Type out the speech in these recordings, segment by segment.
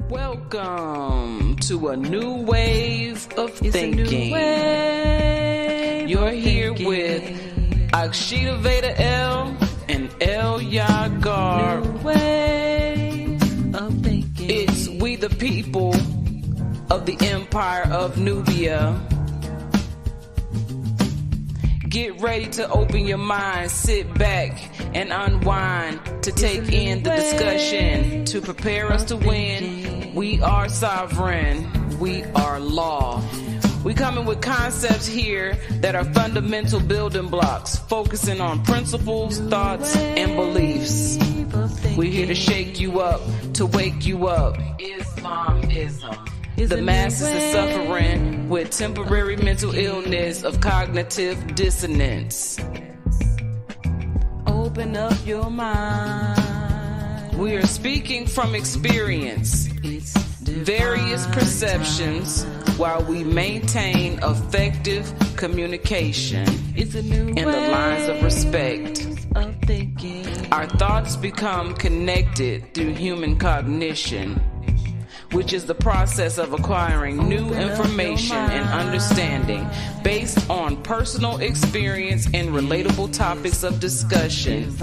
Welcome to a new wave of thinking. You're here with Akshita Veda L and El Yagar. It's we the people of the Empire of Nubia. Get ready to open your mind, sit back and unwind to take in the discussion, to prepare us to win. We are sovereign, we are law. We coming with concepts here that are fundamental building blocks, focusing on principles, thoughts, and beliefs. We're here to shake you up, to wake you up. Islamism. The masses are suffering with temporary mental illness of cognitive dissonance. Open up your mind. We are speaking from experience, various perceptions, while we maintain effective communication in the lines of respect. Our thoughts become connected through human cognition, which is the process of acquiring new information and understanding based on personal experience and relatable topics of discussion.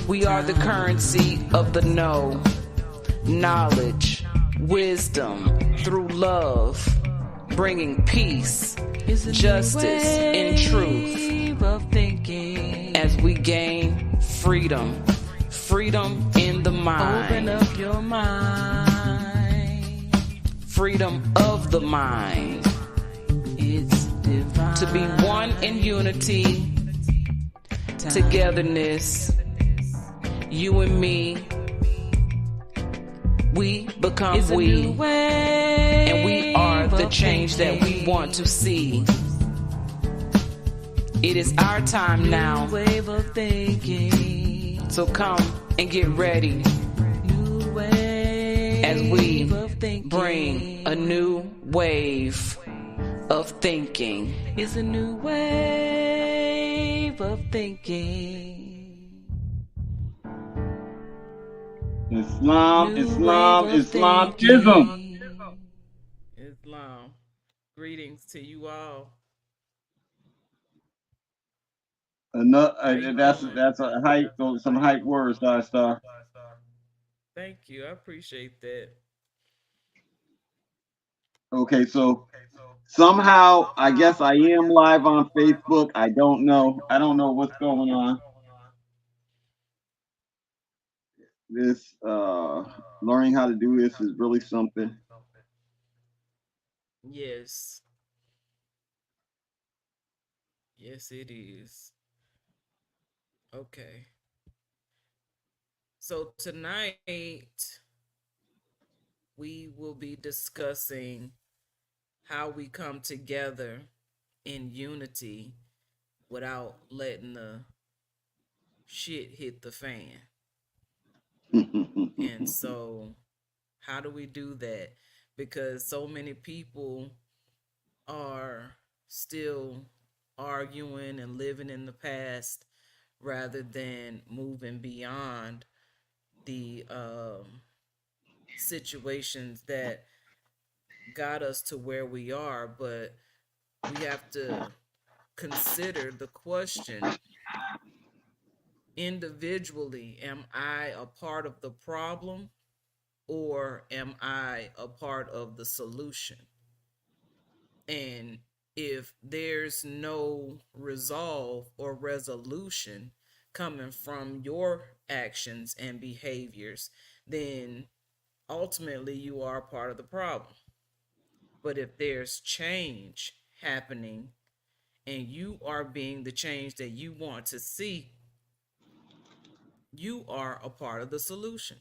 We are the currency of the know, knowledge, wisdom through love, bringing peace, justice, and truth as we gain freedom, freedom in the mind. Open up your mind. Freedom of the mind. It's divine. To be one in unity, togetherness, you and me, we become we, and we are the change that we want to see. It is our time now, so come and get ready as we bring a new wave of thinking. It's a new wave of thinking. Islam. Greetings to you all. That's a hype. Those some hype words, Star. Thank you. I appreciate that. Okay, so somehow I guess I am live on Facebook. I don't know. I don't know what's going on. This learning how to do this is really something. Yes. Yes, it is. Okay. So tonight we will be discussing how we come together in unity without letting the shit hit the fan. And so how do we do that? Because so many people are still arguing and living in the past rather than moving beyond the situations that got us to where we are. But we have to consider the question individually: am I a part of the problem or am I a part of the solution? And if there's no resolve or resolution coming from your actions and behaviors, then ultimately you are part of the problem. But if there's change happening and you are being the change that you want to see, you are a part of the solution.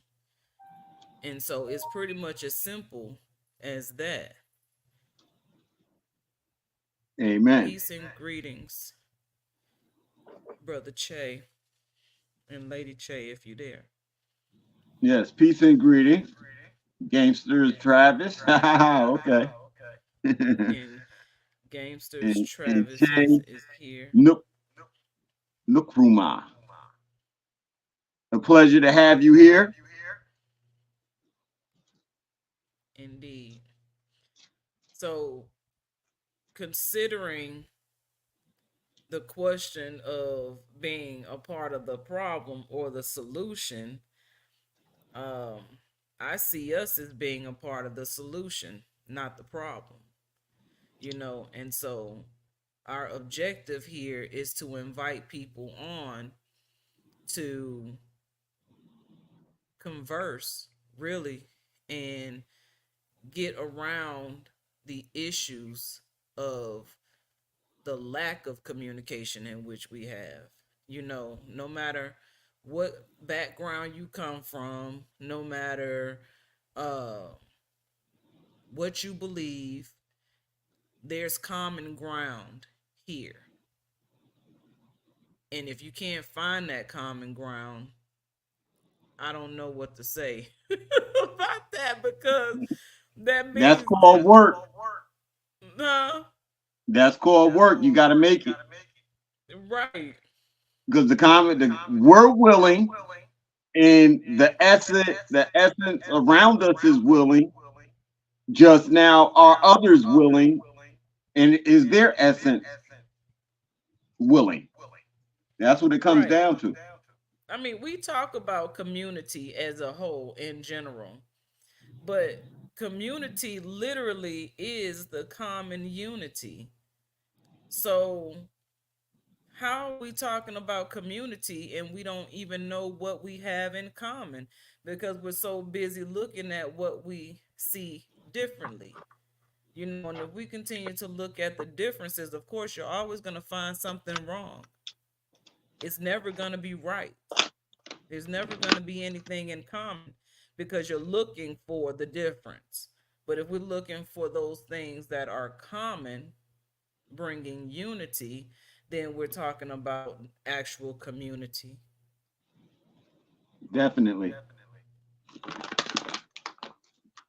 And so it's pretty much as simple as that. Amen. Peace and greetings, Brother Che and Lady Che, if you're there. Yes, peace and greetings. Gangsters Travis. Okay. And Gamesters Travis is here. Nukruma. A pleasure to have you here. Indeed. So, considering the question of being a part of the problem or the solution, um, I see us as being a part of the solution, not the problem. And so our objective here is to invite people on to converse, really, and get around the issues of the lack of communication in which we have. No matter what background you come from, no matter uh, what you believe, there's common ground here. And if you can't find that common ground, I don't know what to say about that, because that That's means called that, work. no, That's called work. You got to make it right, because we're willing, and the essence around us is willing. Just now, are others willing, and is their essence willing? That's what it comes right. down to. I mean, we talk about community as a whole in general, but community literally is the common unity. So, how are we talking about community and we don't even know what we have in common because we're so busy looking at what we see differently? And if we continue to look at the differences, of course, you're always going to find something wrong. It's never going to be right. There's never going to be anything in common because you're looking for the difference. But if we're looking for those things that are common, bringing unity, then we're talking about actual community. Definitely,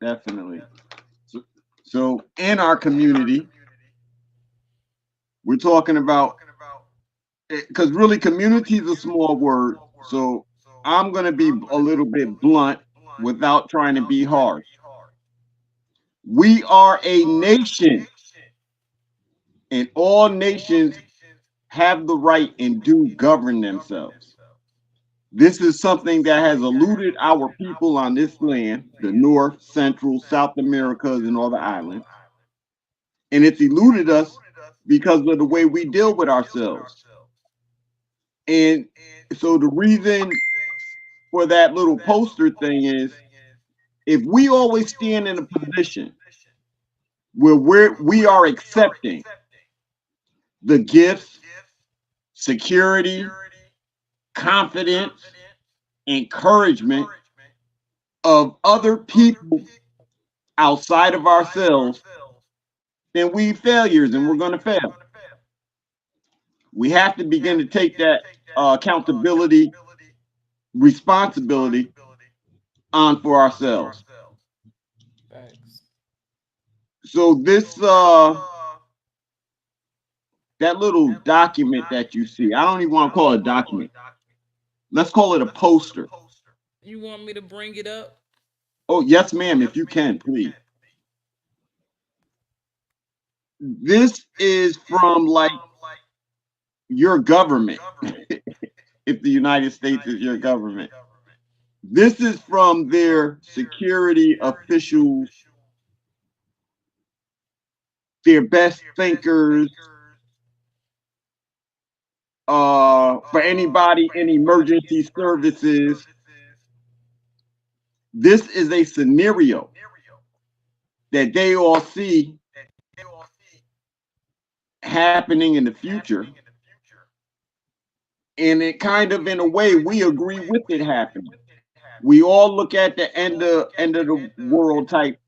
definitely. So, so in our community, we're talking about, because really community is a small word. So I'm going to be a little bit blunt without trying to be harsh. We are a nation, and all nations have the right and do govern themselves. This is something that has eluded our people on this land, the North, Central, South Americas, and all the islands. And it's eluded us because of the way we deal with ourselves. And so the reason for that little poster thing is, if we always stand in a position where we are accepting the gifts, security, confidence, encouragement of other people outside of ourselves, then we failures and we're going to fail. We have to begin to take that accountability, responsibility on for ourselves. Thanks. So this that little document that you see, I don't even want to call it a document. Let's call it a poster. You want me to bring it up? Oh, yes, ma'am, if you can, please. This is from like your government, if the United States is your government. This is from their security officials, their best thinkers, for anybody in emergency services. This is a scenario that they all see happening in the future. And it kind of, in a way, we agree with it happening. We all look at the end of the world type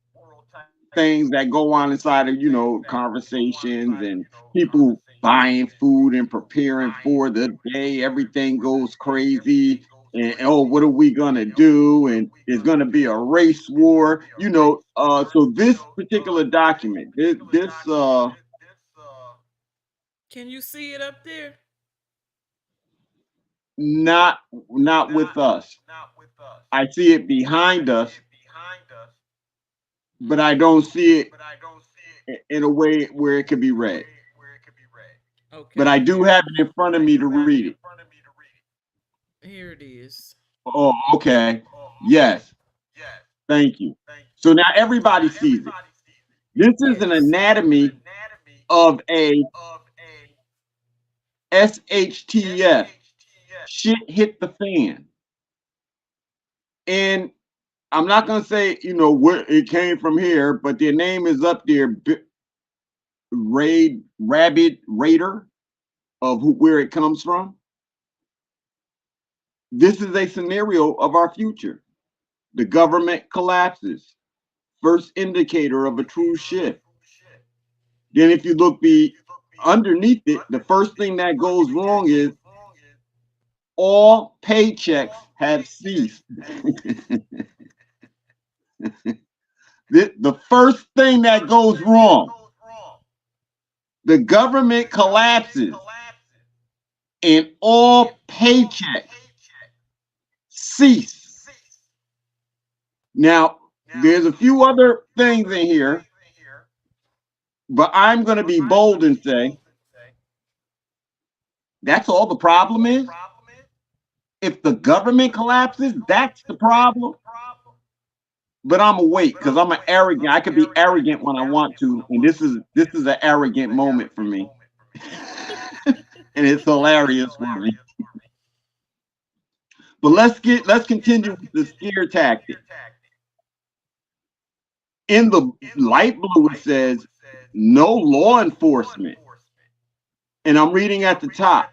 things that go on inside of, conversations, and people buying food and preparing for the day. Everything goes crazy. And oh, what are we gonna do? And there's gonna be a race war. So this particular document, this Can you see it up there? not with us. I see it behind us. but I don't see it in a way where it can be read. But I Okay, do have it in front of me to read it. here it is. Oh, okay. Yes. Thank you. So now everybody sees it. This is an Yes. anatomy of a SHTF. Shit hit the fan. And I'm not going to say, where it came from here, but their name is up there, Rabbit Raider, of where it comes from. This is a scenario of our future. The government collapses. First indicator of a true shift. Then if you look underneath it, the first thing that goes wrong is all paychecks have ceased. The first thing that goes wrong, the government collapses and all paychecks cease. Now, there's a few other things in here, but I'm going to be bold and say that's all the problem is. If the government collapses, that's the problem. But I'm awake because I'm an arrogant. I can be arrogant when I want to, and this is an arrogant moment for me, and it's hilarious for me. But let's continue with the scare tactic. In the light blue, it says no law enforcement, and I'm reading at the top.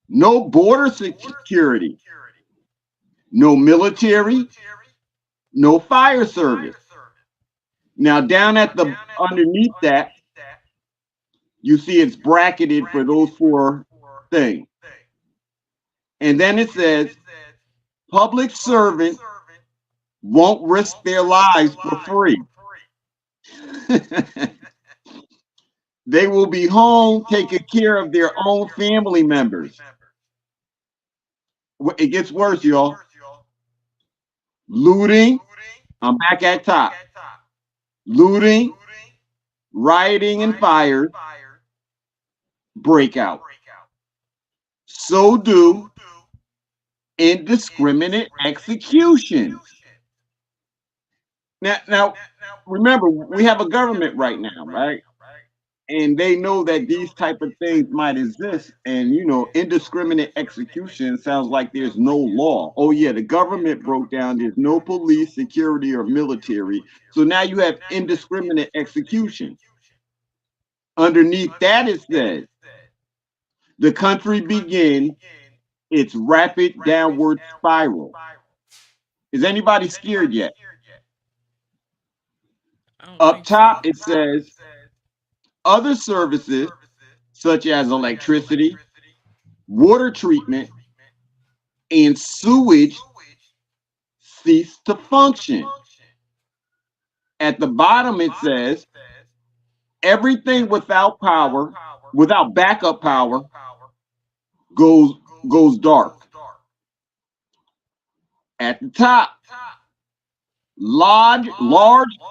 No border security, no military, no fire service. Now down at the underneath that, you see it's bracketed for those four things. And then it says public servants won't risk their lives for free. They will be home taking care of their own family members. It gets worse, y'all. Looting, I'm back at top. Looting, rioting, and fires break out. So do indiscriminate executions. Now, remember, we have a government right now, right? And they know that these type of things might exist. And, indiscriminate execution sounds like there's no law. Oh, yeah, the government broke down. There's no police, security, or military. So now you have indiscriminate execution. Underneath that, it says, the country begins its rapid downward spiral. Is anybody scared yet? Up top, it says, other services such as electricity, water treatment, and sewage cease to function. At the bottom, it says, everything without backup power, goes dark. At the top, large,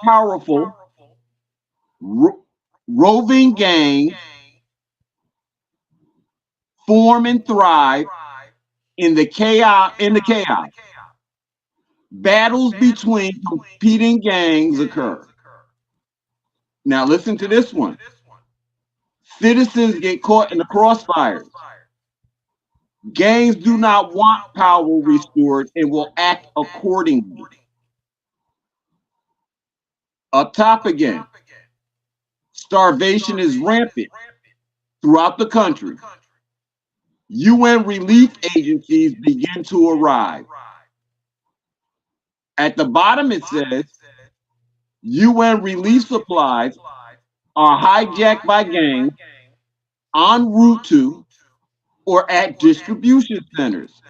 powerful, roving gangs form and thrive in the chaos. Battles between competing gangs occur. Now listen to this one. Citizens get caught in the crossfires. Gangs do not want power restored and will act accordingly. Up top again. Starvation is rampant throughout the country. UN relief agencies begin to arrive. At the bottom, it says UN relief supplies are hijacked by gangs en route to or at distribution centers.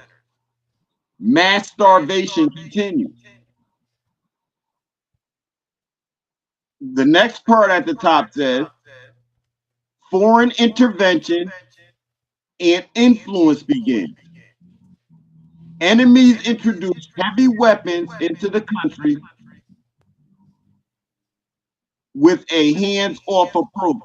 Mass starvation continues. The next part at the top says foreign intervention and influence begins. Enemies introduce heavy weapons into the country with a hands-off approach.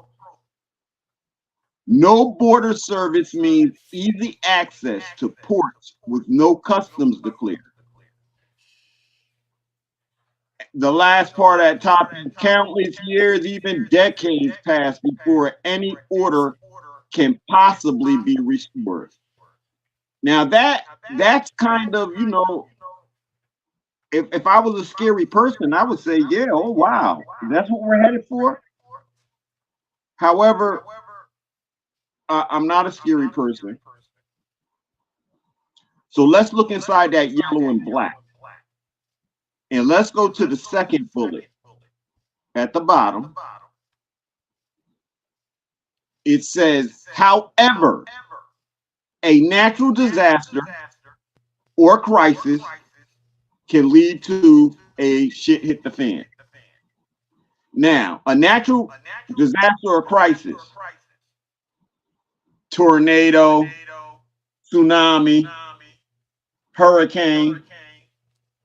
No border service means easy access to ports with no customs to clear. The last part of that topic, countless years, even decades pass before any order can possibly be restored. Now that's kind of, if I was a scary person, I would say, yeah, oh wow, that's what we're headed for. However, I'm not a scary person. So let's look inside that yellow and black. And let's go to the second bullet at the bottom. It says, however, a natural disaster or crisis can lead to a shit hit the fan. Now, a natural disaster or crisis, tornado, tsunami, hurricane,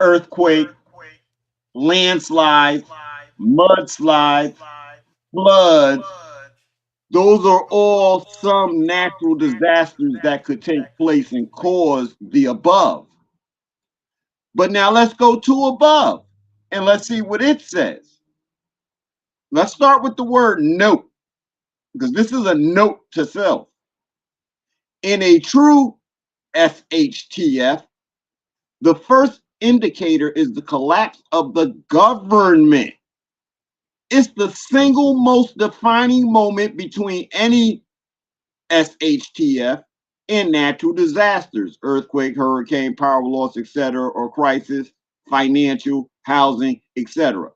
earthquake, landslide, mudslide, floods, those are all some natural disasters that could take place and cause the above. But now let's go to above and let's see what it says. Let's start with the word note, because this is a note to self. In a true SHTF, the first indicator is the collapse of the government. It's the single most defining moment between any SHTF and natural disasters, earthquake, hurricane, power loss, etc., or crisis, financial, housing, etc.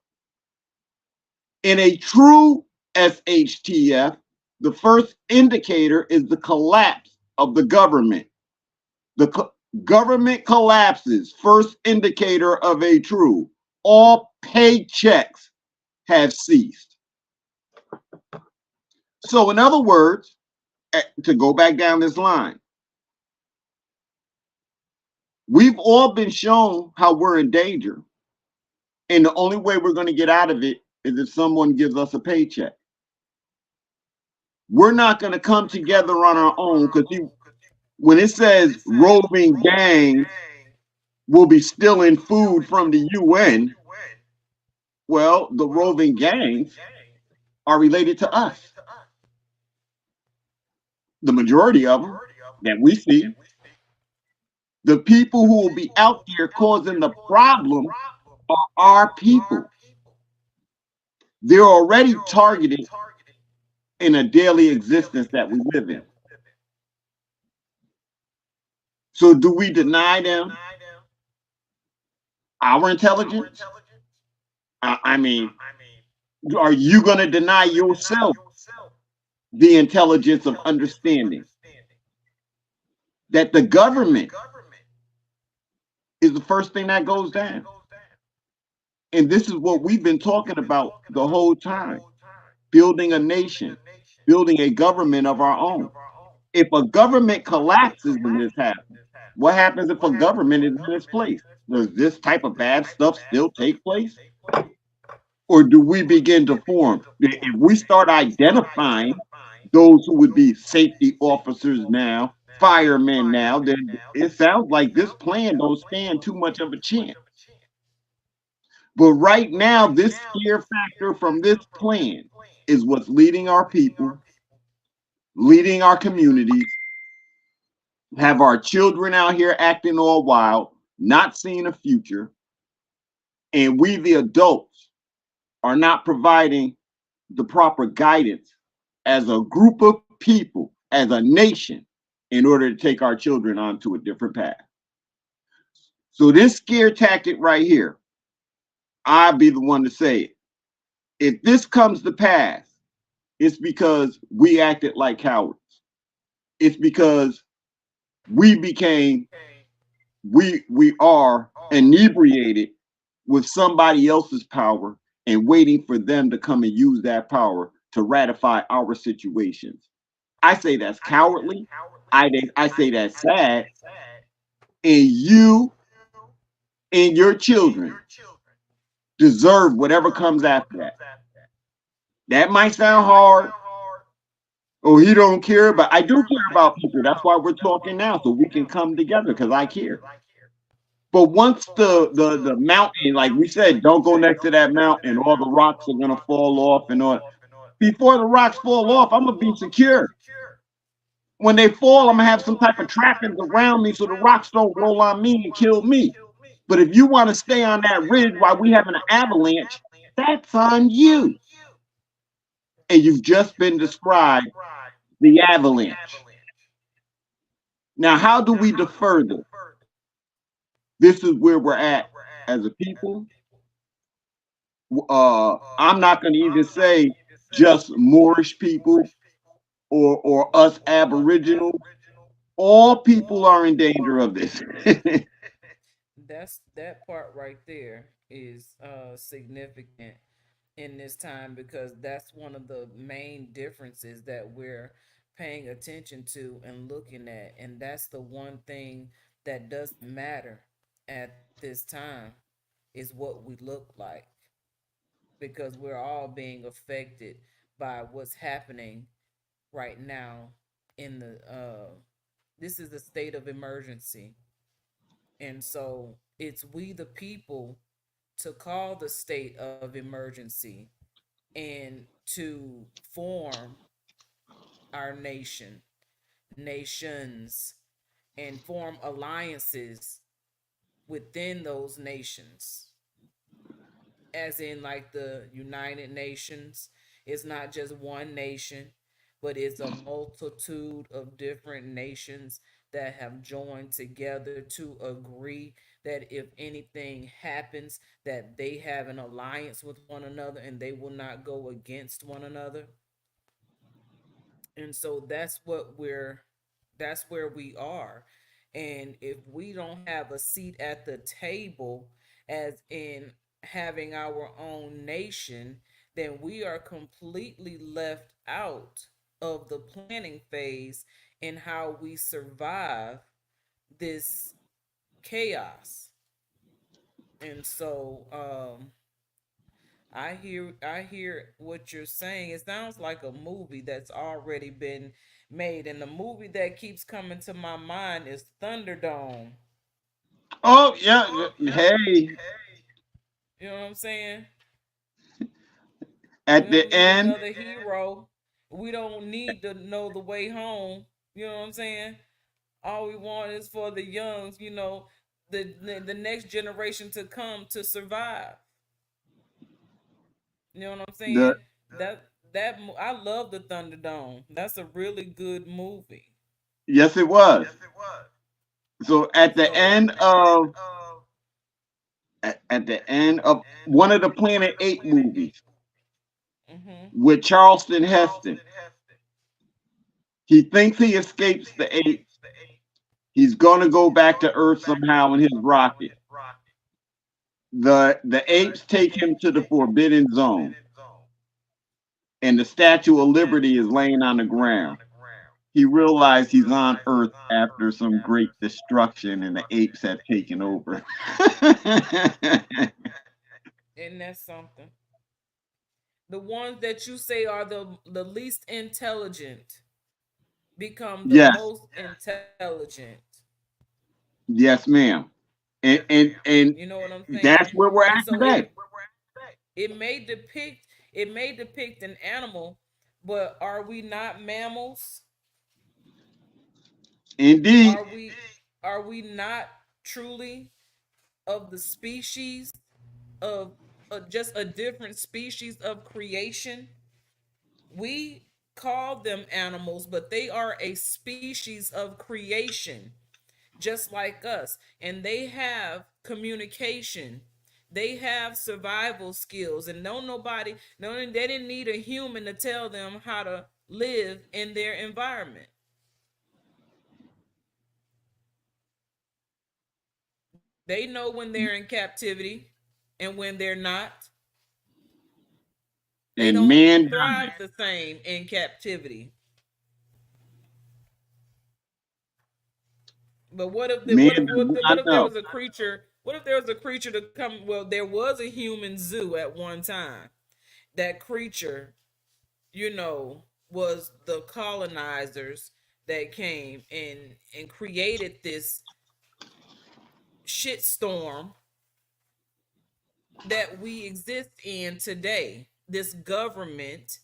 In a true SHTF, the first indicator is the collapse of the government. The government collapses, first indicator of a true. All paychecks have ceased. So in other words, to go back down this line, we've all been shown how we're in danger. And the only way we're going to get out of it is if someone gives us a paycheck. We're not going to come together on our own, because when it says roving gangs will be stealing food from the UN, well, the roving gangs are related to us. The majority of them that we see, the people who will be out there causing the problem are our people. They're already targeted in a daily existence that we live in. So do we deny them our intelligence? I mean, are you going to deny yourself the intelligence of understanding that the government is the first thing that goes down? And this is what we've been talking about the whole time. Building a nation, building a government of our own. If a government collapses when this happens, what happens if a government is in its place? Does this type of bad stuff still take place? Or do we begin to form? If we start identifying those who would be safety officers now, firemen now, then it sounds like this plan don't stand too much of a chance. But right now, this fear factor from this plan is what's leading our people, leading our communities, have our children out here acting all wild, not seeing a future, and we, the adults, are not providing the proper guidance as a group of people, as a nation, in order to take our children onto a different path. So this scare tactic right here, I'll be the one to say it. If this comes to pass, it's because we acted like cowards. It's because we are inebriated with somebody else's power and waiting for them to come and use that power to ratify our situations. I say that's cowardly. I say that's sad. And you and your children deserve whatever comes after that. That might sound hard. Oh, he don't care, but I do care about people. That's why we're talking now, so we can come together because I care. But once the mountain, like we said, don't go next to that mountain, all the rocks are gonna fall off and all. Before the rocks fall off, I'm gonna be secure. When they fall, I'm gonna have some type of trappings around me so the rocks don't roll on me and kill me. But if you want to stay on that ridge while we have an avalanche, that's on you. And you've just been described the avalanche. Now, how do we defer this? This is where we're at as a people. I'm not going to even say just Moorish people or us Aboriginal. All people are in danger of this. That part right there is significant in this time, because that's one of the main differences that we're paying attention to and looking at, and that's the one thing that doesn't matter at this time is what we look like, because we're all being affected by what's happening right now in the this is a state of emergency. And so it's we the people to call the state of emergency and to form our nations, and form alliances within those nations, as in like the United Nations. It's not just one nation, but it's a multitude of different nations that have joined together to agree that if anything happens, that they have an alliance with one another and they will not go against one another. And so that's where we are. And if we don't have a seat at the table, as in having our own nation, then we are completely left out of the planning phase in how we survive this chaos. And so I hear what you're saying. It sounds like a movie that's already been made, and the movie that keeps coming to my mind is Thunderdome. Oh yeah, hey, You know what I'm saying? We at don't the need end, another hero. We don't need to know the way home. You know what I'm saying? All we want is for the youngs, the next generation to come to survive. You know what I'm the saying? I love the Thunderdome. That's a really good movie. yes, it was. So So at the end of one of the Planet 8 movies hmm with Charleston Heston, he thinks he escapes the apes. He's gonna go back to Earth somehow in his rocket. The apes take him to the Forbidden Zone, and the Statue of Liberty is laying on the ground. He realized he's on Earth after some great destruction, and the apes have taken over. isn't that something? The ones that you say are the least intelligent become the Yes, most intelligent. yes, ma'am. And You know what I'm that's saying? where we're And at so today. it may depict an animal, but are we not mammals? Indeed, Are we not truly of the species of just a different species of creation? We call them animals, but they are a species of creation, just like us. And they have communication. They have survival skills. And no, they didn't need a human to tell them how to live in their environment. They know when they're in captivity and when they're not. They and don't man thrive doesn't. the same in captivity. But Man does what not if there know. was a creature? What if there was a creature to come? Well, there was a human zoo at one time. That creature. was the colonizers that came and created this shitstorm that we exist in today. This government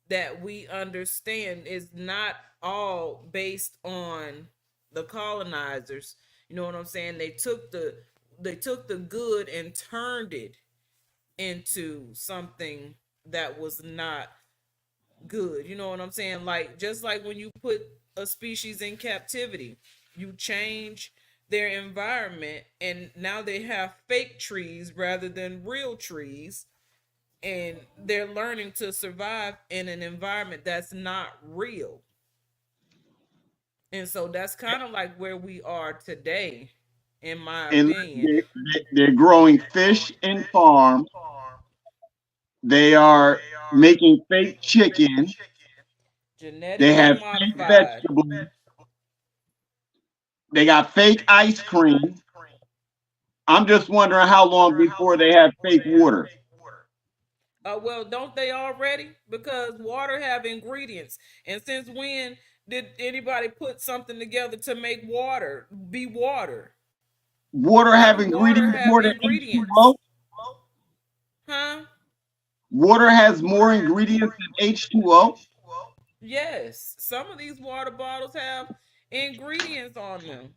that we understand is not all based on the colonizers. You know what I'm saying? They took the good and turned it into something that was not good. You know what I'm saying? Like, just like when you put a species in captivity, you change their environment and now they have fake trees rather than real trees, and they're learning to survive in an environment that's not real. And so that's kind of like where we are today, in my And opinion. they're growing fish in farms. They are making fake chicken. They Genetically have fake modified. vegetables. They got fake ice cream. I'm just wondering how long before they have fake water. Well, don't they already? Because water have ingredients. And since when did anybody put something together to make water be water? Water How have do water ingredients have more than ingredients? H2O. Huh? Water has more ingredients than H2O. Yes. Some of these water bottles have ingredients on them.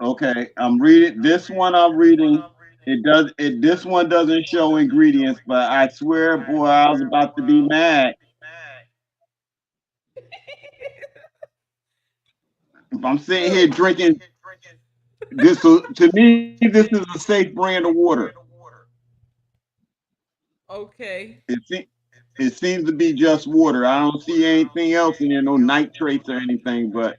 Okay, I'm reading this one. I'm reading. It does. It This one doesn't show ingredients, but I swear, boy, I was about to be mad. If I'm sitting here Look. drinking this, so to me, this is a safe brand of water. Okay. It seems to be just water. I don't see anything else in there, no nitrates or anything. But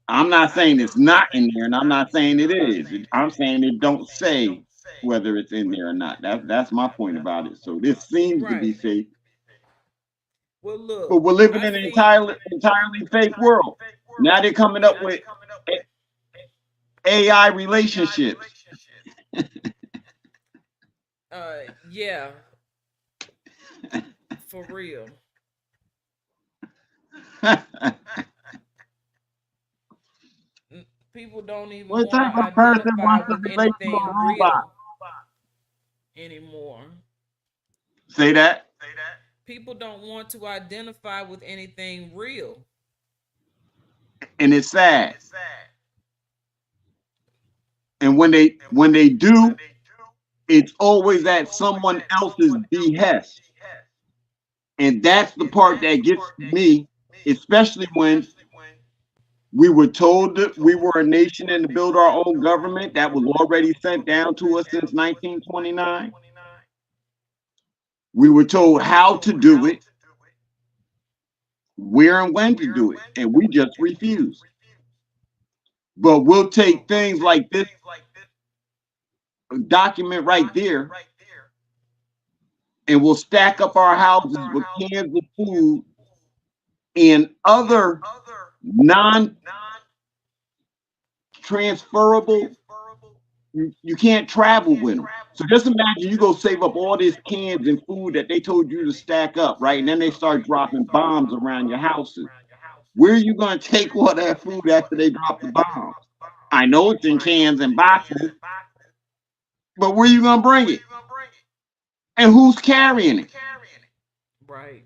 I'm not saying it's not in there, and I'm not saying it is. I'm saying it don't say whether it's in there or not. That's my point about it. So this seems to be Right. safe, Well, but look, we're living I in an see. entirely fake world. Now they're coming up with AI relationships. Yeah, for real. People don't even What want type to of person identify wants to with relate to a anything robot? real anymore. Say that. People don't want to identify with anything real. And it's sad. And when they do, it's always at someone else's behest. And that's the part that gets me, especially when we were told that we were a nation and to build our own government that was already sent down to us since 1929. We were told how to do it, where and when to do it, and we just refused. But we'll take things like this document right there, and we'll stack up our houses with cans of food and other non transferable. You can't travel with them. So just imagine you go save up all these cans and food that they told you to stack up, right? And then they start dropping bombs around your houses. Where are you going to take all that food after they drop the bombs? I know it's in cans and boxes, but where are you going to bring it? And who's carrying it? Right.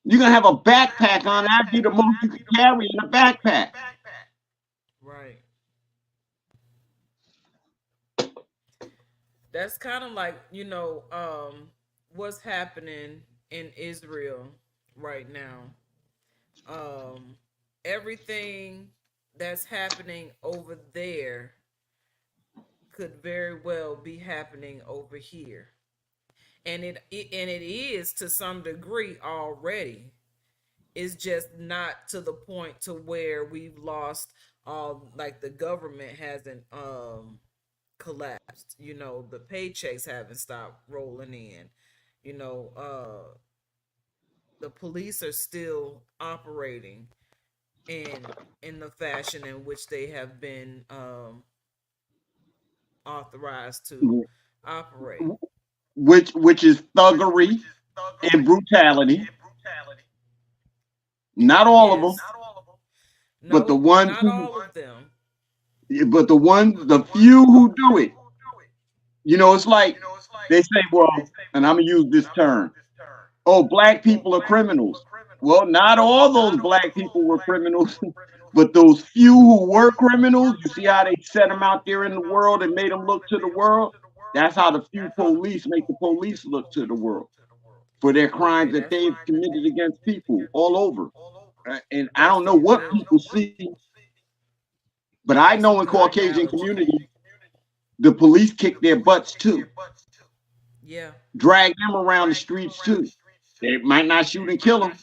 You're going to have a backpack on. That'd be the most you can carry in a backpack. Right. That's kind of like, what's happening in Israel right now. Um, Everything that's happening over there could very well be happening over here. And it is to some degree already. It's just not to the point to where we've lost all, like, the government hasn't collapsed. The paychecks haven't stopped rolling in. You know, the police are still operating in in the fashion in which they have been, authorized to operate. which is thuggery and brutality. Not all of Yes. them, but the No, ones not who, all of them. the few who do it. It's like they say, well, and I'm gonna use this term. Oh, black people are criminals. Well, not all those black people were criminals, but those few who were criminals, you see how they set them out there in the world and made them look to the world? That's how the few police make the police look to the world for their Okay, crimes that that's they've committed against people all over. And I that's don't a know what good people see, but I that's know a in good Caucasian analogy. community, the police kick their butts too, Yeah. drag them around the streets too. They might not shoot and kill them,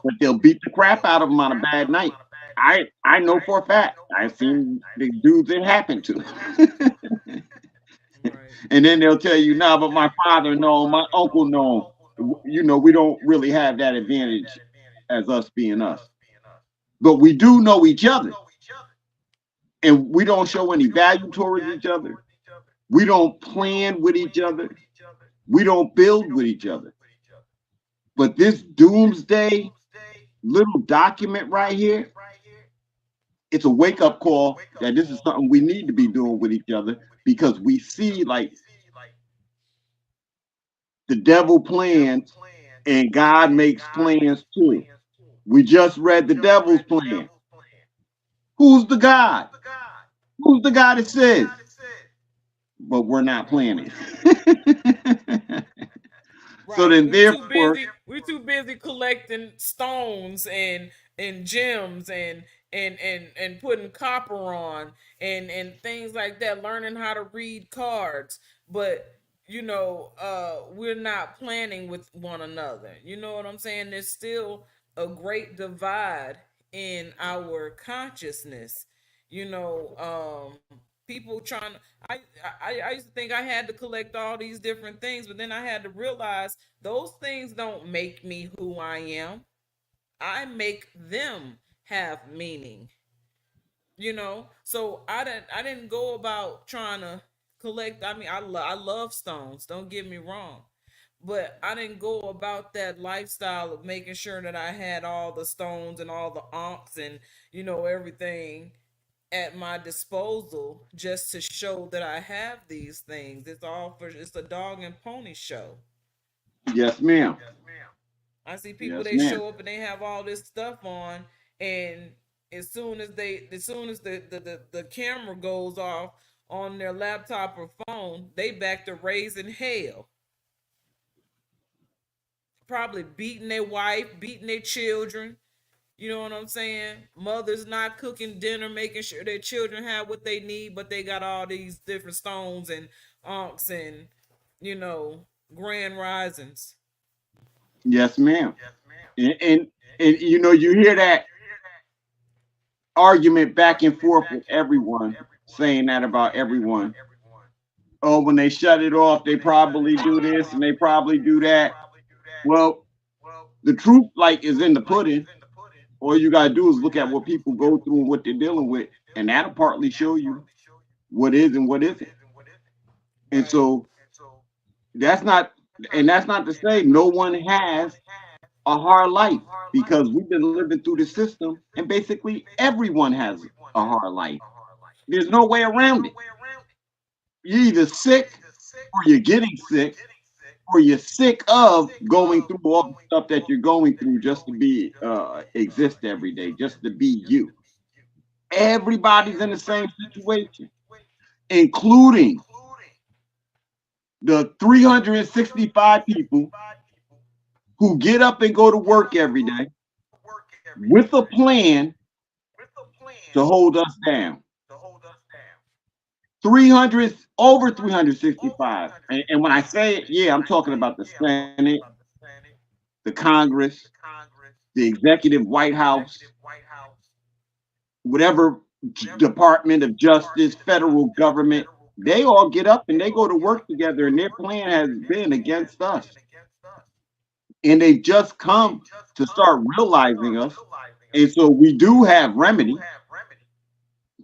but they'll beat the crap out of them on a bad night. I know for a fact. I've seen the dudes it happened to. Right. And then they'll tell you, nah, but my father know, my uncle know. We don't really have that advantage as us being us. But we do know each other. And we don't show any value towards each other. We don't plan with each other. We don't build with each other. But this doomsday little document right here, it's a wake up call that this is something we need to be doing with each other because we see like the devil plans and God makes plans too. We just read the devil's plan. Who's the God? Who's the God that says? But we're not planning. So Right. then, therefore, We're too busy collecting stones and gems and putting copper on and things like that, learning how to read cards. But we're not planning with one another. You know what I'm saying? There's still a great divide in our consciousness. People trying to I used to think I had to collect all these different things, but then I had to realize those things don't make me who I am. I make them have meaning. So I didn't go about trying to collect. I mean, I love stones, don't get me wrong, but I didn't go about that lifestyle of making sure that I had all the stones and all the onks and everything at my disposal just to show that I have these things. It's a dog and pony show. yes, ma'am. I see people, Yes, they ma'am. show up and they have all this stuff on, and as soon as the camera goes off on their laptop or phone, they back to raising hell. Probably beating their wife, beating their children. You know what I'm saying? Mothers not cooking dinner, making sure their children have what they need, but they got all these different stones and aunts and you know grand risings. Yes, ma'am. And you hear that argument back and forth with everyone saying that about everyone. Oh, when they shut it off, they probably do this and they probably do that. Well, the truth, like, is in the pudding. All you gotta do is look at what people go through and what they're dealing with, and that'll partly show you what is and what isn't. And Right. so that's not, and that's not to say no one has a hard life because we've been living through the system, and basically everyone has a hard life. There's no way around it. You're either sick or you're getting sick or you're sick of going through all the stuff that you're going through just to be exist every day, just to be you. Everybody's in the same situation, including the 365 people who get up and go to work every day with a plan to hold us down. 300 over 365. And when I say it, yeah, I'm talking about the Senate, the Congress, the executive White House, whatever Department of Justice, federal government, they all get up and they go to work together, and their plan has been against us. And they've just come to start realizing us. And so we do have remedy,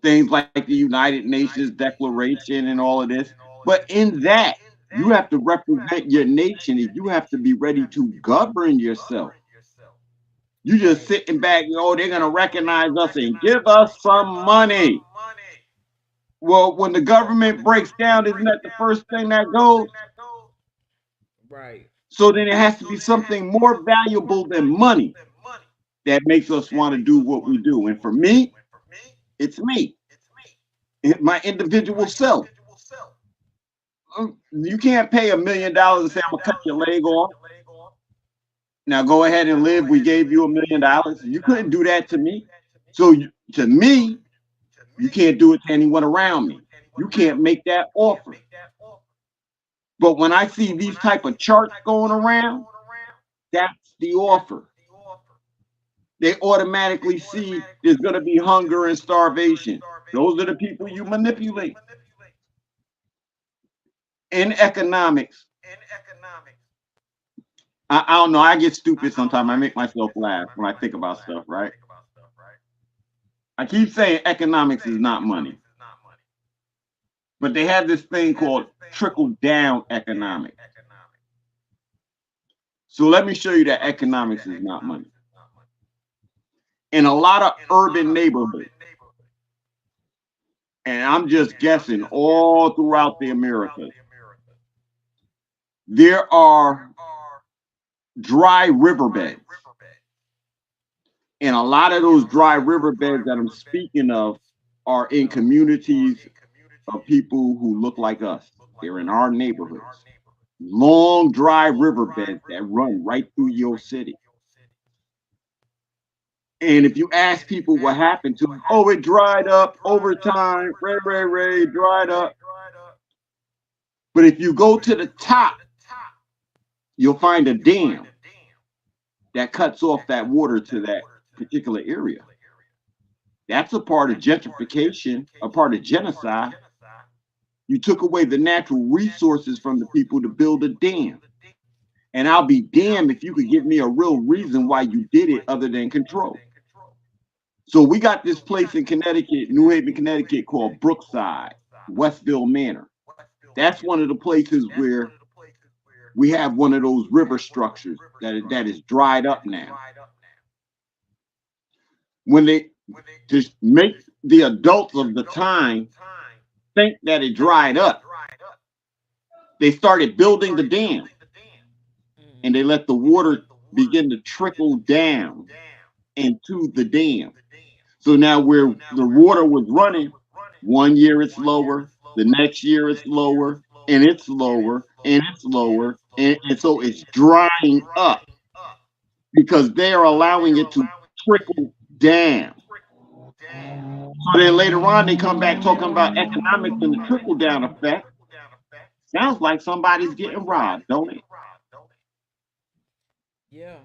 things like the United Nations Declaration and all of this. But in that, you have to represent your nation and you have to be ready to govern yourself. You just Right. sitting back, oh, they're gonna recognize us and give us some money. Well, when the government breaks down, isn't that the first thing that goes? Right. So then it has to be something more valuable than money that makes us want to do what we do. And for me, it's me, my individual self. You can't pay $1 million and say, I'm gonna cut your leg off. Now go ahead and live. We gave you $1 million. You couldn't do that to me. So to me, you can't do it to anyone around me. You can't make that offer. But when I see these type of charts going around, that's the offer. They automatically see there's going to be hunger and starvation. Those are the people you manipulate. In economics, I don't know. I get stupid sometimes. I make myself laugh when I think about stuff, right? I keep saying economics is not money, but they have this thing called trickle down economics. So let me show you that economics is not money. In a lot of urban neighborhoods, and I'm just guessing all throughout the Americas, there are dry riverbeds. And a lot of those dry riverbeds that I'm speaking of are in communities of people who look like us. They're in our neighborhoods. Long dry riverbeds that run right through your city. And if you ask people what happened to it, oh, it dried up over time, Ray, dried up. But if you go to the top, you'll find a dam that cuts off that water to that particular area. That's a part of gentrification, a part of genocide. You took away the natural resources from the people to build a dam. And I'll be damned if you could give me a real reason why you did it other than control. So we got this place in Connecticut, New Haven, Connecticut, called Brookside, Westville Manor. That's one of the places where we have one of those river structures that is dried up now. When they just make the adults of the time think that it dried up, they started building the dam and they let the water begin to trickle down into the dam. So now where the water was running, one year it's lower, the next year it's lower, and it's lower, and it's lower, and so it's drying up because they are allowing it to trickle down. So then later on, they come back talking about economics and the trickle down effect. Sounds like somebody's getting robbed, don't it? Yeah.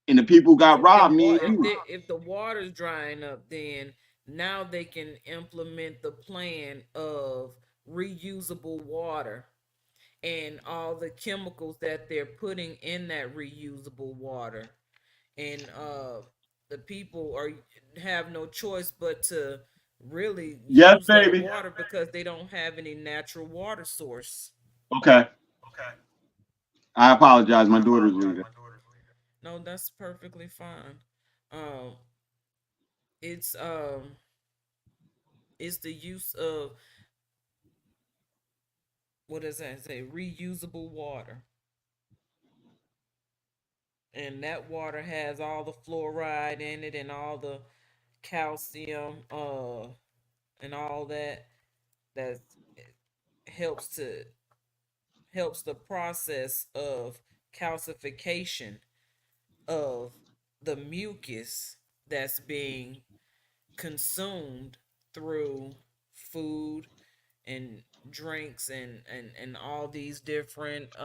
And the people Because got robbed, me and you. if the water's drying up, then now they can implement the plan of reusable water and all the chemicals that they're putting in that reusable water, and the people are have no choice but to really Yes, use that baby. water because they don't have any natural water source. Okay. I apologize. My daughter's leaving. No, that's perfectly fine. Um, it's it's the use of, what does that say, reusable water, and that water has all the fluoride in it and all the calcium and all that that helps to helps the process of calcification of the mucus that's being consumed through food and drinks and all these different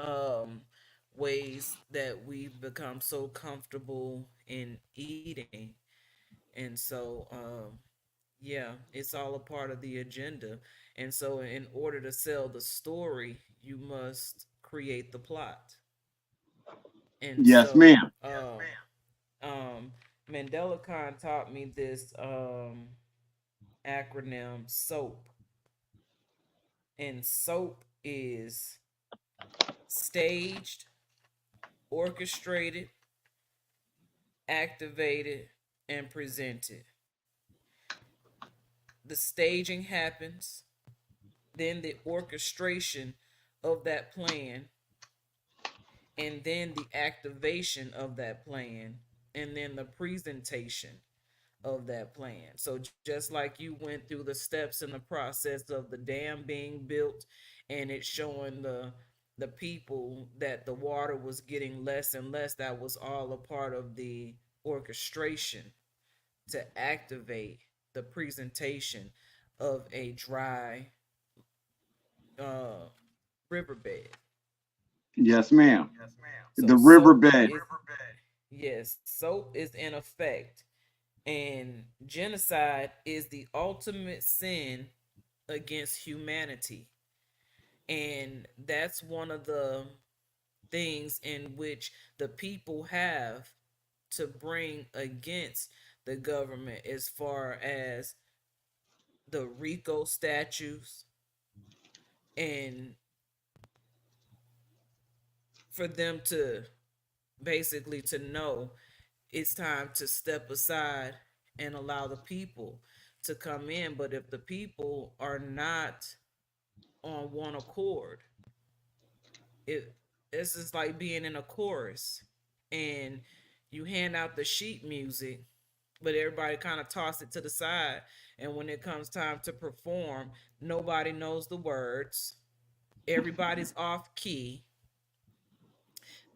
ways that we've become so comfortable in eating. And so yeah, it's all a part of the agenda. And so in order to sell the story, you must create the plot. And Yes, so ma'am. Mandela Khan taught me this acronym SOAP. And SOAP is staged, orchestrated, activated, and presented. The staging happens, then the orchestration of that plan, and then the activation of that plan, and then the presentation of that plan. So just like you went through the steps in the process of the dam being built, and it's showing the people that the water was getting less and less, that was all a part of the orchestration to activate the presentation of a dry uh, riverbed. Yes, ma'am. So The soap riverbed. is, yes, soap is in effect, and genocide is the ultimate sin against humanity. And that's one of the things in which the people have to bring against the government, as far as the RICO statutes, and for them to basically to know it's time to step aside and allow the people to come in. But if the people are not on one accord, it this is like being in a chorus, and you hand out the sheet music, but everybody kind of toss it to the side, and when it comes time to perform, nobody knows the words, everybody's off key,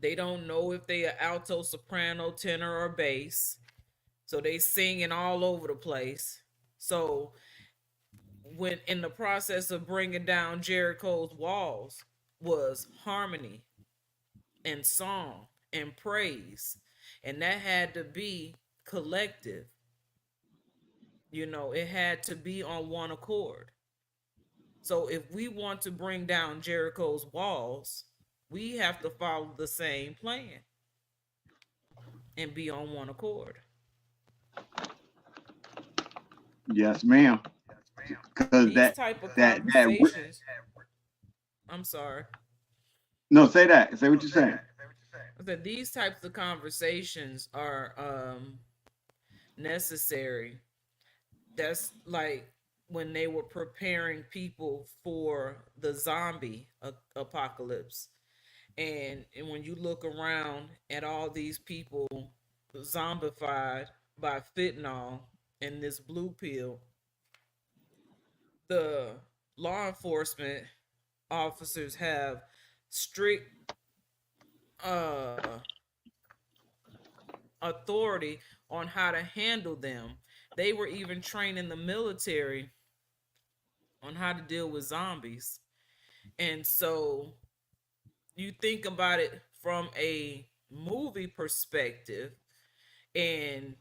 they don't know if they are alto, soprano, tenor, or bass, so they singing all over the place. So when in the process of bringing down Jericho's walls was harmony and song and praise, and that had to be collective. It had to be on one accord. So if we want to bring down Jericho's walls, we have to follow the same plan and be on one accord. Yes, ma'am. Because These type of that conversations, I'm sorry, no, say that. Say what you're saying. that these types of conversations are necessary. That's like when they were preparing people for the zombie apocalypse. And when you look around at all these people zombified by fentanyl and this blue pill, the law enforcement officers have strict uh, authority on how to handle them. They were even training the military on how to deal with zombies. And so you think about it from a movie perspective, and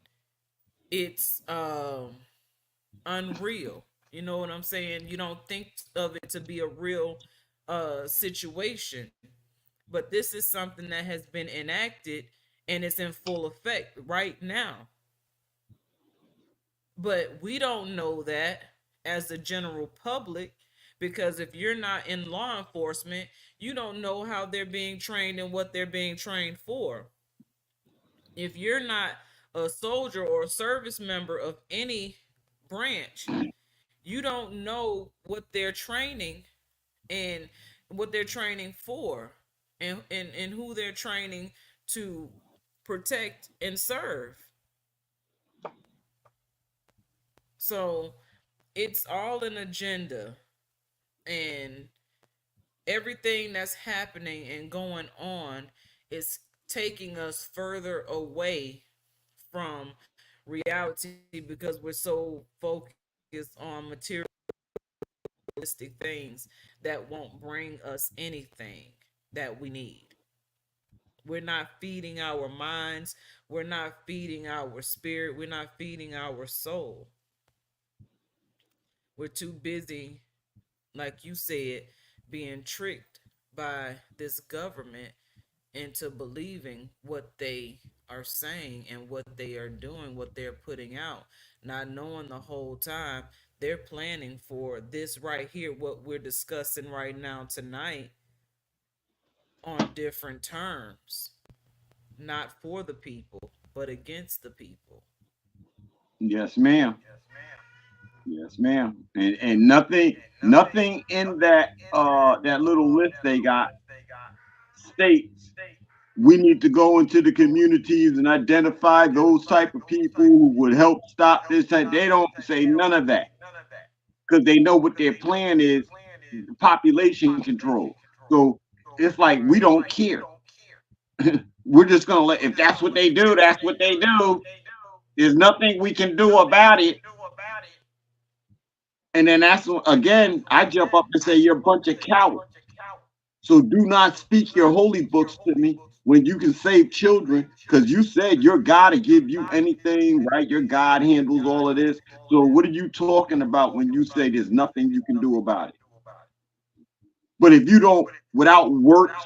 it's unreal. You know what I'm saying? You don't think of it to be a real situation, but this is something that has been enacted and it's in full effect right now. But we don't know that as the general public, because if you're not in law enforcement, you don't know how they're being trained and what they're being trained for. If you're not a soldier or a service member of any branch, you don't know what they're training and what they're training for, and who they're training to protect and serve. So it's all an agenda, and everything that's happening and going on is taking us further away from reality, because we're so focused on materialistic things that won't bring us anything that we need. We're not feeding our minds, we're not feeding our spirit, we're not feeding our soul. We're too busy, like you said, being tricked by this government into believing what they are saying and what they are doing, what they're putting out, not knowing the whole time they're planning for this right here, what we're discussing right now tonight, on different terms, not for the people, but against the people. Yes, ma'am. Yes, ma'am. And nothing in that little list they got states we need to go into the communities and identify those type of people who would help stop this type. They don't say none of that because they know what their plan is, population control. So it's like we don't care. We're just gonna let, if that's what they do, that's what they do. There's nothing we can do about it. And then that's again, I jump up and say you're a bunch of cowards. So do not speak your holy books to me when you can save children, because you said your God to give you anything, right? Your God handles all of this. So what are you talking about when you say there's nothing you can do about it? But if you don't, without works,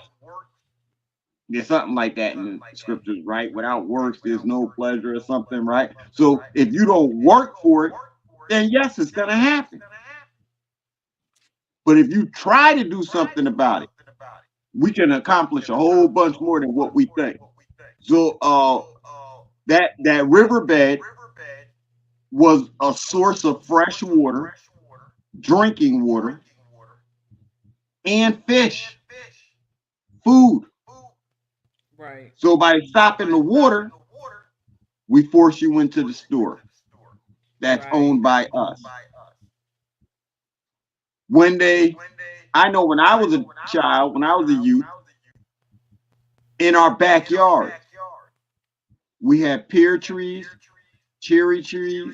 there's something like that in the scriptures, right? Without works, there's no pleasure or something, right? So if you don't work for it, then yes, it's going to happen. But if you try to do something about it, we can accomplish a whole bunch more than what we think. So that riverbed was a source of fresh water, drinking water, and fish, food. Right. So by stopping the water, we force you into the store that's Right. owned by us. When they, I know when I was a child, when I was a youth, in our backyard, we had pear trees, cherry trees,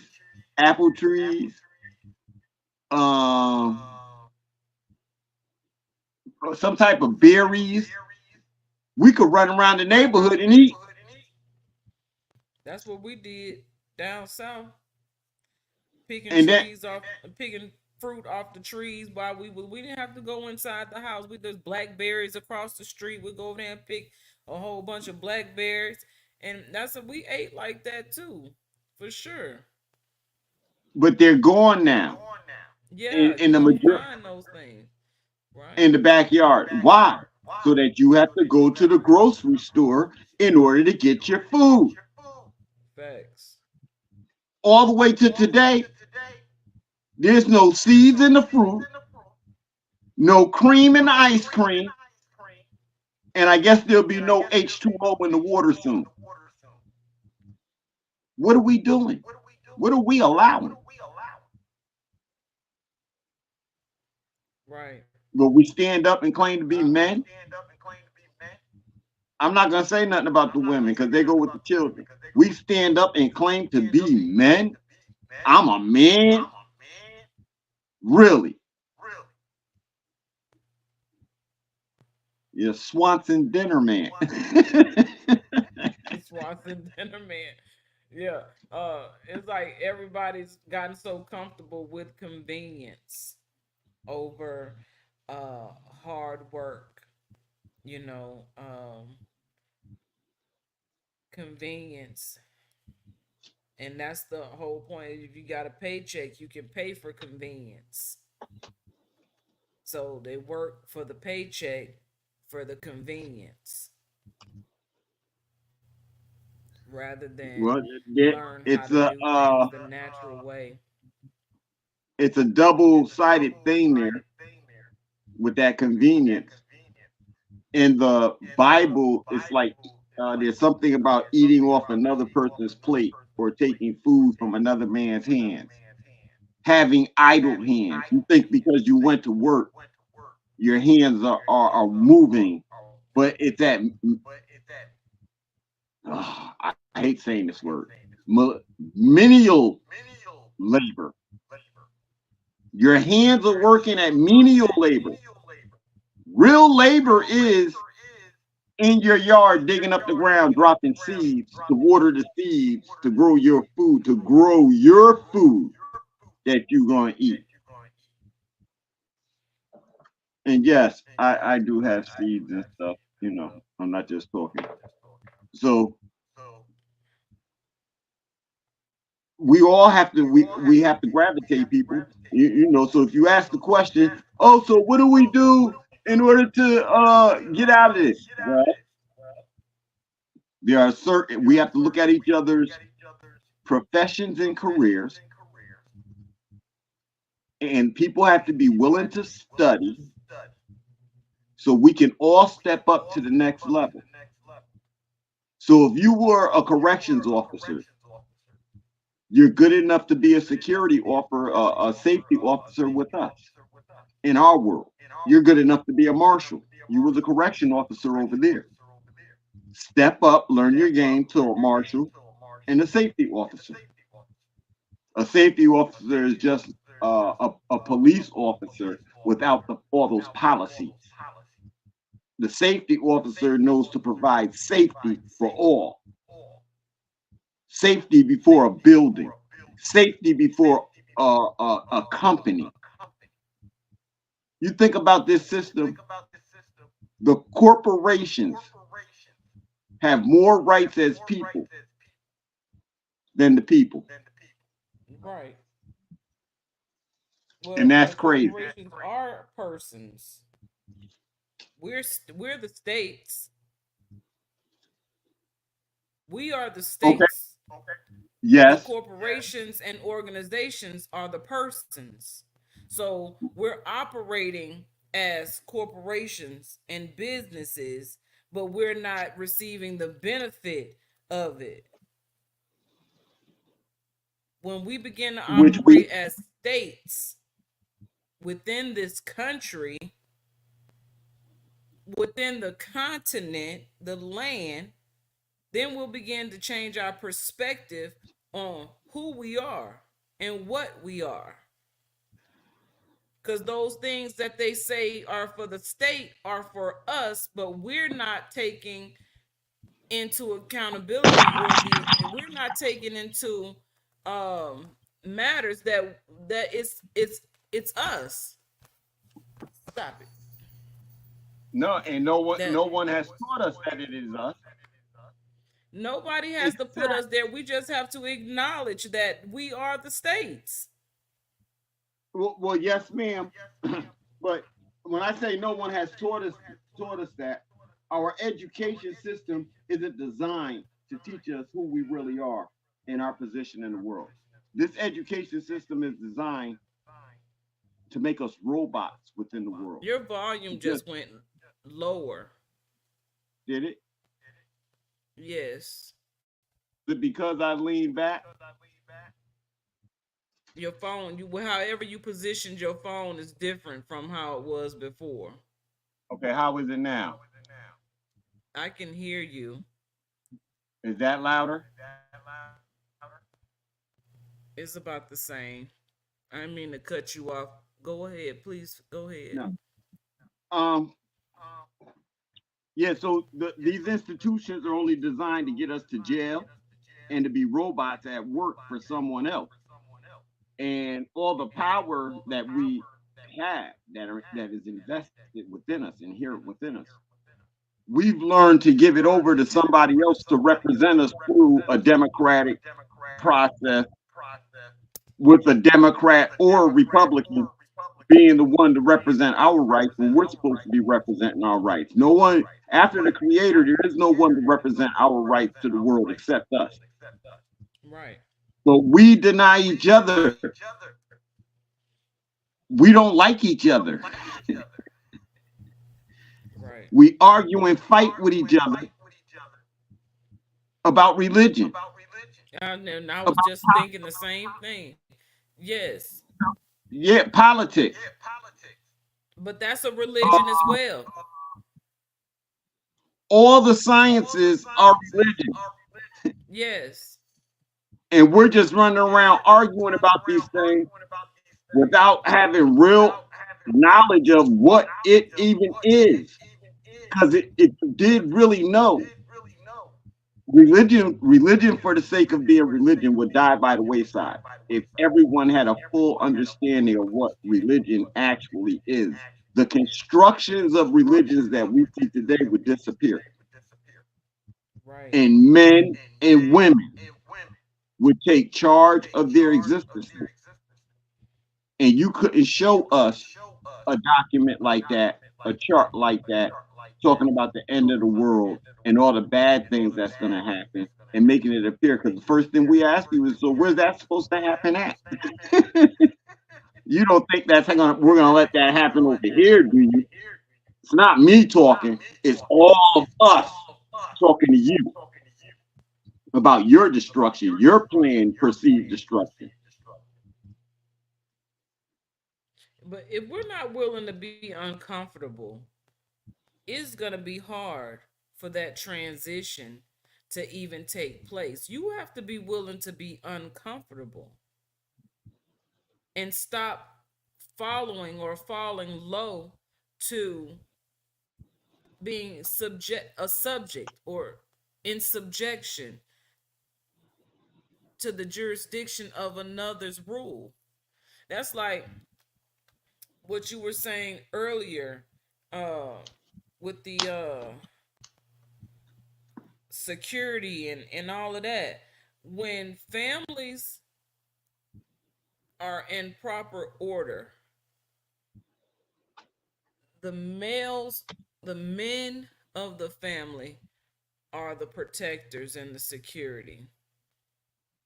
apple trees, um, some type of berries. We could run around the neighborhood and eat. That's what we did down south, picking And then, trees off, picking fruit off the trees while we didn't have to go inside the house. We There's blackberries across the street. We go over there and pick a whole bunch of blackberries, and that's what we ate like that too, for sure. but they're gone now Yeah, in you the don't major find those things, right? in the backyard. Why? So that you have to go to the grocery store in order to get your food. Facts. All the way to today, there's no seeds in the fruit, no cream in the ice cream, and I guess there'll be no H2O in the water soon. What are we doing? What are we allowing? Right. Will we stand up and claim to be men? I'm not going to say nothing about the women because they go with the children. We stand up and claim to be men. I'm a man. Really? You're Swanson dinner man. Swanson dinner man. Yeah. It's like everybody's gotten so comfortable with convenience over uh hard work, you know, convenience. And that's the whole point. If you got a paycheck, you can pay for convenience. So they work for the paycheck for the convenience rather than Well, learn how it's to a do things the natural way. it's a double-sided thing there with that convenience. In the Bible, it's like there's something about eating off another person's plate or taking food from another man's hands, having idle hands. You think because you went to work, your hands are moving, but it's that I hate saying this word, menial labor. Your hands are working at menial labor. Real labor is in your yard digging up the ground, dropping seeds to water the seeds to grow your food that you're going to eat. And yes, I do have seeds and stuff, I'm not just talking. So we all have to we have to gravitate people. You know, so if you ask the question, oh, so what do we do in order to get out of this? Well, there are certain we have to look at each other's professions and careers, and people have to be willing to study so we can all step up to the next level. So if you were a corrections officer, you're good enough to be a security officer, a safety officer with us in our world. You're good enough to be a marshal. You was a correction officer over there. Step up, learn your game to a marshal and a safety officer. A safety officer is just a police officer without all those policies. The safety officer knows to provide safety for all. Safety before a building, safety before a company. You think about this system, the corporations have more rights as people than the people. Right. Well, And that's crazy. corporations are persons. We're the states. We are the Okay. states. The Yes. corporations and organizations are the persons. So we're operating as corporations and businesses, but we're not receiving the benefit of it. When we begin to Which we operate as states within this country, within the continent, the land, then we'll begin to change our perspective on who we are and what we are. Because those things that they say are for the state are for us, but we're not taking into accountability, or we're not taking into matters that it's us. Stop it. no, and no That one has taught us that it is us. nobody has to put us there. We just have to acknowledge that we are the states. Well, yes, ma'am. But when I say no one has taught us that, our education system isn't designed to teach us who we really are in our position in the world. This education system is designed to make us robots within the world. Your volume just went lower. Did it? Yes. Is it because I leaned back? Your phone, however you positioned your phone is different from how it was before. Okay, how is it now? I can hear you. Is that louder? It's about the same. I didn't mean to cut you off. Go ahead, please. Go ahead. No. Um. Yeah. So these institutions are only designed to get us to jail and to be robots at work for someone else. And all the power that we have that is invested within us, inherent within us, we've learned to give it over to somebody else to represent us through a democratic process, with a Democrat or a Republican being the one to represent our rights when we're supposed to be representing our rights. No one, after the creator, there is no one to represent our rights to the world except us. Right. But we deny each other. We don't like each other. Right. We argue and fight with each other about religion. And I was just thinking the same thing. Yes. Yeah, politics. But that's a religion as well. All the sciences are religion. Yes. And we're just running around arguing about these things without having real knowledge of what it even is. Because it did really know, religion for the sake of being religion would die by the wayside if everyone had a full understanding of what religion actually is. The constructions of religions that we see today would disappear. Right. And men and women would take charge of their existence. And you couldn't show us a document like that, a chart like that, talking about the end of the world and all the bad things that's going to happen and making it appear. Because the first thing we ask you is, so where's that supposed to happen at? You don't think that's gonna we're gonna let that happen over here, do you? It's not me talking, it's all of us talking to you about your destruction, your planned perceived destruction. But if we're not willing to be uncomfortable, it's going to be hard for that transition to even take place. You have to be willing to be uncomfortable and stop following or falling low to being a subject or in subjection to the jurisdiction of another's rule. That's like what you were saying earlier, uh with the security and all of that. When families are in proper order, the males, the men of the family are the protectors and the security.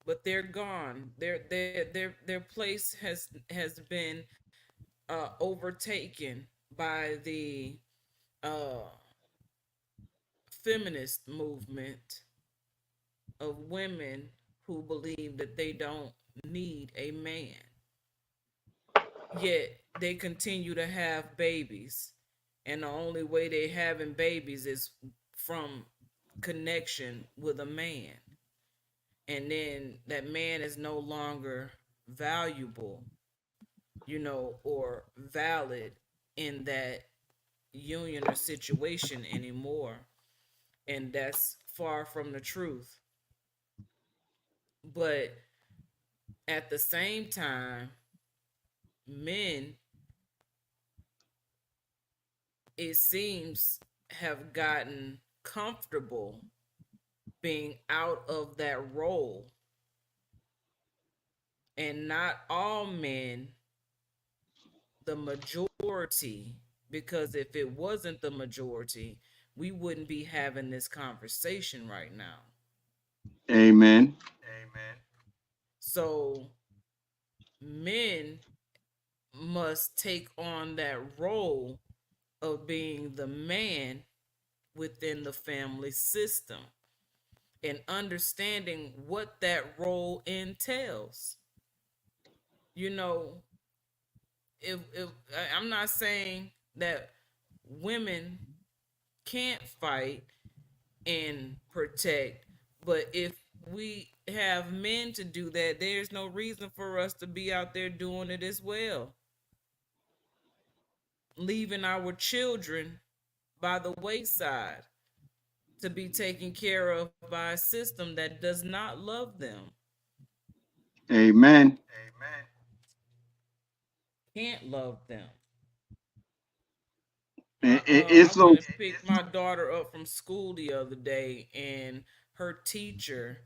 But they're gone. Their place has been overtaken by the uh, feminist movement of women who believe that they don't need a man. Yet they continue to have babies. And the only way they having babies is from connection with a man. And then that man is no longer valuable, or valid in that union or situation anymore. And that's far from the truth. But at the same time, men, it seems, have gotten comfortable being out of that role. And not all men, the majority, because if it wasn't the majority, we wouldn't be having this conversation right now. Amen. So men must take on that role of being the man within the family system and understanding what that role entails. You know, if I'm not saying that women can't fight and protect, but if we have men to do that, there's no reason for us to be out there doing it as well, leaving our children by the wayside to be taken care of by a system that does not love them, Amen. can't love them. I It's went so and picked my daughter up from school the other day, and her teacher,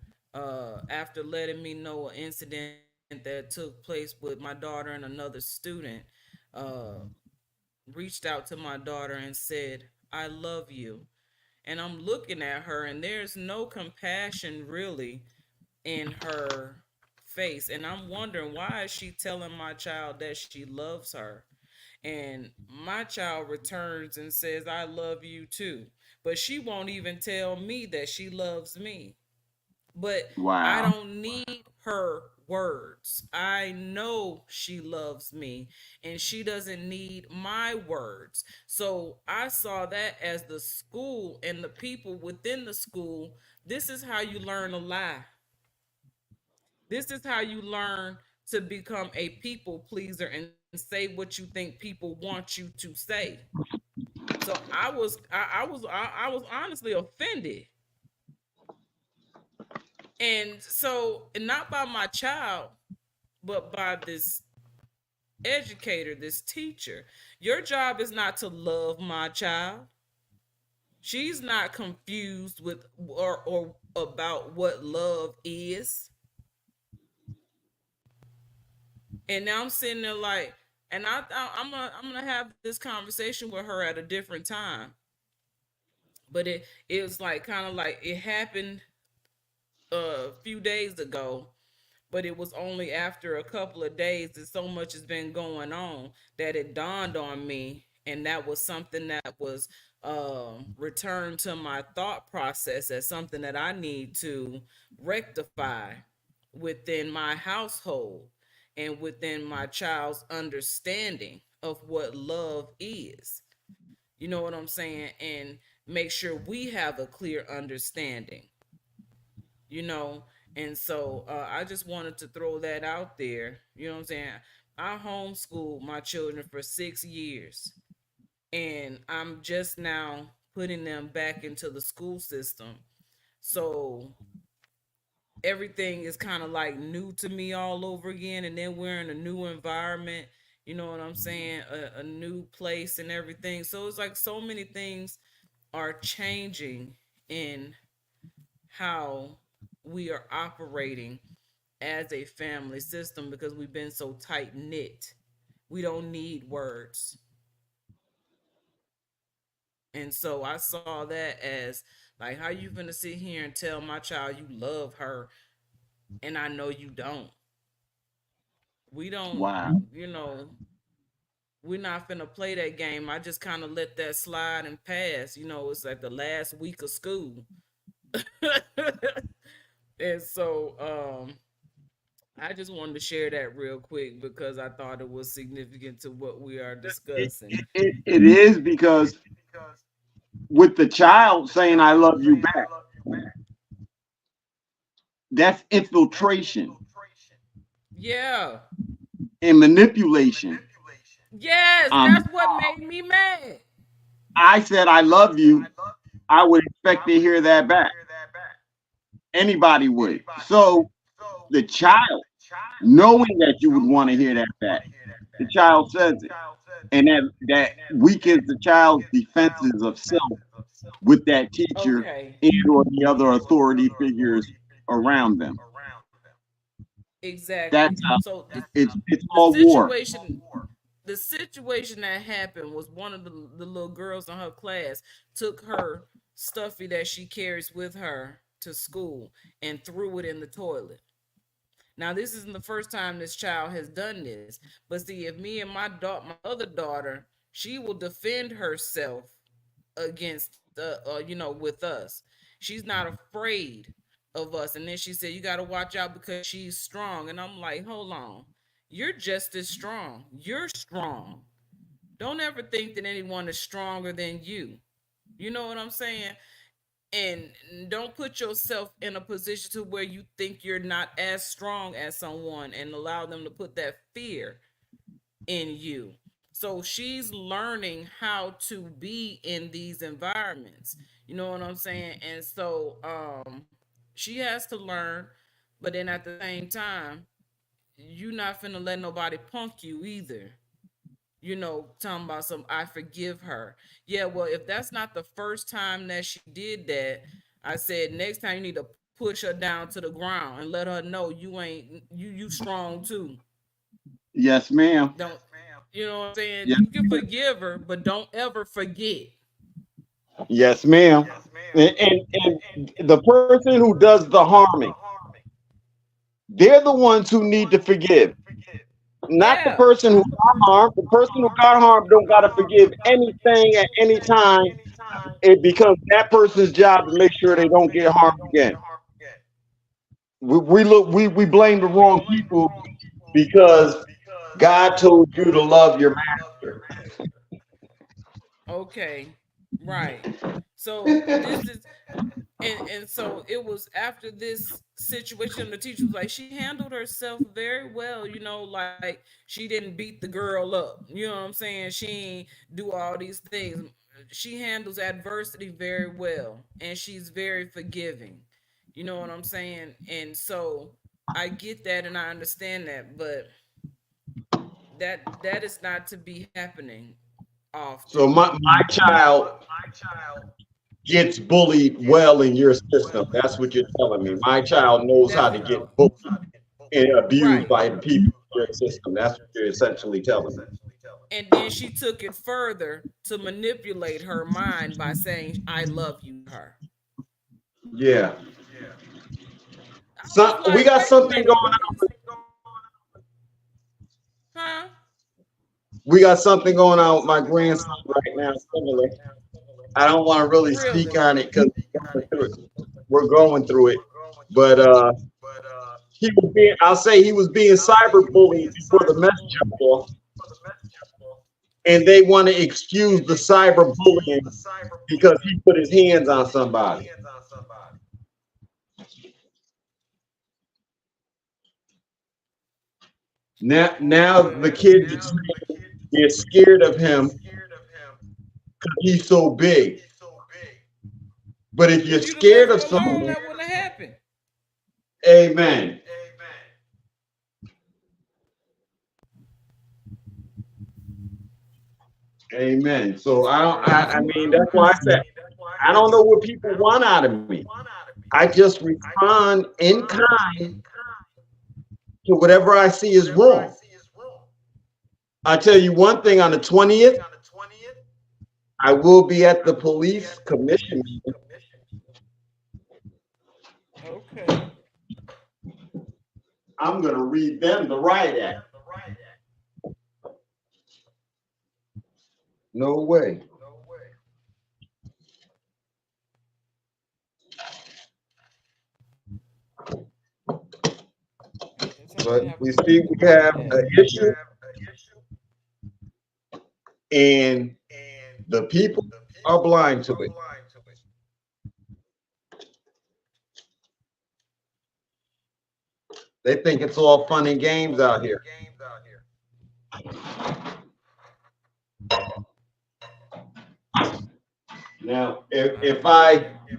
after letting me know an incident that took place with my daughter and another student, uh, reached out to my daughter and said, "I love you." And I'm looking at her, and there's no compassion really in her face. And I'm wondering, why is she telling my child that she loves her? And my child returns and says, "I love you too." But she won't even tell me that she loves me. But I wow. don't need her words. I know she loves me and she doesn't need my words. So I saw that as the school and the people within the school. This is how you learn a lie. This is how you learn to become a people pleaser and say what you think people want you to say. So I was honestly offended. And so, and not by my child, but by this educator, this teacher. Your job is not to love my child. She's not confused with or about what love is. And now I'm sitting there like, and I'm gonna have this conversation with her at a different time. But it was like kind of like it happened a few days ago, but it was only after a couple of days that so much has been going on that it dawned on me, and that was something that was returned to my thought process as something that I need to rectify within my household and within my child's understanding of what love is. You know what I'm saying? And make sure we have a clear understanding, you know. And so I just wanted to throw that out there. You know what I'm saying? I homeschooled my children for 6 years, and I'm just now putting them back into the school system. So everything is kind of like new to me all over again. And then we're in a new environment, you know what I'm saying? A new place and everything. So it's like so many things are changing in how we are operating as a family system because we've been so tight knit. We don't need words. And so I saw that as like, how you gonna sit here and tell my child you love her and I know you don't. We don't, Wow. you know, we're not finna play that game. I just kind of let that slide and pass. You know, it's like the last week of school. And so I just wanted to share that real quick because I thought it was significant to what we are It, discussing. it is because with the child saying I love you back, that's infiltration Yeah. and manipulation. Yes, Um, that's what made me mad. I said I love you. I would expect to hear that back. Anybody would. So the child, knowing that you would want to hear that back, the child says it, and that weakens the child's defenses of self with that teacher Okay. and or the other authority figures around them. Exactly. That's how So it's the all war. situation the situation that happened was one of the little girls in her class took her stuffy that she carries with her to school and threw it in the toilet. Now this isn't the first time this child has done this, but see, if me and my other daughter, she will defend herself against you know, with us. She's not afraid of us. And then she said, "You got to watch out because she's strong." And I'm like, "Hold on, you're just as strong. You're strong. Don't ever think that anyone is stronger than you." You know what I'm saying? And don't put yourself in a position to where you think you're not as strong as someone and allow them to put that fear in you. So she's learning how to be in these environments. You know what I'm saying? And so she has to learn, but then at the same time, you're not finna let nobody punk you either. You know, talking about some I forgive her. Yeah, well, if that's not the first time that she did that, I said next time you need to push her down to the ground and let her know you strong too. Yes, ma'am. Don't, you know what I'm saying? Yes, You can ma'am. forgive her, but don't ever forget. Yes, ma'am. And the person who does the harming, they're the ones who need to forgive, not the Yeah. person who got harmed. The person who got harmed don't got to forgive anything at any time. It becomes that person's job to make sure they don't get harmed again. We blame the wrong people because God told you to love your master. Okay. Right. So this is, and so it was after this situation, the teacher was like, she handled herself very well, you know, like she didn't beat the girl up, you know what I'm saying? She ain't do all these things. She handles adversity very well, and she's very forgiving, you know what I'm saying? And so I get that and I understand that, but that is not to be happening So often. my child gets bullied well in your system. That's what you're telling me. My child knows how That's to get bullied and abused right. by the people. your system. That's what you're essentially telling me. And then she took it further to manipulate her mind by saying, I love you to her. Yeah. I was So we like, got wait a something minute, going what on. is, huh? We got something going on with my grandson right now. Similar. I don't want to really speak Really? on it because we're going through it. But he was being, I'll say he was being cyberbullied before the mess jumped off. And they want to excuse the cyberbullying because he put his hands on somebody. Now the Okay. kids are saying they're scared of him because he's so big. But if you're If you'd have scared left of him alone, someone, that wouldn't have happened. amen. Amen. So That's I don't. I crazy. mean, that's why I said I don't know what people want out of me. I just respond in kind to whatever I see is wrong. I tell you one thing: on the 20th, I will be at the police commission meeting. Okay. I'm gonna read them the riot act. No way. I guess I'm gonna But have we to read see the we have riot act. an issue, and the people are blind to it. They think it's all fun and games out here. Now, I if feel I you.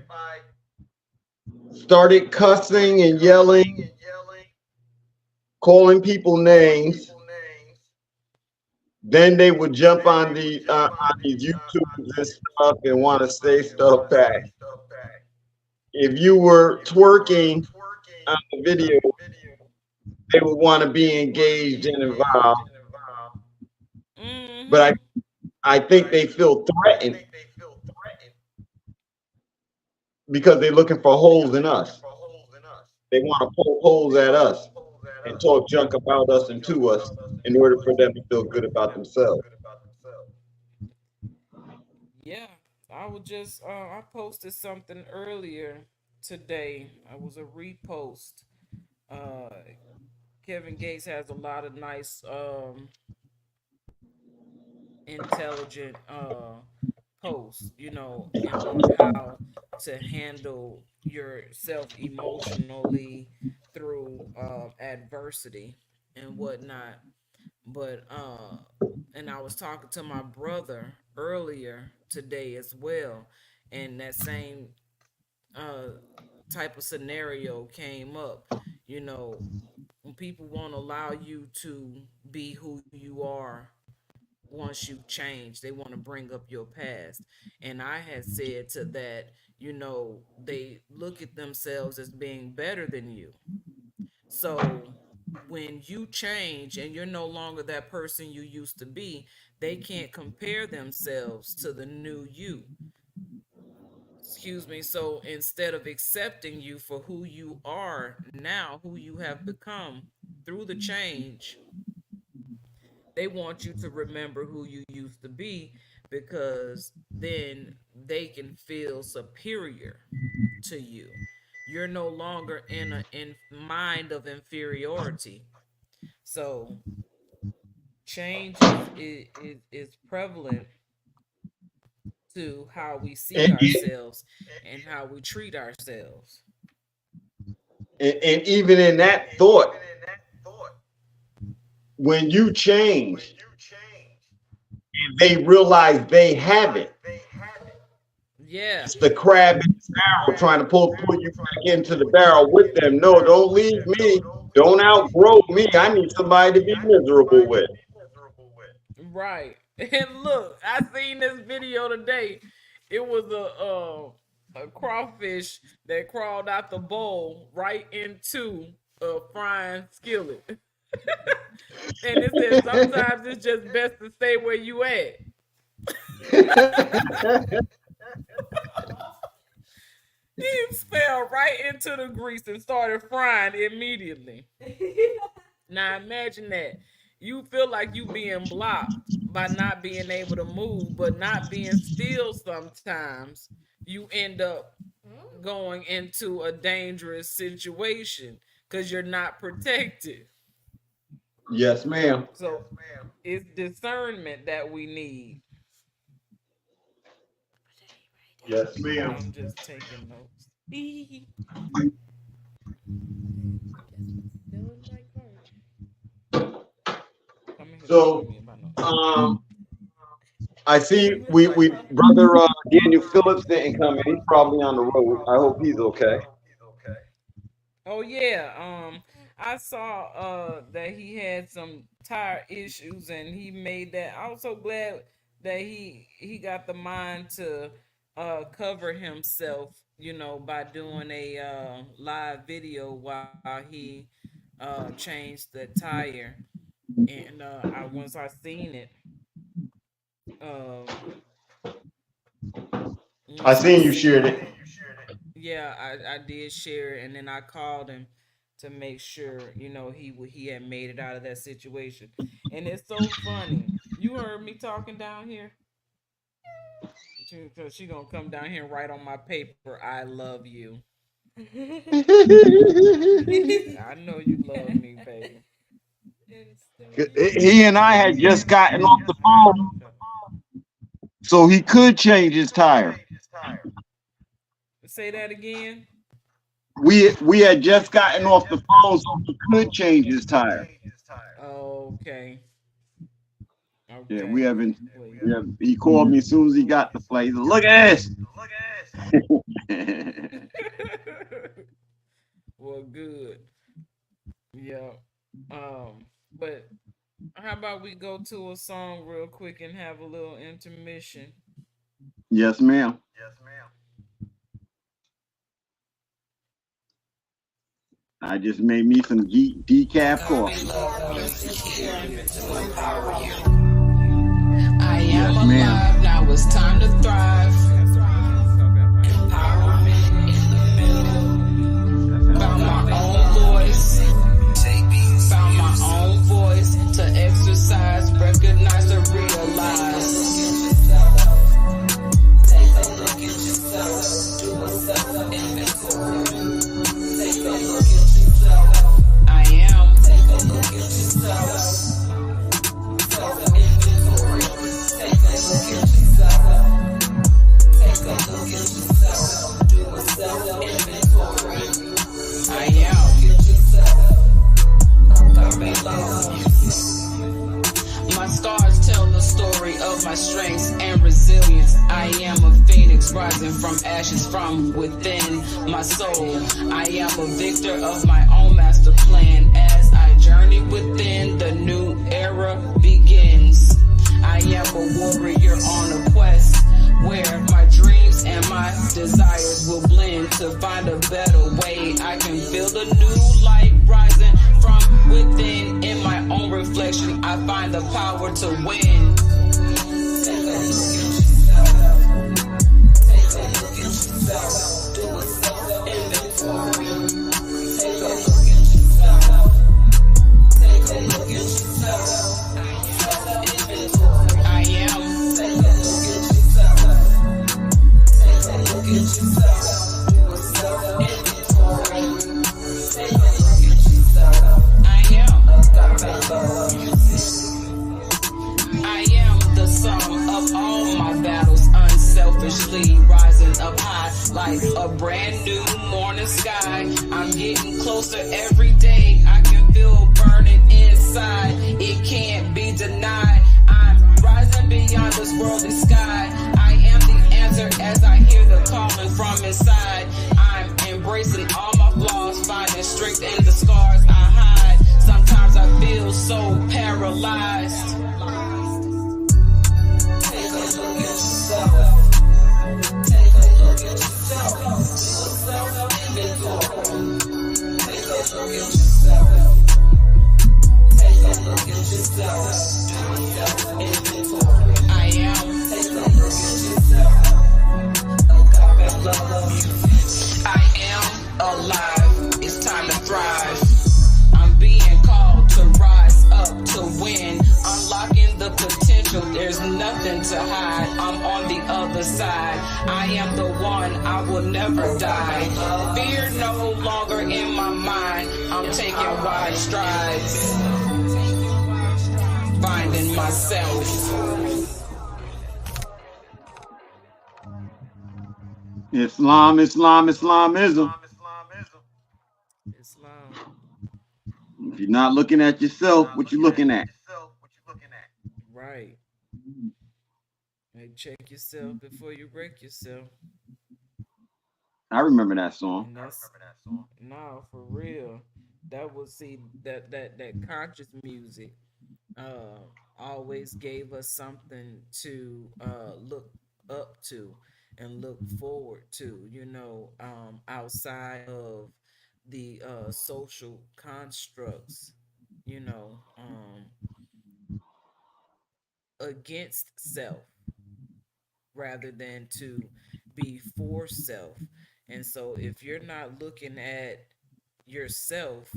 started cussing and yelling, calling people names, then they would jump on these YouTubes and stuff and want to say stuff back. If you were twerking on the video, they would want to be engaged and involved. But Mm-hmm. I think they feel threatened because they're looking for holes in us. They want to poke holes at us and talk junk about us and to us in order for them to feel good about themselves. Yeah. I was just I posted something earlier today. It was a repost. Uh Kevin Gates has a lot of nice intelligent posts, on how to handle yourself emotionally through adversity and whatnot. But and I was talking to my brother earlier today as well, and that same uh type of scenario came up. You know, when people won't allow you to be who you are once you change, they want to bring up your past. And I had said to that, they look at themselves as being better than you. So when you change and you're no longer that person you used to be, they can't compare themselves to the new you. Excuse me. So instead of accepting you for who you are now, who you have become through the change, they want you to remember who you used to be, because then they can feel superior to you. You're no longer in a in mind of inferiority. So change is prevalent to how we see And, ourselves and how we treat ourselves. and even in that thought, when you change, they realize they have it. Yeah. It's the crab in the barrel trying to pull you back into the barrel with them. No, don't leave me. Don't outgrow me. I need somebody to be miserable with. Right. And look, I seen this video today. It was a crawfish that crawled out the bowl right into a frying skillet. And it says sometimes it's just best to stay where you at. He fell right into the grease and started frying immediately. Now imagine that. You feel like you being blocked by not being able to move, but not being still sometimes you end up going into a dangerous situation because you're not protected. Yes, ma'am. So it's discernment that we need. Yes, ma'am. I'm just taking notes. So, I see we brother Daniel Phillips didn't come in. He's probably on the road. I hope he's okay. Oh yeah, I saw that he had some tire issues and he made that. I was so glad that he got the mind to cover himself, by doing a live video while he changed the tire. And once I seen it, um, I once I seen you seen shared it, it. yeah, I did share it, and then I called him to make sure he had made it out of that situation. And it's so funny. You heard me talking down here, because she gonna come down here and write on my paper, "I love you." I know you love me, baby. He and I had just gotten off the phone, so he could change his tire. Say that again. We had just gotten off the phone, so he could change his tire. Okay. Yeah, we haven't. Yeah, he called me as soon as he got the flight. He said, "Look at this." Well, good. Yeah. But how about we go to a song real quick and have a little intermission? Yes, ma'am. I just made me some decaf coffee. I am alive, now it's time to thrive. Empowerment in the middle. Found my own voice. Found my own voice to exercise, recognize, and realize. Take a look at yourself. Do a self-inventory. Take a look at yourself. I am. Take a look at yourself. Self-inventory. Take a look at yourself. Take a look at yourself. Do a self-inventory. I am. My scars tell the story of my strengths and resilience. I am a phoenix rising from ashes from within my soul. I am a victor of my own master plan. As I journey within, the new era begins. I am a warrior on a quest where my dreams and my desires will blend to find a better way. I can feel the new light rising from within. In my own reflection, I find the power to win. Take a look at yourself. Take a look at yourself. Do a self-inventory. Take a look at yourself. Take a look at yourself. Self-inventory. I am. Take a look at yourself. Take a look at yourself. Do a self-inventory. Take a look at yourself. I am the sum of all my battles, unselfishly rising up high like a brand new morning sky. I'm getting closer every day. I can feel burning inside. It can't be denied. I'm rising beyond this worldly sky. I am the answer as I hear the calling from inside. I'm embracing all my flaws, finding strength in the scars I hide. Sometimes I feel so paralyzed. Take a look at yourself. Take a look at yourself. Do a self-inventory. Take a look at yourself. There's nothing to hide. I'm on the other side. I am the one. I will never die. Fear no longer in my mind. I'm taking wide strides. Finding myself. Islam, Islam, Islamism. Islam. If you're not looking at yourself, what you looking at? Right. Hey, check yourself before you wreck yourself. I remember that song. And that's no, for real. That was see that conscious music uh always gave us something to look up to and look forward to, outside of the social constructs, you know, against self rather than to be for self. And so if you're not looking at yourself,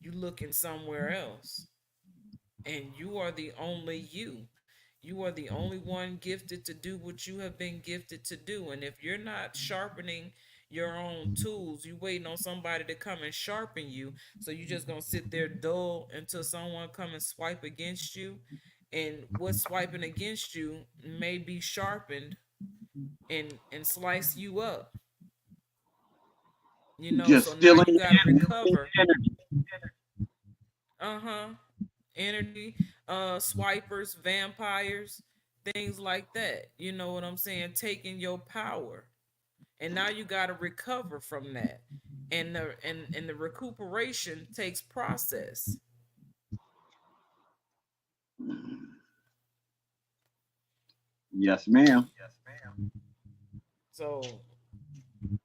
you looking somewhere else. And you are the only you. You are the only one gifted to do what you have been gifted to do. And if you're not sharpening your own tools, you waiting on somebody to come and sharpen you. So you just gonna sit there dull until someone come and swipe against you. And what's swiping against you may be sharpened and slice you up. So Just now stealing you gotta recover. energy. Uh-huh. Energy, swipers, vampires, things like that. You know what I'm saying? Taking your power. And now you gotta recover from that. And the recuperation takes process. Yes, ma'am. So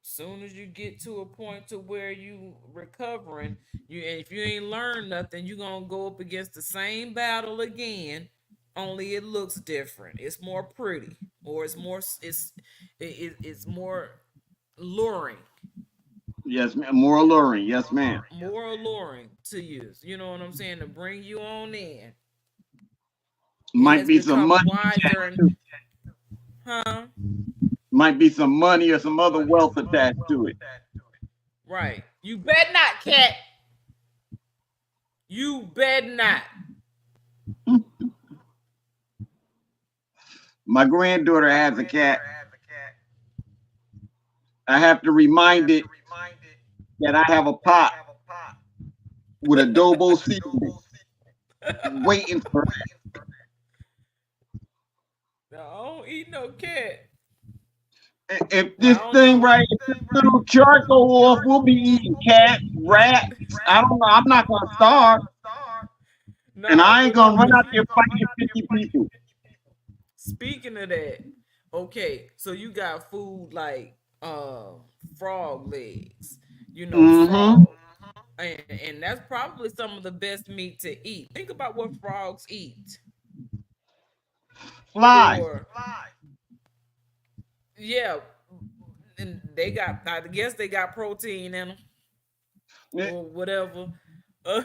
soon as you get to a point to where you recovering, and if you ain't learned nothing, you gonna go up against the same battle again, only it looks different. It's more pretty, or it's more luring. Yes, ma'am. More alluring. Yes, ma'am. More alluring to you. You know what I'm saying? To bring you on in. It Might has be some become money. wider and huh? Might be some money or some other wealth attached to it. Right. You bet not, cat. You bet not. My granddaughter has a cat. I have to remind it that I have a pot with adobo seasoning waiting for her. No, I don't eat no cat. If Well, this I don't thing know. right, if this little chart go off, we'll be eating cats, rats. I don't know. I'm not gonna starve, and No, I ain't but gonna look, run out there fighting 50 people. speaking of that, okay, so you got food like frog legs, Mm-hmm. frog. And that's probably some of the best meat to eat. Think about what frogs eat. Flies. Or yeah, and they got I guess they got protein in them or whatever. Uh,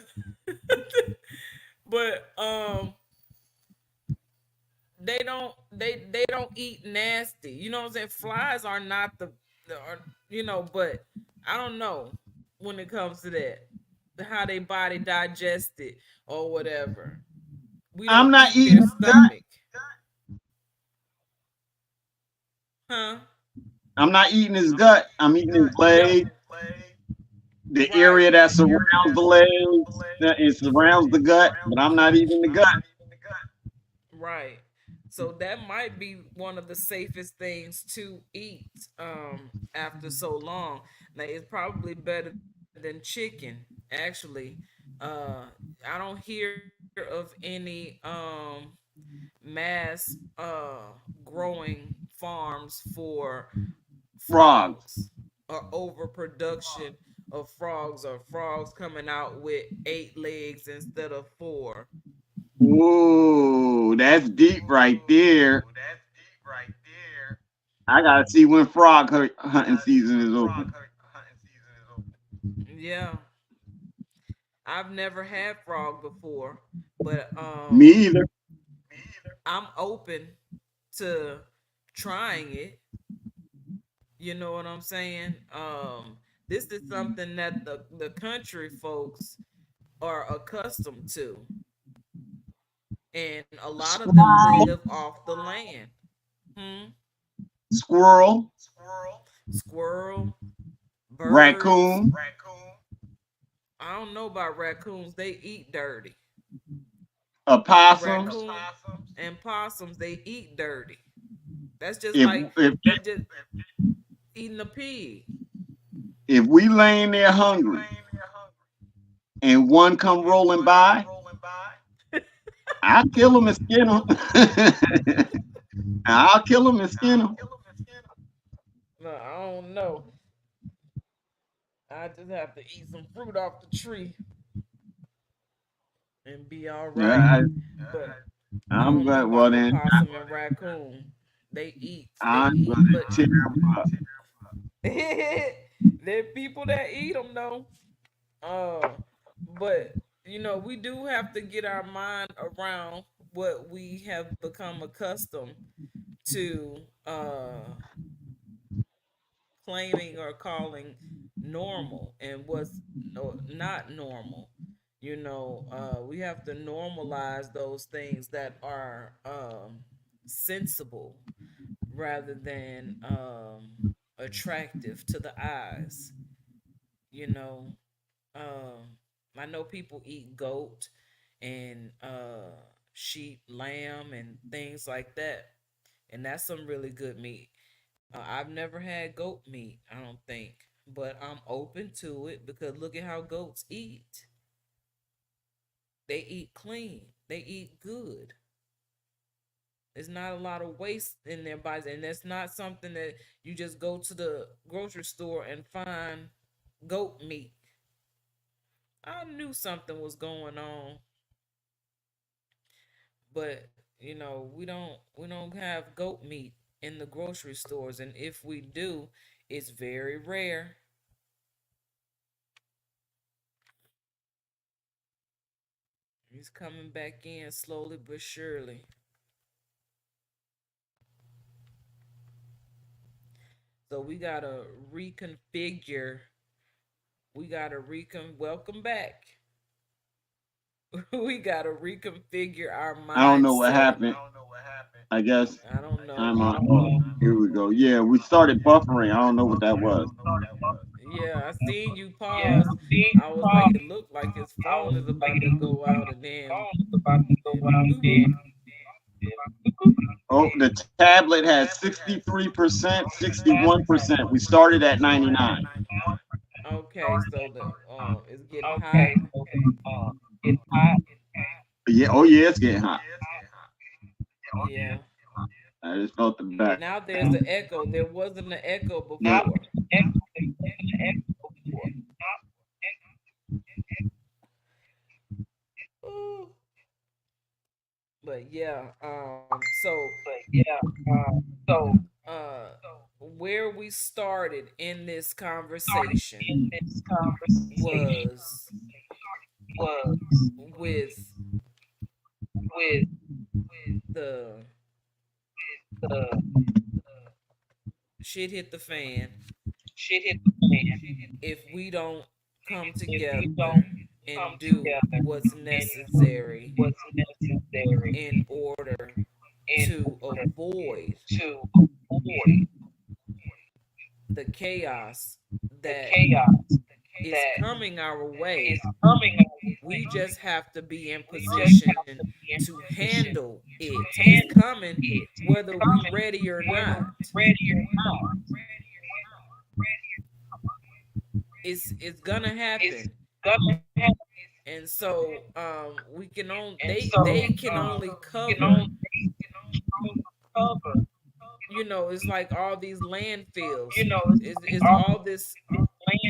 but they don't eat nasty. You know what I'm saying? Flies are not but I don't know when it comes to that. How they body digest it or whatever. We I'm don't not eat eating their his gut. stomach. Huh? I'm not eating his gut. I'm eating his No. leg, the Right. area that surrounds the legs, that it surrounds the gut, but I'm not eating the gut. Right. So that might be one of the safest things to eat after so long. Now it's probably better than chicken, actually. Uh I don't hear of any mass growing farms for Frogs. frogs or overproduction of frogs or frogs coming out with 8 legs instead of 4. Ooh, that's deep right there. I gotta see when hunting season is open. Yeah, I've never had frog before, but Me either. I'm open to trying it. You know what I'm saying? This is something that the country folks are accustomed to, and a lot of them live Squirrel, off the land. Hmm? squirrel, Squirrel, birds. raccoon, I don't know about raccoons. They eat dirty. opossums. Raccoon and possums, they eat dirty. That's just If like if that just eating a pig. if we laying there hungry and one come rolling by, I'll kill him and skin him. I'll kill him and skin him. No, I don't know. I just have to eat some fruit off the tree and be all right. Yeah, But I I'm don't know good. Well about the then, possum and raccoon. They I'm eat, gonna but tear him up. there are people that eat them though. Uh, but we do have to get our mind around what we have become accustomed to claiming or calling normal and what's not normal. We have to normalize those things that are sensible rather than attractive to the eyes. You know, I know people eat goat and sheep, lamb, and things like that, and that's some really good meat. I've never had goat meat, I don't think, but I'm open to it because look at how goats eat. They eat clean. They eat good. There's not a lot of waste in their bodies, and that's not something that you just go to the grocery store and find goat meat. I knew something was going on, but we don't have goat meat in the grocery stores, and if we do, it's very rare. He's coming back in slowly but surely. So reconfigure. We gotta welcome back. We gotta reconfigure our I don't know what mindset. happened. I guess I don't know. I'm on. Oh, here we go. Yeah, we started buffering. I don't know what that was. Yeah, I seen you pause. I was like, it looked like his phone is about to go out, and then it bloop. Oh, the tablet has 63%, 61%. We started at 99. Okay, so it's getting hot. Yeah. Oh yeah, it's getting hot. Yeah. I just felt the back. Now there's the echo. There wasn't an echo before. Ooh. But yeah, uh where we started in this conversation was with the shit hit the fan if we don't come together and do what's necessary in order to avoid the chaos that is coming our way. We just have to be in position to handle it. It's coming whether we ready or not. It's gonna happen. And so we can only they can only cover, it's like all these landfills. It's all this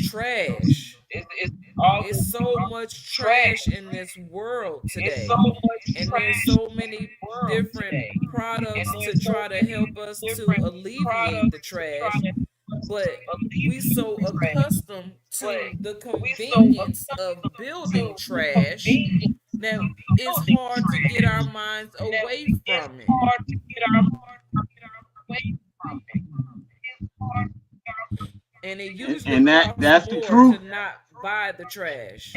trash. It's so much trash in this world today, and there's so many different products to try to help us to alleviate the trash, but we so accustomed to the convenience of building trash that it's hard to get our minds away from it. And it usually And costs that's the more to truth. not buy the trash.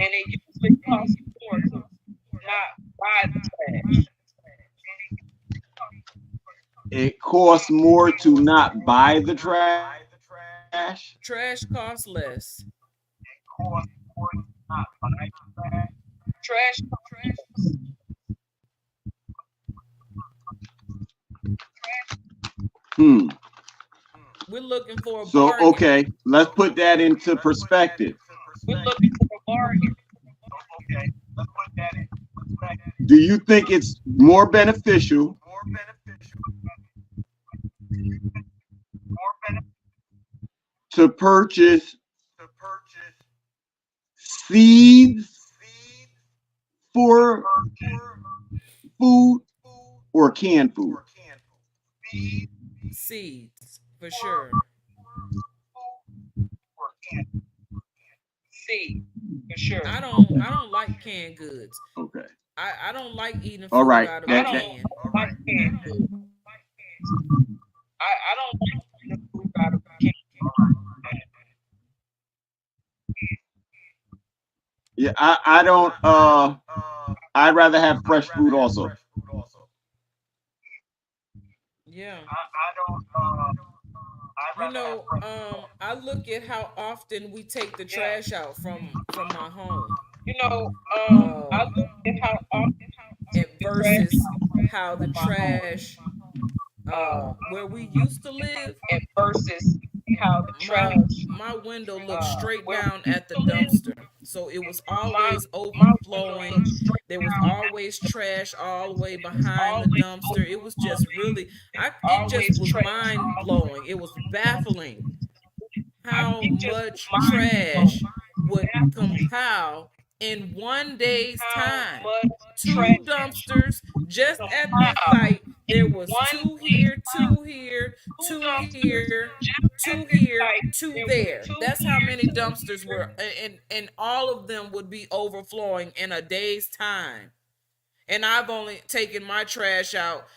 It costs more to not buy the trash. Trash costs less. Hmm. We're looking for a So, bargain. okay, let's put that into perspective. Do you think it's more beneficial to purchase seeds for food or canned food? Seeds, for sure. I don't like canned goods. Okay. I don't like eating All food right. out of a can. Yeah, I don't I'd rather have fresh food also. Yeah. I look at how often we take the trash out from my home. Um, versus how the trash where we used to live, my window looked straight down at the dumpster, so it was always overflowing. There was always trash all the way behind the dumpster. It was just really, it just was mind blowing. It was baffling how much trash would compile in one day's time. Two dumpsters just at this site. There was two here, two here, two here, two here, two there. That's how many dumpsters were, and all of them would be overflowing in a day's time. And I've only taken my trash out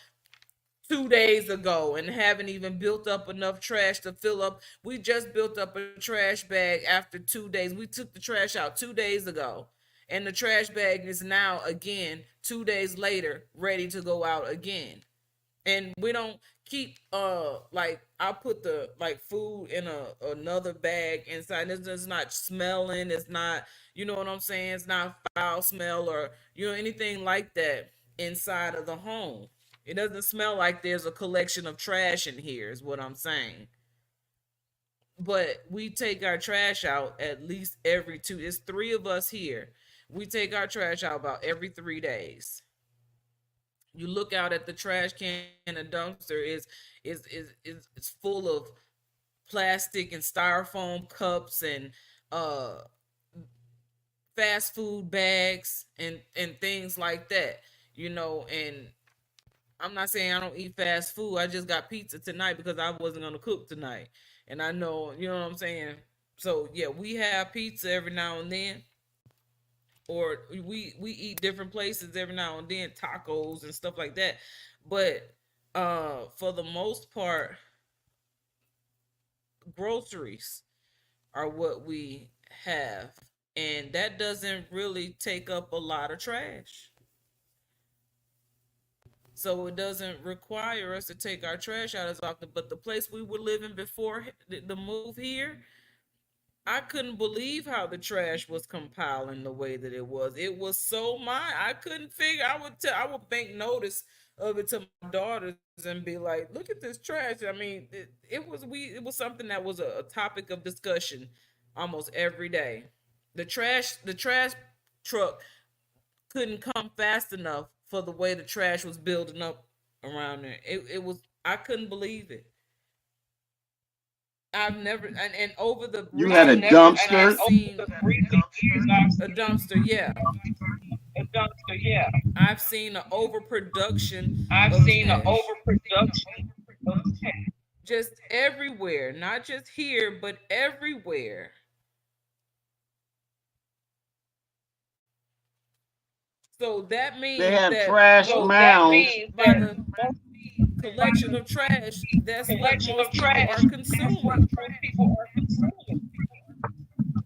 2 days ago and haven't even built up enough trash to fill up. We just built up a trash bag after 2 days. We took the trash out 2 days ago. And the trash bag is now again 2 days later ready to go out again. And we don't keep like I put the like food in another bag inside. It's just not smelling. It's not, you know what I'm saying? It's not foul smell or anything like that inside of the home. It doesn't smell like there's a collection of trash in here, is what I'm saying. But we take our trash out at least every two. It's three of us here. We take our trash out about every 3 days. You look out at the trash can and the dumpster is full of plastic and styrofoam cups and uh fast food bags and things like that. And I'm not saying I don't eat fast food. I just got pizza tonight because I wasn't gonna cook tonight. And I know, you know what I'm saying? So yeah, we have pizza every now and then. Or we eat different places every now and then, tacos and stuff like that. But for the most part, groceries are what we have. And that doesn't really take up a lot of trash. So it doesn't require us to take our trash out as often. But the place we were living before the move here, I couldn't believe how the trash was compiling the way that it was. It was so mine. I couldn't figure. I would make notice of it to my daughters and be like, "Look at this trash." I mean, it was something that was a topic of discussion almost every day. The trash truck couldn't come fast enough for the way the trash was building up around there. It was, I couldn't believe it. I've never, and over the You had a recent years I've dumpster. seen a dumpster. Yeah, I've seen an overproduction of trash just everywhere, not just here, but everywhere. So that They means have that trash most mounds. by the collection of trash, that's what most people are consuming.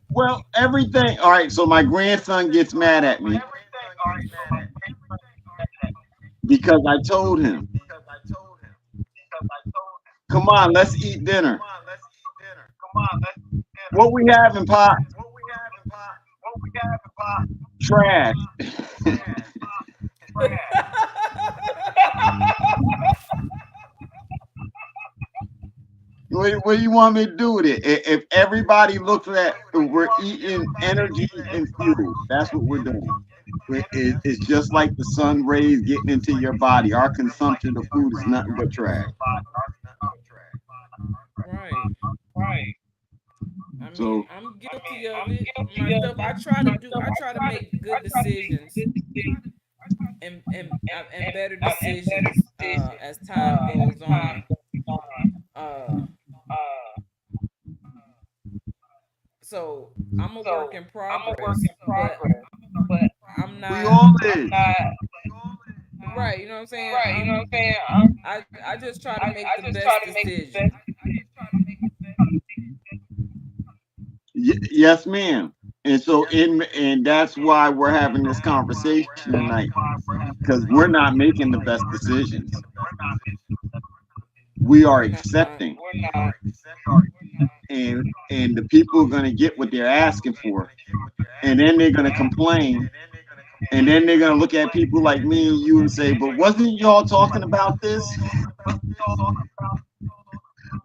Well, everything. All right, so my grandson gets mad at me because I told him, "Come on, let's eat dinner." What we having, Pop? Trash. What do you want me to do with it? If everybody looks at, we're eating energy and fuel. That's what we're doing. It's just like the sun rays getting into your body. Our consumption of food is nothing but trash. Right. I mean, So I'm guilty of it myself. I try to make good decisions and better decisions as time goes on. Uh so I'm a work in progress, but I'm we not all is. right, you know what I'm saying? I just try to make the best decision. Yes, ma'am. And so and that's why we're having this conversation tonight because we're not making the best decisions. We are We're not. accepting, and the people are going to get what they're asking for, and then they're going to complain, and then they're going to look at people like me and you and say, "But wasn't y'all talking about this?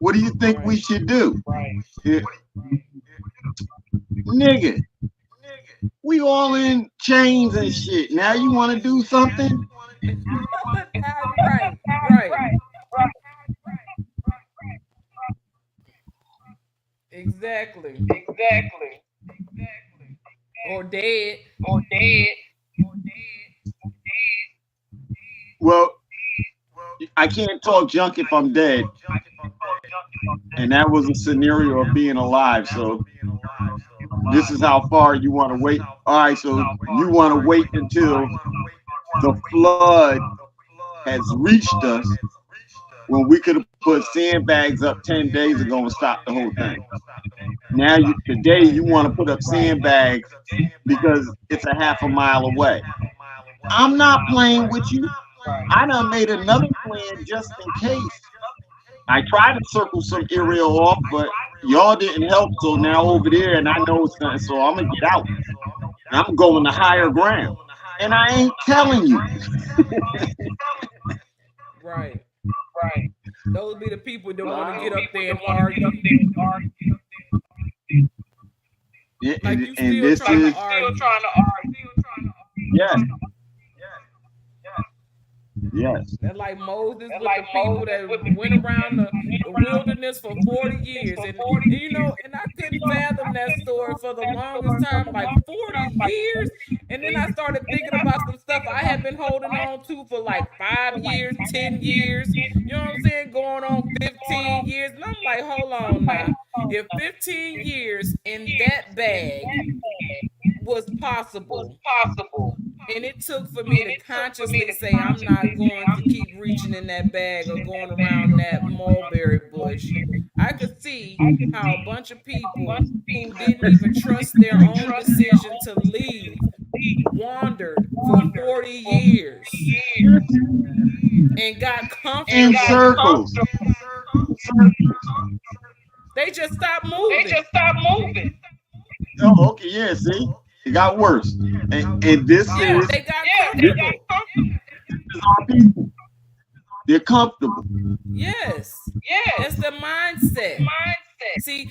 What do you think we Right. should do?" Yeah, nigga, we all in chains and shit. Now you want to do something? Right, right. Exactly. Or dead. Well, I can't talk junk if I'm dead, and that was a scenario of being alive. So this is how far you want to wait. All right, so you want to wait until the flood has reached us when we could have put sandbags up 10 days ago and stopped the whole thing. Now today you want to put up sandbags because it's a half a mile away. I'm not playing with you. I done made another plan just in case. I tried to circle some aerial off, but y'all didn't help. So now over there, and I know it's nothing. So I'm gonna get out. I'm going to higher ground, and I ain't telling you. Right. Those be the people that want to get up there and argue. Like you And still this trying to is argue. yes, yes. They're like Moses with the people that went around the wilderness for 40 years. And you know, and I couldn't fathom that story for the longest time, like 40 years. And then I started thinking about some stuff I had been holding on to for like 5 years, 10 years. You know what I'm saying? Going on 15 years. And I'm like, hold on now. If 15 years in that bag was possible, and it took for me to consciously say I'm not going to keep reaching in that bag or going around that mulberry bush, I could see how a bunch of people who didn't even trust their own decision to leave wandered for 40 years and got In comfortable. circles. They just stopped moving. Oh, okay, yeah. See, it got worse. And Yeah, they got this comfortable. is our people. They're comfortable. Yes, that's the mindset. See,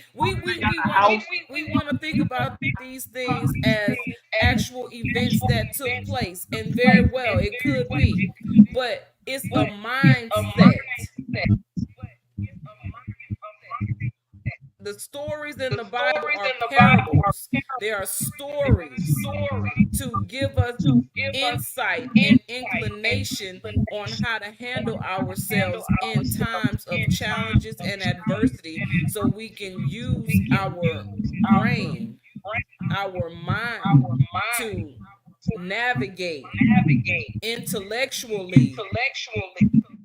House. we want to think about these things as actual events that took place, and very well it could be, but it's a mindset. The stories in the Bible are parables. They are stories to give us insight and inclination on how to handle ourselves in times of challenges and adversity so we can use our brain, our mind to navigate intellectually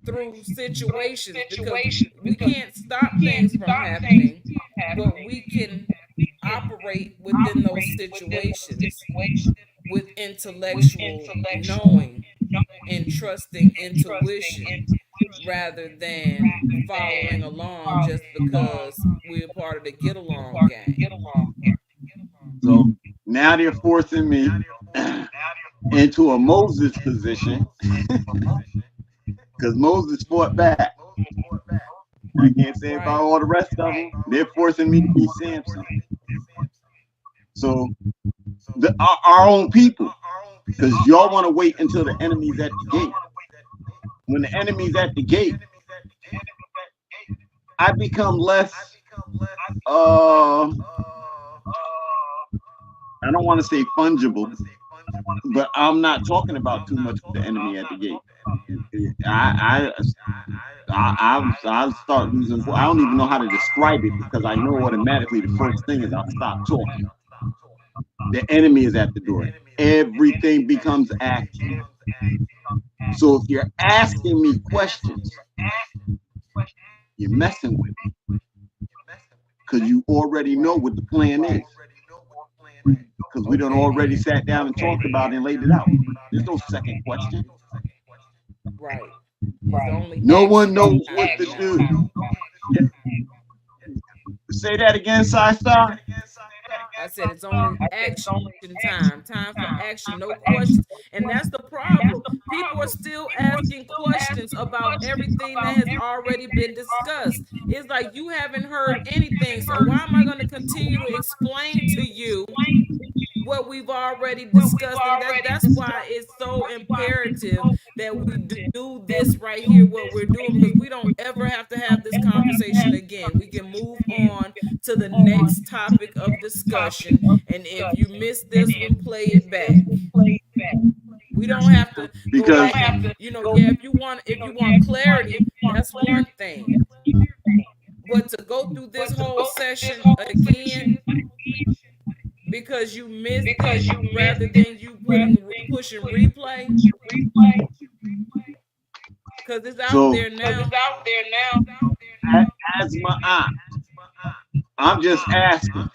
through situations, because we can't stop things from happening, but we can operate within those situations with intellectual knowing and trusting intuition rather than following along just because we're part of the get along gang. So now they're forcing me into a Moses position because Moses fought back. I can't say about all the rest of them. They're forcing me to be Samson. So our own people, because y'all want to wait until the enemy's at the gate. When the enemy's at the gate, I become less. I don't want to say fungible, but I'm not talking about too much with the enemy at the gate. I'll start losing. I don't even know how to describe it because I know automatically the first thing is I'll stop talking. The enemy is at the door. Everything becomes action. So if you're asking me questions, you're messing with me because you already know what the plan is. Because we done already sat down and talked about it and laid it out. There's no second question. Right. No one knows what to do. Yeah. Say that again, Sci-Star. I said it's only action time for action, no questions. And that's the problem. People are still asking questions about everything that has already been discussed. It's like you haven't heard anything. So why am I going to continue to explain to you what we've already discussed? And that's why it's so imperative that we do this right here, what we're doing, because we don't ever have to have this conversation again. We can move on to the next topic of discussion, and if you missed this one, play it back. We don't have to go back and, if you want clarity, that's one thing, but to go through this whole session again because you missed it rather than you pushing replay, because it's out there now. As my aunt, I'm just asking.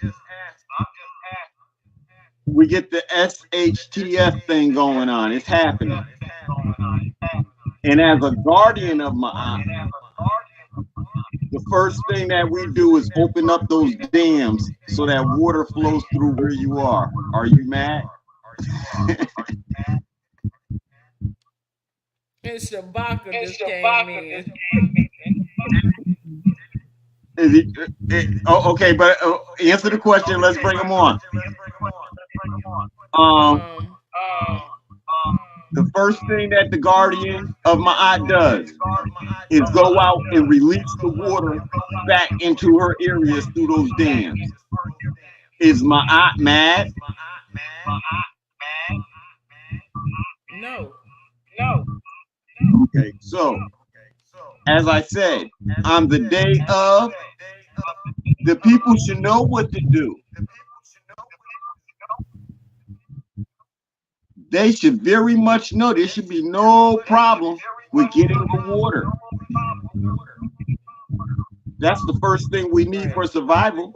We get the SHTF thing going on. It's happening. And as a guardian of my aunt, the first thing that we do is open up those dams so that water flows through where you are. Are you mad? And Shabaka just came in. Okay, but answer the question. Let's bring them on. The first thing that the guardian of my aunt does is go out and release the water back into her areas through those dams. Is my aunt mad? No. Okay, so as I said, on the day of, the people should know what to do. They should very much know. There should be no problem with getting the water. That's the first thing we need for survival.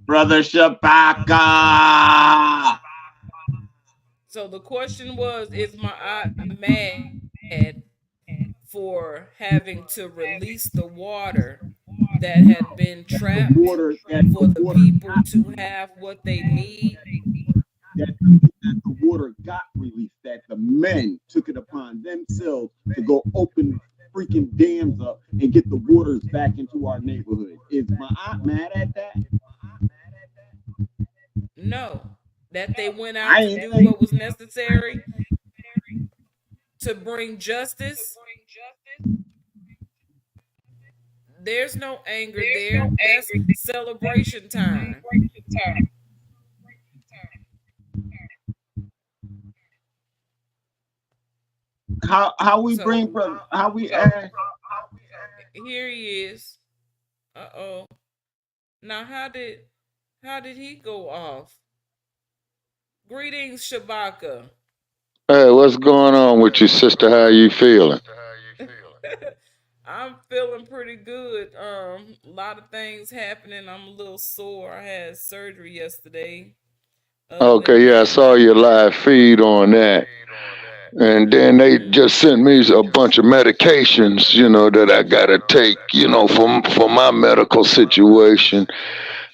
Brother Shabaka. So the question was, is my aunt mad for having to release the water that had been trapped for the people to have what they need? That the water got released, that the men took it upon themselves to go open freaking dams up and get the waters back into our neighborhood. Is my aunt mad at that? No. That they went out to do what was necessary to bring justice. There's no anger there. That's celebration time. How we bring brother? How we add? Here he is. Now how did How did he go off? Greetings, Shabaka. Hey, what's going on with you, sister? How you feeling? I'm feeling pretty good. A lot of things happening. I'm a little sore. I had surgery yesterday. Other than Okay, yeah, I that, saw your live feed on that. And then they mm, just sent me a bunch of medications, that I gotta take, for my medical situation.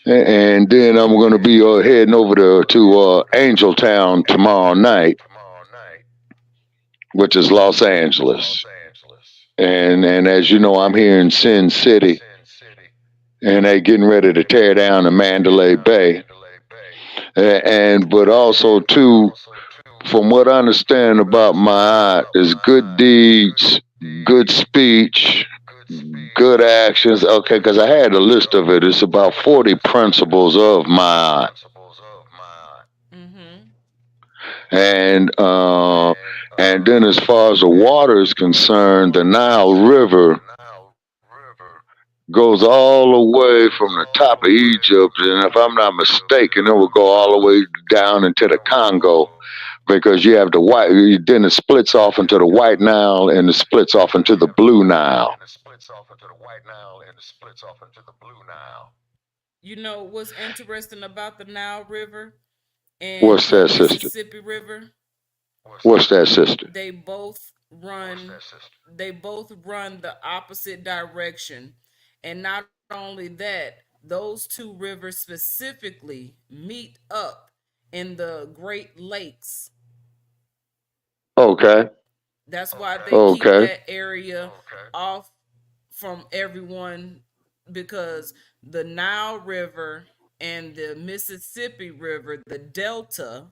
And then I'm gonna be heading over to Angel Town tomorrow night, which is Los Angeles. And as you know, I'm here in Sin City, and they getting ready to tear down the Mandalay Bay. And but also too, from what I understand about my art, is good deeds, good speech, good actions. Okay, because I had a list of it. It's about 40 principles of my art. mm-hmm. And and then as far as the water is concerned, the Nile River goes all the way from the top of Egypt, and if I'm not mistaken, it will go all the way down into the Congo, because you have the white, then it splits off into the White Nile, and it splits off into the Blue Nile. You know what's interesting about the Nile River and What's the that, sister? Mississippi River? What's that, sister? They both run they both run the opposite direction. And not only that, those two rivers specifically meet up in the Great Lakes. Okay, That's why they keep okay, that area off from everyone, because the Nile River and the Mississippi River, the Delta,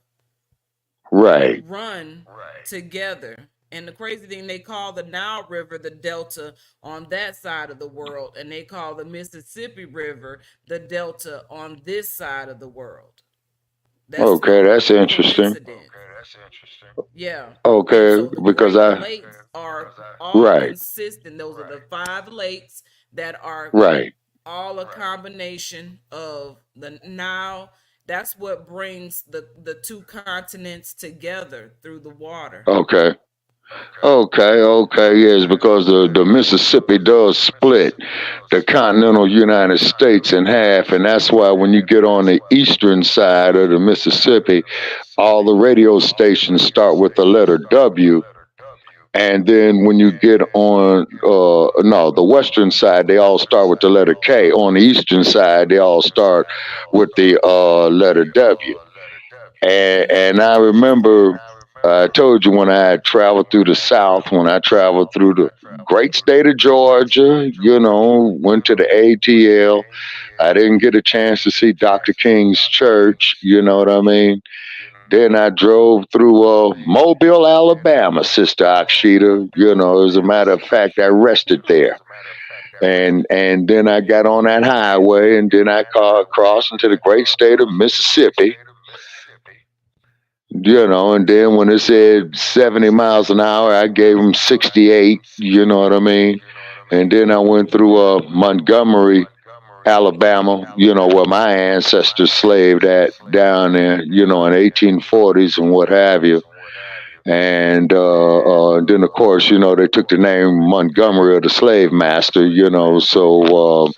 right. run together. And the crazy thing, they call the Nile River the Delta on that side of the world, and they call the Mississippi River the Delta on this side of the world. That's Okay, no that's interesting. coincidence. Yeah. And Okay, so the because Great I, Lakes are all right, consistent. Those are the five lakes that are right. all a combination of the Nile. That's what brings the two continents together through the water. Okay. Okay, okay, yes, because the Mississippi does split the continental United States in half, and that's why when you get on the eastern side of the Mississippi, all the radio stations start with the letter W, and then when you get on, no, the western side, they all start with the letter K. On the eastern side, they all start with the letter W. And I remember I told you when I had traveled through the South, when I traveled through the great state of Georgia, went to the ATL. I didn't get a chance to see Dr. King's church, you know what I mean? Then I drove through Mobile, Alabama, Sister Akshita. As a matter of fact, I rested there. And then I got on that highway, and then I crossed into the great state of Mississippi, and then when it said 70 miles an hour, I gave them 68, you know what I mean? And then I went through Montgomery, Alabama, where my ancestors slaved at down there, in 1840s and what have you. And then, of course, they took the name Montgomery of the slave master, so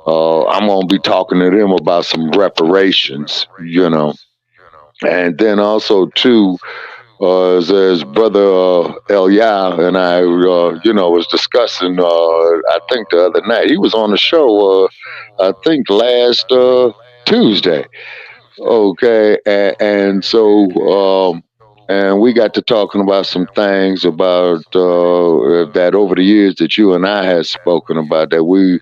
I'm going to be talking to them about some reparations. And then also, too, as brother Elia and I, was discussing. I think the other night he was on the show. I think last Tuesday. Okay, and so and we got to talking about some things about that over the years that you and I had spoken about, that we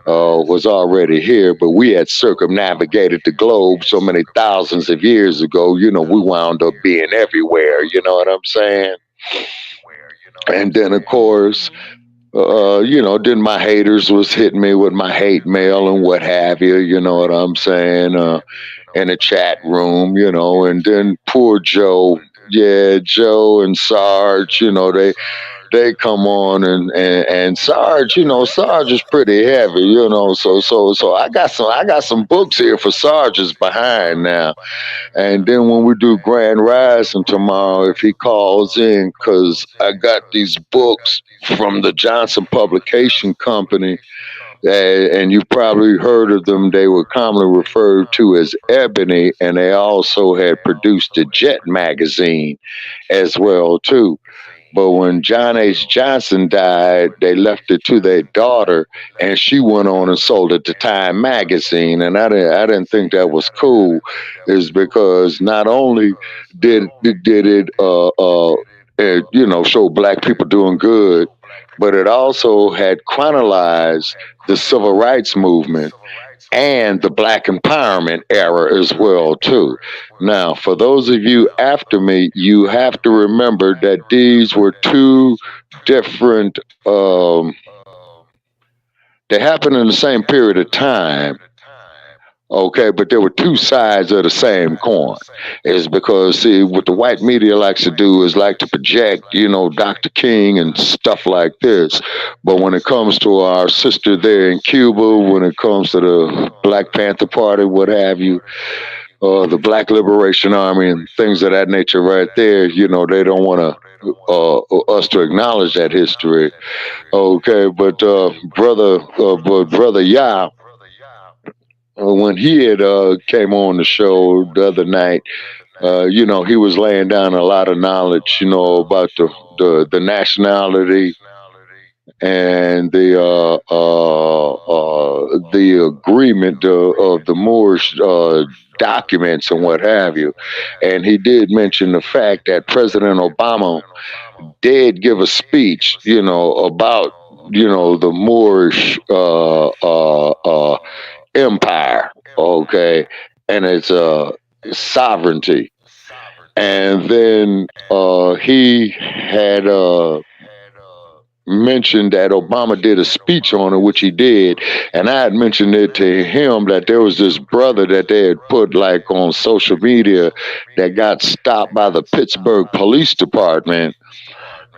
was already here, but we had circumnavigated the globe so many thousands of years ago. We wound up being everywhere. You know what I'm saying? And then, of course, Mm-hmm. then my haters was hitting me with my hate mail and what have you. You know what I'm saying? In a chat room, and then poor Joe. Yeah, Joe and Sarge, they come on and Sarge, Sarge is pretty heavy, so I got some books here for Sarge's behind now. And then when we do Grand Rising tomorrow, if he calls in, because I got these books from the Johnson Publication Company, and you've probably heard of them. They were commonly referred to as Ebony, and they also had produced the Jet magazine as well too. But when John H. Johnson died, they left it to their daughter, and she went on and sold it to Time magazine. And I didn't think that was cool, is because not only did it show black people doing good, but it also had chronologized the civil rights movement and the black empowerment era as well too. Now, for those of you after me, you have to remember that these were two different. They happened in the same period of time. Okay, but there were two sides of the same coin. Is because, see, what the white media likes to do is like to project, Dr. King and stuff like this. But when it comes to our sister there in Cuba, when it comes to the Black Panther Party, what have you, the Black Liberation Army and things of that nature right there, they don't want us to acknowledge that history. Okay, but brother Yah, when he had came on the show the other night, he was laying down a lot of knowledge, about the nationality and the agreement of the Moorish documents and what have you. And he did mention the fact that President Obama did give a speech, about the Moorish empire, okay, and its sovereignty. And then he had mentioned that Obama did a speech on it, which he did, and I had mentioned it to him that there was this brother that they had put like on social media that got stopped by the Pittsburgh Police Department,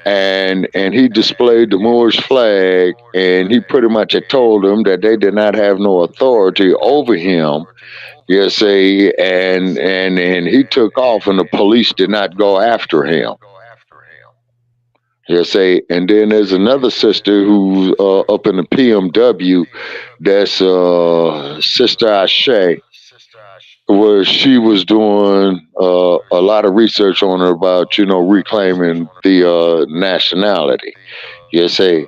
and he displayed the Moorish flag, and he pretty much had told them that they did not have no authority over him. You see, and he took off, and the police did not go after him. You see, and then there's another sister who's up in the PMW, that's Sister Ashe, where she was doing a lot of research on her about, reclaiming the nationality. You see,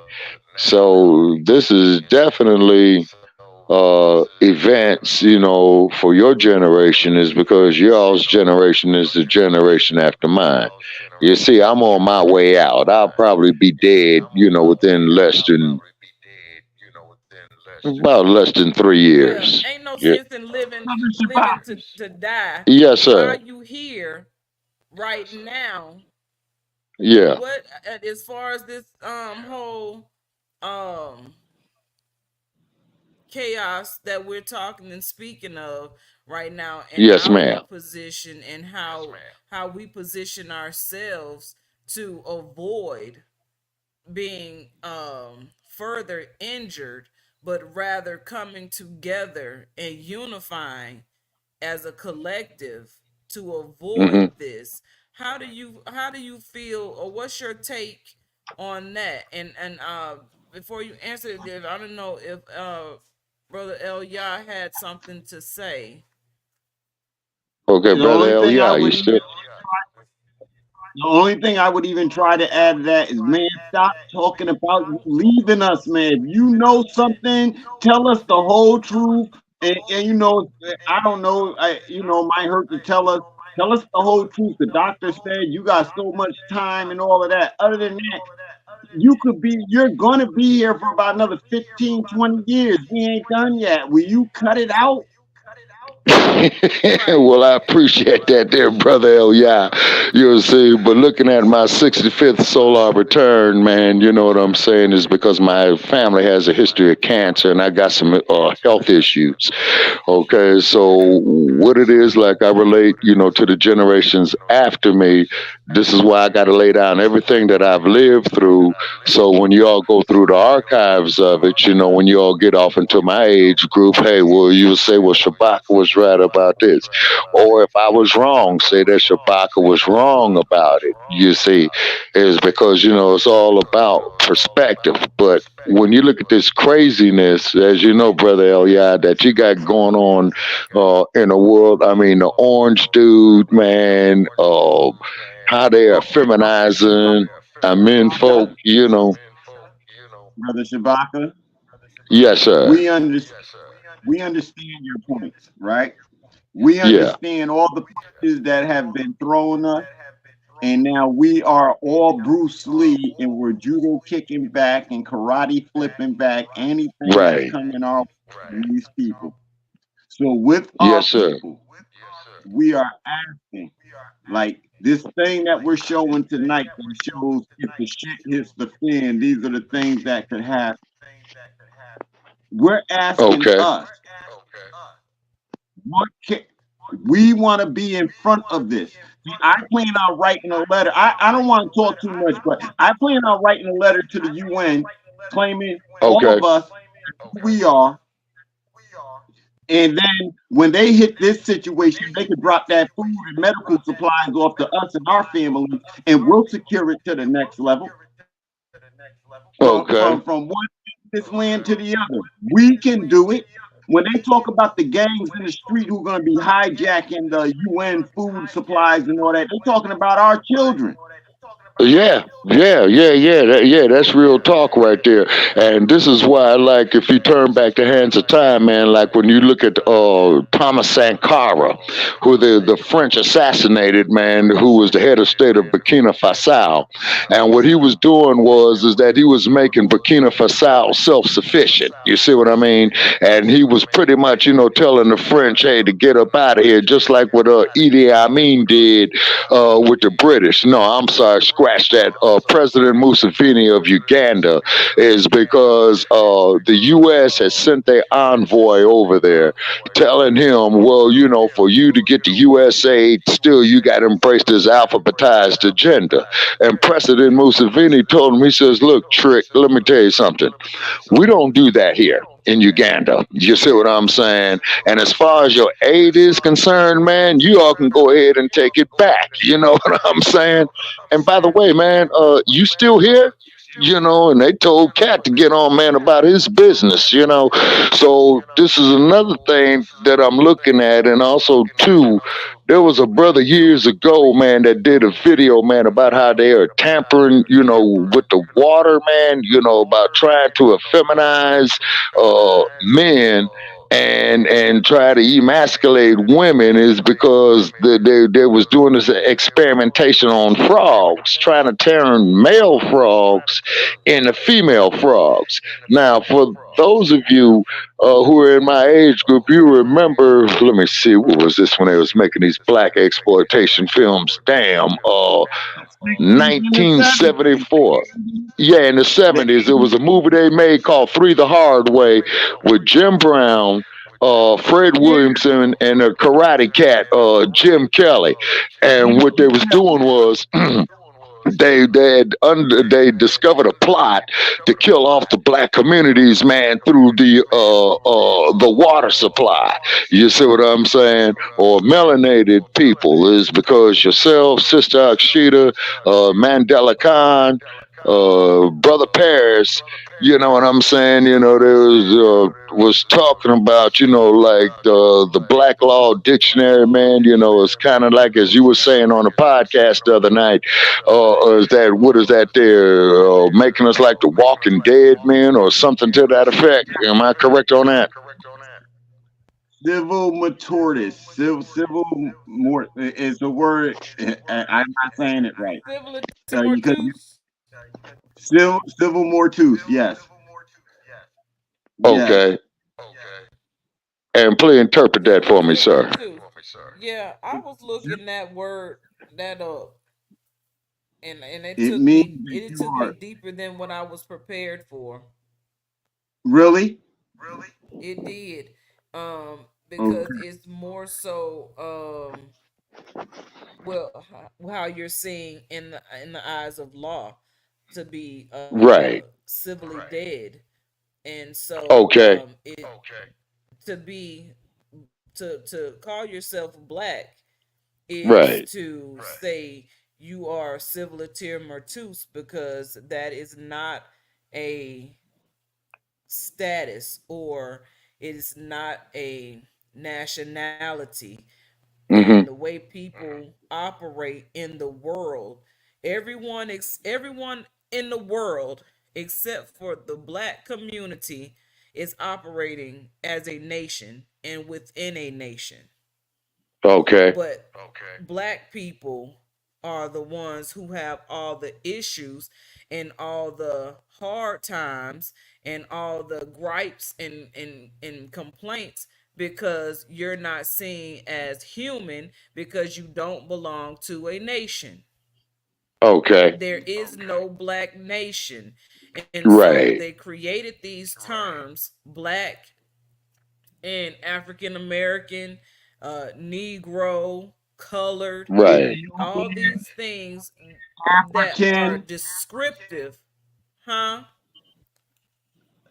so this is definitely events, for your generation, is because y'all's generation is the generation after mine. You see, I'm on my way out. I'll probably be dead, within less than 3 years. Ain't no Yeah. sense in living to die. Yes, Why sir. are you here right now? Yeah. What, as far as this whole chaos that we're talking and speaking of right now, and Yes, our ma'am. position and how we position ourselves to avoid being further injured, but rather coming together and unifying as a collective to avoid Hmm. this. How do you feel, or what's your take on that? And before you answer it, Dave, I don't know if Brother El Yah had something to say. Okay, The brother only L. thing I Yeah, you would still? even The only thing I would even try to add to that is, man, stop talking about you leaving us, man. If you know something, tell us the whole truth. And I don't know, might hurt to tell us the whole truth. The doctor said you got so much time and all of that. Other than that, you're gonna be here for about another 15, 20 years. We ain't done yet. Will you cut it out? Right. Well, I appreciate that there, brother L. Yeah. You'll see, but looking at my 65th solar return, man, you know what I'm saying, is because my family has a history of cancer and I got some health issues. Okay, so what it is, like I relate, to the generations after me, This is why I got to lay down everything that I've lived through. So when you all go through the archives of it, when you all get off into my age group, hey, well, you'll say, well, Shabaka was right about this. Or if I was wrong, say that Shabaka was wrong about it. You see, is because, it's all about perspective. But when you look at this craziness, as you know, Brother Elyad, that you got going on in the world, I mean, the orange dude, man, how they are feminizing our men folk, Brother Shabaka, Yes, sir. we understand. We understand your points, right? We Yeah. understand all the punches that have been thrown us, and now we are all Bruce Lee, and we're judo kicking back and karate flipping back anything that's Right. coming our way from these people. So with our Yes, sir. people, we are asking, like this thing that we're showing tonight that shows if the shit hits the fan, these are the things that could happen. We're asking Okay. us, what can, we want to be in front of this. See, I plan on writing a letter. I don't want to talk too much, but I plan on writing a letter to the UN claiming all Okay. of us who we are. And then when they hit this situation, they could drop that food and medical supplies off to us and our families, and we'll secure it to the next level. Okay. From one this land to the other. We can do it. When they talk about the gangs in the street who are going to be hijacking the UN food supplies and all that, they're talking about our children. Yeah, yeah. That's real talk right there. And this is why, like, if you turn back the hands of time, man, like when you look at Thomas Sankara, who the French assassinated, man, who was the head of state of Burkina Faso, and what he was doing was is that he was making Burkina Faso self-sufficient. You see what I mean? And he was pretty much, telling the French, hey, to get up out of here, just like what Idi Amin did with the British. No, I'm sorry, scratch that. President Museveni of Uganda is because the U.S. has sent their envoy over there telling him, well, for you to get the U.S. aid, still you got to embrace this alphabetized agenda. And President Museveni told him, he says, look, Trick, let me tell you something. We don't do that here in Uganda. You see what I'm saying? And as far as your aid is concerned, man, you all can go ahead and take it back. You know what I'm saying? And by the way, man, you still here? And they told Cat to get on, man, about his business, So this is another thing that I'm looking at. And also, too, there was a brother years ago, man, that did a video, man, about how they are tampering, with the water, man, about trying to effeminize men and try to emasculate women is because they was doing this experimentation on frogs, trying to turn male frogs into female frogs. Now, for those of you who are in my age group, you remember, let me see, what was this when they was making these black exploitation films? Damn, 60s and the 70s. 1974. Yeah, in the The 70s, there was a movie they made called Three the Hard Way with Jim Brown, Fred yeah, Williamson, and a karate cat, Jim Kelly. And what they was doing was they discovered a plot to kill off the black communities, man, through the water supply. You see what I'm saying? Or melanated people is because yourself, Sister Akshita, Mandela Khan, Brother Paris. You know what I'm saying? There was talking about, like the Black Law Dictionary, man. It's kind of like as you were saying on the podcast the other night. Is that what is that there making us like the Walking Dead men or something to that effect? Am I correct on that? civil maturtis. Civil more is the word. I'm not saying it right. Similar to Because Mortus. civil mortus. Yes, yes. Okay, and please interpret that for me, Similar sir. to. Yeah, I was looking that word that up, and it It took means me that it you took me are deeper than what I was prepared for. really It did, because okay. it's more so. Well, how you're seeing in the eyes of law to be Right. civilly dead, and so Okay. it to be to call yourself black is Right. to say you are civiliter mortus, because that is not a status, or it is not a nationality. And the Mm-hmm. way people operate in the world, everyone in the world except for the black community is operating as a nation and within a nation. Okay. But black people are the ones who have all the issues and all the hard times and all the gripes and complaints, because you're not seen as human, because you don't belong to a nation. Okay. There is no black nation. And so they Right. created these terms, black and African American, Negro, colored, Right. all Ethiopian, these things that are African, descriptive, huh?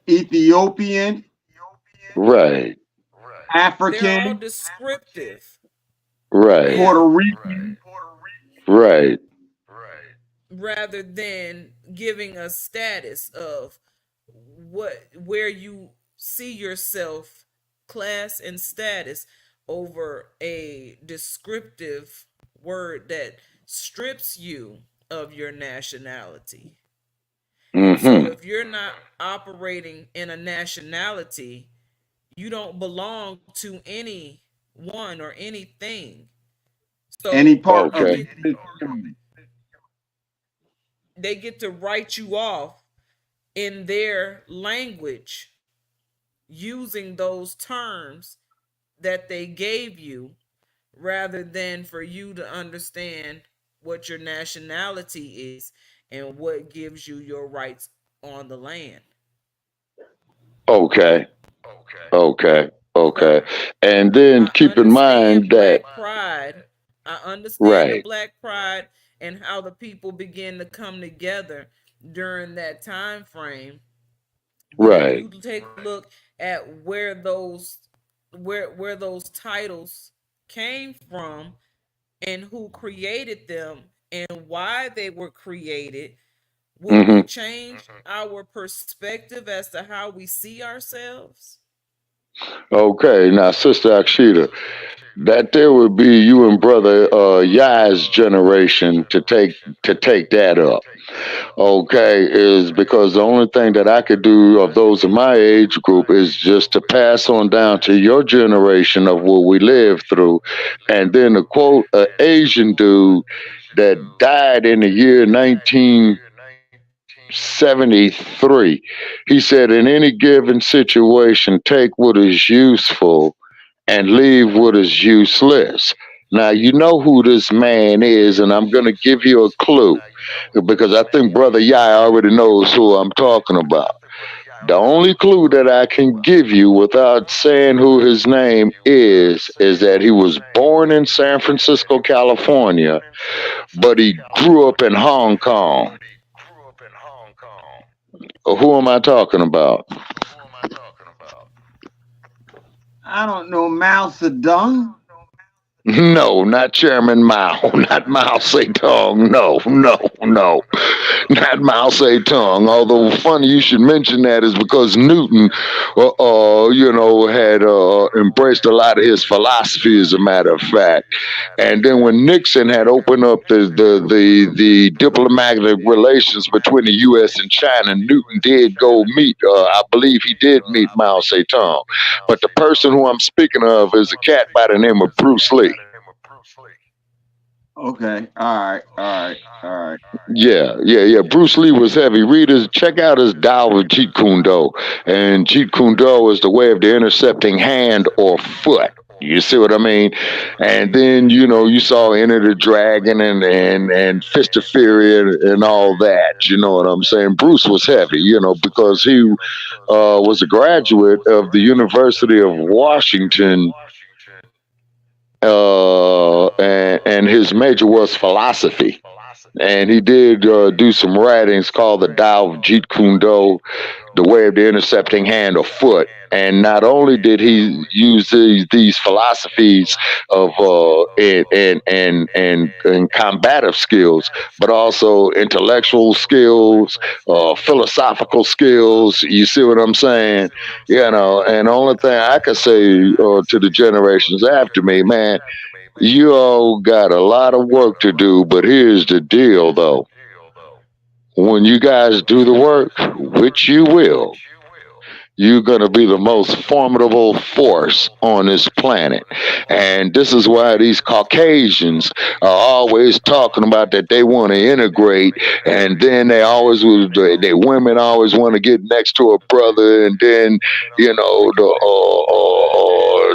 Ethiopian, Right. They're all African, descriptive. Right. Puerto Yeah. Rican. Right. Rather than giving a status of where you see yourself, class and status, over a descriptive word that strips you of your nationality. And so Mm-hmm. if you're not operating in a nationality, you don't belong to any one or anything. Any So part you of Okay. the get U.S. family. they get to write you off in their language using those terms that they gave you, rather than for you to understand what your nationality is and what gives you your rights on the land. Okay. Okay. Okay. So And then I keep in mind understand that, black pride. I understand the right. black pride and how the people begin to come together during that time frame. But if Right. you take a look at where those titles came from and who created them and why they were created, would we Mm-hmm. change our perspective as to how we see ourselves? Okay. Now, Sister Akshita, that there would be you and brother Yai's generation to take that up. Okay, is because the only thing that I could do of those in my age group is just to pass on down to your generation of what we lived through. And then to quote an Asian dude that died in the year 1973, he said, in any given situation, take what is useful and leave what is useless. Now, you know who this man is, and I'm going to give you a clue because I think Brother Yai already knows who I'm talking about. The only clue that I can give you without saying who his name is that he was born in San Francisco, California, but he grew up in Hong Kong. Who am I talking about? I don't know, Mao Zedong. No, not Chairman Mao, not Mao Zedong. No, no, no, not Mao Zedong. Although funny you should mention that is because Newton, had embraced a lot of his philosophy, as a matter of fact. And then when Nixon had opened up the diplomatic relations between the U.S. and China, Newton did go meet. I believe he did meet Mao Zedong. But the person who I'm speaking of is a cat by the name of Bruce Lee. Okay, all right, all right, all right. Yeah, yeah, yeah. Bruce Lee was heavy. Check out his Tao of Jeet Kune Do. And Jeet Kune Do is the way of the intercepting hand or foot. You see what I mean? And then, you saw Enter the Dragon and Fist of Fury and all that. You know what I'm saying? Bruce was heavy, because he was a graduate of the University of Washington, and his major was philosophy. And he did do some writings called the Tao of Jeet Kune Do, the way of the intercepting hand or foot. And not only did he use these philosophies of and combative skills, but also intellectual skills, philosophical skills. You see what I'm saying? You know, and the only thing I could say to the generations after me, man, you all got a lot of work to do, but here's the deal though. When you guys do the work, which you will, you're going to be the most formidable force on this planet. And this is why these Caucasians are always talking about that they want to integrate, and then they women always want to get next to a brother, and then, you know,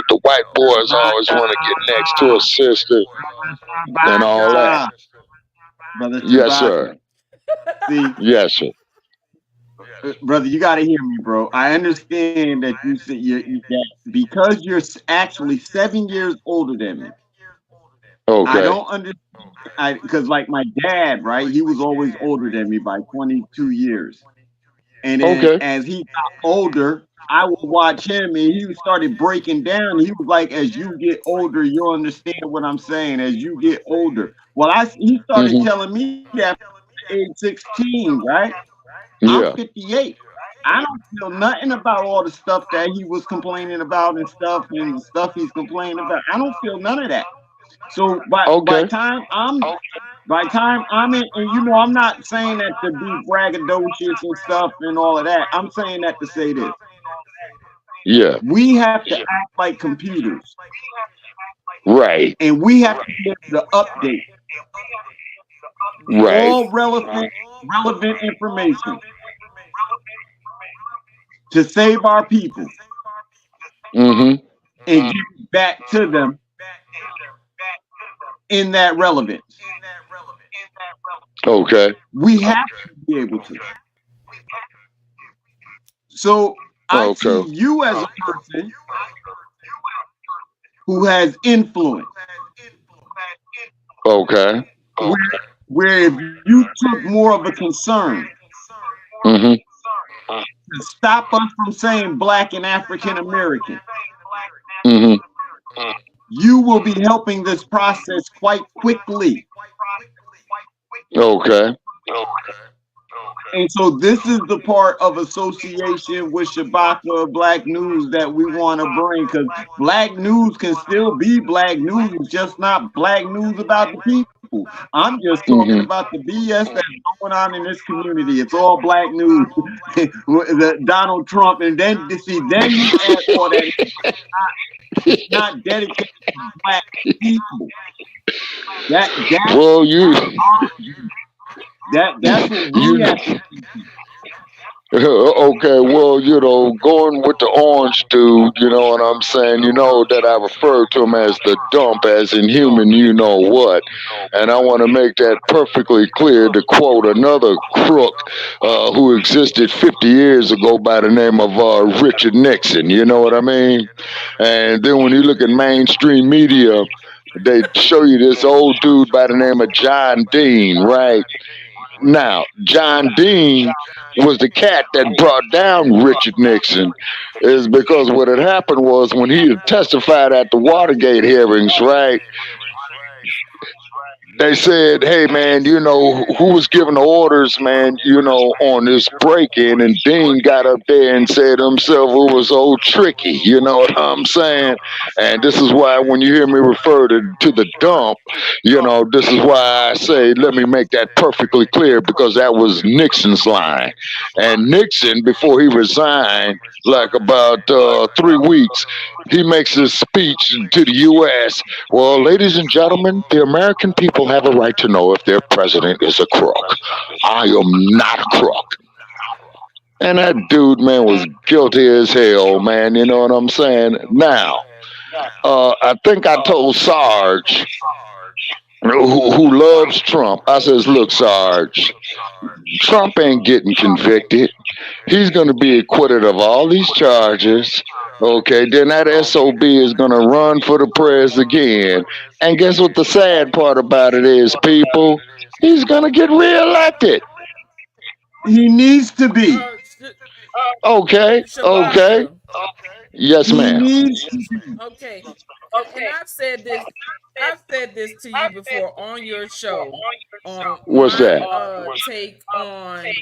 the white boys always want to get next to a sister and all that. Shabaka, brother Yes, Shabaka. sir. See, Yes, sir. brother, you got to hear me, bro. I understand that you said that because you're actually 7 years older than me. I Okay. don't understand. Because like my dad, right? He was always older than me by 22 years. And then Okay. as he got older, I would watch him and he started breaking down. He was like, as you get older, you'll understand what I'm saying. As you get older. Well, he started Hmm. telling me that at age 16, right? I'm Yeah. 58. I don't feel nothing about all the stuff that he was complaining about and the stuff he's complaining about. I don't feel none of that. So Okay. by time I'm in, and you know, I'm not saying that to be braggadocious and stuff and all of that. I'm saying that to say this: Yeah. we have to act like computers, Right. and we have to be able to update Right. all relevant information to save our people Hmm. and give it back to them in that relevance. Okay. We have to be able to. So I see Okay. you as a person who has influence, Okay. where, where if you took more of a concern Hmm. to stop us from saying Black and African American, Hmm. you will be helping this process quite quickly. Okay. And so this is the part of association with Shabaka Black News that we want to bring, because Black News can still be Black News, it's just not Black News about the people. I'm just talking Hmm. about the BS that's going on in this community. It's all Black News. The Donald Trump, and then then you add all that. It's not dedicated to Black people. That's Well, that's what we you have to. okay, well, going with the orange dude, you know what I'm saying? You know that I refer to him as the dump, as in human, you know what? And I want to make that perfectly clear to quote another crook who existed 50 years ago by the name of Richard Nixon, you know what I mean? And then when you look at mainstream media, they show you this old dude by the name of John Dean, right? Now, John Dean was the cat that brought down Richard Nixon, is because what had happened was when he had testified at the Watergate hearings, right? They said, "Hey, man, who was giving the orders, man? On this break-in?" And Dean got up there and said himself, "It was old Tricky." You know what I'm saying? And this is why when you hear me refer to the dump, this is why I say, let me make that perfectly clear, because that was Nixon's line. And Nixon, before he resigned, like about 3 weeks, he makes this speech to the U.S. Well, ladies and gentlemen, the American people have a right to know if their president is a crook. I am not a crook. And that dude, man, was guilty as hell, man. You know what I'm saying? Now, I think I told Sarge, who loves Trump, I says, look, Sarge, Trump ain't getting convicted. He's going to be acquitted of all these charges. Okay, then that SOB is gonna run for the prayers again. And guess what the sad part about it is, people? He's gonna get reelected. He needs to be. Okay, okay. Shabaka. Yes, He ma'am. needs to be. Okay. And I've said this to you before on your show on What's my that? take on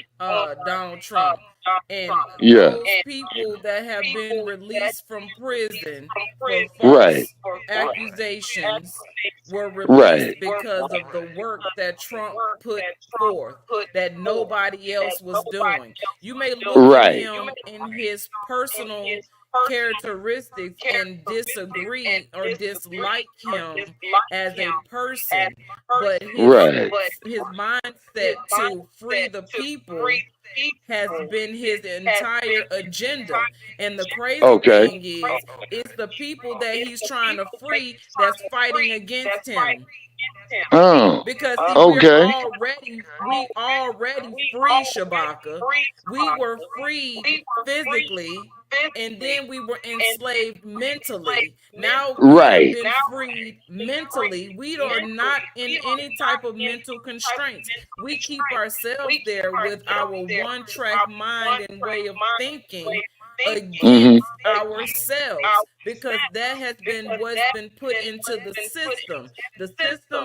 Donald Trump. And Yeah. those people that have been released from prison for Right. false accusations were Right. released because of the work that Trump put forth that nobody else was doing. You may look at Right. him in his personal characteristics and disagree or dislike him as a person, but Right. his mindset to free the people has been his entire agenda. And the crazy Okay. thing is, it's the people that he's trying to free that's fighting against him. Oh. Because see, Okay. we already free, Shabaka. We were freed physically, and then we were enslaved mentally. Now we have Right. been freed mentally. We are not in any type of mental constraints. We keep ourselves there with our one track mind and way of thinking Mm-hmm. against ourselves, because that has been what's been put into the system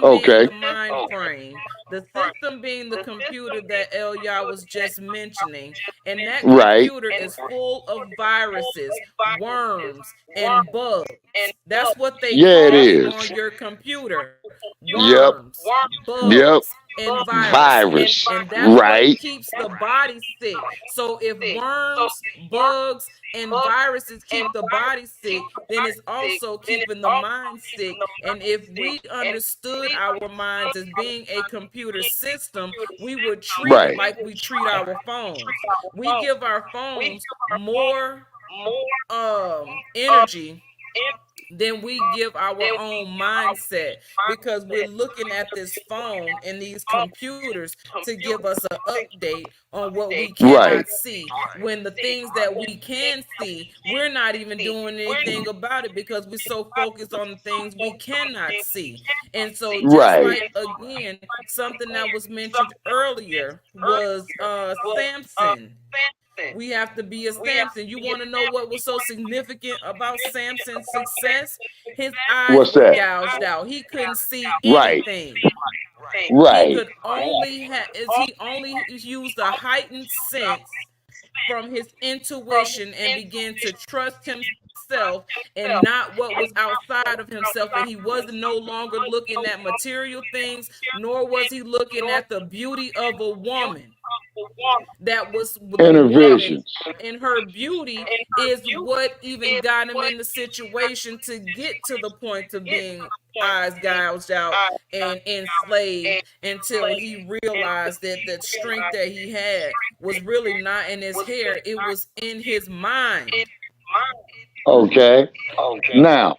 being Okay. the mind frame, the system being the computer that Elia was just mentioning. And that Right. computer is full of viruses, worms, and bugs. That's what they Yeah, it call it is. on your computer: Yep. worms, Yep. bugs, and viruses. Virus. And that's what Right. keeps the body sick. So if worms, bugs, and viruses keep the body sick, then it's also keeping the mind sick. And if we understood our minds as being a computer system, we would treat it Right. like we treat our phones. We give our phones more energy than we give our own mindset, because we're looking at this phone and these computers to give us an update on what we Right. cannot see, when the things that we can see, we're not even doing anything about it because we're so focused on the things we cannot see. And so, just Right. like, again, something that was mentioned earlier was Samson. We have to be a Samson. You want to know what was so significant about Samson's success? His eyes What's were that? gouged out. He couldn't see Right. anything. He Right. could only he only used a heightened sense from his intuition and began to trust himself and not what was outside of himself. And he was no longer looking at material things, nor was he looking at the beauty of a woman. That was the Inner woman, visions. and her beauty is what even got him in the situation to get to the point of being eyes gouged out and enslaved, until he realized that the strength that he had was really not in his hair, it was in his mind. Okay. Now,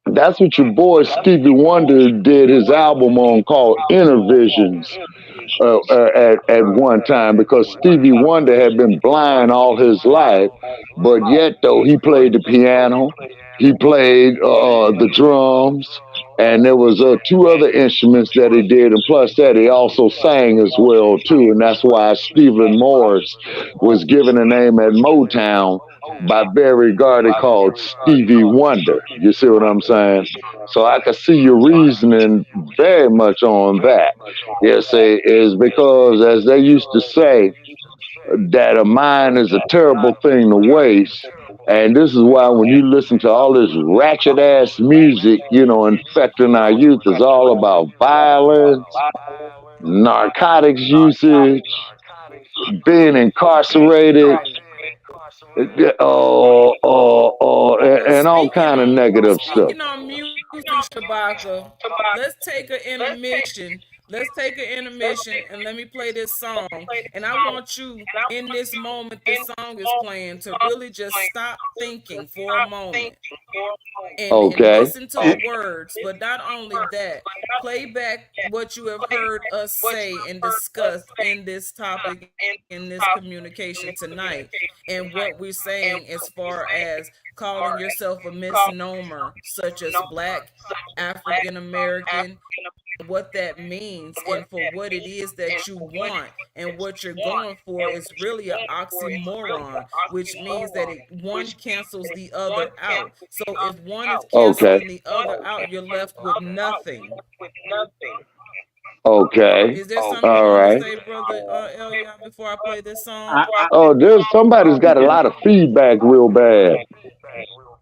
that's what your boy Stevie Wonder did his album on called Inner Visions at one time, because Stevie Wonder had been blind all his life, but yet though he played the piano, he played the drums, and there was two other instruments that he did, and plus that he also sang as well too, and that's why Stephen Morris was given a name at Motown by Barry Gordy called Stevie Wonder. You see what I'm saying? So I can see your reasoning very much on that. Yes, it is because, as they used to say, that a mind is a terrible thing to waste. And this is why when you listen to all this ratchet ass music, infecting our youth, is all about violence, narcotics usage, being incarcerated, and all Speaking kind of on negative stuff. speaking on music, Shabaka, let's take an intermission. Let's take an intermission and let me play this song. And I want you, in this moment this song is playing, to really just stop thinking for a moment and Okay. listen to the words. But not only that, play back what you have heard us say and discuss in this topic, in this communication tonight, and and what we're saying as far as calling yourself a misnomer, such as Black, African American, what that means, and for what it is that you want and what you're going for is really an oxymoron, which means that one cancels the other out. So if one is Okay. canceling the other out, you're left with nothing. Okay. Is there something you All want to right. say, brother Elliot, before I play this song? Oh, there's somebody's got a lot of feedback real bad.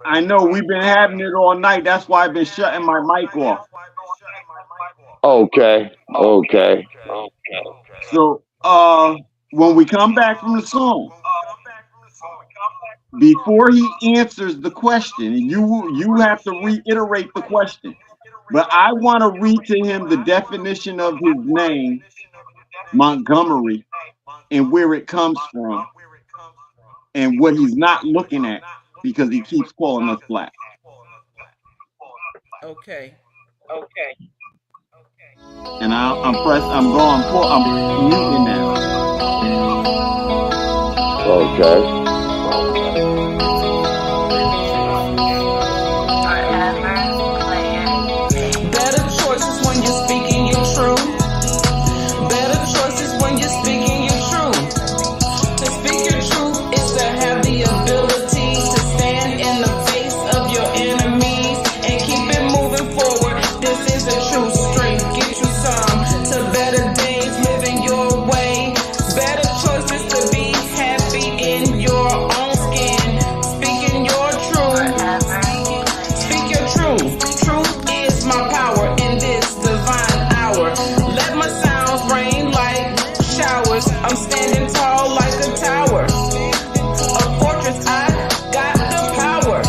I know we've been having it all night. That's why I've been shutting my mic off. Okay. Okay. So when we come back from the song, before he answers the question, you have to reiterate the question. But I want to read to him the definition of his name, Montgomery, and where it comes from, and what he's not looking at because he keeps calling us Black. Okay. And I'm muting now. Okay. Better choices when you're speaking your truth. Better choices when you're speaking your truth. To speak your truth is to have the ability to stand in the face of your enemies and keep it moving forward. This is a true strength. Get you some to better days, living your way. Better choices to be happy in your own skin. Speaking your truth. Speak your truth. Truth is my power in this divine hour. Let my sounds rain like showers. I'm standing tall like a tower. A fortress, I got the power.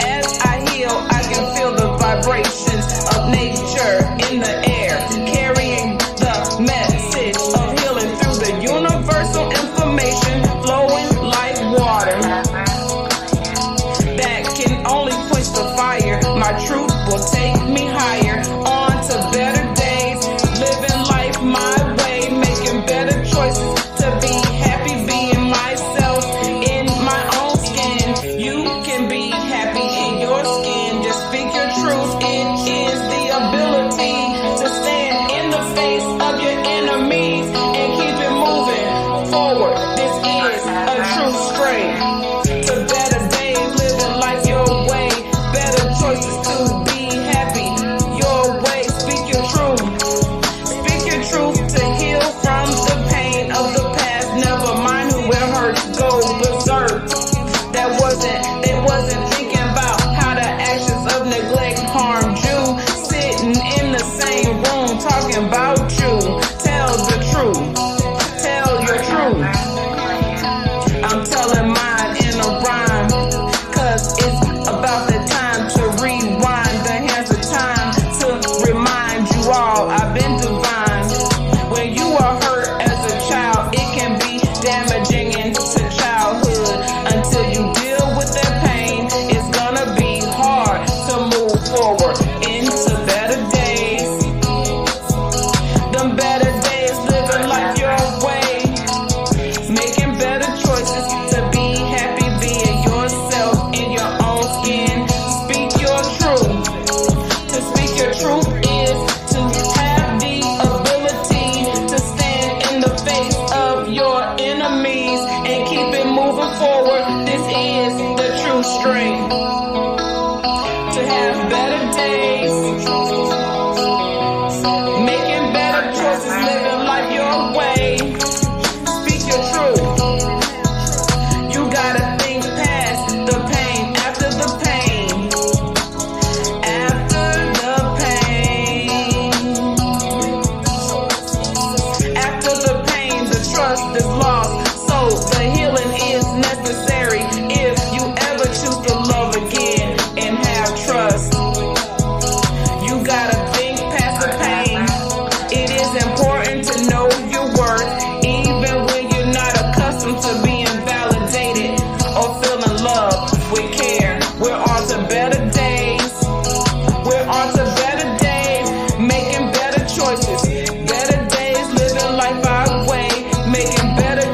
As I heal, I can feel the vibrations of nature in the air, carrying the message of healing through the universal information flowing like water that can only quench the fire. My truth will take me higher, on to better days, living life my way, making better choices to be happy, being myself in my own skin. You can be happy in your skin, just speak your truth. It is the ability to stand in the face of your enemies and keep it moving forward. This is a true strength to better days, living life your way. Better choices to be happy your way. Speak your truth. Speak your truth to heal from the pain of the past. Never mind who it hurts, go berserk. They wasn't thinking about how the actions of neglect harmed you. Sitting in the same room talking about you. Tell the truth. Tell your truth. I'm telling mine in a rhyme, cause it's about the time to rewind. The hands of time to remind you all I've been divine. When you are hurt as a child, it can be damaging into childhood. Until you deal with that pain, it's gonna be hard to move forward into better days. Them better days, living life your way, making better choices to be happy, being yourself in your own skin. Speak your truth. To speak your truth is to have the ability to stand in the face of your enemies and keep it moving forward. This is the true strength to have better days, making better choices, living life your way. Speak your truth. You gotta think past the pain, after the pain, after the pain, after the pain, the trust is lost. So the healing is necessary if you ever choose to love again and have trust. You gotta think past the pain. It is important to know your worth, even when you're not accustomed to being validated or feeling love with care. We're on to better days. We're on to better days, making better choices. Better days, living life our way, making better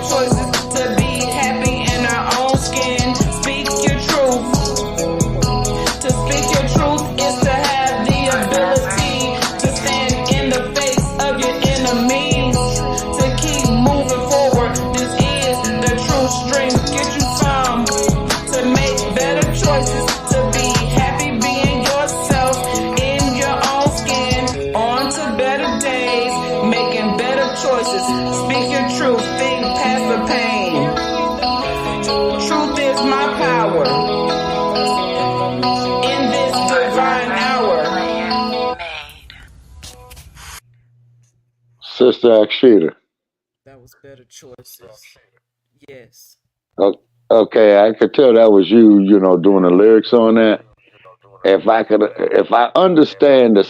sax feeder. That was better choices. Yes. O- Okay, I could tell that was you, doing the lyrics on that. If I understand the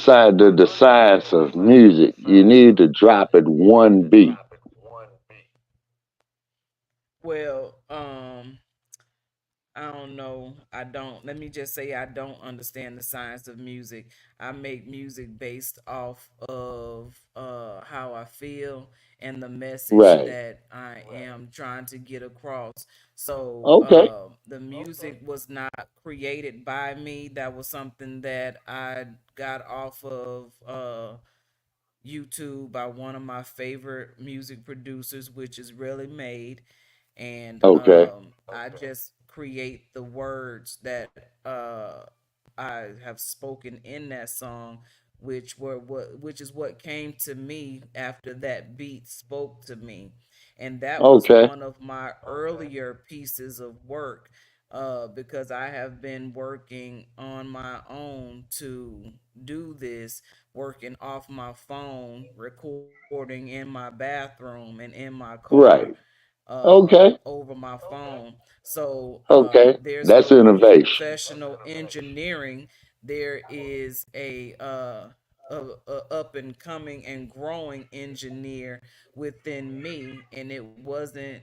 science of music, you need to drop it one beat. Well, I don't know. I don't. Let me just say I don't understand the science of music. I make music based off of how I feel and the message Right. that I am trying to get across. So Okay. the music was not created by me. That was something that I got off of YouTube by one of my favorite music producers, which is Really Made, and Okay. I just create the words that I have spoken in that song, which is what came to me after that beat spoke to me, and that was Okay. one of my earlier pieces of work. Because I have been working on my own to do this, working off my phone, recording in my bathroom and in my car, Right. Okay. over my phone. So Okay. there's a That's innovation. professional engineering. There is a up and coming and growing engineer within me, and it wasn't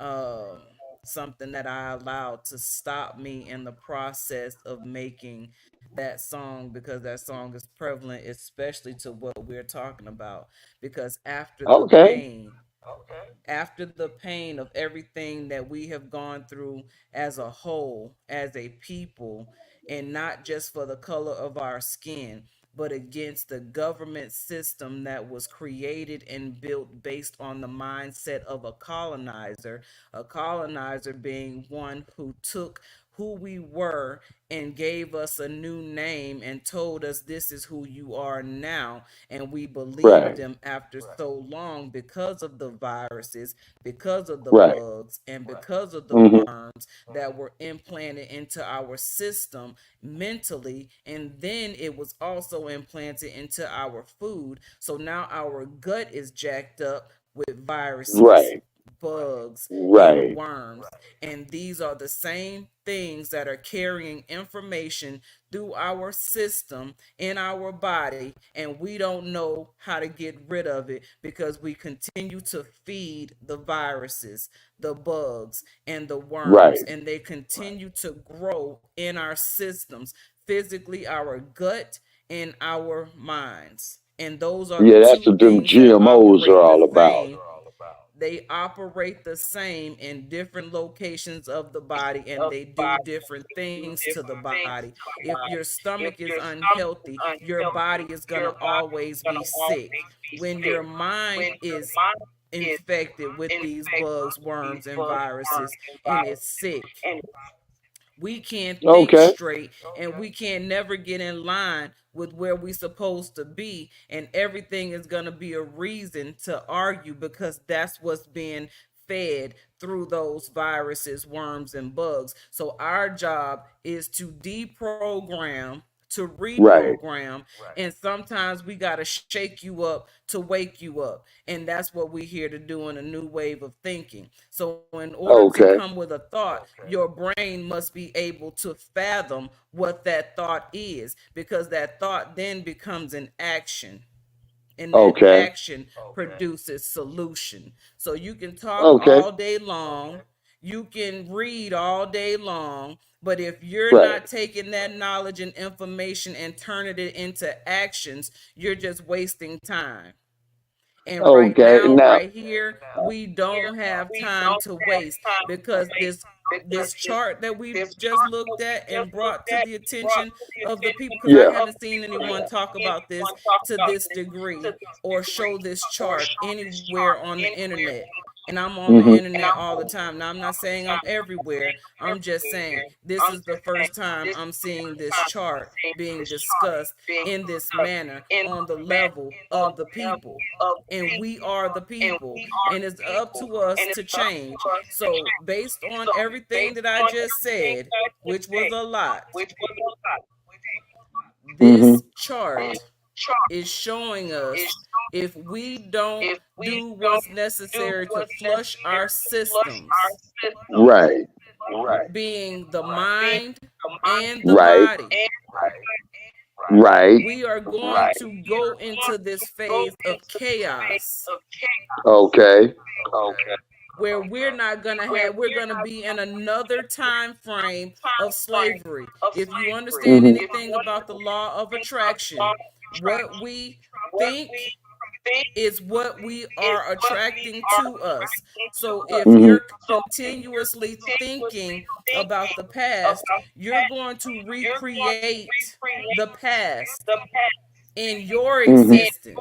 um, something that I allowed to stop me in the process of making that song, because that song is prevalent, especially to what we're talking about. Because Okay. after the pain of everything that we have gone through as a whole, as a people, and not just for the color of our skin, but against the government system that was created and built based on the mindset of a colonizer being one who took who we were and gave us a new name and told us this is who you are now, and we believed Right. them after so long because of the viruses, because of the Right. bugs, and because of the Hmm. worms that were implanted into our system mentally, and then it was also implanted into our food. So now our gut is jacked up with viruses, Right. bugs, and Right. worms. And these are the same things that are carrying information through our system in our body, and we don't know how to get rid of it because we continue to feed the viruses, the bugs, and the worms, Right. and they continue to grow in our systems, physically, our gut and our minds. And those are the Yeah, that's two what them things that GMOs are operate the all about. same. They operate the same in different locations of the body, and they do different things to the body. If your stomach is unhealthy, your body is going to always be sick. When your mind is infected with these bugs, worms, and viruses, and it's sick, we can't think Okay. straight, and we can't never get in line with where we supposed to be, and everything is going to be a reason to argue because that's what's being fed through those viruses, worms, and bugs. So our job is to deprogram, to Right. reprogram, and sometimes we got to shake you up to wake you up, and that's what we're here to do in a new wave of thinking. So in order to Okay. come with a thought, your brain must be able to fathom what that thought is, because that thought then becomes an action, and that Okay. action produces solution. So you can talk Okay. all day long, you can read all day long, but if you're Right. not taking that knowledge and information and turning it into actions, you're just wasting time. And right Okay. now, Now. right here, we don't have time to waste, because this chart that we've just looked at and brought to the attention of the people, because I Yeah. haven't seen anyone talk about this to this degree or show this chart anywhere on the internet. And I'm on the Hmm. internet all the time. Now, I'm not saying I'm everywhere. I'm just saying this is the first time I'm seeing this chart being discussed in this manner on the level of the people, and we are the people, and it's up to us to change. So based on everything that I just said, which was a lot, Hmm. this chart is showing us if we don't do what's necessary to flush our systems, Right. being the mind and the Right. body, Right. we are going to go into this phase of chaos Okay. where we're going to be in another time frame of slavery. If you understand Mhm. anything about the law of attraction, what we think is what we are attracting to us. So if Mhm. you're continuously thinking about the past, you're going to recreate the past in your Mhm. existence.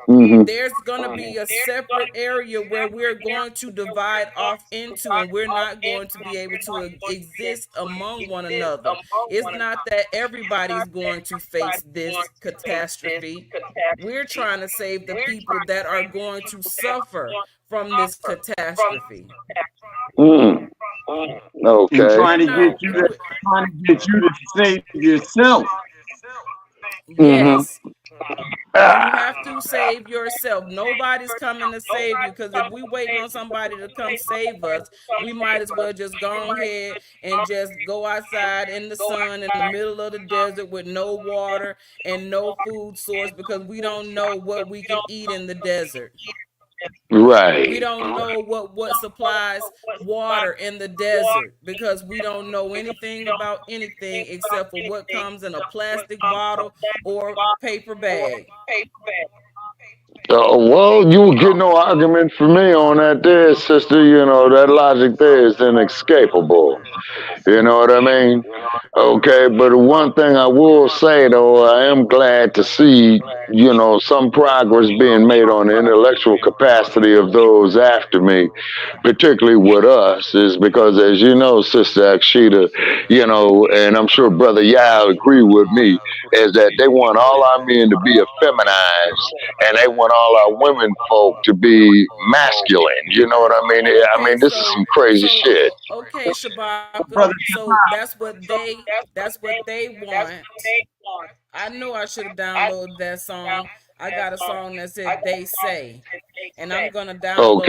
Mhm. There's going to be a separate area where we're going to divide off into, and we're not going to be able to exist among one another. It's not that everybody's going to face this catastrophe. We're trying to save the people that are going to suffer from this catastrophe. Mm. And Okay. trying to get you to save yourself. Mhm. Yes, you Ah. have to save yourself. Nobody's coming to save you, because if we waiting on somebody to come save us, we might as well just go ahead and just go outside in the sun in the middle of the desert with no water and no food source, because we don't know what we can eat in the desert. We Right. don't know what supplies water in the desert, because we don't know anything about anything except for what comes in a plastic bottle or paper bag. Well, you will get no argument from me on that there, sister. You know, that logic there is inescapable. You know what I mean? Okay, but one thing I will say though, I am glad to see, some progress being made on the intellectual capacity of those after me, particularly with us, is because as you know, Sister Akshita, and I'm sure Brother Yao agree with me, is that they want all our men to be effeminized and they want all our women folk to be masculine. You know what I mean? I Okay, mean, this is so some crazy so shit. okay, Shabaka. Brother, So that's what they want. I know I should have downloaded that song. I got a song that said "They Say," and Okay. I'm gonna go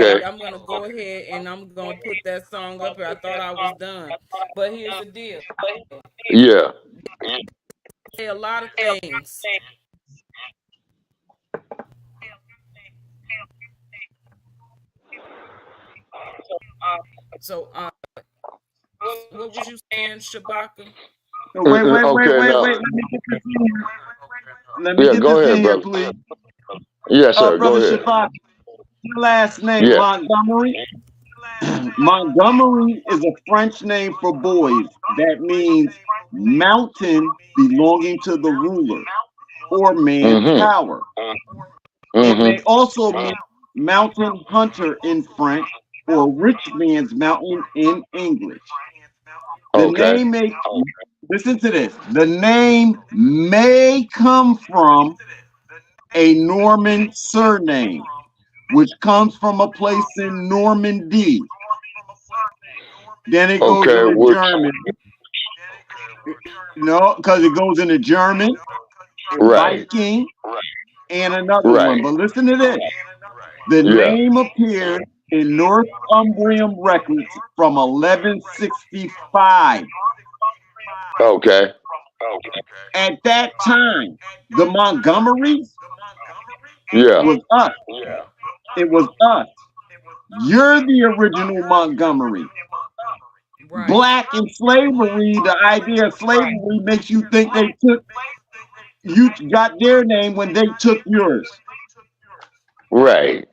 ahead and I'm gonna put that song up here. I thought I was done, but here's the deal: Yeah. say a lot of things. So, what was you saying, Shabaka? no, wait, wait, wait, Okay. wait, Now, wait. Let me get this in here. Let me yeah. get Go this ahead, in here, brother. please. Yes, sir. Go Brother ahead. Shabbat, your last name Yeah. Montgomery. Montgomery is a French name for boys. That means mountain belonging to the ruler or Mhm. manpower. It Mhm. may also mean mountain hunter in French or rich man's mountain in English. The Okay. name may, listen to this, the name may come from a Norman surname, which comes from a place in Normandy. Then it goes Okay. into Which. German, because it goes into German, Right. Viking, and another one. Right. But listen to this. The Yeah. name appeared in Northumbrian records from 1165. Okay. At that time, the Montgomerys Yeah. was us. It was us. You're the original Montgomery. Right. Black in slavery, the idea of slavery makes you think you got their name when they took yours. Right.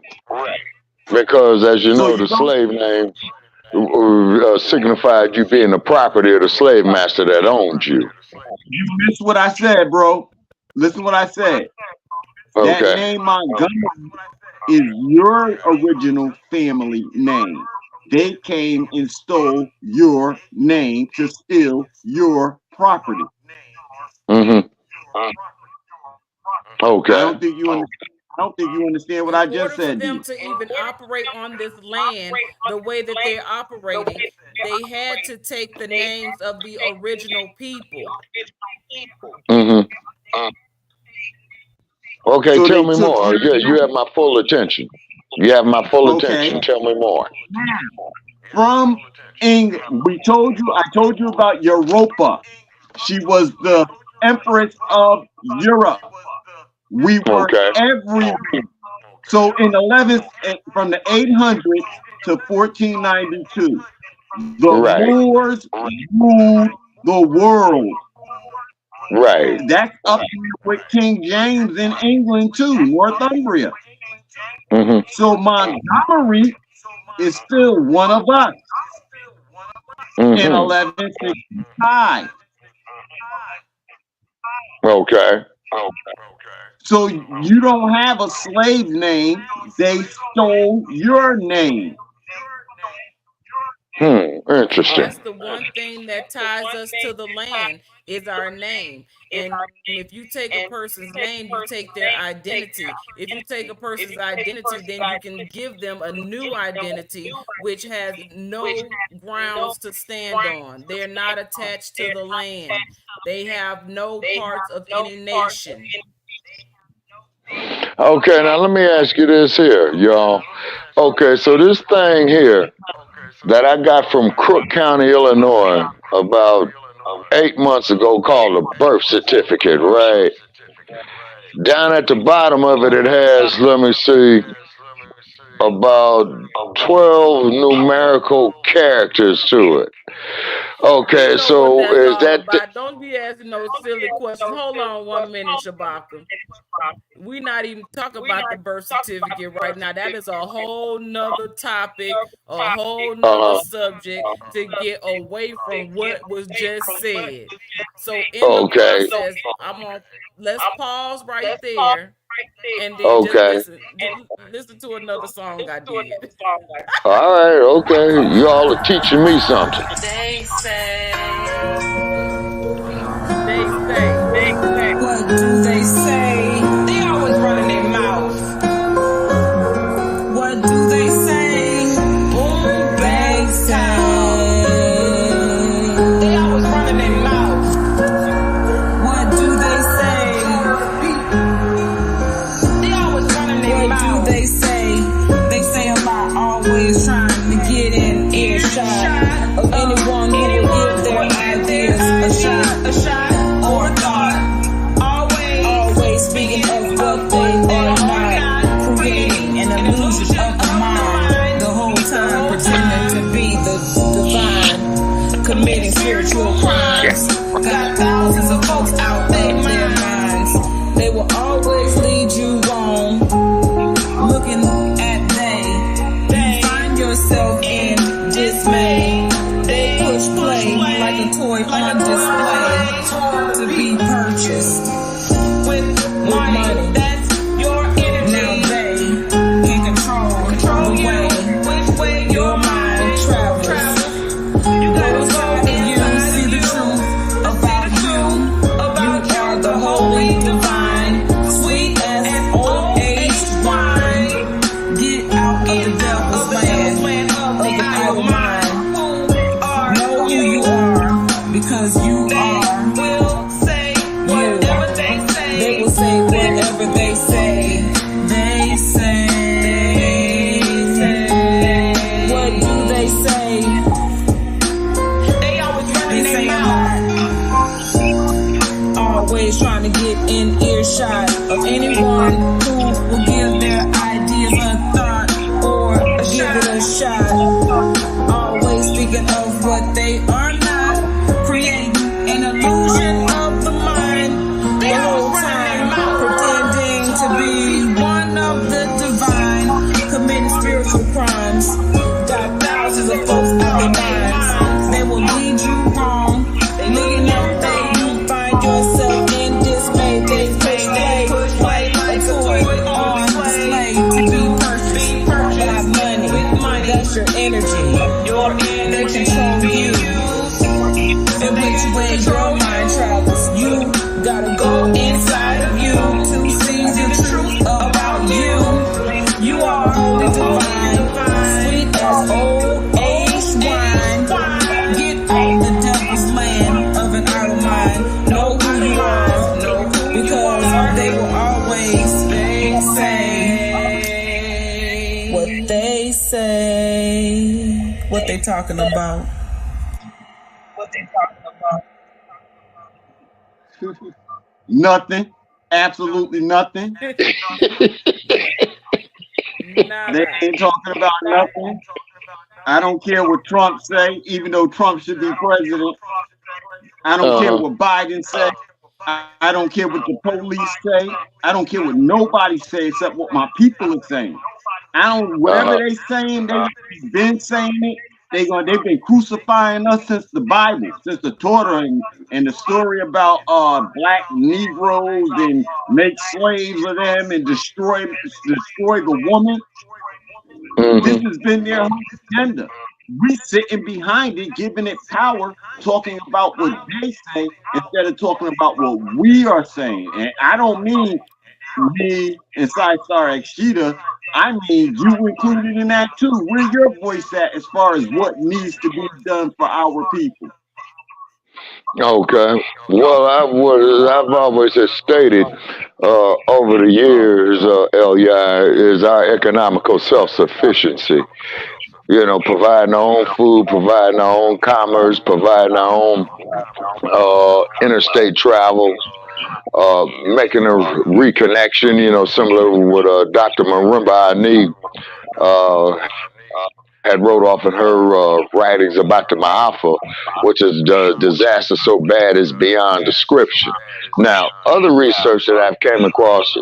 Because as you So know, you the don't, slave name signified you being the property of the slave master that owned you. you missed what I said, bro. Listen what I said. That Okay. name Montgomery is your original family name. They came and stole your name to steal your property. Mhm. I Okay. don't think you understand. I don't think you understand what In I just order for said to them you. to even operate on this land the way that they're operating, they had to take the names of the original people. Mhm. Okay, So tell they me took more. You have my full attention. You have my full attention. okay Tell me more. from England. I told you about Europa. She was the empress of Europe. We were Okay. everywhere. So in 11th, from the 800s to 1492, the Right. Moors ruled the world. Right. That's up with King James in England too, Northumbria. Mm-hmm. So Montgomery is still one of us in Mm-hmm. 1165. Okay. So you don't have a slave name. They stole your name. Interesting. That's the one thing that ties us to the land is our name. And if you take a person's name, you take their identity. If you take a person's identity, then you can give them a new identity, which has no grounds to stand on. They're not attached to the land. They have no parts of any nation. Okay, now let me ask you this here, y'all. Okay, so this thing here that I got from Crook County, Illinois, about 8 months ago, called a birth certificate, right? Down at the bottom of it, it has, let me see, about 12 numerical characters to it. You Okay, know what so that's is all that the, about. Don't be asking no silly questions. Hold on 1 minute, Shabaka. We not even talking about the birth certificate right now. That is a whole nother topic, a whole nother uh-huh. subject to get away from what was just said. So in the Okay, process, let's pause right there and then just okay. listen to another song I did. All right, okay. You all are teaching me something. They say. What do they say? They always running their mouth. What do they say? Boom, bang, sound. They always running their mouth. What do they say? They always running their mouth. What do they say? They say a lot, always trying to get in earshot of anyone who will give their ideas a shot or a thought. Always speaking of what they are not, creating an illusion of the mind, the whole time pretending to be the divine, committing spiritual crimes. Got thousands of folks out there in their minds. They will always lead you wrong. Looking at you find yourself in dismay. They push play like a toy on display to be purchased with money. That's your energy. Now they can control the way which way your mind travels. You gotta go inside see the truth about you. You are the holy divine, sweet as old aged wine. Get out of the devil's land of the idle mind. Know who you are because you are. They will say whatever they say. They say. What do they say? They always running their mouth. Always trying to get in earshot of anyone who will give their ideas a thought or give it a shot. Always speaking of what they are not, creating an illusion of the mind. The whole time pretending to be one of the divine, committing spiritual crimes. Got thousands of folks out their minds. They will lead you wrong. Looking at you find yourself in dismay. They push play a toy on display to be purchased by money. That's your energy. They control you. And which way your mind travels, you gotta go inside of you to see the truth about you. You are the divine, sweet as old aged wine. Get off the devil's land of an idle mind. Know who you are, because they will always say what they talking about. Nothing. Absolutely nothing. They ain't talking about nothing. I don't care what Trump say, even though Trump should be president. I don't care what Biden say. I don't care what the police say. I don't care what nobody say except what my people are saying. Whatever they saying, they've been saying it. They've been crucifying us since the Bible, since the Torah and the story about black Negroes and make slaves of them and destroy the woman. This has been their whole agenda. We sitting behind it, giving it power, talking about what they say instead of talking about what we are saying. And I don't mean me and Star Exita. I mean you included in that too. Where your voice at as far as what needs to be done for our people? Okay. Well, I've always have stated over the years, Elia, is our economical self-sufficiency. Providing our own food, providing our own commerce, providing our own interstate travel, making a reconnection, similar to what Dr. Marimba Ani had wrote off in her writings about the Ma'afa, which is the disaster so bad it's beyond description. Now, other research that I've came across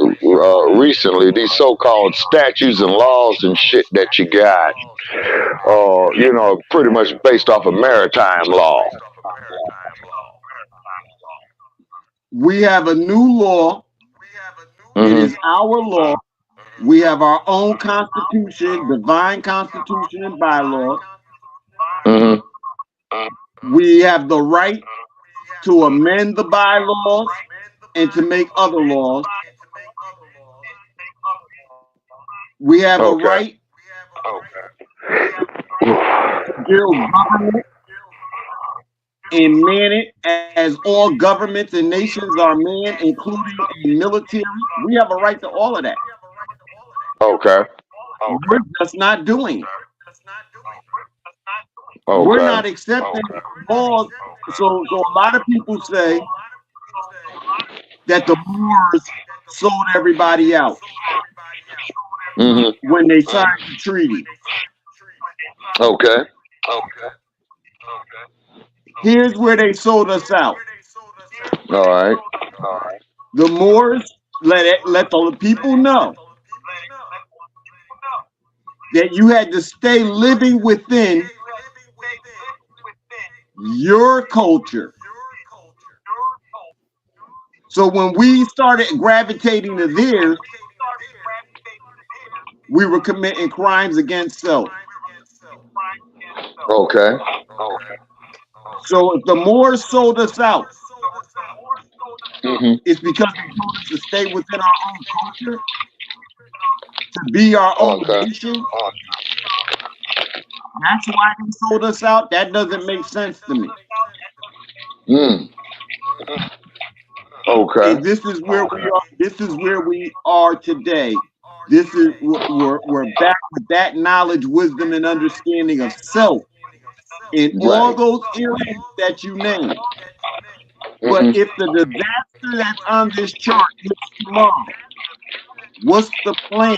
recently, these so-called statutes and laws and shit that you got, pretty much based off of maritime law. We have a new law. It is our law. We have our own constitution, divine constitution and bylaws. We have the right to amend the bylaws and to make other laws. We have a right to build government and man it as all governments and nations are manned, including a military. We have a right to all of that. Okay. We're just not doing it. Okay. We're not accepting laws. So a lot of people say that the Moors sold everybody out when they signed the treaty. Okay. Here's where they sold us out. All right. The Moors let the people know that you had to stay living within your culture. So when we started gravitating to theirs, we were committing crimes against self. Okay. So if the Moors sold us out, it's because they told us to stay within our own culture, to be our own nation. That's why they sold us out. That doesn't make sense to me. Okay. And this is where we are. This is where we are today. This is we're back with that knowledge, wisdom, and understanding of self in all those areas that you named. But if the disaster that's on this chart hits tomorrow, what's the plan?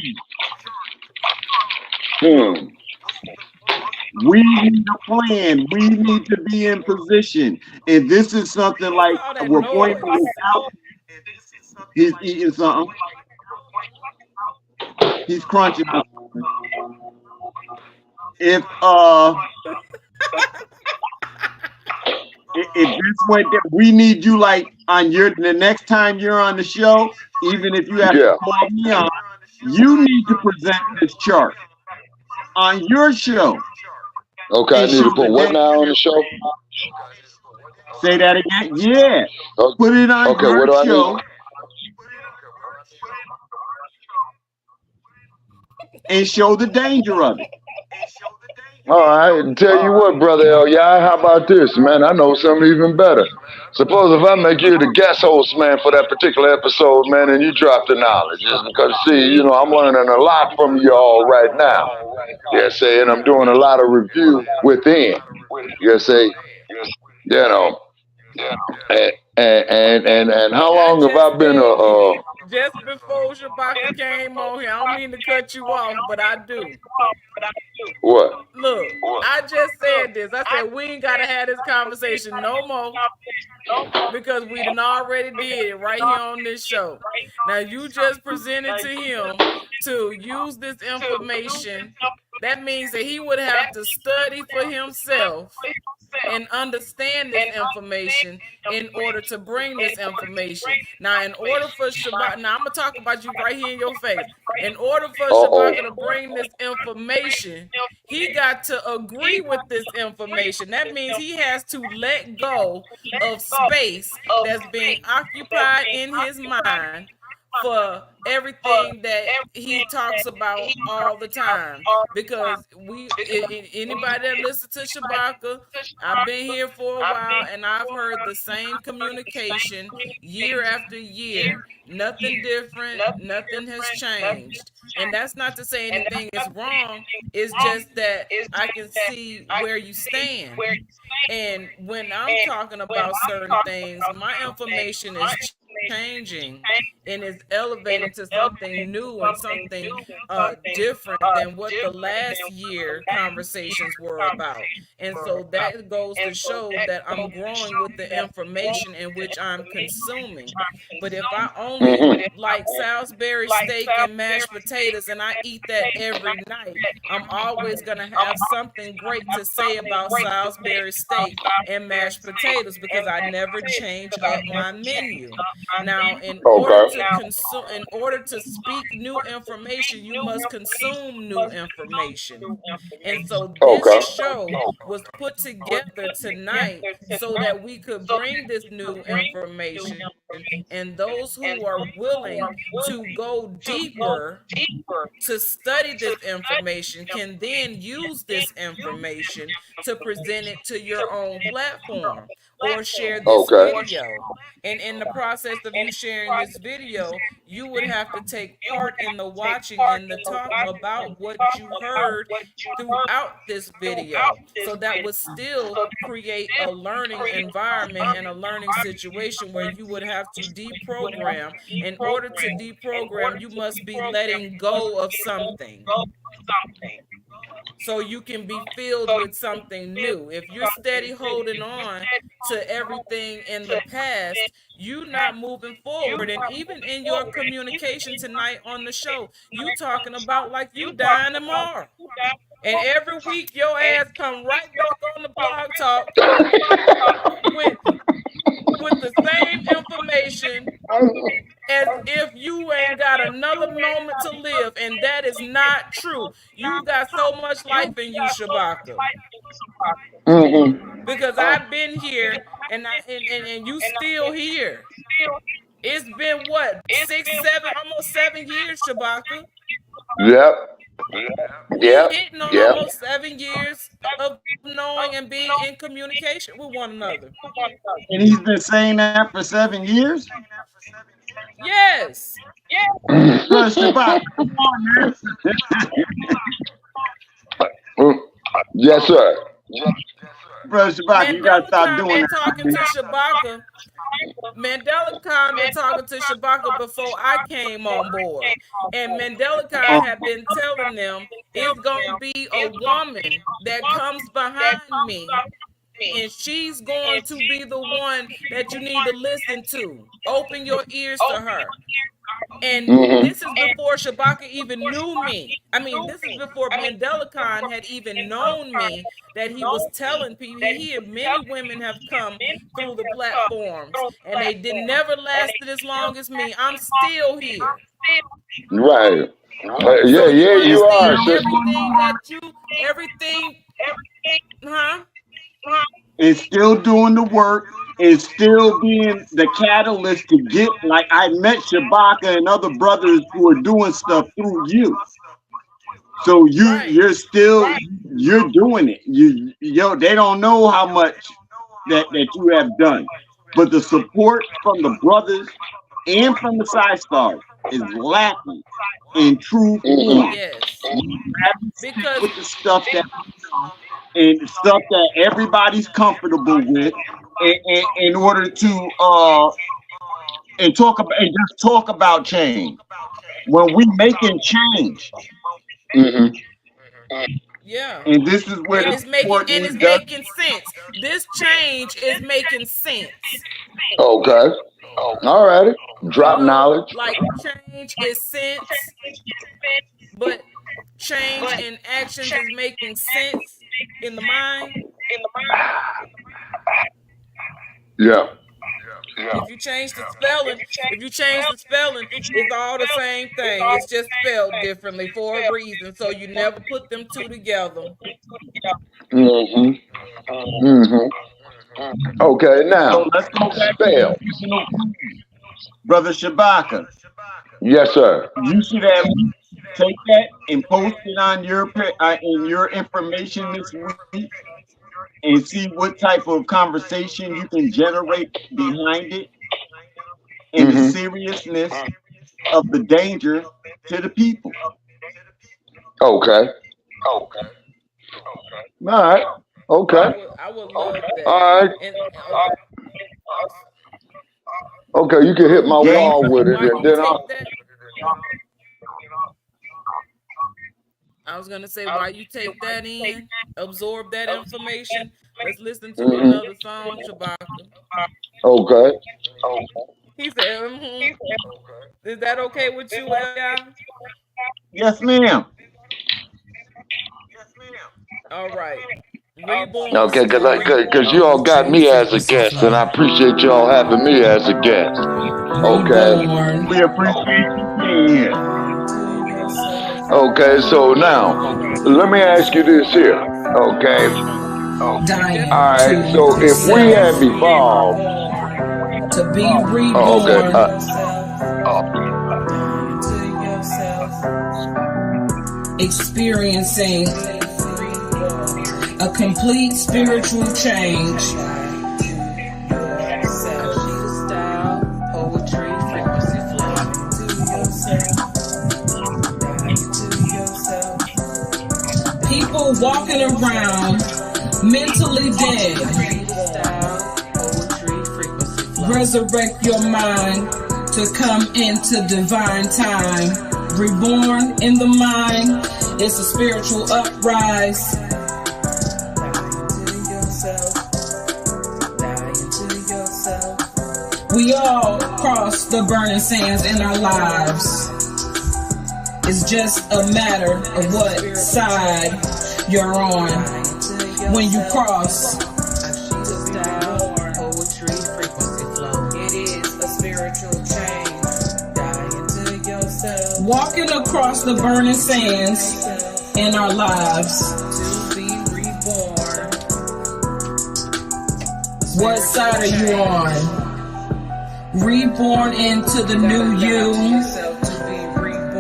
We need a plan. We need to be in position. And this is something like we're pointing this out. He's eating something. He's crunching. If this went there, we need you like on the next time you're on the show, even if you have to call me on, you need to present this chart on your show. Okay, I need to put what now on the show? Say that again. Yeah. Put it on your show. And show the danger of it. All right, tell you what, brother L. Yeah, how about this, man? I know something even better. Suppose if I make you the guest host, man, for that particular episode, man, and you drop the knowledge, just because, see, I'm learning a lot from you all right now. Yeah, say, and I'm doing a lot of review within. You say, you know, and how I long have just I been stated it just before Shabaka came on here. I don't mean to cut you off, but I do. what? Look, I just said this. I said we ain't gotta have this conversation no more because we done already did it right here on this show. Now you just presented to him to use this information. That means that he would have to study for himself and understand this information in order to bring this information. Now, in order for Shabaka, now I'm gonna talk about you right here in your face. In order for Uh-oh. Shabaka to bring this information, he got to agree with this information. That means he has to let go of space that's being occupied in his mind for everything that he talks about all the time. Because anybody that listens to Shabaka, I've been here for a while and I've heard the same communication year after year. Nothing different, nothing has changed. And that's not to say anything is wrong, it's just that I can see where you stand. And when I'm talking about certain things, my information is changing and is elevating to something new and something different than what the last year conversations were about. And so that goes to show that I'm growing with the information in which I'm consuming. But if I only like Salisbury steak and mashed potatoes and I eat that every night, I'm always going to have something great to say about Salisbury steak and mashed potatoes because I never change up my menu. Now, Okay. in order to speak new information, you must consume new information. And so this Okay. show was put together tonight so that we could bring this new information, and those who are willing to go deeper to study this information can then use this information to present it to your own platform or share this Okay. video. And in the process of you sharing this video, you would have to take part in the watching and the talk about what you heard throughout this video. So that would still create a learning environment and a learning situation where you would have to deprogram. In order to deprogram, you must be letting go of something so you can be filled with something new. If you're steady holding on to everything in the past, you're not moving forward. And even in your communication tonight on the show, you talking about like you dying tomorrow. And every week your ass come right back on the blog talk with the same information as if you ain't got another moment to live, and that is not true. You got so much life in you, Shabaka. Because I've been here and you still here. It's been what, 6, 7, almost 7 years, Shabaka. Yep. We Yep. hitting on Yep. almost 7 years of knowing and being in communication with one another. And he's been saying that for 7 years. Yes. Bro, Shabbat, come on, man. Yes, sir. Bro, Shabbat, you gotta Mandela stop Khan doing been that. talking to Shabaka. Mandela Khan been talking to Shabaka before I came on board. And Mandela Khan had been telling them it's gonna be a woman that comes behind me, and she's going to be the one that you need to listen to. Open your ears to her. And this is before Shabaka even knew me. I mean, this is before Mandela Khan had even known me, that he was telling people. Many women have come through the platforms and they did never lasted as long as me. I'm still here. Right. Yeah, So you yeah, you are, understand sister. everything, huh? And still doing the work and still being the catalyst to get, like I met Shabaka and other brothers who are doing stuff through you. So Right. you're still you're doing it. They don't know how much that you have done, but the support from the brothers and from the side stars is lacking in true form. Yes. Because with the stuff that and stuff that everybody's comfortable with, in order to and just talk about change. When we making change, yeah, and this is where it's making sense. This change is making sense. Okay. All righty. Drop knowledge. Like change is sense, but change in actions is making sense in the mind. Yeah. If you change the spelling, it's all the same thing. It's just spelled differently for a reason. So you never put them two together. Okay, now so let's go back spell. to Brother Shabaka. Yes, sir. You should have take that and post it on your information this week, and see what type of conversation you can generate behind it, and the seriousness of the danger to the people. Okay. All right. Okay. I would love that. All right. Okay, you can hit my wall with it, and then I was gonna say, while you take that in, absorb that information. Let's listen to another song, Shabaka. Okay. He said, Is that okay with you, Elia? Yes, ma'am. All right. Reborn. Okay, because you all got me as a guest, and I appreciate you all having me as a guest. Okay. We appreciate you being here. Okay, so now, let me ask you this here. Okay. All right, so if we had evolved to be reborn, experiencing a complete spiritual change. People walking around mentally dead. Resurrect your mind to come into divine time. Reborn in the mind, it's a spiritual uprise. We all cross the burning sands in our lives. It's just a matter of what side you're on when you cross. It is a spiritual change. Walking across the burning sands in our lives. To be reborn. What side are you on? Reborn into the new you.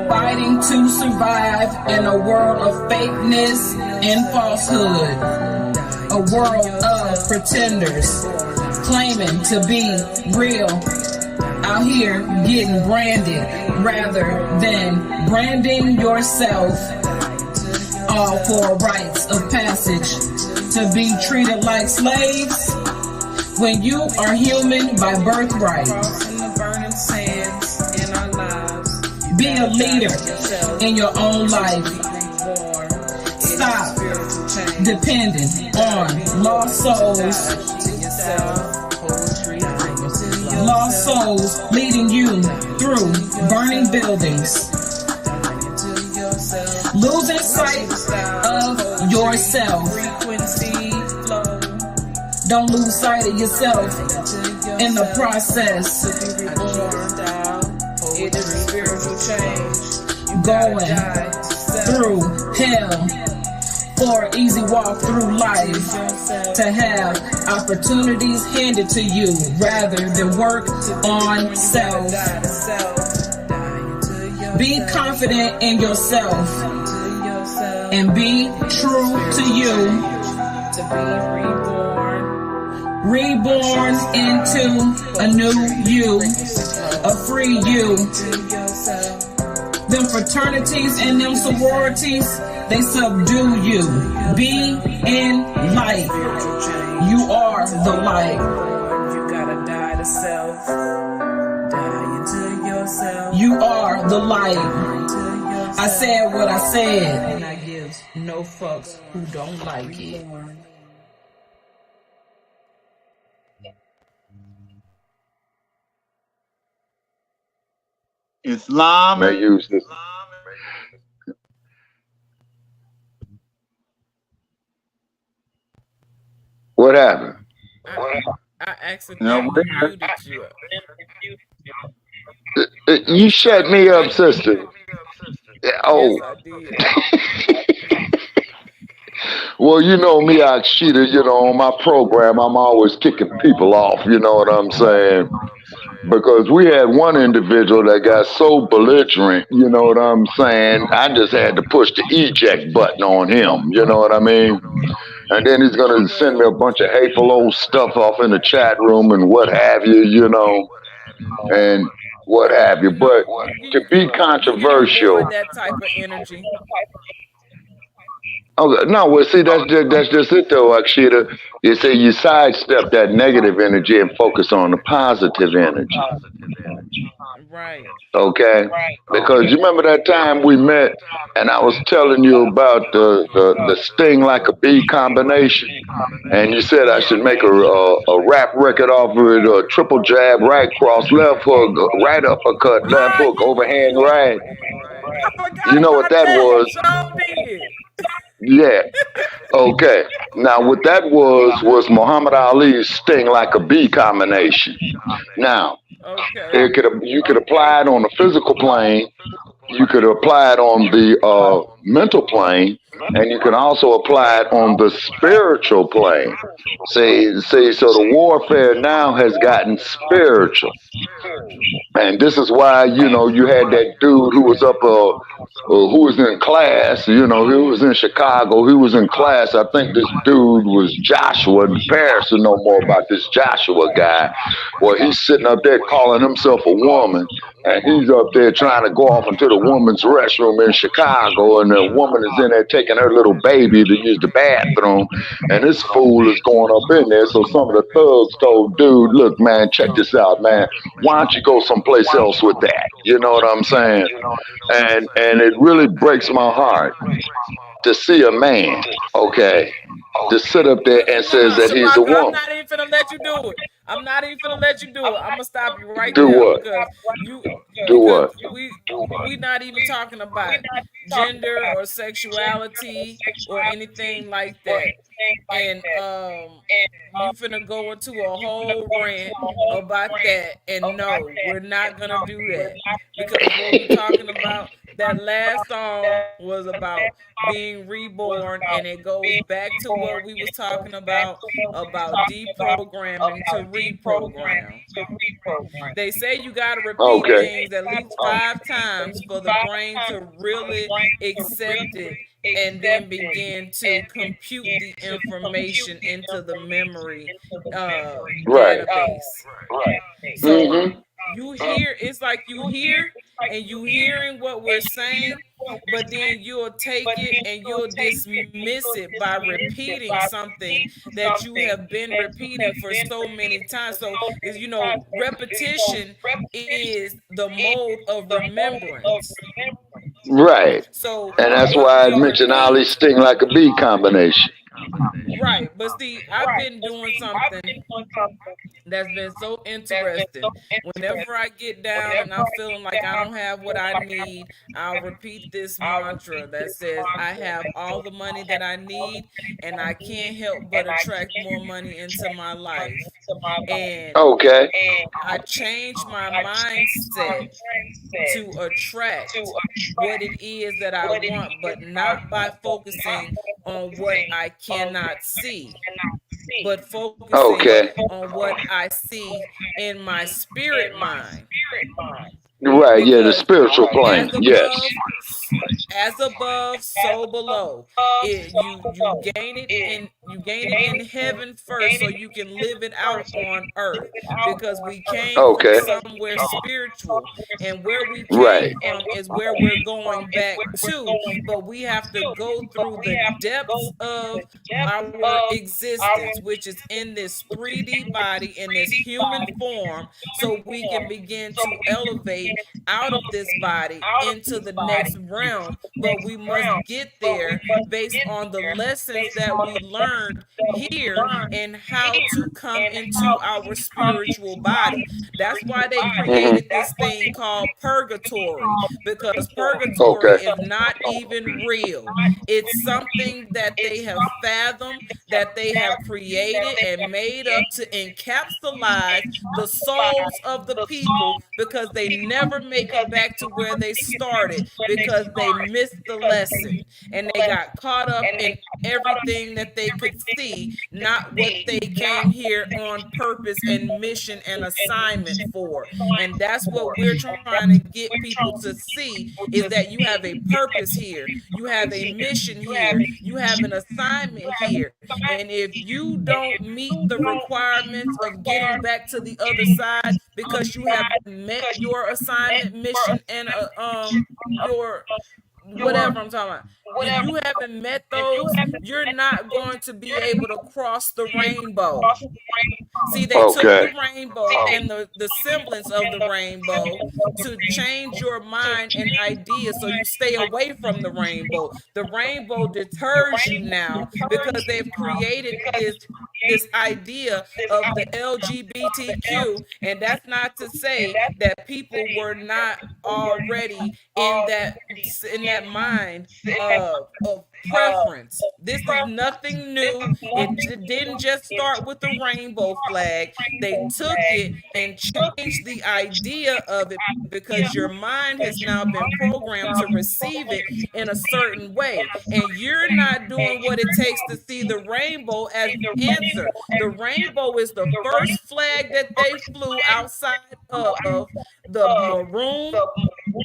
Fighting to survive in a world of fakeness and falsehood. A world of pretenders claiming to be real. Out here getting branded rather than branding yourself. All for rites of passage to be treated like slaves when you are human by birthright. Be a leader in your own life. Stop depending on lost souls. Lost souls leading you through burning buildings. Losing sight of yourself. Don't lose sight of yourself in the process. It is a spiritual change. Going through hell for an easy walk through life. To have opportunities handed to you rather than work on self. Be confident in yourself. and be true to you. To be reborn into a new you, a free you. Them fraternities and them sororities, they subdue you. Be in light. You are the light. You gotta die to self. Die into yourself. You are the light. I said what I said, and I give no fucks who don't like it. Islam. May use this. What happened? I accidentally muted you. You shut me up, sister. Oh. Yes, I did. Well, you know me, Akshita, on my program, I'm always kicking people off, you know what I'm saying? Because we had one individual that got so belligerent, you know what I'm saying? I just had to push the eject button on him, you know what I mean? And then he's going to send me a bunch of hateful old stuff off in the chat room and what have you, and what have you. But to be controversial. That type of energy. Oh no! Well, see, that's just it, though, Akshita. You say you sidestep that negative energy and focus on the positive energy. Right. Okay. Because you remember that time we met, and I was telling you about the sting like a bee combination, and you said I should make a rap record off of it, a triple jab, right cross, left hook, right uppercut, left hook, overhand right. You know what that was? Yeah. Okay. Now, what that was Muhammad Ali's sting like a bee combination. Now, you could apply it on the physical plane. You could apply it on the mental plane, and you can also apply it on the spiritual plane. See, so the warfare now has gotten spiritual. And this is why, you had that dude who was up, who was in class, he was in Chicago, he was in class. I think this dude was Joshua. Paris to know more about this Joshua guy. Well, he's sitting up there calling himself a woman, and he's up there trying to go off into the woman's restroom in Chicago, and the woman is in there taking her little baby to use the bathroom, and this fool is going up in there. So some of the thugs told dude, look, man, check this out, man. Why don't you go someplace else with that? You know what I'm saying? And it really breaks my heart to see a man, to sit up there and says that he's a woman. I'm not even gonna let you do it. I'm gonna stop you right do there what? Do what? We not even talking about gender or sexuality or anything like that. And you finna go into a whole rant about that, and no, we're not gonna do that, because what we're talking about, that last song was about being reborn, and it goes back to what we was talking about deprogramming to reprogram. They say you gotta repeat things at least 5 times for the brain to really accept it and then begin to compute the information into the memory database. So you hear, it's like you hear and you hearing what we're saying, but then you'll take it and you'll dismiss it by repeating something that you have been repeating for so many times. So, repetition is the mode of remembrance. Right. So, and that's why I mentioned Ali's sting like a bee combination. Right. But see, I've been doing something that's been so interesting. Whenever I get down and I'm feeling like I don't have what I need, I'll repeat this mantra that says, I have all the money that I need, and I can't help but attract more money into my life. And I changed my mindset to attract what it is that I want, but not by focusing on what I cannot see, but focusing on what I see in my spirit mind. Right, the spiritual plane. Yes. as above, so below. You gain it in heaven first, so you can live it out on earth. Because we came from Okay. somewhere spiritual, and where we came Right. from is where we're going back to. But we have to go through the depths of our existence, which is in this 3D body, in this human form, so we can begin to elevate out of this body into the next realm. But we must get there based on the lessons that we learned here and how to come into our spiritual body. That's why they Hmm. created this thing called purgatory, because purgatory Okay. is not even real. It's something that they have fathomed, that they have created and made up to encapsulize the souls of the people, because they never make it back to where they started, because they missed the lesson and they got caught up in everything that they could see, not what they came here on purpose and mission and assignment for. And that's what we're trying to get people to see, is that you have a purpose here, you have a mission here, you have an assignment here. And if you don't meet the requirements of getting back to the other side because you haven't met your assignment, mission, and your whatever I'm talking about. If you haven't met those, you're not going to be able to cross the rainbow. See, they took the Okay. rainbow and the semblance of the rainbow to change your mind and ideas so you stay away from the rainbow. The rainbow deters you now because they've created this idea of the LGBTQ, and that's not to say that people were not already in that mind of preference. This is nothing new. It didn't just start with the rainbow flag. They took it and changed the idea of it because your mind has now been programmed to receive it in a certain way. And you're not doing what it takes to see the rainbow as the answer. The rainbow is the first flag that they flew outside of the maroon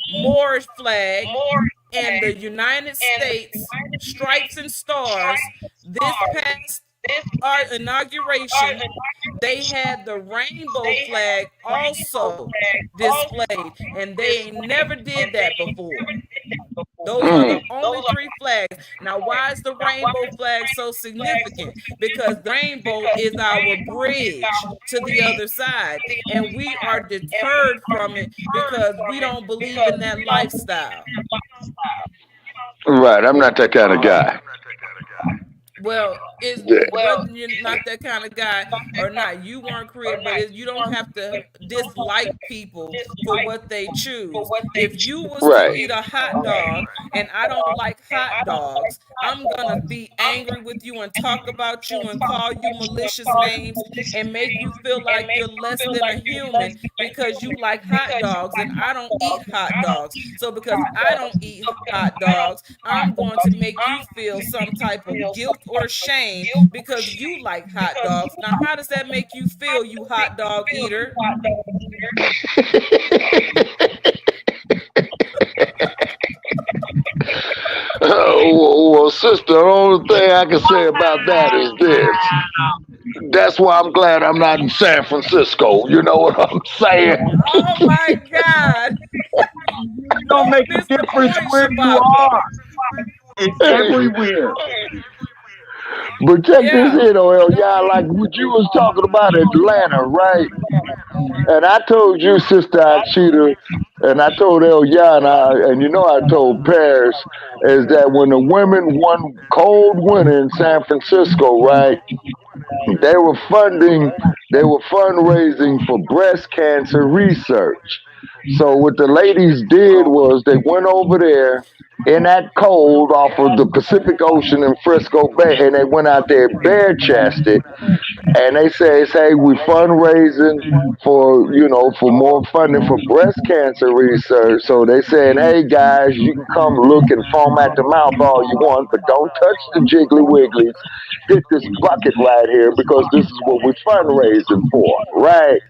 Moorish flag and the United States stripes and stars. This past our inauguration, they had the rainbow flag also displayed, and they ain't never did that before. Those are the Mm. only three flags. Now, why is the rainbow flag so significant? Because the rainbow is our bridge to the other side, and we are deterred from it because we don't believe in that lifestyle. Right. I'm not that kind of guy. Well, is Yeah. whether you're not that kind of guy or not, you weren't created, but you don't have to dislike people for what they choose. If you was to Right. eat a hot dog and I don't like hot dogs, I'm gonna be angry with you and talk about you and call you malicious names and make you feel like you're less than a human because you like hot dogs and I don't eat hot dogs. So because I don't eat hot dogs, I'm going to make you feel some type of guilt or shame because you like hot dogs. Now, how does that make you feel, you hot dog eater? Well, sister, the only thing I can say about that is this. That's why I'm glad I'm not in San Francisco. You know what I'm saying? Oh my God. It You don't make a missed the difference point, where you Shabaka. are. It's Hey, everywhere. but check this Yeah. in, OL. Y'all, like what you was talking about Atlanta, right? And I told you, Sister Achita, and I told El Yana, and you know I told Paris, is that when the women won cold winter in San Francisco, right? They were funding, they were fundraising for breast cancer research. So what the ladies did was they went over there in that cold off of the Pacific Ocean in Frisco Bay, and they went out there bare chested, and they says, "Hey, we fundraising for for more funding for breast cancer research." So they saying, "Hey guys, you can come look and foam at the mouth all you want, but don't touch the jiggly wigglies. Hit this bucket right here because this is what we're fundraising for." Right?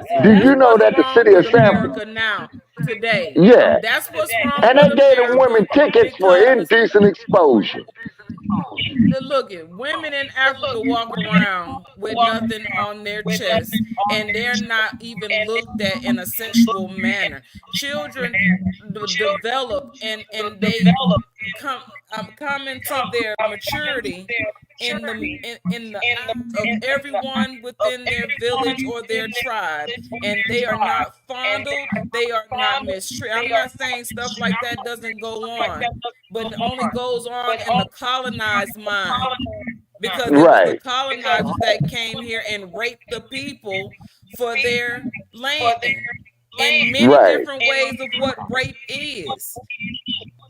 See, Do that's you know what's that the wrong city with of San America now. today. Yeah. That's what's wrong And with they gave the America women tickets for because indecent exposure. look at women in Africa walk around with nothing on their chest and they're not even looked at in a sexual manner. Children develop and they come come into their maturity in the eyes of everyone within their village or their tribe, and they are not fondled, they are not mistreated. I'm not saying stuff like that doesn't go on, but it only goes on in the colonized mind because it was the Right. colonizers that came here and raped the people for their land in many Right. different ways of what rape is.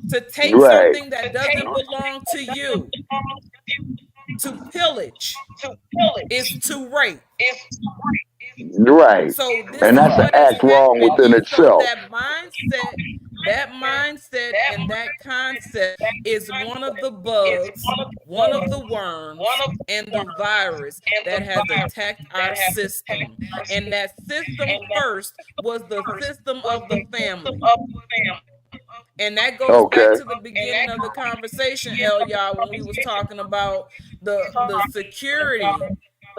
To take Right. something that doesn't belong to you, to pillage, is to rape. Right. So this And is that's an what has act wrong happened. within And so itself. that mindset and that concept is one of the bugs, one of the worms, and the virus that has attacked our system. And that system first was the system of the family. And that goes back Okay. to the beginning of the conversation, y'all, when we was talking about the security.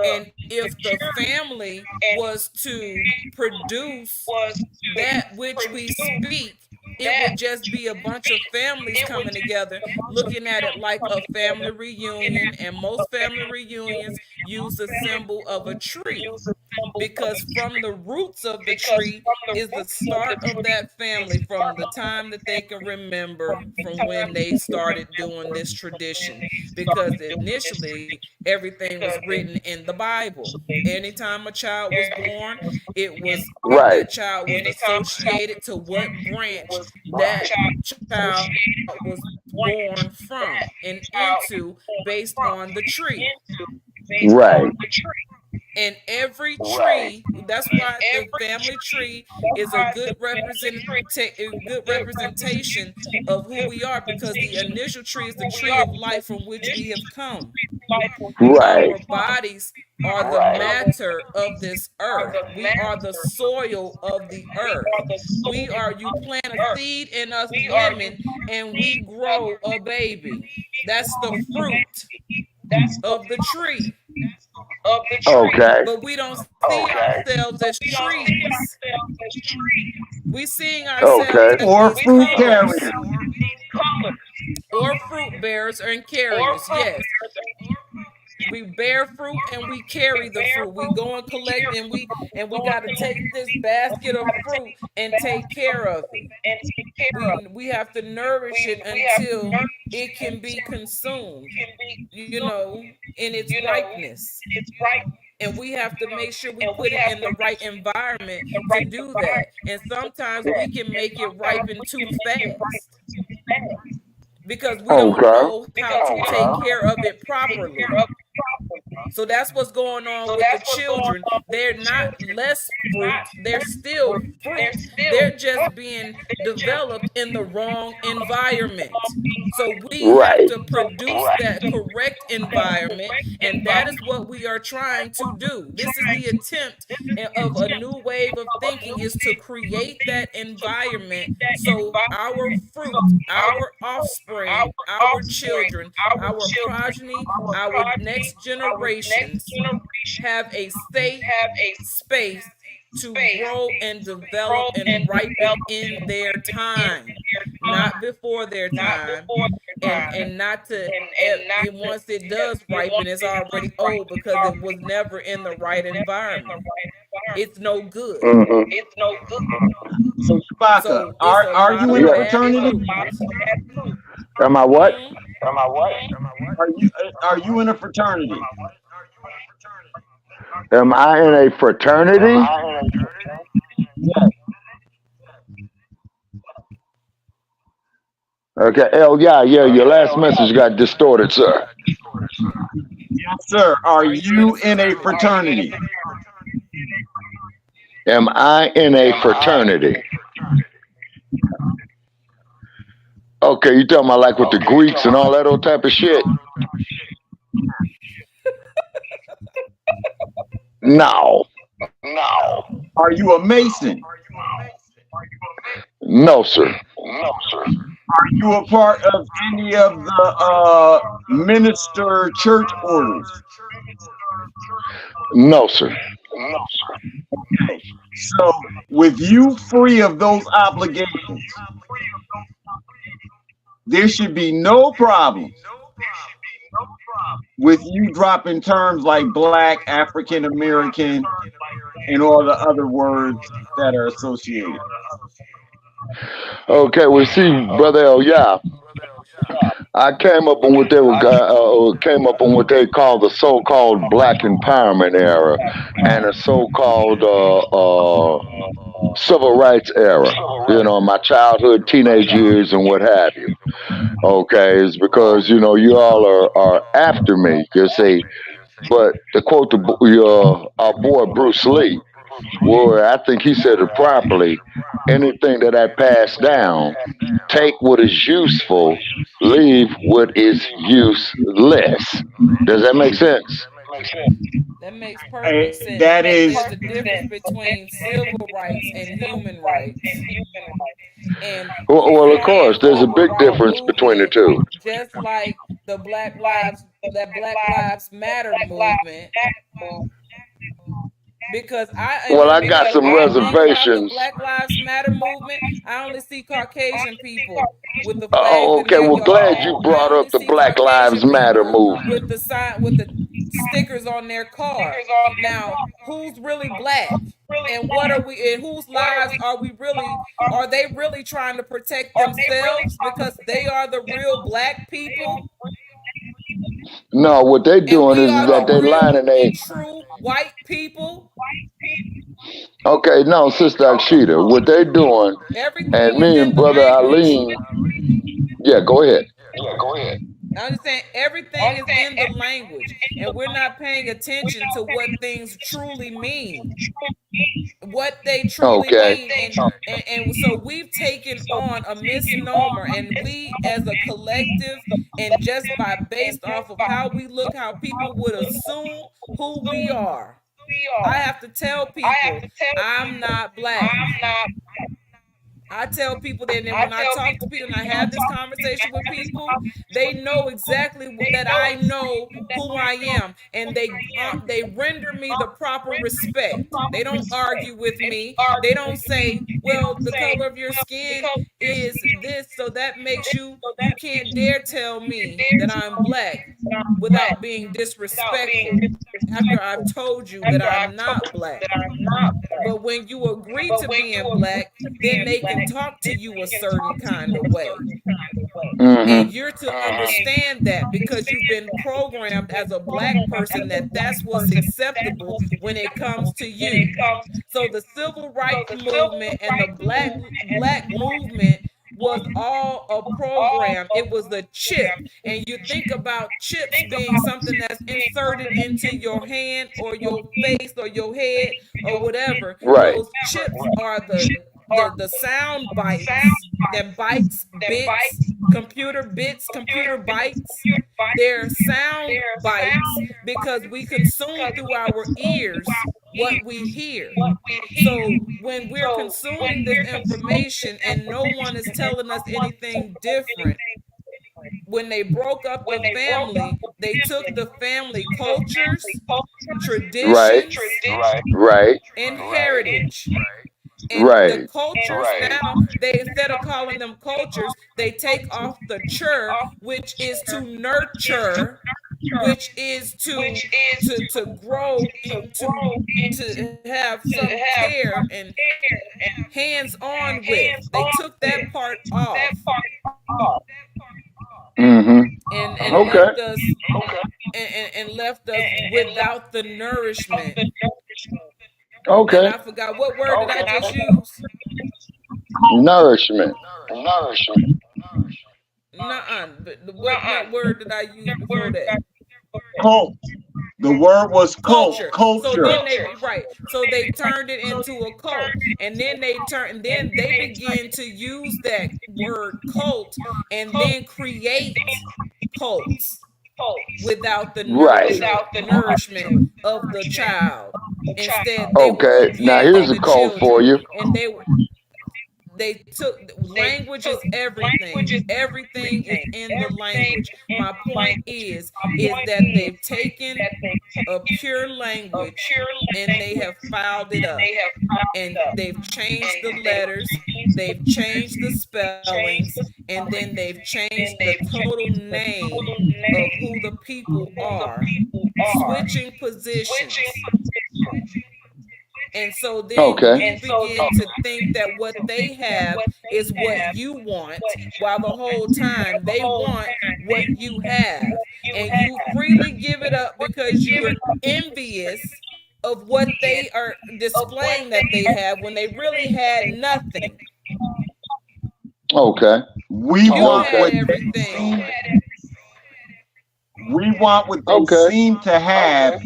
And if the family was to produce that which we speak, it would just be a bunch of families coming together looking at it like a family reunion. And most family reunions use the symbol of a tree, because from the roots of the tree is the start of that family, from the time that they can remember, from when they started doing this tradition. Because initially everything was written in the Bible. Anytime a child was born, it was Right. that child was associated to what branch that child was born from and into, based on the tree. Right. And every tree, that's why the family tree is a good representation of who we are, because the initial tree is the tree of life from which we have come. Right. Our bodies are the matter of this earth. We are the soil of the earth. You plant a seed in us women and we grow a baby. That's the fruit of the tree. Okay. But we don't see ourselves as trees. We seeing ourselves Okay. as Or these fruit colors, carriers. or fruit bearers and carriers. Yes, we bear fruit and we carry the fruit. We go and collect, and we got to take this basket of fruit and take care of it. We have to nourish it until it can be consumed, in its ripeness. And we have to make sure we put it in the right environment to do that. And sometimes we can make it ripen too fast because we don't Okay. know how to take care of it properly. So that's what's going on with the children. They're not less fruit, they're still fruit. They're just being developed in the wrong environment. So we have Right. to produce that correct environment, and that is what we are trying to do. This is the attempt of a new wave of thinking, is to create that environment so our fruit, our offspring, our children, our progeny, our next generations have a safe space to grow and develop and ripen in their time, not before their time, and not to once it does ripen, it's already old because it was never in the right environment. It's no good. Mm-hmm. So Shabaka, So it's a are lot you of in a Yeah. bad fraternity? fruit. Am I what? Hmm? Are you in a fraternity? Am I in a fraternity? Yes. Okay. Yeah. Your last message got distorted, sir. Yes, sir. Are Are you in a you in a fraternity? fraternity? Am I in a fraternity? Okay, you talking about like with the Greeks and all that old type of shit? No. Are you a Mason? No, sir. Are you a part of any of the minister church orders? No, sir. Okay. So, with you free of those obligations, there should be no problems with you dropping terms like black, African American, and all the other words that are associated. Okay, well, see, brother El, yeah, I came up on what they were came up on what they call the so-called Black Empowerment era and a so-called civil rights era. You know, my childhood, teenage years, and what have you. Okay, it's because you all are after me. You see, but to quote your our boy Bruce Lee, well, I think he said it properly. Anything that I pass down, take what is useful, leave what is useless. Does that make sense? That makes perfect sense That because is there's a difference between civil rights and human rights. And Well, of from the course, there's a big overall difference between the movement, two. just like Black Lives Matter movement, because Well, I got because some one thing about the reservations. Black Lives Matter movement, I only see Caucasian people with the flags Oh, in okay. their Well, glad yard. you I brought only up the see Black Lives Caucasian Matter people movement. with the stickers on their car. Now, who's really black? And what are we and whose lives are they really trying to protect themselves because they are the real black people No, what they and doing we is are the that they real lining and a. true white people? Okay, no, Sister Akshita, what they doing, and Everything is me and in the Brother language. Aline. Yeah, go ahead. I understand everything is in the language, and we're not paying attention to what things truly mean, what they truly Okay. mean, and so we've taken on a misnomer, and we as a collective, and just by based off of how we look, how people would assume who we are. I have to tell people I'm not black. I tell people that, and then when I talk to people and I have this conversation with people, they know exactly that I know who I am, and they render me the proper respect. They don't argue with me. They don't say, "Well, the color of your skin is this, so that makes you can't dare tell me that I'm black without being disrespectful after I've told you that I'm not black." But when you agree to being black, then they can talk to you a certain kind of way. And Mm-hmm. you're to understand that because you've been programmed as a black person that that's what's acceptable when it comes to you. So the civil rights movement and the black movement was all a program. It was the chip. And you think about chips being something that's inserted into your hand or your face or your head or whatever. Right. Those chips are the sound bites and bytes, bits, computer bytes. They're sound bites because we consume through our ears what we hear. So when we're consuming this information and no one is telling us anything different, when they broke up the family, they took the family cultures, Right. traditions, Right. and heritage. And the Right. cultures now, they instead of calling them cultures, they take off the chur, which is to nurture, which is to grow, to have some care and hands on with. They took that part off Mm-hmm. and Okay. left us and left us without the nourishment. And Okay. I forgot what word did I just use? Nourishment. Nuh-uh. But what word did I use before that? cult. The word was cult, Culture. So culture. then so they turned it into a cult, and then they begin to use that word cult and then create cults without the Right. nourishment of the child. Instead, they were Okay. Now here's abusing a the call for children, you. and they were they took language is everything. Everything is in the language. My point is that they've taken a pure language and they have filed it up, and they've changed the letters, they've changed the spellings, and then they've changed the total name of who the people are, switching positions. And so then Okay. you begin to think that what they have is what you want, while the whole time they want what you have. And you freely give it up because you are envious of what they are displaying that they have when they really had nothing. Okay. We You want had Okay. what everything. we want what they Okay. seem to have.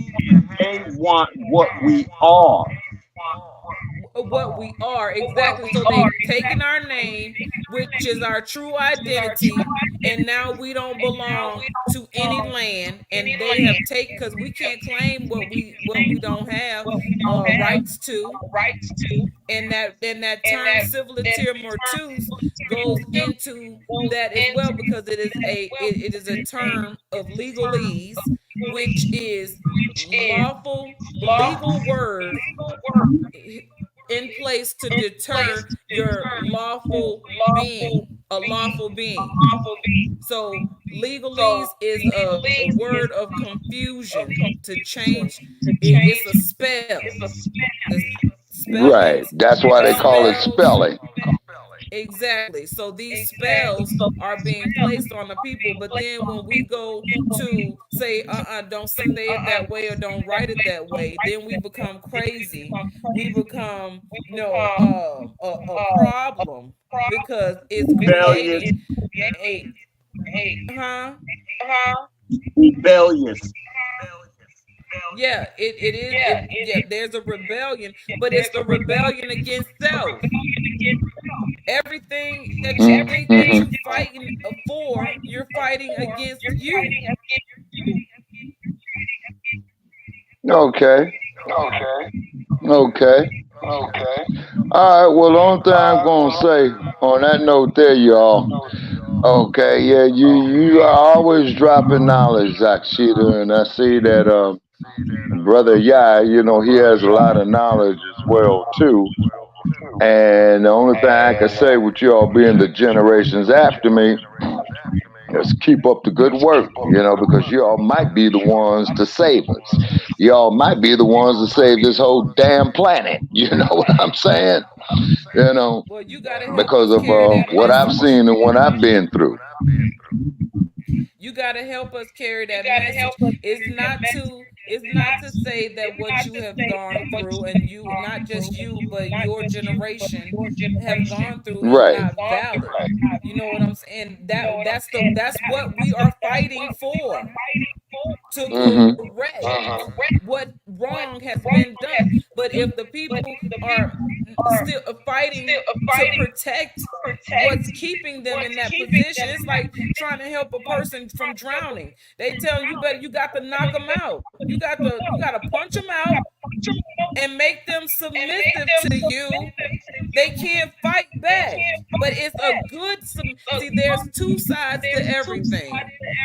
They want what we are. What we are exactly. So they've taken our name, which is our true identity, and now we don't belong to any land, and they have taken, because we can't claim what we don't have rights to. And that term civiliter mortuus goes into that as well, because it is a term of legalese, which is lawful legal words in place to deter your lawful being, a lawful being. So legalese is a word of confusion to change. It's a spell. The Right. spellings, That's why the they call it spells, spelling. exactly. So these spells are being placed on the people. But then when we go to say, don't say it that way or don't write it that way, then we become crazy. We become, a problem, because it's Rebellious, creating a, huh? rebellious. Yeah, it is. Yeah, there's a rebellion, but it's the rebellion against self. Everything that you think that Mm-hmm. you fighting for, you're fighting against you. Okay. Okay. All right. Well, the only thing I'm gonna say on that note, there, y'all. Okay. Yeah. You are always dropping knowledge, Zakshita, and I see that brother Yai. He has a lot of knowledge as well too. And the only thing I can say with y'all being the generations after me, let's keep up the good work, because y'all might be the ones to save us. Y'all might be the ones to save this whole damn planet. You know what I'm saying? You know, Well, you got to help because us of carry that what I've message. seen and what I've been through. You got to help us carry that message. It's not to say that what you have gone through, and you, not just you, but your generation have gone through, is Right. not valid. You know what I'm saying? That's what we are fighting for, to Mm-hmm. correct what wrong has been done. But if the people are still fighting to protect what's keeping them in that position, it's like trying to help a person from drowning. They tell you got to knock them out. You got to punch them out and make them submissive to you. They can't fight back. But it's a good see, there's two sides to everything.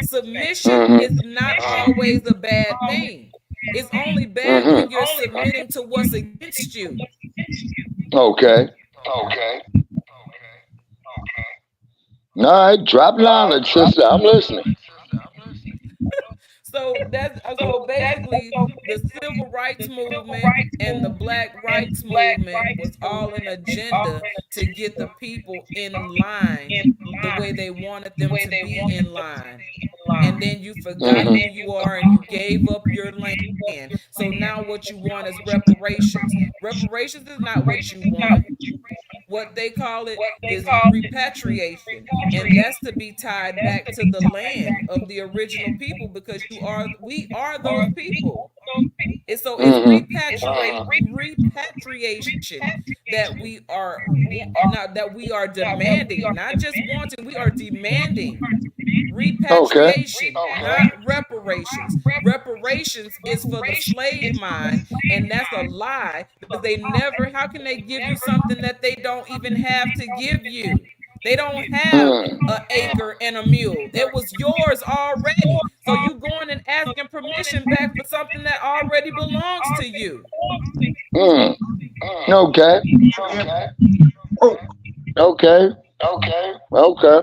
Submission Mm-hmm. is not always a bad thing. It's only bad Mm-hmm. when you're submitting to what's against you. Okay. All right. Drop knowledge, sister. I'm listening. So basically, the civil rights movement and the black rights movement was all an agenda to get the people in line the way they wanted them to be in line. And then you forgot Mm-hmm. who you are and you gave up your land. So now what you want is reparations. Reparations is not what you want. What they call it is repatriation, and that's to be tied back to the land of the original people, because we are those people. And so it's Mm-hmm. repatriation that we are not that we are demanding, not just wanting, we are demanding. Okay. Repatriation, not reparations. Reparations is for the slave mind, and that's a lie because they never, how can they give you something that they don't even have to give you? They don't have Mm, an acre and a mule. It was yours already. So you going and asking permission back for something that already belongs to you. mm. Okay. If oh, Okay. Okay.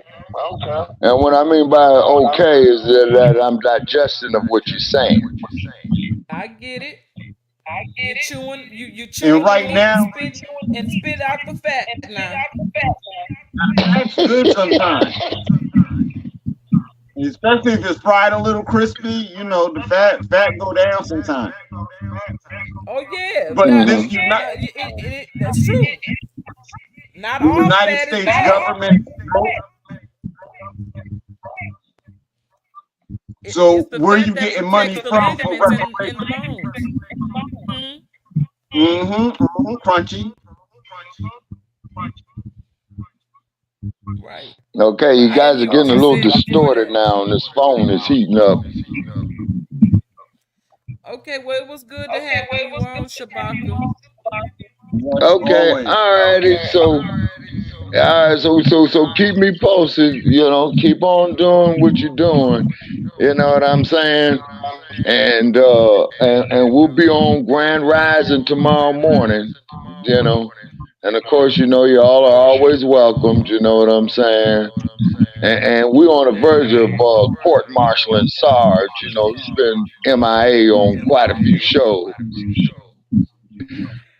And what I mean by okay is that I'm digesting of what you're saying. I get it. You and chewing the right meat now, and spit out the fat now. that's good sometimes. Especially if it's fried a little crispy, the fat go down sometimes. Oh yeah, But now this Hmm. that's true. Not the all United fat is States bad. government. It's So the where fat you that getting money protects the from for ligaments reparations? in the bones. Hmm. Crunchy. Right. Okay, you And guys are he getting a also little said before distorted that. now, and this phone is heating up. Okay, well, it was good to have you on, Shabaka. Yes, Okay, always. alrighty. So, all right, so keep me posted. Keep on doing what you're doing. You know what I'm saying? And we'll be on Grand Rising tomorrow morning. You know, and of course, y'all are always welcomed. You know what I'm saying? And we're on the verge of court martialing Sarge. He's been MIA on quite a few shows.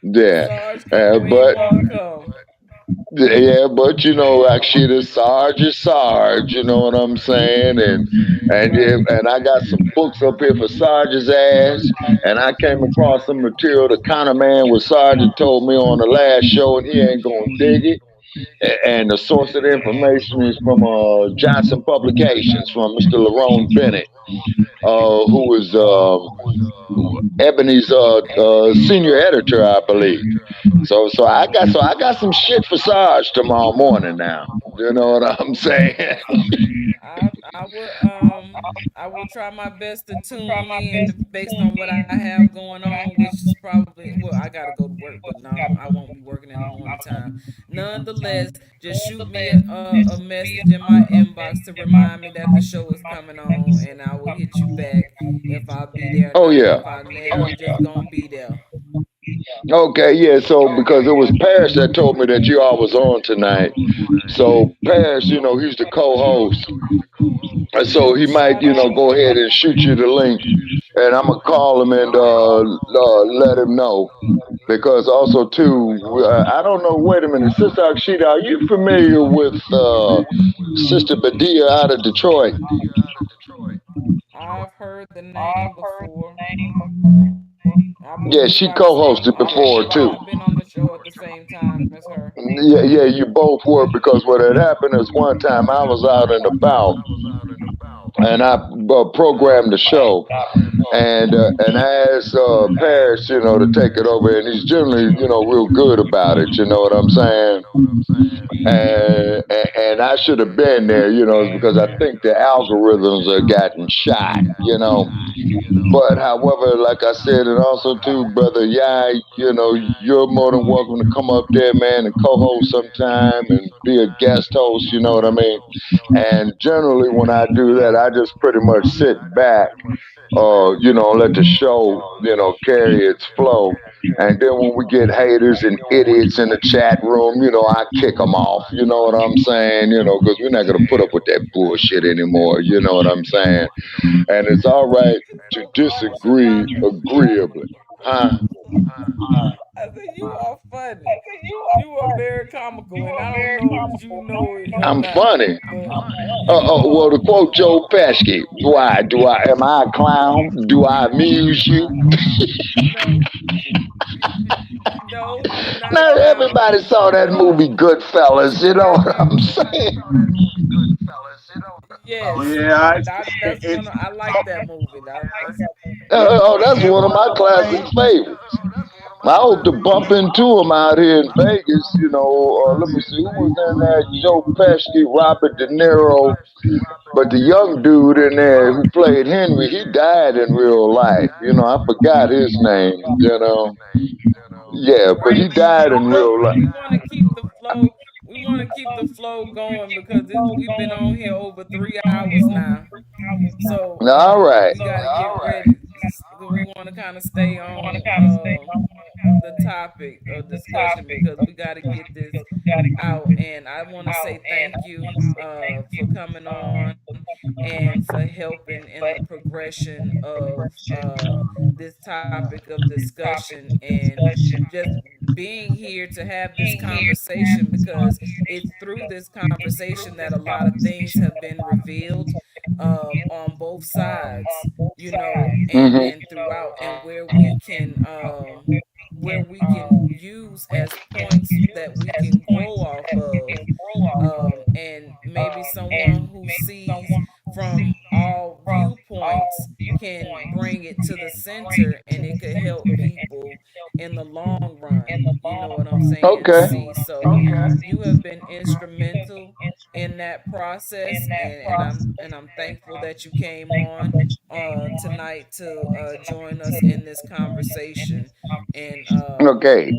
Yeah, Sarge come when he but want to come. yeah, but like shit is Sarge is Sarge. You know what I'm saying? Right. And I got some books up here for Sarge's ass. And I came across some material the counter man with Sergeant told me on the last show, and he ain't gonna dig it. And the source of the information is from Johnson Publications from Mr. Lerone Bennett, who is Ebony's senior editor, I believe. So I got some shit for Sarge tomorrow morning now. You know what I'm saying? I will try my best to tune in based on what I have going on, which is probably, well, I gotta go to work, but no, I won't be working in the morning time. Nonetheless, just shoot me a message in my inbox to remind me that the show is coming on, and I will hit you back if I'll be there or Oh not. yeah. If I'm there, I'm just gonna be there. Okay, yeah. So because it was Paris that told me that you all was on tonight. So Paris, he's the co-host. And so he might, Shout out. go ahead and shoot you the link, and I'm gonna call him and let him know. Because also too, I don't know. Wait a minute, Sister Akshita, are you familiar with Sister Badia out of Detroit? I've heard the name before. I Yeah, believe she I've co-hosted before too. I've been on the show at the same time as her. Yeah, yeah, you both were because what had happened is one time I was out and about and I programmed the show and asked Paris, to take it over, and he's generally, real good about it. You know what I'm saying? And I should have been there, because I think the algorithms are gotten shot, But however, like I said, and also too, brother, yeah, you're more than welcome to come up there, man, and co-host sometime and be a guest host. You know what I mean? And generally, when I do that, I just pretty much sit back, let the show, carry its flow. And then when we get haters and idiots in the chat room, I kick them off. You know what I'm saying? Because we're not gonna put up with that bullshit anymore. You know what I'm saying? And it's all right to disagree Shabaka. agreeably. Huh? I said you are funny. You are very comical, and I don't know if you know it or I'm not, funny. but you Well, are. to quote Joe Pesci, am I a clown? Do I amuse you? No, no, you're not a Now, clown. everybody saw that movie Goodfellas, What you you know have what I'm used. saying? Yes, Yeah, that's it's one. I like that movie. That's it's Oh, that's it's one of one my of the classic things. favorites. I hope to bump into him out here in Vegas. Let me see who was in there. Joe Pesci, Robert De Niro, but the young dude in there who played Henry, he died in real life. I forgot his name. Yeah, but he Right. died in real life. We want to keep the flow. We want to keep the flow going because we've been on here over 3 hours now. So All right. we got to get ready. We want to kind of stay on the topic of discussion because we got to get this out. And I want to say thank you for coming on and for helping in the progression of this topic of discussion and just being here to have this conversation because it's through this conversation that a lot of things have been revealed on both sides, Hmm. and throughout, and where we can use as points that we can grow off of, and maybe someone who sees from all viewpoints can bring it to the center and it could help people in the long run. You know what I'm saying? Okay. See, so you have been instrumental in that process, and I'm thankful that you came on tonight to join us in this conversation, and Okay.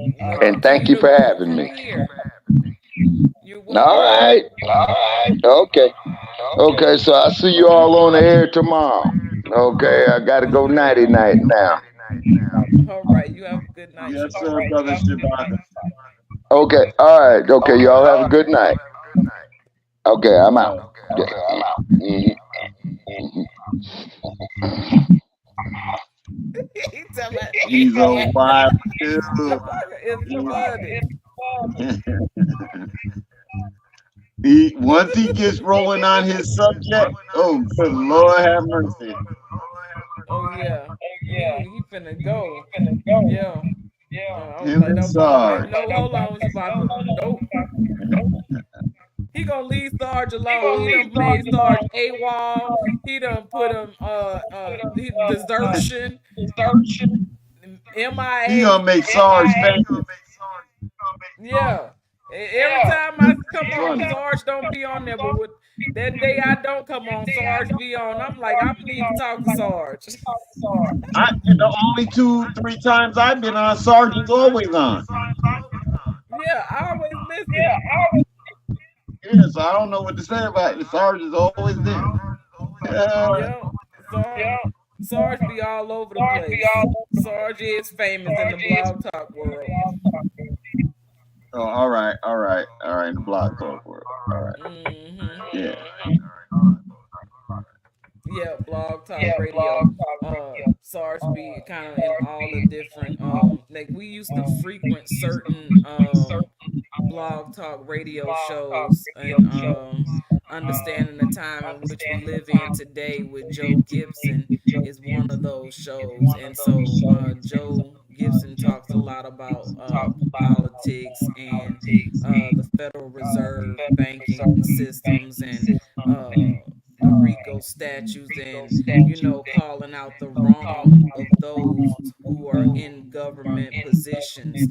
And thank continue you to for grow having from me. here. You're All welcome. right. Okay. Okay. So I'll see you all on the air tomorrow. Okay. I got to go nighty night now. All right, you have a good night, Yes, Shabbat. sir, brother Shabaka. Okay. All right. Okay. Y'all have a good night. Okay. I'm out. Right. Yeah. Mhm. Mhm. He talking about, He's a yeah. wild dude. Shabbat is funny. Once he gets rolling on his subject, oh good Lord have mercy. Oh yeah, he finna go. Yeah. I was Him like, and no, I'm like, Sarge. no, hold on, Shabbat. Nope. He gonna leave Sarge alone. He done made Sarge AWOL. He done put him desertion, He gonna MIA. make Sarge famous. Yeah. Every time I come on, Funny. Sarge don't be on there, but with that day I don't come on, Sarge be on. I'm like, I need to talk to Sarge. The only two, three times I've been on, Sarge is always on. Yeah, I always listen. Yeah, so I don't know what to say about it. Sarge is always there. Yeah, Sarge, Sarge be all over the place. Sarge is famous in the blog talk world. Oh, all right, all right, all right. In the block talk world. All right. Hmm. Yeah. Yeah, blog talk radio. Sarge be kind of in all the different like we used to frequent certain blog talk radio shows, and understanding the time in which we live in today with Joe Gibson is one of those shows. And so Joe Gibson talks a lot about politics and the Federal Reserve banking systems and the RICO statutes, and calling out the wrong of those who are in government positions,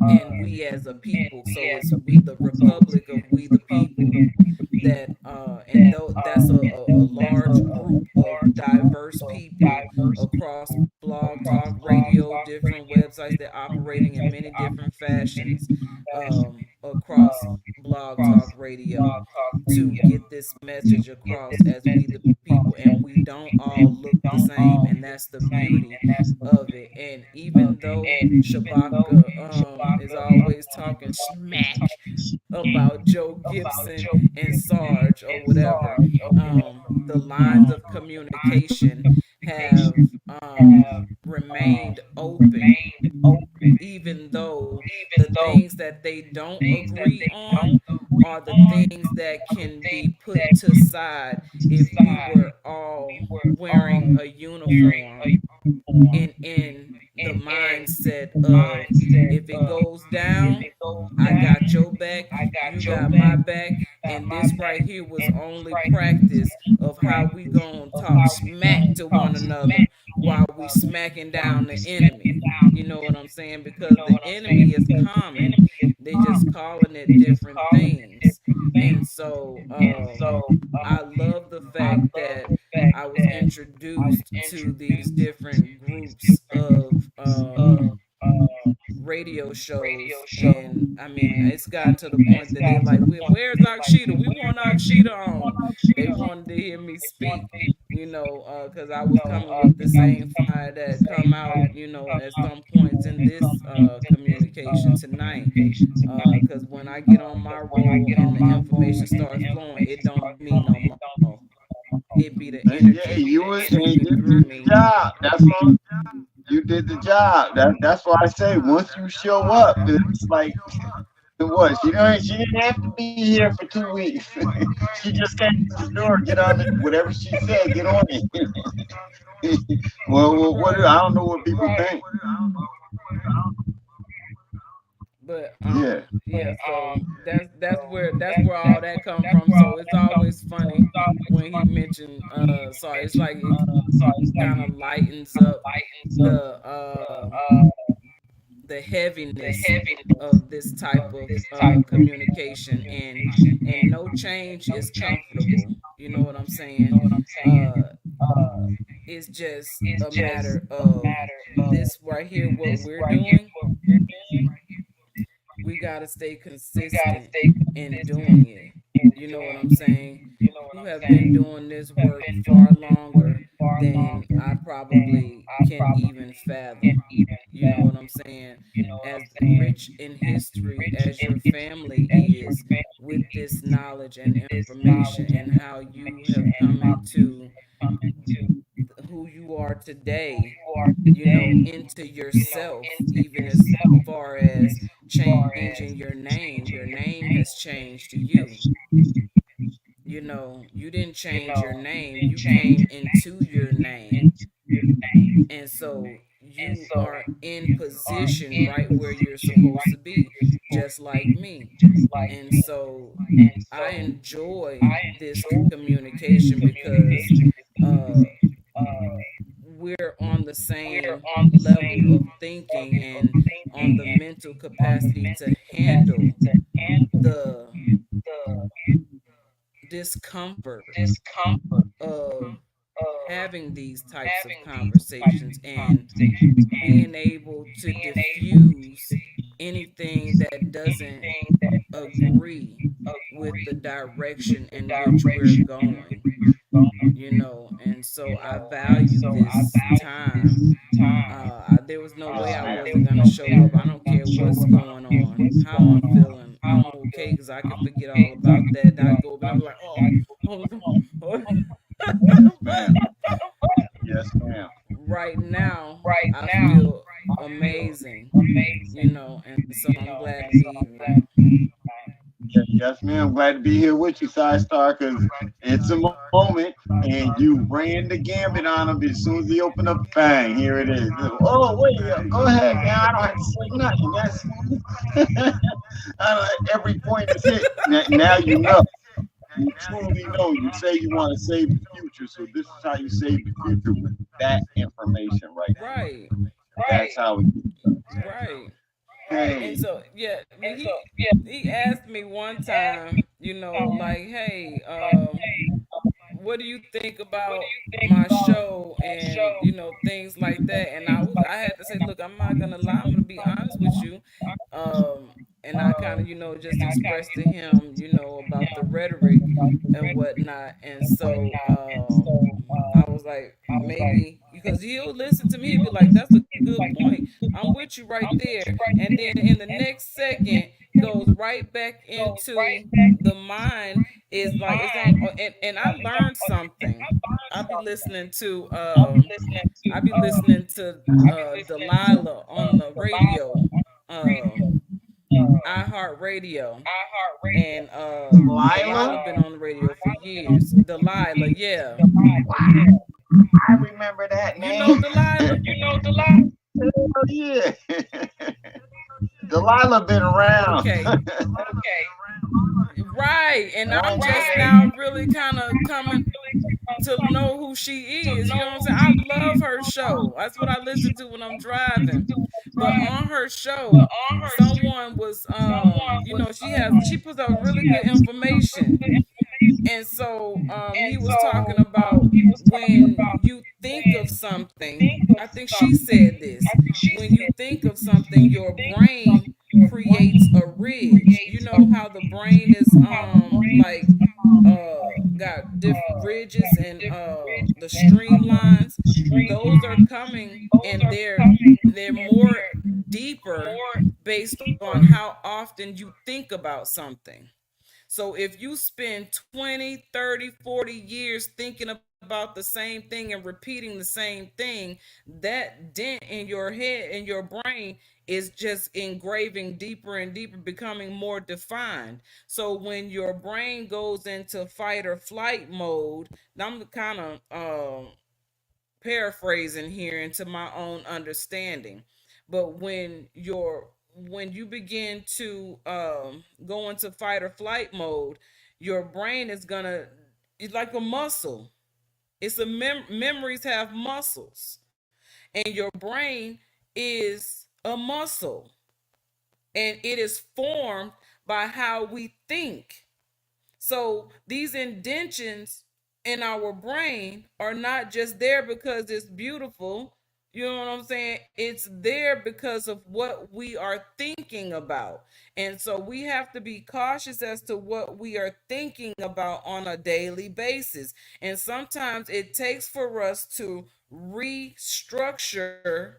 and we as a people. So it's we, the republic of we the people, that and though that's a large group of diverse people across blog talk radio, different websites. They're operating in many different fashions across blog talk radio to get this message across as we the people, and we don't all look the same, and that's the beauty of it. And even though Shabaka is always talking smack about Joe Gibson and Sarge or whatever, the lines of communication have remained open, even though the things that they don't agree on are the things that can be put to side if we were all wearing a uniform in the mindset of if it goes down, I got your back, you got my back, and this right here was only practice of how we gonna talk smack to one another while we smacking down the enemy. You know what I'm saying? Because the enemy is common. They just calling it different things. And so I love the fact that I was introduced to these different groups of radio shows, and I mean it's gotten to the point that they like, where's Akshita? We want Akshita on. They wanted to hear me speak, you know, because I was coming with the same fire that come out, you know, at some points in this communication tonight. Because when I get on my roll and the information starts flowing, it don't be me no more. It be the Yeah, energy you was and moving you through did the me. job. That's all. You did the job. That's why I say once you show up, it's like it was. She didn't have to be here for 2 weeks. She just came to the door, get on it, whatever she said, get on it. Well, what Right. I don't know what people think. But Yeah. yeah, so that's where all that come from. So it's always funny when he mentioned sorry, it's like it kind of lightens up the the heaviness of this type of communication, and no change is comfortable. You know what I'm saying? Uh it's just a matter of this right here, what we're doing. We got to stay consistent in doing it. You know what I'm saying? You have been doing this work far longer than I probably can even fathom. You know what I'm saying? As rich in history as your family is with this knowledge and information, and how you have come into who you are today, you know, into yourself, even as far as changing your name has changed to you. You know, you didn't change your name, you came into your name. And so you are in position right where you're supposed to be, just like me. And so I enjoy this communication because uh we're on the same level of thinking and on the mental capacity to handle the discomfort of having these types of conversations and being able to diffuse anything that doesn't agree with the direction in which we're going, you know. And so I value this time. There was no way I wasn't gonna show up. I don't care what's going on, how I'm feeling. I'm okay because I can forget all about that. And I go and I'm like, oh, oh, Yes, ma'am. Yes, ma'am. right now I feel amazing, you know, and so I'm glad to be here. Yes, ma'am. Glad to be here with you, Side Star, because it's a moment, and you ran the gambit on him as soon as he opened up. Bang! Here it is. Oh, wait, go ahead, man. I don't have to say nothing. Every point is hit. Now you know. You truly know. You say you want to save the future, so this is how you save the future with that information right there. Right, That's how we do it. right. And Hey, so yeah, I mean, he asked me one time, you know, like, hey, what do you think about my show, and you know, things like that. And I had to say, look, I'm not gonna lie, I'm gonna be honest with you. And I kind of, you know, just expressed to him, you know, about the rhetoric and whatnot. And so I was like, maybe because he'll listen to me, he'll be like, that's a good point, I'm with you right there. And then in the next second goes right back into the mind, is like it's on. And I learned something. I'll be listening to Delilah on the radio, iHeartRadio. And Lila. Delilah been on the radio for years. Delilah, yeah. I remember that You know name. Delilah? Hell yeah. Delilah been around. Okay. Right. And I'm just now really kind of coming to know who she is. You know what I'm saying? I love her show. That's what I listen to when I'm driving. But on her show, someone was you know, she puts out really good information. And so he was talking about when you think of something, I think she said this, when you think of something, your brain creates a ridge. You know how the brain is like got different ridges and the streamlines, those are coming and they're more deeper based on how often you think about something. So if you spend 20, 30, 40 years thinking about the same thing and repeating the same thing, that dent in your head, in your brain, is just engraving deeper and deeper, becoming more defined. So when your brain goes into fight or flight mode, I'm kind of paraphrasing here into my own understanding, but when you begin to go into fight or flight mode, your brain is gonna, it's like a muscle. It's a memories have muscles, and your brain is a muscle, and it is formed by how we think. So these indentions in our brain are not just there because it's beautiful. You know what I'm saying? It's there because of what we are thinking about. And so we have to be cautious as to what we are thinking about on a daily basis. And sometimes it takes for us to restructure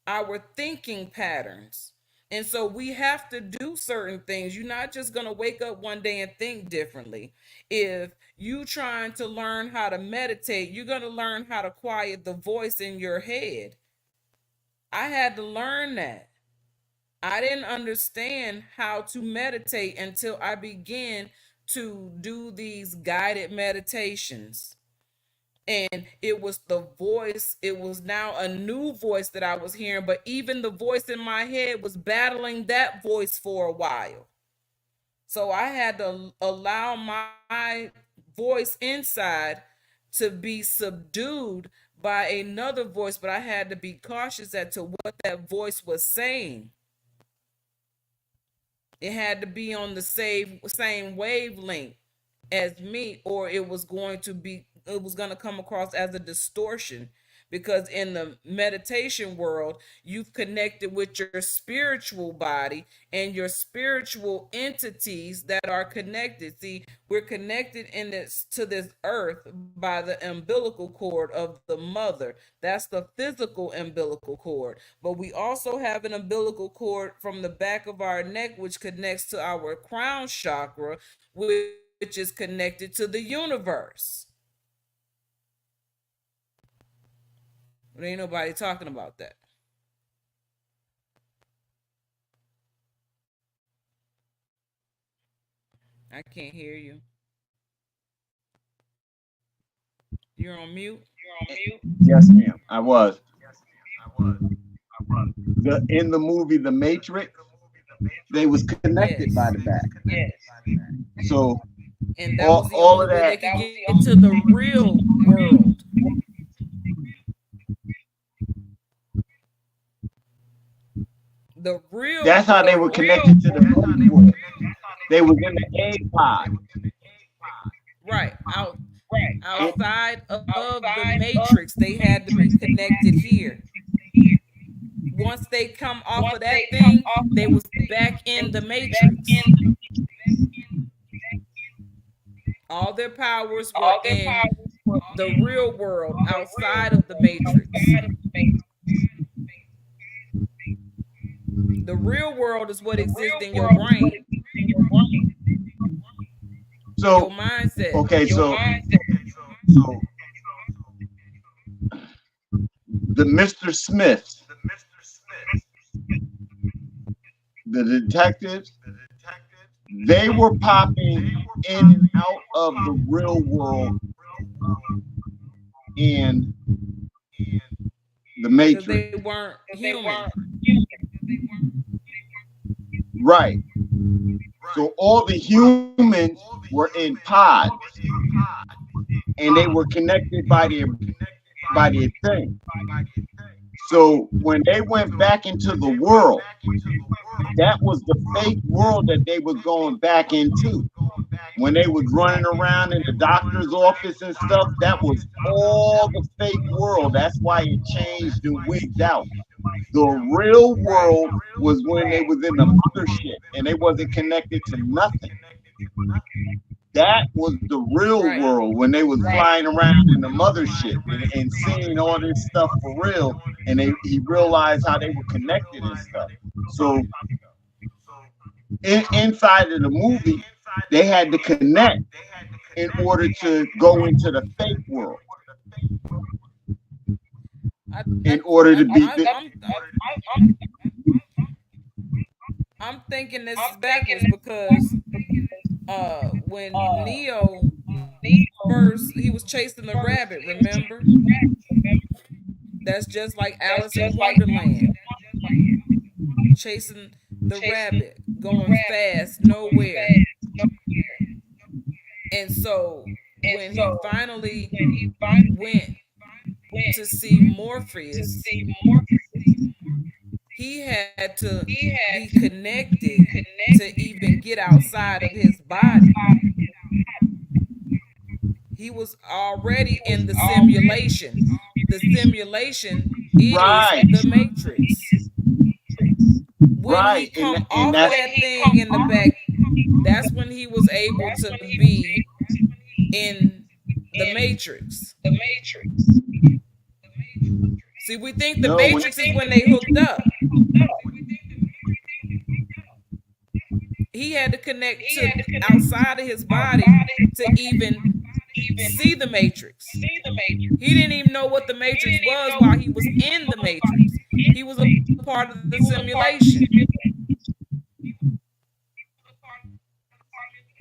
our thinking patterns. And so we have to do certain things. You're not just going to wake up one day and think differently. If you trying to learn how to meditate, you're going to learn how to quiet the voice in your head. I had to learn that. I didn't understand how to meditate until I began to do these guided meditations. And it was the voice, it was now a new voice that I was hearing, but even the voice in my head was battling that voice for a while. So I had to allow my voice inside to be subdued by another voice, but I had to be cautious as to what that voice was saying. It had to be on the same wavelength as me, or it was going to come across as a distortion, because in the meditation world, you've connected with your spiritual body and your spiritual entities that are connected. See, we're connected in this to this earth by the umbilical cord of the mother. That's the physical umbilical cord. But we also have an umbilical cord from the back of our neck, which connects to our crown chakra, which is connected to the universe. But ain't nobody talking about that. I can't hear you. You're on mute. Yes, ma'am. I was. In the movie The Matrix, they was connected by the back. Yes. So and that was the only way they could get into the real world. The real That's how they were connected to the body world. They was in the egg pod. Right. Outside of the matrix, they had to be connected here. Once they come off of that thing, they was back in the matrix. All their powers were in the real world outside of the matrix. The real world is what exists in your brain. So your mindset. Okay, so the Mr. Smiths, the detectives, they were popping in and out of the real world, and the because Matrix. they weren't human. Right. So all the humans were in pods, and they were connected by their thing. So when they went back into the world, that was the fake world that they was going back into. When they was running around in the doctor's office and stuff, that was all the fake world. That's why it changed and wigged out. The real Right. world was when they was in the mothership and they wasn't connected to nothing. That was the real Right. world when they was flying around in the mothership and seeing all this stuff for real. And he realized how they were connected and stuff. So inside of the movie, they had to connect in order to go into the fake world. I, In I, order to be I'm thinking this is backwards because when Neo first he was chasing the rabbit, remember? That's just like Alice in Wonderland, chasing the rabbit, going fast nowhere. And so when he finally went to see Morpheus, he had to be connected to even get outside of his body. He was already in the simulation. The simulation is right, the matrix. When he right, come and off of that's that thing in the back, that's when he was able to be in the matrix. See, we think the no. matrix is when they hooked up. He had to connect to outside of his body to even see the matrix. He didn't even know what the matrix was while he was in the matrix. He was a part of the simulation.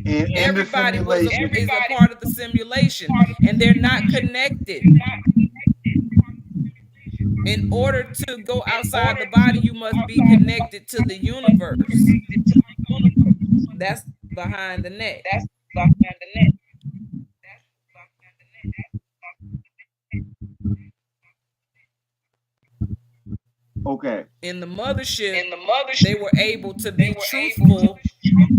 In the Everybody simulation, is a part of the simulation, and they're not connected. In order to go outside the body, you must be connected to the universe. That's behind the net. okay, In the mothership, they were able to be truthful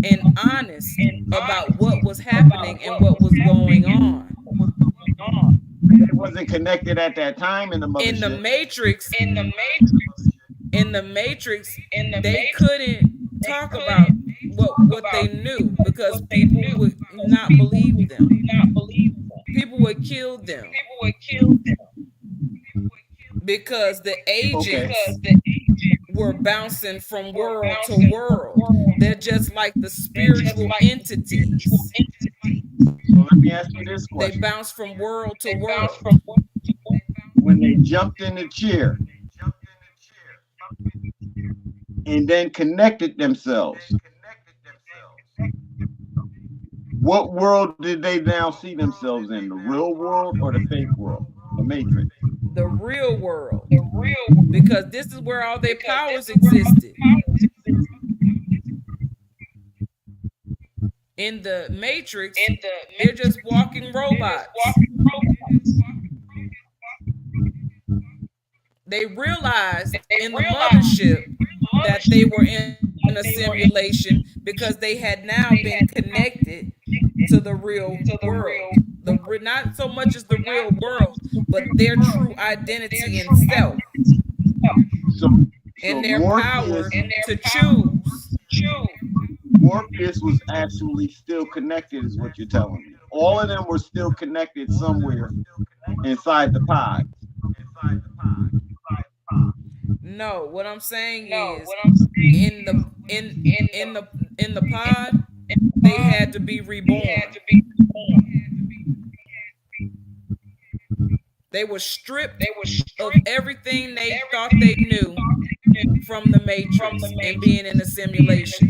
and honest about what was happening and what was going on. it wasn't connected at that time in the In the mothership. matrix, they couldn't talk about what they knew because people would not believe them. People would kill them because the Okay, agents were bouncing from world to world. They're just like the spiritual entities. so let me ask you this They question: bounce from world to world. when they jumped in the chair and then connected themselves, what world did they now see themselves in? The real world or the fake world? The Matrix. The real world. Because this is where all their powers existed. In the Matrix, they're just walking robots. They realized in the mothership that they were in a simulation because they had now been connected to the real world. Not so much as the real world, but their true identity and self So, and so their power to choose. Morpheus was actually still connected, is what you're telling me. All of them were still connected somewhere inside the pod. No, what I'm saying is in the in the pod, they had to be reborn. They were stripped of everything they thought they knew from the matrix and being in a simulation.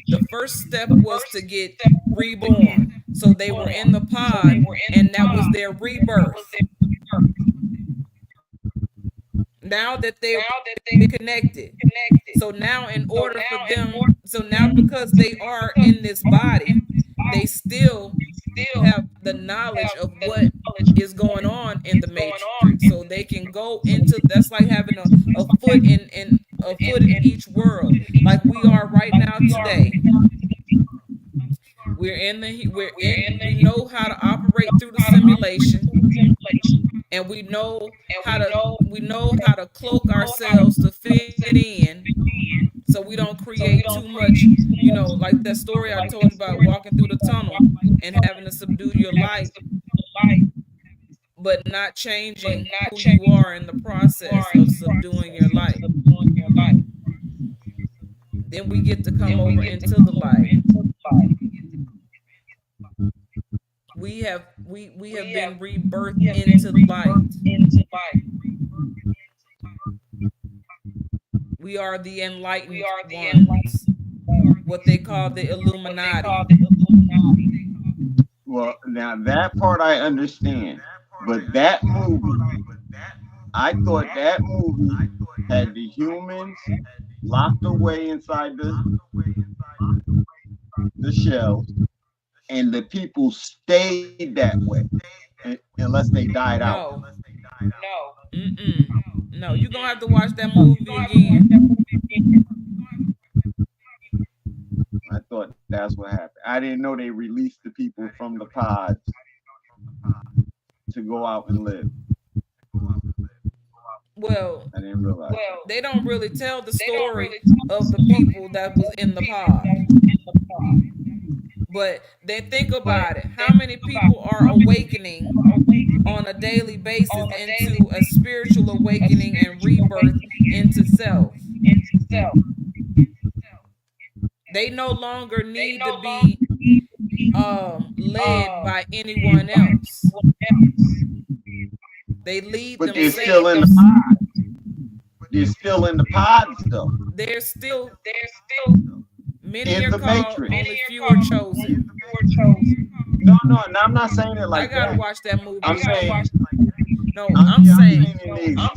The first step was to get reborn. So they were in the pod and that was their rebirth. Now that they're connected. So now in order for them, so now because they are in this body, they still have the knowledge of what is going on in the matrix. So they can go into, that's like having a foot in a foot in each world, like we are right now today. We know how to operate through the simulation, and we know how to cloak ourselves to fit in, so we don't create too much, like that story I told you about walking through the tunnel and having to subdue your light, but not changing who you are in the process of subduing your light. Then we get to come over into the light. We have been rebirthed into light. We are the enlightened ones, what they call the Illuminati. Well, now that part I understand, but that movie, I thought that movie had the humans locked away inside the shells, and the people stayed that way unless they died out. No. No, you're gonna have to watch that movie again. I thought that's what happened. I didn't know they released the people from the pods to go out and live. Well, I didn't realize. they don't really tell the story of the people that was in the pod. But then think about it. How many people are awakening on a daily basis into a spiritual awakening and rebirth into self? They no longer need to be led by anyone else. They lead but themselves. They're still in the pods. They're still in the pods, though. They're still many in are the called, Matrix. only few are chosen. No, I'm not saying it like I gotta that. watch that movie. I'm saying. No, I'm saying I'm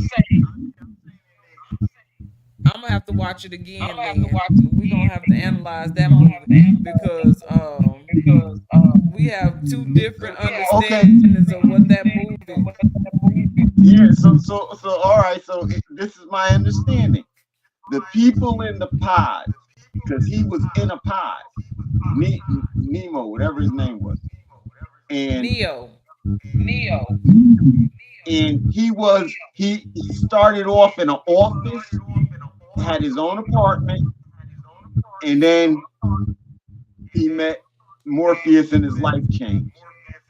I'm gonna have to watch it again. We're gonna have to analyze that movie because we have two different understandings of what that movie. Yeah. So all right. So this is my understanding. The people in the pod, because he was in a pod. Nemo, whatever his name was, and Neo. And he started off in an office, had his own apartment, and then he met Morpheus and his life changed.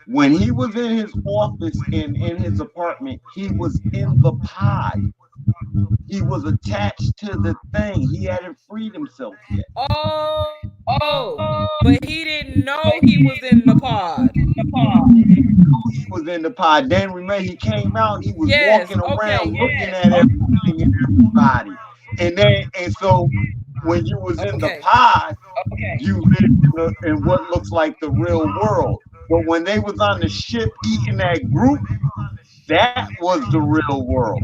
When he was in his office and in his apartment, he was in the pod. He was attached to the thing. He hadn't freed himself yet. Oh, but he didn't know he was in the pod. He was in the pod. Then remember, he came out. He was walking around looking at everything and everybody. And so when you was in the pod, you lived in what looks like the real world. But when they was on the ship eating that group, that was the real world.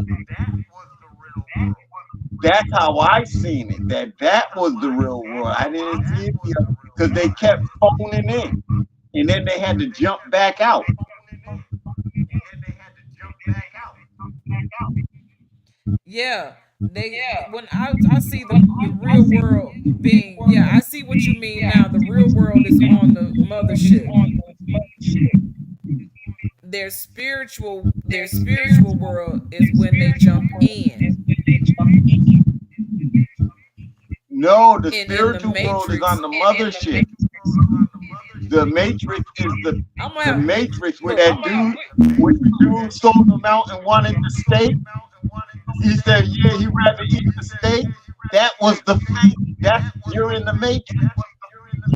That's how I seen it. That was the real world. I didn't see it because they kept phoning in, and then they had to jump back out. Yeah, when I see the real world being, I see what you mean now. The real world is on the mothership. Their spiritual world is when they jump in. No, the spiritual world is on the mothership. The Matrix is the Matrix where that dude sold him out and wanted the steak. He said, yeah, he'd rather eat the steak. That was the fake. You're in the Matrix.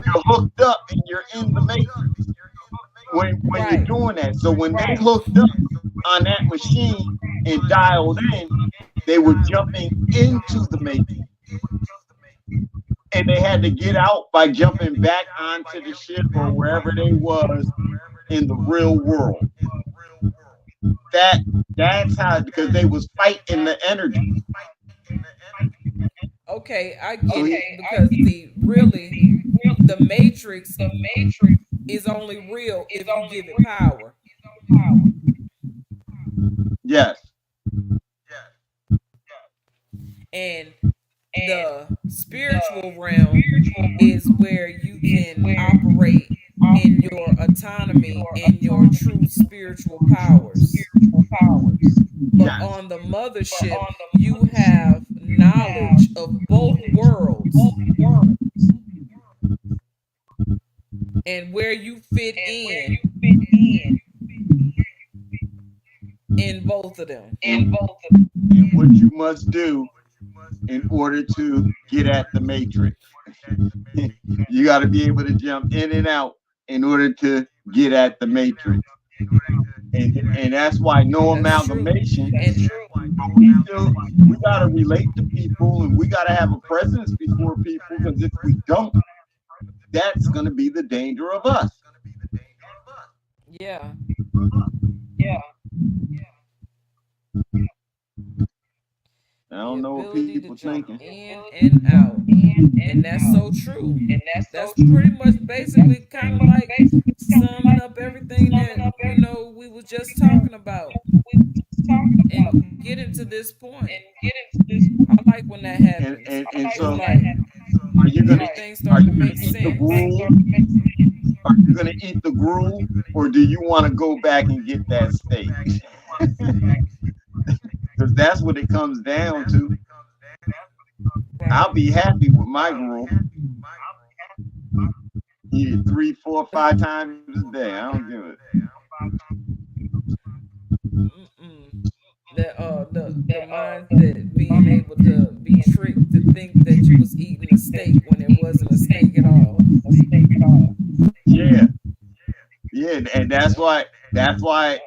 You're hooked up and you're in the Matrix when you're doing that. So when they hooked up on that machine and dialed in, they were jumping into the Matrix. And they had to get out by jumping back onto the ship or wherever they was in the real world. that that's how, because they was fighting the energy. Okay, I So get he, it because see, really, the Matrix is only real if you give it power, yes, and the spiritual realm is where you can operate in your autonomy and your true spiritual powers. But yes, on the mothership, you have knowledge of both worlds and where you fit in both of them. and what you must do in order to get at the matrix. You got to be able to jump in and out in order to get at the matrix. And that's why no That's true. amalgamation. And We still, we got to relate to people, and we got to have a presence before people, because if we don't, that's going to be the danger of us. yeah, I the don't know what ability people to jump thinking. in and out. And that's so true. That's pretty much basically kind of like summing up everything that, we was just talking about and getting to this point. I like when that And happens. and, and It's so like are you gonna everything are starting you to gonna make eat the sense. gruel? Are you gonna eat the gruel, or do you want to go back and get that steak? Because that's what it comes down to. I'll Right. be happy with my gruel. Eat it 3, 4, 5 times a day. I don't give it. Mm-mm. The mindset being able to be tricked to think that you was eating a steak when it wasn't a steak at all. Yeah, yeah, and that's Yep. why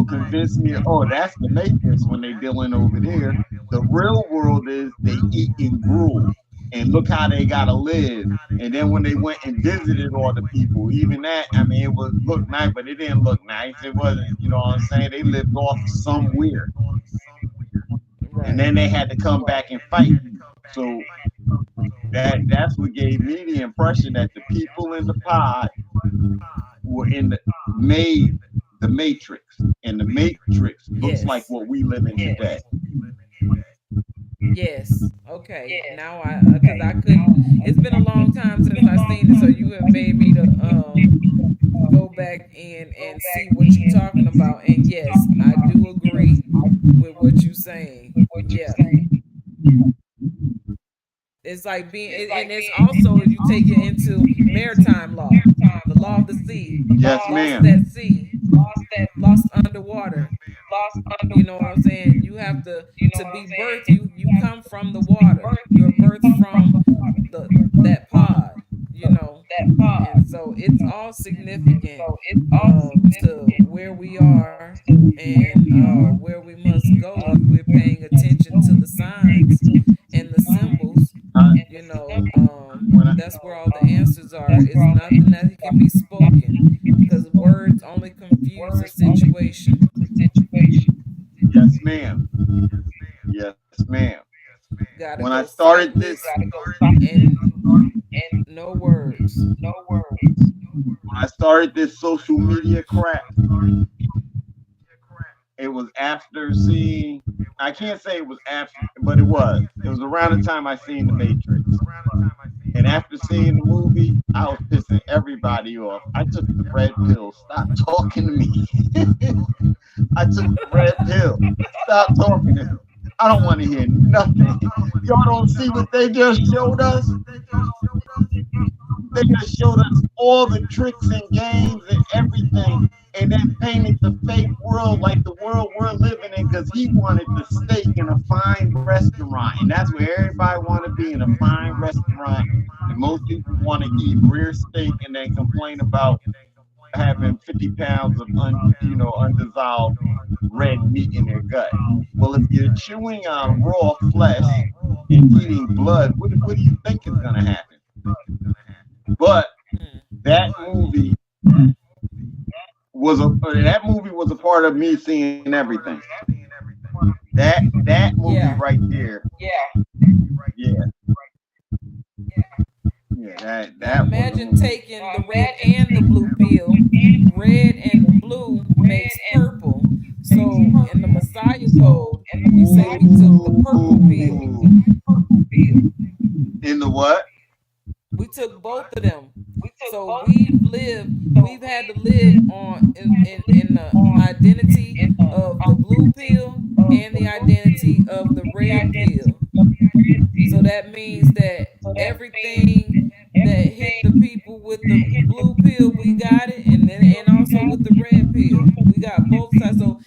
convince me. Oh, that's the matrix when they dealing over there. The real world is they eating gruel, and look how they gotta live. And then when they went and visited all the people, even that, I mean, it would look nice, but it didn't look nice. It wasn't, you know what I'm saying? They lived off somewhere, and Right. then they had to come back and fight. So that's what gave me the impression that the people in the pod were made the matrix, and the matrix looks like Yes. what we live in today. Yes. Okay. Now cuz I couldn't, it's been a long time since I seen it, so you have made me to go back in and see what you're talking about. And yes, I do agree with what you're saying. Yeah. It's like being, and it's also, you take it into maritime law, the law of the sea, Yes, lost ma'am. at sea, lost underwater. You know what I'm saying? You have to be birthed. You come from the water. You're birthed from the that pod. You know, and so it's all significant to where we are and where we must go if we're paying attention to the signs and the symbols. I, when I, That's where all the answers are. It's nothing that can be spoken because words only confuse a situation. yes, ma'am. Yes, ma'am. Gotta When I go started this, sightless and no words. when I started this social media crap, it was after seeing. I can't say it was after, but it was. It was around the time I seen the Matrix. And after seeing the movie, I was pissing everybody off. I took the red pill. Stop talking to me. I took the red pill. Stop talking to me. I don't want to hear nothing. Y'all don't see what they just showed us? They just showed us all the tricks and games and everything, and then painted the fake world like the world we're living in, because he wanted the steak in a fine restaurant. And that's where everybody want to be, in a fine restaurant. And most people want to eat rare steak and then complain about having 50 pounds of undissolved red meat in their gut. Well, if you're chewing on raw flesh and eating blood, what do you think is going to happen? But Mm. that movie that movie was a part of me seeing everything. That movie Yeah. right there. Yeah, yeah. Now That was a imagine movie. taking the red and the blue pill. Red and blue makes purple. So in the Messiah code, we say we took the purple pill. Ooh. In the what? We took both of them. So we've had to live in the identity of the blue pill and the identity of the red pill. So that means that everything that hit the people with the blue pill, we got it, and also with the red pill, we got both sides. So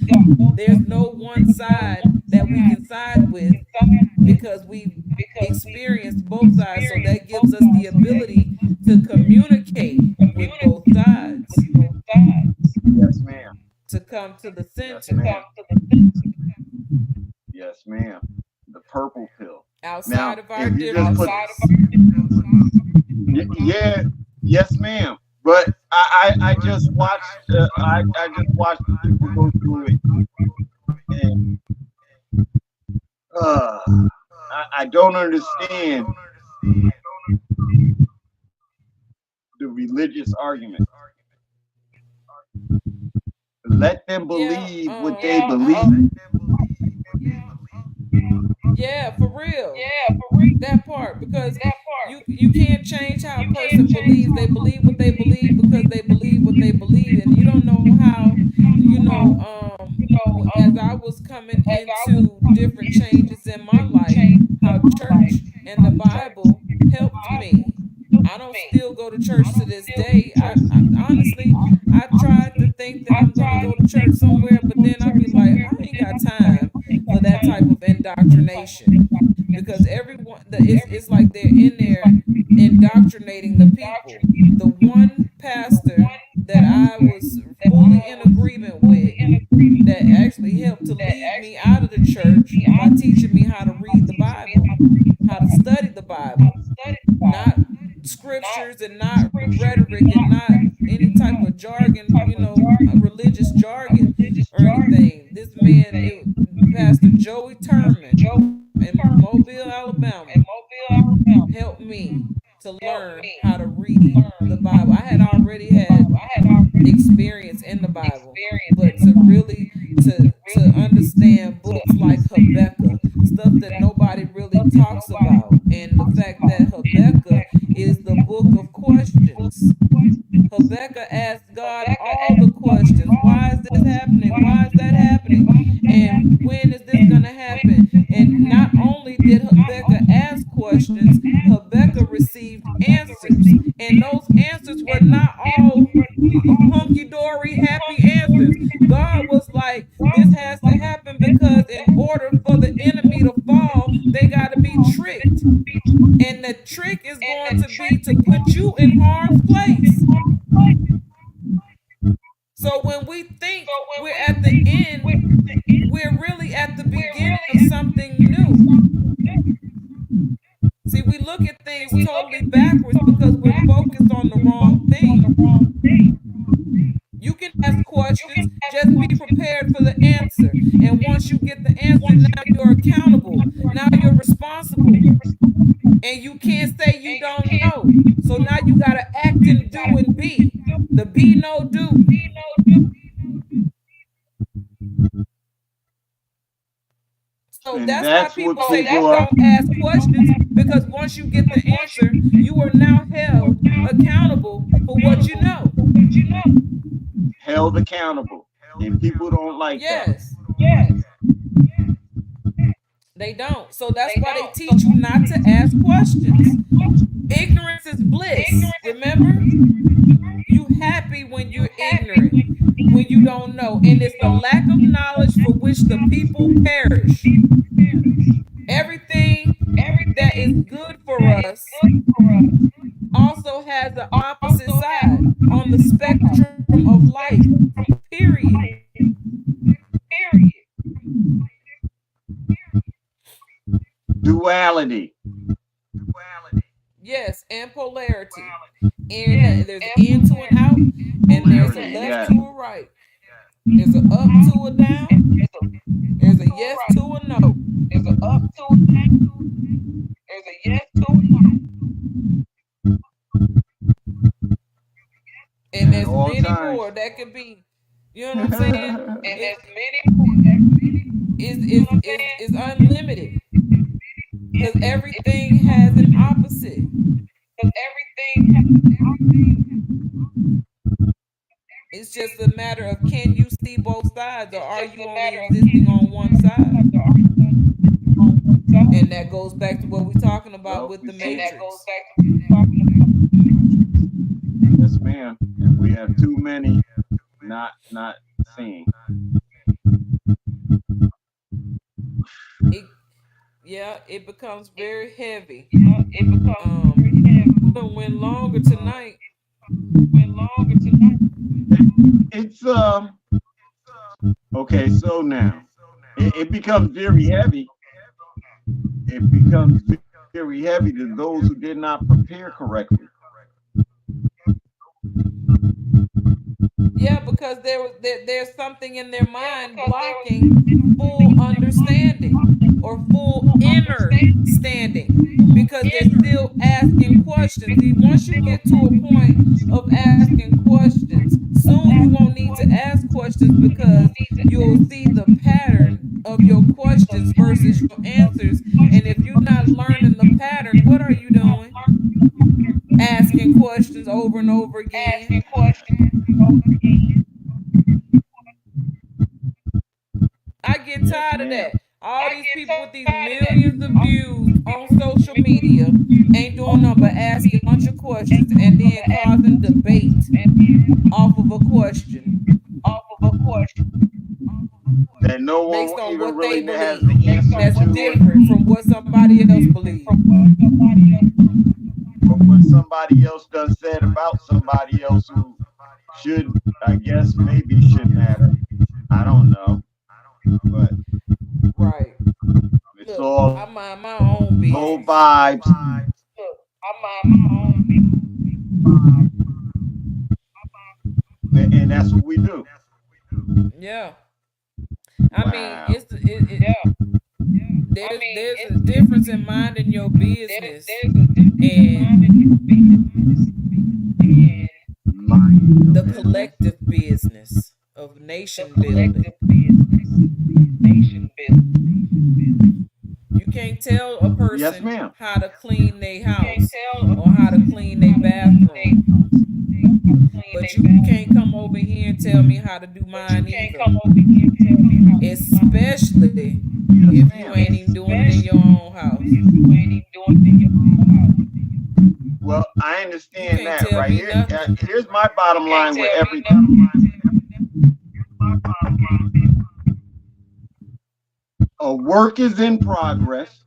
there's no one side that we can side with because we've experienced both sides. So that gives us the ability to communicate with both sides Yes, ma'am. to come to the Yes, center. ma'am. Yes, ma'am. The purple pill. Outside Now, of our if you just put, differences. yeah, yes, ma'am. But I just watched I just watched people go through it, and uh, I don't understand the religious argument. Let them Yeah, believe what they believe. yeah, for real. That part, because you can't change how a person believes. They believe what they believe because they believe what they believe, and you don't know how. As I was coming into different changes in my life, how church and the Bible helped me. I don't still go to church to this day. I honestly, I tried to think that I'm gonna go to church somewhere, but then I'd be like, I ain't got time for that type of indoctrination because it's like they're in there indoctrinating the people. The one pastor that I was fully in agreement with that actually helped to lead me out of the church by teaching me how to read the Bible, how to study the Bible, not scriptures and not rhetoric and not any type of jargon, religious jargon or anything. This man, Pastor Joey Turman in Mobile, Alabama, helped me to learn how to read the Bible. I had already had experience in the Bible, but to really to understand books like Habakkuk, stuff that nobody really talks about, and the fact that Habakkuk is the book of questions. Habakkuk asked God all the questions. Why is this happening? Why is that happening? And when is this going to happen? And not only did Habakkuk ask questions, Habakkuk received answers. And those answers were not all hunky dory happy answers. God was like, this has to happen because in order for the enemy to fall, they got to be tricked. And the trick is going to be to put you in harm's place. So when we think we're at the end, we're really at the beginning of something new. See, we look at things totally backwards because we're focused on the wrong thing. You can ask questions, just be prepared for the answer. And once you get the answer, now you're accountable. Now you're responsible. And you can't say you don't know. So now you got to act and do and be. The be, no, do. So And that's why that's what people say people are. don't ask questions, because once you get the answer, you are now held accountable for what you know. Held accountable, and people don't like that. Yes, they don't. So that's why they teach you not to ask questions. Ignorance is bliss. Remember? You happy when you're ignorant, when you don't know. And it's the lack of knowledge for which the people perish. Everything that is good for us also has the opposite side on the spectrum of life. Period. Duality. Yes, and polarity. And there's in to and out, And there's a Community, left yeah. to a right. There's a up to a down. There's a yes to a no. There's a up to a down. There's a yes to a no. And At there's all many times. more that could be, you know what I'm saying? And there's many more that Is unlimited. Because everything has an opposite. because everything has an opposite. It's just a matter of, can you see both sides, or are It's just you a only matter of existing on one side? on one side. And that goes back to what we're talking about Well, with we the see- And that matrix. goes back to what we're talking about. Yes, ma'am. And we have too many not seeing. It becomes very heavy. It becomes very heavy. We're gonna win longer tonight. It's okay. So now it becomes very heavy. It becomes very heavy to those who did not prepare correctly. Yeah, because there's something in their mind blocking full understanding or full inner standing, because they're still asking questions. See, once you get to a point of asking questions, soon you won't need to ask questions, because you'll see the pattern of your questions versus your answers. And if you're not learning the pattern, what are you doing? Asking questions over and over again. Asking questions over again. I get Yes, tired of ma'am. that. All I these get people with these tired of that. millions of views on social media ain't doing nothing but asking a bunch of questions and then causing debate off of a question Off of a question. That no one based on even what they really has believe. the answer That's to, different from what somebody else believes. or what somebody else done said about somebody else who should, I guess, maybe should matter. I don't know, but Right. it's Look, all I mind my own low business. vibes. Look, I mind my own business. And that's what we do. Yeah. I mean, Wow. there's a difference in minding your business There's a difference in and minding your business and the collective business of nation building. collective business, nation building. You can't tell a person Yes, ma'am. how to clean their You can't house tell a or how to person clean their how to bathroom, but clean you their can't come over here and tell me how to do But mine you can't either. come over here and tell me how to do mine. Especially Yes, if you ma'am. ain't even doing it in your own house. If you ain't even doing it in your own house. Well, I You understand can't that tell right me here. nothing. Here's my bottom You line can't with tell me everything. nothing. My bottom line. A work is in progress.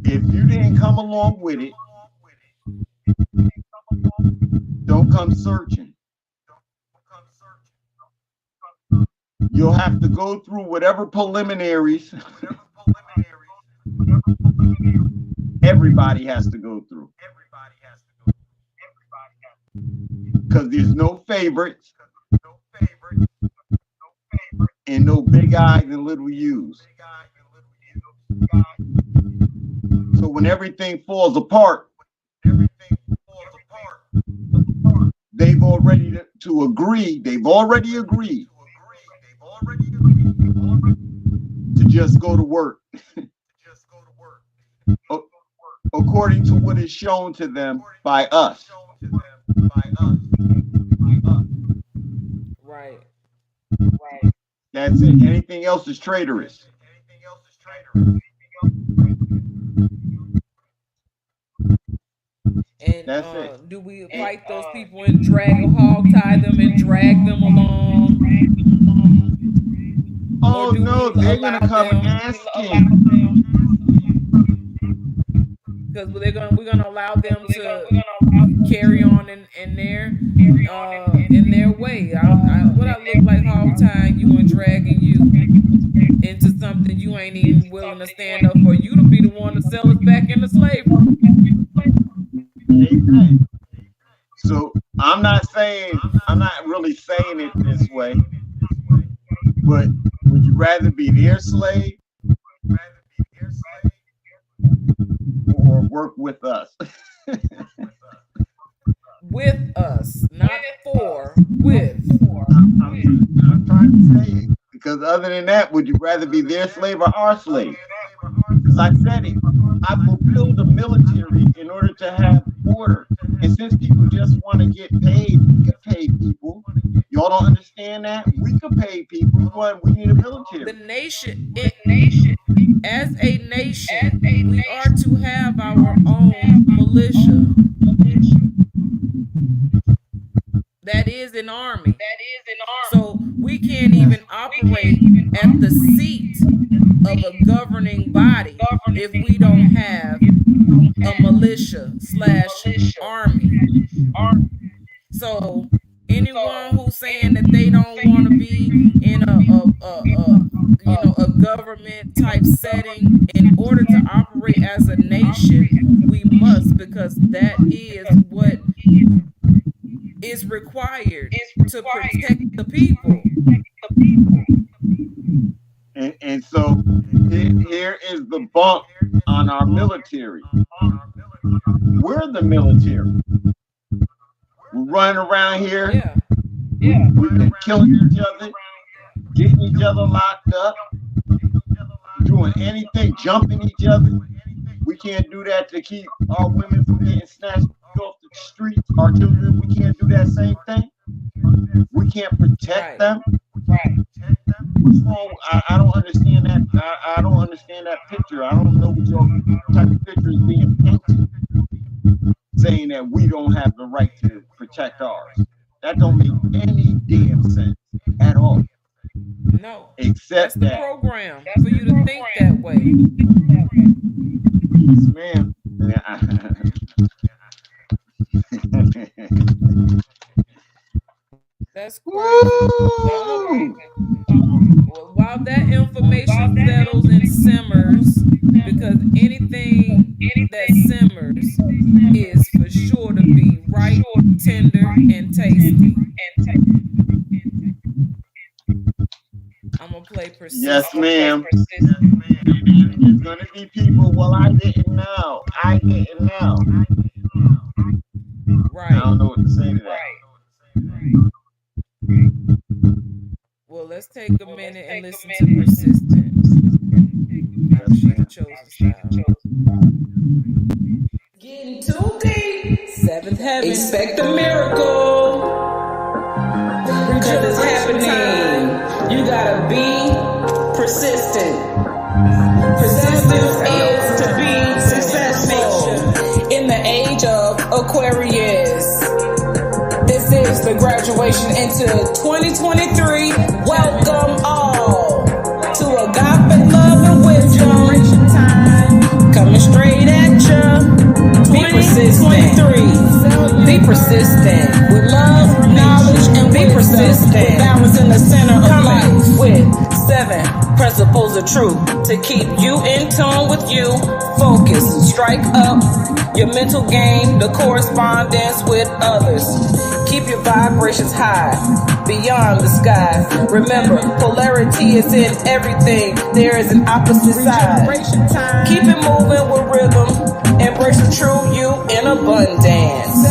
If you didn't come along with it, don't come searching. You'll have to go through whatever preliminaries everybody has to go through. Because there's no favorites and no big I's and little U's. So when everything falls apart, they've already agreed to just go to work according to what is shown to them by us. Right. That's it. Anything else is traitorous. And That's it. do we fight those people and drag a hog tie them and drag them along? Oh Or do no, we they're allow gonna come them? asking. Because we're gonna allow them to carry on in their way. What I look like hog tying you and dragging you into something you ain't even willing to stand up for. You to be the one to sell us back into slavery. Amen. So I'm not really saying it this way, but would you rather be their slave or work with us? With us, not for, with. I'm trying to say it. Because other than that, would you rather be their slave or our slave? Because I said it. I will build a military in order to have order. And since people just want to get paid, we could pay people. Y'all don't understand that? We could pay people. We need a military. The nation, as a nation, we are to have our own militia. That is an army. So we can't even operate at the seat of a governing body if we don't have a militia / army. So anyone who's saying that they don't want to be in a government type setting, in order to operate as a nation, we must, because that is what is required to protect the people. And so here is the bump on our military. We're the military. We're running around here. Yeah. We've been killing each other, getting each other locked up, doing anything, jumping each other. We can't do that to keep our women from getting snatched off the streets. Our children, we can't do that same thing. We can't protect them. Right. What's wrong? I don't understand that. I don't understand that picture. I don't know what your type of picture is being painted, saying that we don't have the right to protect ours. That don't make any damn sense at all. No. Except that's the program for you to think that way. Yes, ma'am. That's crazy. Well, while that information settles and simmers, because anything that simmers is for sure to be right, tender, and tasty. I'm gonna play persistent. Yes, ma'am. There's gonna be people. Well, I didn't know. Right. I don't know what to say to that. Well, let's take a minute and listen to persistence. She chose the style. Getting too deep. Seventh heaven. Expect a miracle. Because it's happening. You gotta be persistent. Persistence is to be successful. In the age of Aquarius, this is the graduation into 2023. Welcome all to Agape Love and Wisdom time. Coming straight at you. Be persistent. Be persistent with love, knowledge, and be persistent. With balance in the center of life. With 7 principles of truth to keep you in tune with you. Focus and strike up your mental game, the correspondence with others. Keep your vibrations high, beyond the sky. Remember, polarity is in everything. There is an opposite side. Keep it moving with rhythm. Embrace the true you in abundance.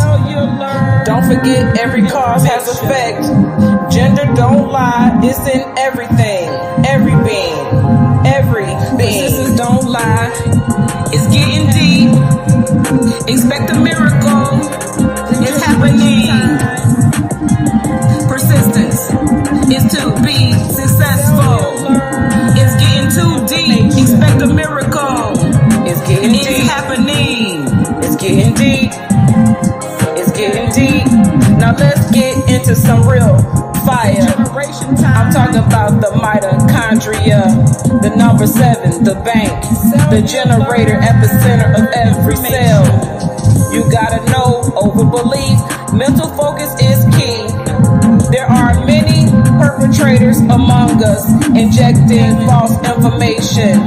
Don't forget, every cause has effect. Gender don't lie, it's in everything. Every being. Persistence don't lie. It's getting deep. Expect a miracle. It's happening. Persistence is to be successful. It's getting too deep. Expect a miracle. It's getting deep. It's happening. It's getting deep. It's getting deep. Now let's get into some real fire. I'm talking about the mitochondria, the number 7, the bank, the generator, epicenter of every cell. You gotta know, over belief, mental focus is key. There are many perpetrators among us, injecting false information.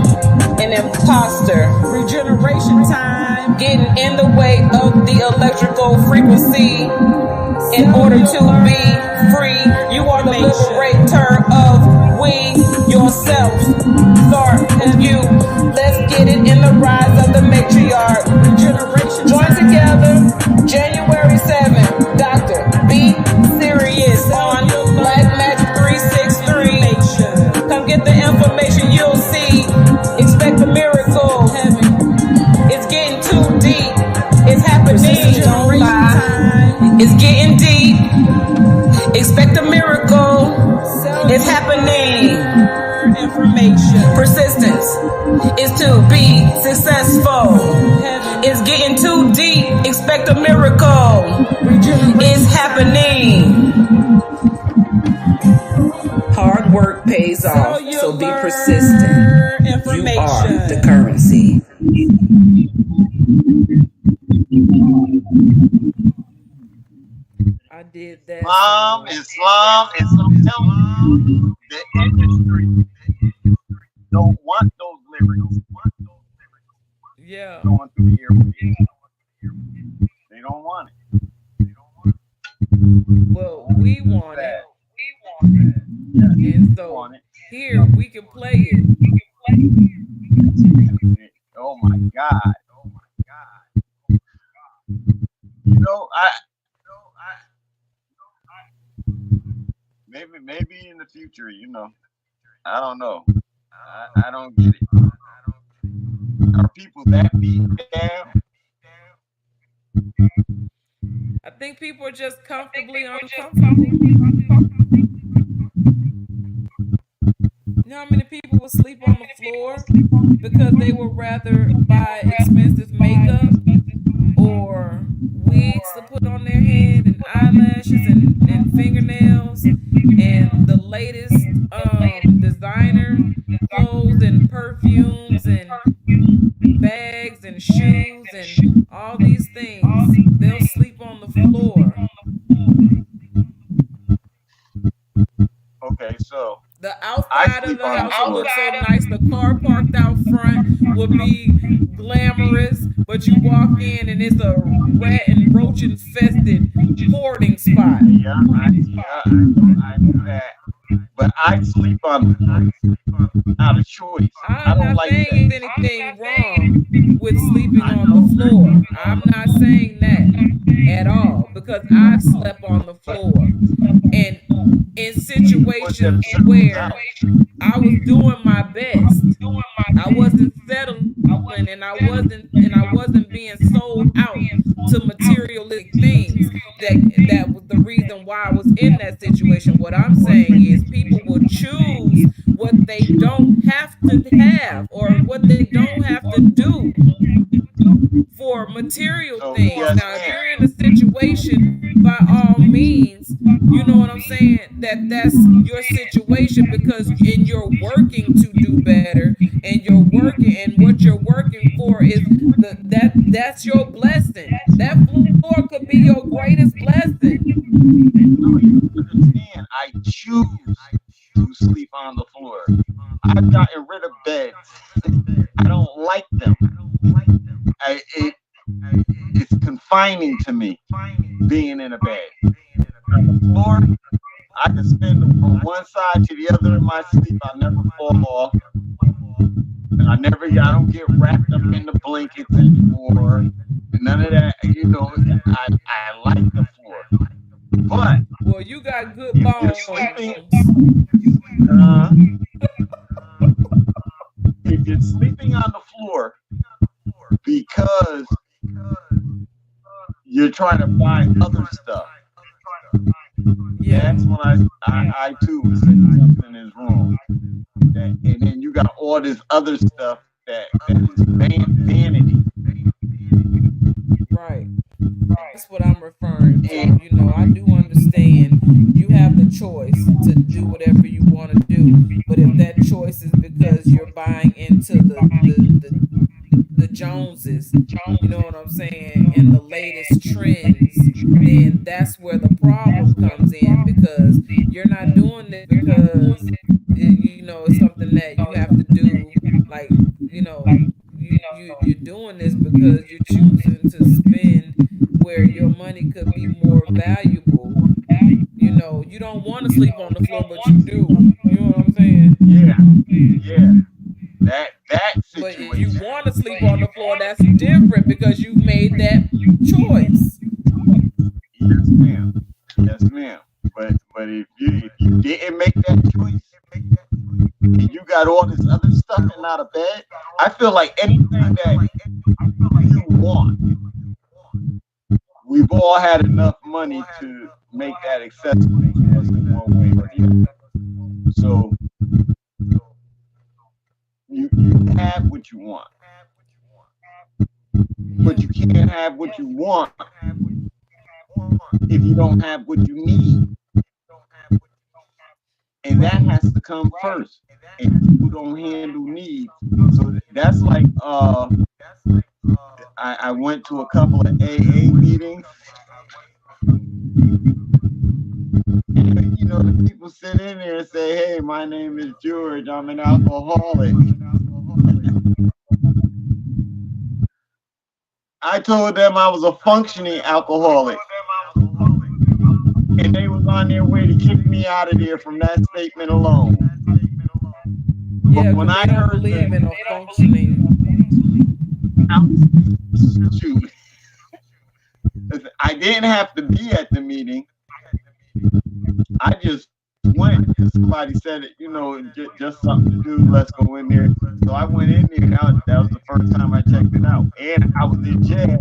An imposter. Regeneration time. getting in the way of the electrical frequency in order to be free. You are the liberator of we yourself. Start with you. Let's get it in the rise of the matriarch. Regeneration. Join together January 7th. Dr. Be Serious on Black Magic 363. Come get the information, you'll see. Expect a miracle. It's getting too deep. It's happening. It's getting deep. Expect a miracle. It's happening. Persistence is to be successful. It's getting too deep. Expect a miracle. It's happening. Hard work pays off, so be persistent. You are the currency. I did that. Islam, I'm telling you, the industry don't want those lyrics. Yeah. Going through the airwaves. They don't want it. Well, we want it. And so here we can play it. Oh my God. You know, maybe in the future, you know, I don't know. I don't get it. Are people that beat down? I think people are just comfortably uncomfortable. You know how many people will sleep on the floor because they would rather buy expensive makeup or wigs to put on their head and eyelashes and fingernails and the latest designer clothes and perfumes and bags and shoes and all these things. They'll sleep on the floor. Okay, so the outside of the house will look so nice. The car parked out front will be glamorous, but you walk in and it's a rat and roach infested hoarding spot. Yeah, I do that. But I sleep on out of choice. I'm not like saying there's anything wrong with sleeping on the floor. I'm not saying that at all because I've slept on the floor. And in situations where I was doing my best, I wasn't settling and I wasn't being sold out to materialistic things. That was the reason why I was in that situation. What I'm saying is people will choose what they don't have to have or what they don't have to do for material things. Now, if you're in a situation, by all means, you know what I'm saying, that's your situation because you're working to do better and you're working and what you're working for is that's your blessing. That floor could be your greatest blessing. No, you understand. I choose to sleep on the floor. I've gotten rid of beds. I don't like them. It's confining to me being in a bed. On the floor, I can spin from one side to the other in my sleep. I never fall off. And I don't get wrapped up in the blankets anymore. None of that, you know, I like the floor. But well, you got good bones. If you're sleeping on the floor because you're trying to buy other stuff, that's when I too would say something is wrong. And then you got all this other stuff that is vanity. Right. That's what I'm referring to. You know, I do understand you have the choice to do whatever you want to do, but if that choice is because you're buying into the Joneses, you know what I'm saying, and the latest trends, then that's where the problem comes in because you're not doing it because you know it's something that you have to do, like you you're doing this because you're choosing to spend where your money could be more valuable. You don't want to sleep on the floor, but you do. You know what I'm saying? Yeah, yeah. That But if you situation. want to sleep on the floor, that's different because you've made that choice. Yes, ma'am. Yes, ma'am. But if you didn't make that choice and you got all this other stuff and not a bed, I feel like anything that you want, we've all had enough money to make that accessible to us in one way or the other. So you have what you want, but you can't have what you want if you don't have what you need. And that has to come first. And people don't handle needs. So that's like I went to a couple of AA meetings. And the people sit in there and say, "Hey, my name is George. I'm an alcoholic." I told them I was a functioning alcoholic. And they was on their way to kick me out of there from that statement alone. Yeah, when I heard believe in a functioning. Shoot. I didn't have to be at the meeting. I just went because somebody said it, just something to do. Let's go in there. So I went in there. That was the first time I checked it out. And I was in jail.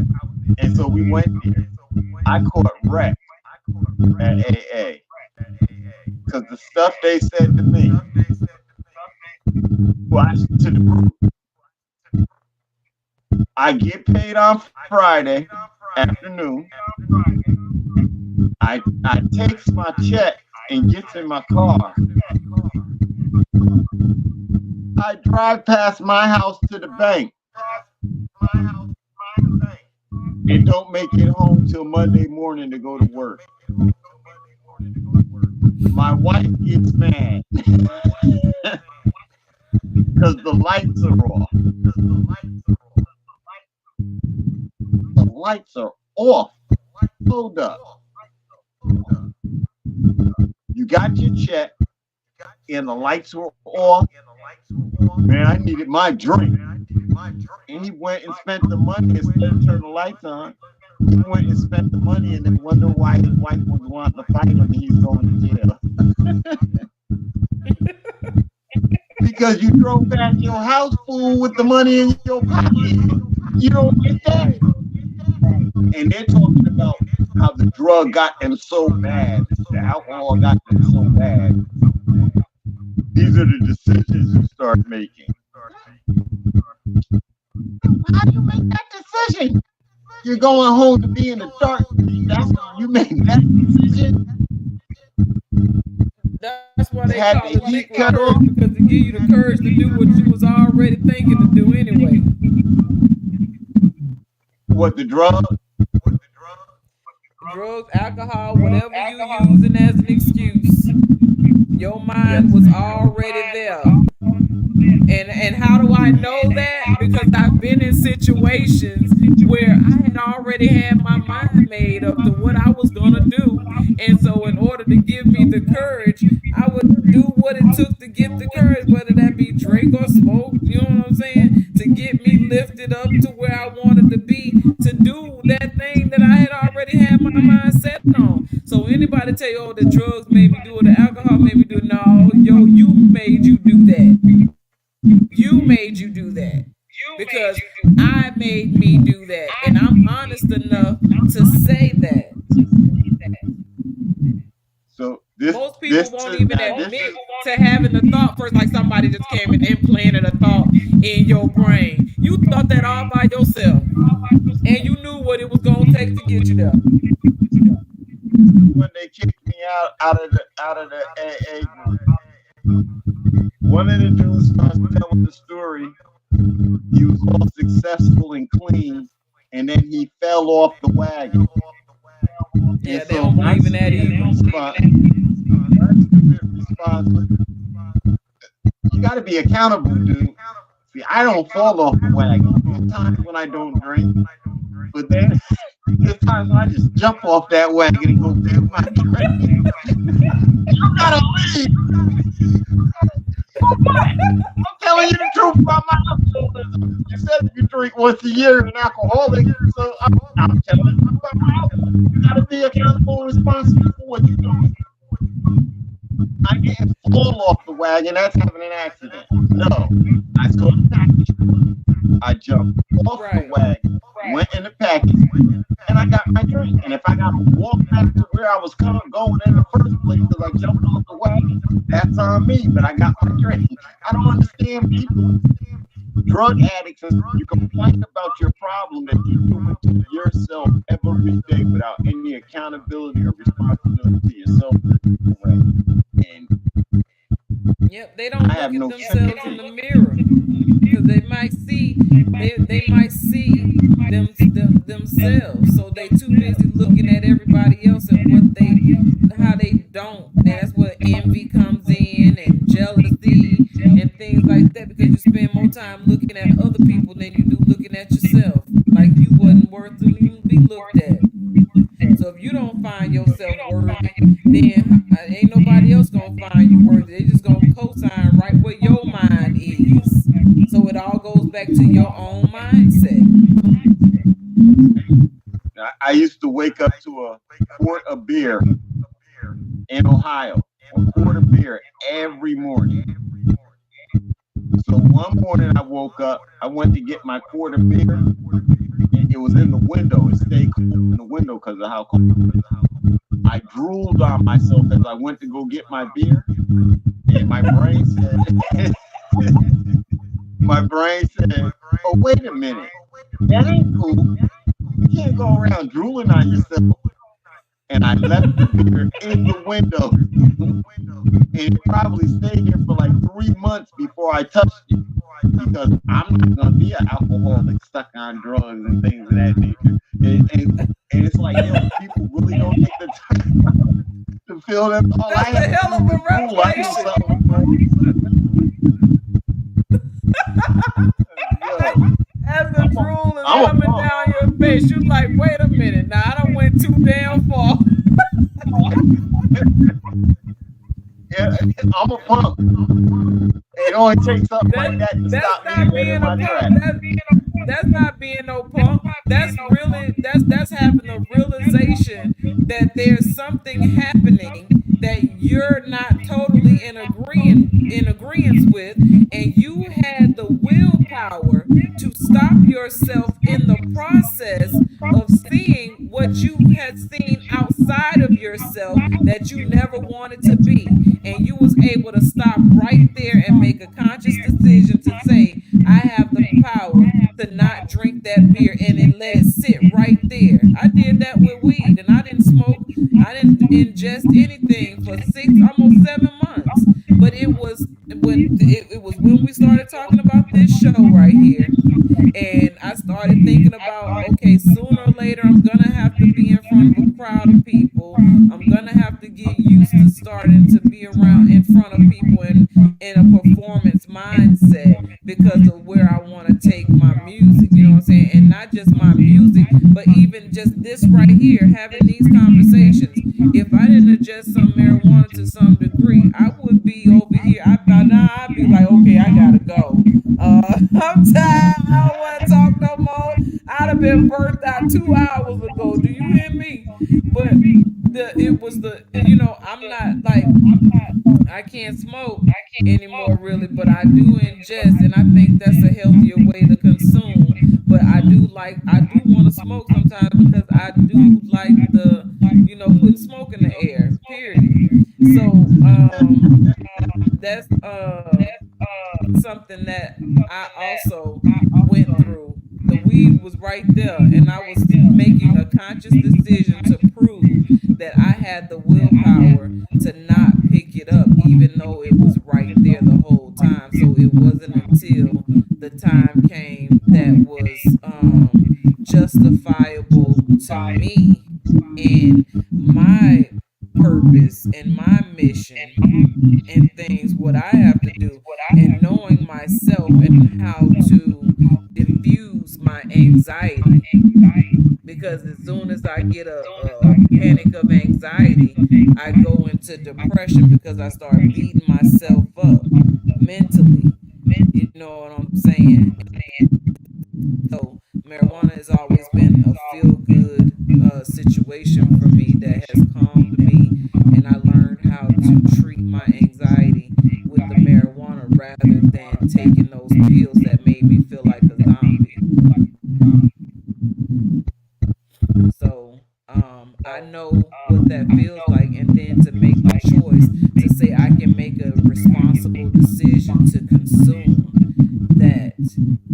And so we went there. I caught wreck at AA. Because the stuff they said to me, to the group, I get paid on Friday afternoon. I takes my check and gets in my car. I drive past my house to the bank and don't make it home till Monday morning to go to work. My wife gets mad because the lights are off. The lights are off. Hold up. You got your check and the lights were off. Man, I needed my drink. And he went and spent the money instead of turning the lights on. He went and spent the money and then wonder why his wife was wanting to fight him and he's going to jail. Because you drove back your house full with the money in your pocket. You don't get that. And they're talking about how the drug got them so bad, the alcohol got them so bad. These are the decisions you start making. How do you make that decision? You're going home to be in the dark. You make that decision. That's why they call it liquid courage, because it give you the courage to do what you was already thinking to do anyway. What, the drug? Drugs, alcohol, whatever you're using as an excuse. Your mind was already there. And how do I know that? Because I've been in situations where I had already had my mind made up to what I was going to do. And so in order to give me the courage, I would do what it took to get the courage, whether that be drink or smoke, you know what I'm saying? To get me lifted up to where I wanted to be, to do that thing that I had already had my mind set on. So anybody tell you, oh, the drugs made me do it, the alcohol made me do it, no, you made you do that. You made you do that. Because I made me do that. And I'm honest enough to say that. So most people won't even admit to having the thought first, like somebody just came and implanted a thought in your brain. You thought that all by yourself. And you knew what it was going to take to get you there. When they kicked me out of the AA group, one of the dudes starts telling the story. He was all successful and clean, and then he fell off the wagon. Yeah, and they don't believe in that either. You got to be accountable, dude. See, I don't fall off the wagon. You times when I don't drink, but then there's times when I just jump off that wagon and go get my drink. You gotta leave. I'm telling you the truth about my alcoholism. You said you drink once a year and an alcoholic, so I'm telling you about my alcoholism. You gotta be accountable and responsible for what you're doing. I didn't fall off the wagon. That's having an accident. No, I saw the package. I jumped off the wagon, went in the package, and I got my drink. And if I got to walk back to where I was going in the first place because I jumped off the wagon, that's on me. But I got my drink. I don't understand people, drug addicts, and you complain about your problem that you do it to yourself every day without any accountability or responsibility to yourself. And yep, they don't look at themselves in the mirror because they might see themselves. So they too busy looking at everybody else and how they don't. That's where envy comes in and jealousy and things like that because you spend more time looking at other people than you do looking at yourself. Like you wasn't worth to even be looked at. So if you don't find yourself worthy, then ain't nobody else gonna find you worthy. They just gonna co-sign right where your mind is. So it all goes back to your own mindset. I used to wake up to a quart of beer in Ohio, a quart of beer every morning. So one morning I woke up, I went to get my quart of beer, and it was in the window. It stayed cold in the window because of how cold it was. I drooled on myself as I went to go get my beer, and my brain said, oh, wait a minute, that ain't cool. You can't go around drooling on yourself. And I left the beer in the window. And it probably stayed here for like 3 months before I touched it. Because I'm not going to be an alcoholic stuck on drugs and things of that nature. And it's like, people really don't take the time to feel them. Oh, that's a hell of a revelation. As the drool is coming down your face, you're like, wait a minute, now I done went too damn far. Yeah, I'm a punk. It only takes something like that to stop me being in my track. That's not being no punk. That's having a realization that there's something happening that you're not totally in agreement with, and you had the willpower to stop yourself in the process of seeing what you had seen outside of yourself that you never wanted to be, and you was able to stop right there and make a conscious decision to say, I have the power to not drink that beer, and then let it sit right there. I did that with weed, and I didn't smoke, I didn't ingest anything for almost 7 months. But it was when we started talking about this show right here, and I started thinking about, okay, sooner or later I'm gonna have to be in front of a crowd of people. I'm gonna have to get used to starting to be around in front of people in a performance mindset because of where I want to take my music. You know what I'm saying? And not just my music, but even just this right here, having these conversations. If I didn't adjust some marijuana to some degree, I would be over here. I'd be like, okay, I gotta go. I'm tired. I don't want to talk no more. I'd have been burnt out 2 hours ago. Do you hear me? But I'm not like, I can't smoke anymore really, but I do ingest, and I think that's a healthier way to consume. But I do want to smoke sometimes because I do like putting smoke in the air. Period. So that's something that I also went through. The weed was right there, and I was making a conscious decision to prove that I had the willpower to not pick it up, even though it was right there the whole time. So it wasn't until the time came that was justifiable to me and my purpose and my mission and things, what I have to do, and knowing myself and how to diffuse my anxiety, because as soon as I get a panic of anxiety, I go into depression because I start beating myself up mentally. You know what I'm saying? So marijuana has always been a feel good situation for me that has calmed me, and I learned how to treat my anxiety with the marijuana rather than taking those pills that made me feel like a zombie. So I know what that feels like, and then to make the choice to say I can make a responsible decision to consume that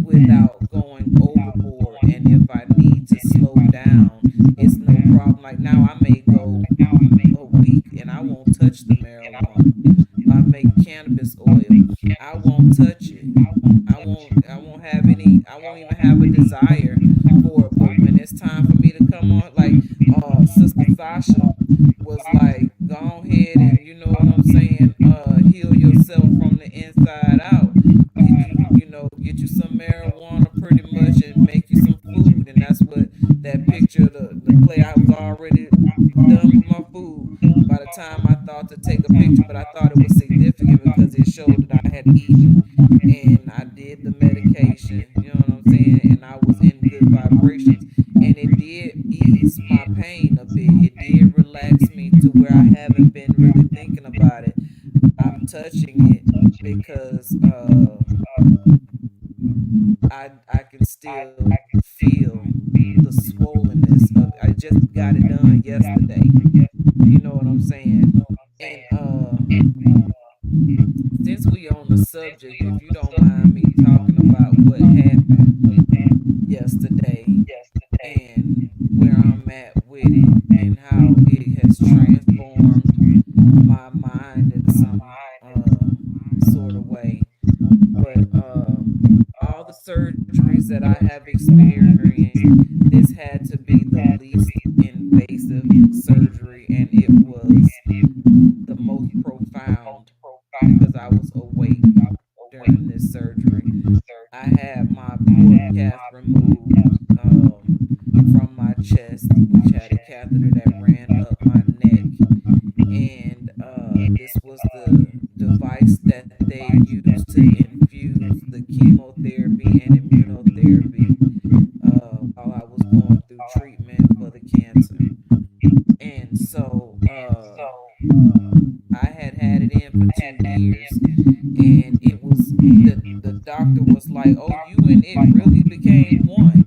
without going overboard. And if I need to slow down, it's no problem. Like now, I may go a week and I won't touch the marijuana. I make cannabis oil. I won't touch it. I won't have any. I won't even have a desire for it. But when it's time for me to come on, like Sister Sasha was like, go ahead and you know what I'm saying. Heal yourself from the inside out. Get you some marijuana pretty much and make you some food, and that's what that picture, the play I was already done with my food by the time I thought to take a picture, but I thought it was significant because it showed that I had eaten and I did the medication, you know what I'm saying, and I was in good vibrations, and it did ease my pain a bit. It did relax me to where I haven't been really thinking about it. I'm touching it because I can still feel the swollenness of I just got it done yesterday. You know what I'm saying? And since we on the subject, if you don't mind me talking about what happened yesterday and where I'm at with it and how it has transformed my mind in some sort of way. But all the surgeries that I have experienced, this had to be the least invasive surgery, and it was the most profound because I was awake during this surgery. I had my port cath removed from my chest, which had a catheter that ran up my neck, and this was the device that they used to infuse the chemotherapy and immunotherapy while I was going through treatment for the cancer. And so I had had it in for 2 years, and it was the doctor was like, "Oh, you and it really became one,"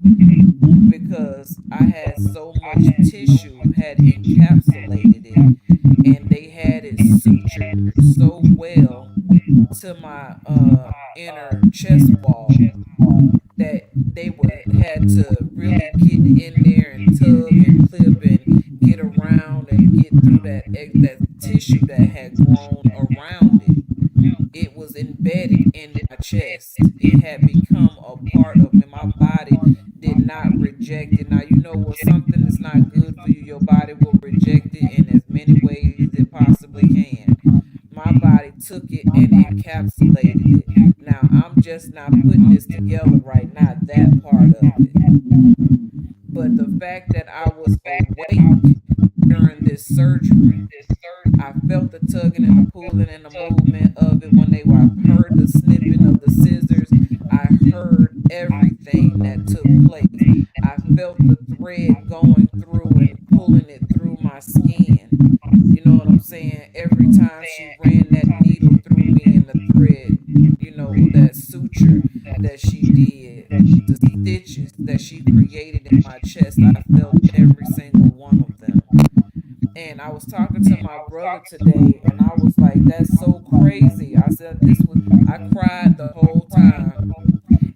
because I had so much tissue had encapsulated it, and they had it sutured so well to my inner chest wall that they would had to really get in there and tug and clip and get around and get through that tissue that had grown around it. It was embedded in my chest. It had become a part of me. My body did not reject it. Now you know when something is not good for you, your body will reject it in as many ways it possibly can. My body took it and encapsulated it. Now I'm just not putting this together right now, that part of it. But the fact that I was awake during this surgery, I felt the tugging and the pulling and the movement of it when they were. I heard the snipping of the scissors. I heard everything that took place. I felt the thread going through and pulling it through my skin. You know what I'm saying? Every time she ran that needle through me and the thread, that suture that she did, the stitches that she created in my chest, I felt every single one of them. And I was talking to my brother today, and I was like, "That's so crazy." I said, I cried the whole time.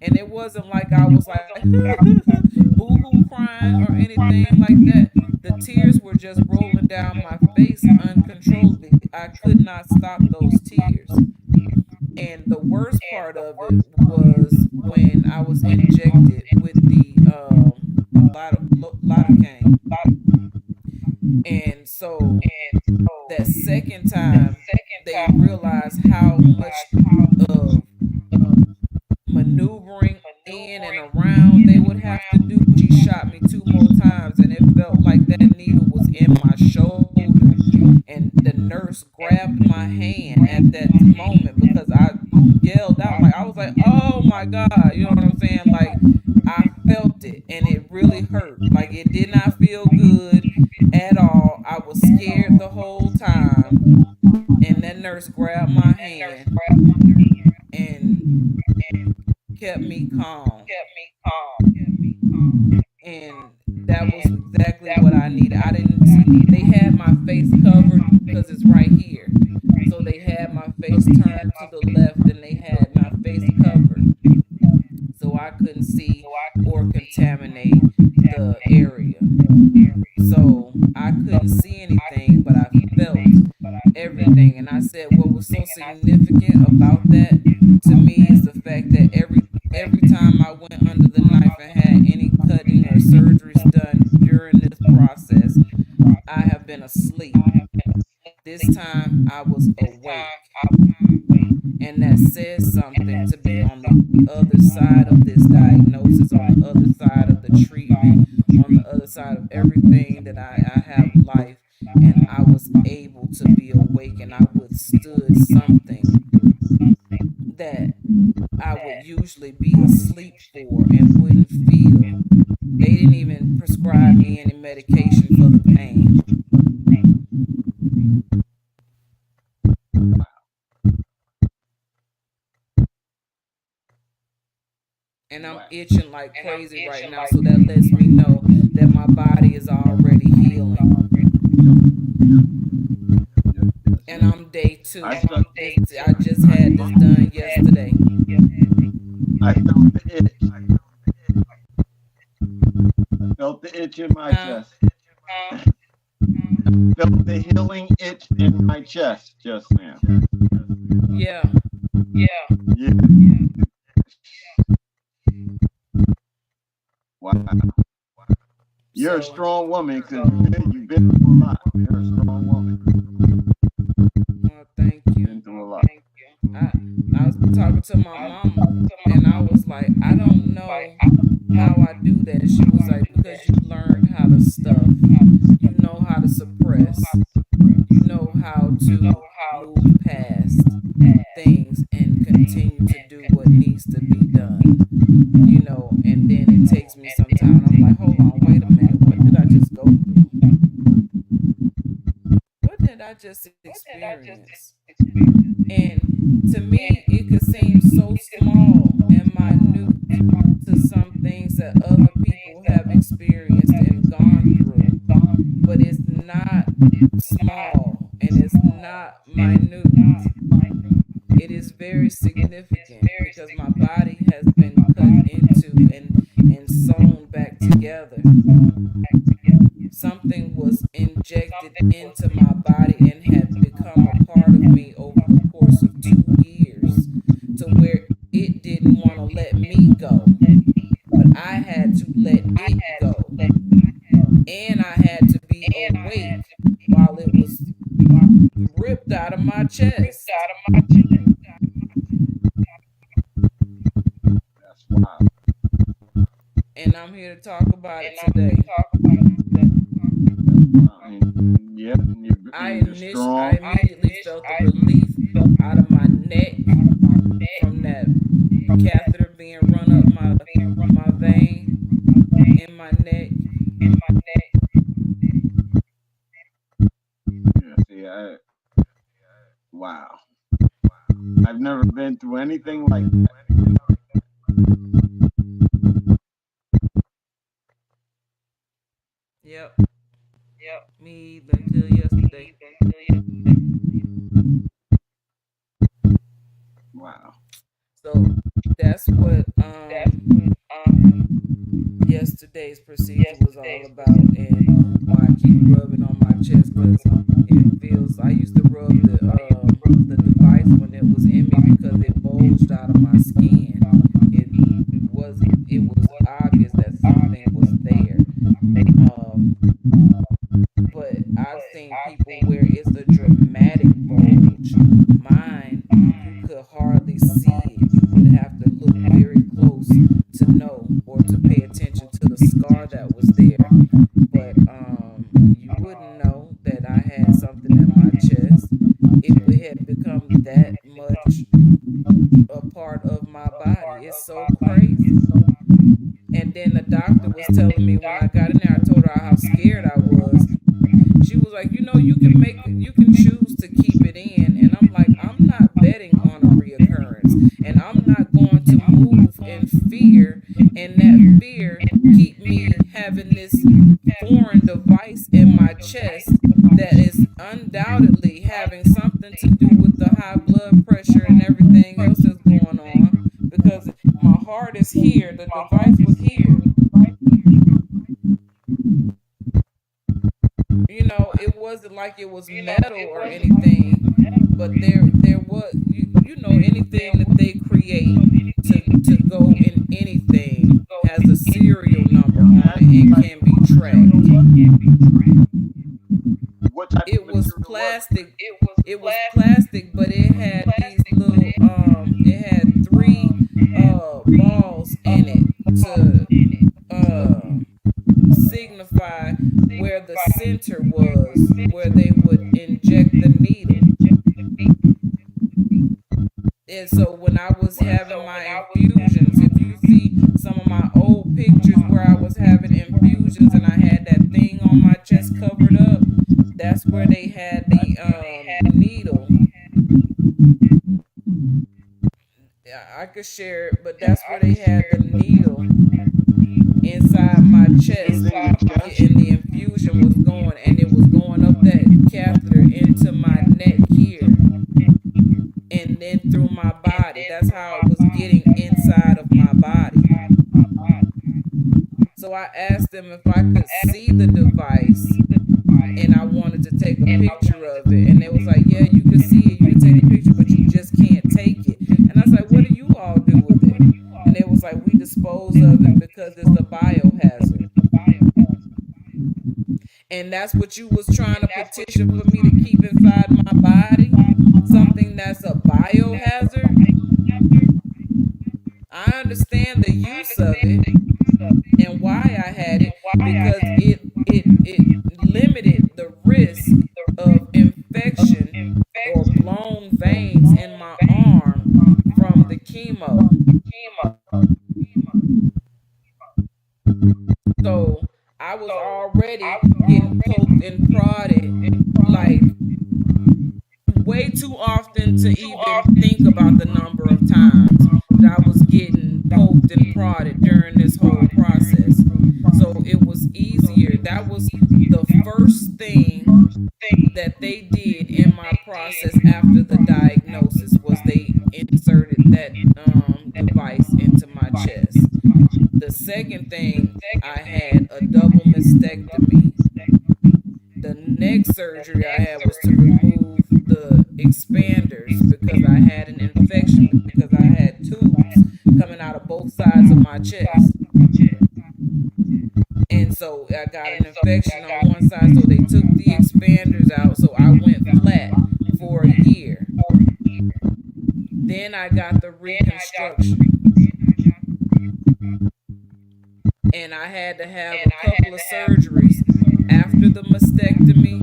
And it wasn't like I was like, boo hoo crying or anything like that. The tears were just rolling down my face uncontrollably. I could not stop those tears. And the worst part of it was when I was injected with the lidocaine. And so that second time, they realized how much of maneuvering in and around they would would have to do, she shot me two more times, and it felt like that needle was in my shoulder. And the nurse grabbed my hand at that moment because I yelled out, like, I was like, oh my God, you know what I'm saying? Like, I felt it and it really hurt. Like, it did not feel good at all. I was scared the whole time. And that nurse grabbed my hand and kept me calm. And that was exactly what I needed. I didn't see, they had my face covered because it's right here. So they had my face turned to the left and they had my face covered. So I couldn't see or contaminate the area. So I couldn't see anything, but I felt everything. And I said what was so significant about that to me is the fact that every time I went under the knife and had any cutting or surgeries done during this process, I have been asleep. This time I was awake. And that says something to be on the other side of this diagnosis, on the other side of the treatment, on the other side of everything that I have life. And I was able to be awake and I withstood something that I would usually be asleep for and wouldn't feel. They didn't even prescribe me any medication for the pain. And I'm itching like crazy right now, so that lets me know that my body is already healing. And I'm day two. I just had this done yesterday. I felt the itch. Felt the itch in my chest. Felt the healing itch in my chest just now. Yeah. Yeah. Wow. You're a strong woman because you've been through a lot. You're a strong woman. Well, thank you. Been through a lot. I was talking to my mama, and I was like, I don't know how I do that. And she was like, because you learned how to stuff, you know how to suppress, you know how to move past things and continue to do what needs to be done. You know, and then it takes me some time. I'm like, hold on, wait a minute, what did I just go through? What did I just experience? And to me, it could seem so small and minute to some things that other people have experienced and gone through, but it's not small and it's not minute. It is very significant because my body has been cut into and sewn back together. Something was injected into my body and had become a part of me over the course of 2 years to where it didn't want to let me go. But I had to let it go. And I had to be awake while it was ripped out of my chest. That's wild. And I'm here to talk about it today. Yeah, I you're strong. immediately felt the relief out of my neck from that catheter being run up my vein in my neck. Yeah, see, wow. I've never been through anything like that. Yep. Me either until yesterday. Wow. So that's what yesterday's procedure was all about, and why I keep rubbing on my chest because it feels. I used to rub the device when it was in me because it bulged out of my skin. It was obvious that something was there. But I've seen people where it's a dramatic bulge. Mine, you could hardly see it. You would have to look very close to know or to pay attention was there. But you wouldn't know that I had something in my chest. It had become that much a part of my body. It's so crazy. And then the doctor was telling me when I got in there, I told her how scared I was. She was like, you can choose to keep it in. And I'm like, I'm not betting on a reoccurrence. And I'm not going to move in fear. And that fear keep me having this foreign device in my chest that is undoubtedly having something to do with the high blood pressure and everything else that's going on. Because my heart is here, the device was here. It wasn't like it was metal or anything, but there was anything that they create to go in anything has a serial number on it and can be tracked. What type It of was material plastic. It was plastic, but it had these little it had three balls in it to signify where the center was, where they would inject the needle. And so when I was having my infusions, if you see some of my old pictures where I was having infusions and I had that thing on my chest covered up, that's where they had the needle. I could share it, but that's where they had the needle inside my chest, and the infusion was going, and it was going up that catheter into my neck here, and then through my body. That's how it was getting inside of my body. So I asked them if I could see the device, and I wanted to take a picture of it, and they was like, yeah, you can see it, you can take a picture, but you just can't take it. And I was like, what do you all do with it? And they was like, we dispose of it because it's a biohazard. And that's what you was trying to petition for me to keep inside my body? Something that's a biohazard? I understand the use of it and why I had it, because it limited the risk of infection or blown veins in my arm from the chemo. So I was already getting poked and prodded like way too often to even think about the number of times that I was getting poked and prodded during this whole process. So it was easier. That was the first thing that they did in my process after the diagnosis was they inserted that device into my chest. The second thing, I had a double mastectomy. The next surgery I had was to remove the expanders because I had an infection, because I had tubes coming out of both sides of my chest. And so I got an infection on one side, so they took the expanders out, so I went flat for a year. Then I got the reconstruction. And I had to have a couple of surgeries after the mastectomy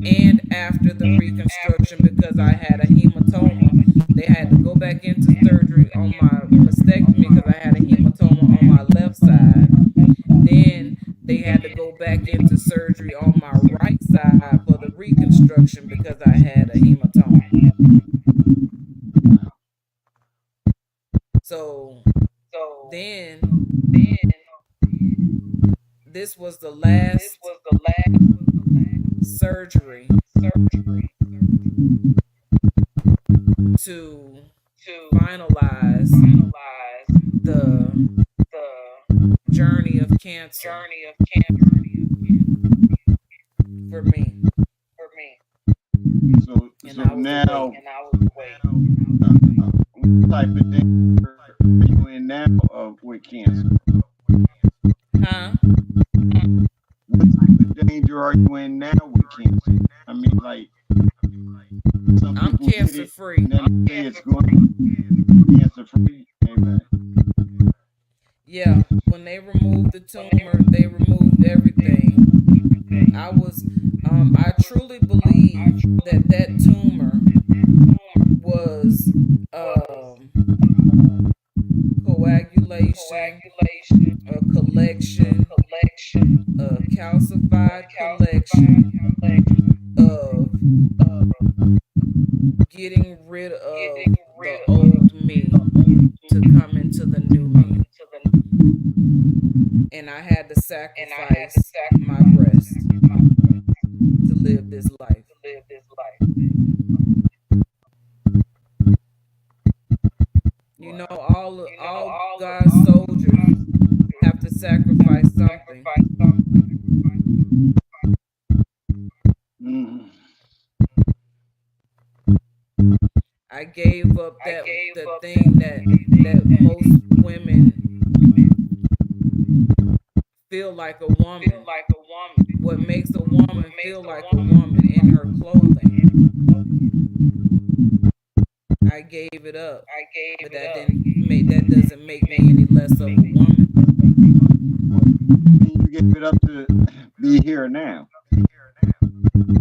and after the reconstruction because I had a hematoma. They had to go back into surgery on my mastectomy because I had a hematoma on my left side. Then they had to go back into surgery on my right side for the reconstruction because I had a hematoma. So then this was the last surgery to finalize the journey of cancer for me. So now, what type of danger are you in now with cancer? Huh? What type of danger are you in now with cancer? I mean, like, some I'm people cancer get it, free. and then say it's going cancer free. Amen. Yeah, when they removed the tumor, they removed everything. I truly believe that that tumor was um, coagulation, a collection, a calcified collection of getting rid of the old me to come into the new me. And I had to sacrifice my breast to live this life. You know, all God's soldiers have to sacrifice something. Mm. I gave up the thing that most women feel like a woman. What makes a woman feel like a woman in her clothing. I gave it up, but that doesn't make me any less of a woman. You gave it up to be here now.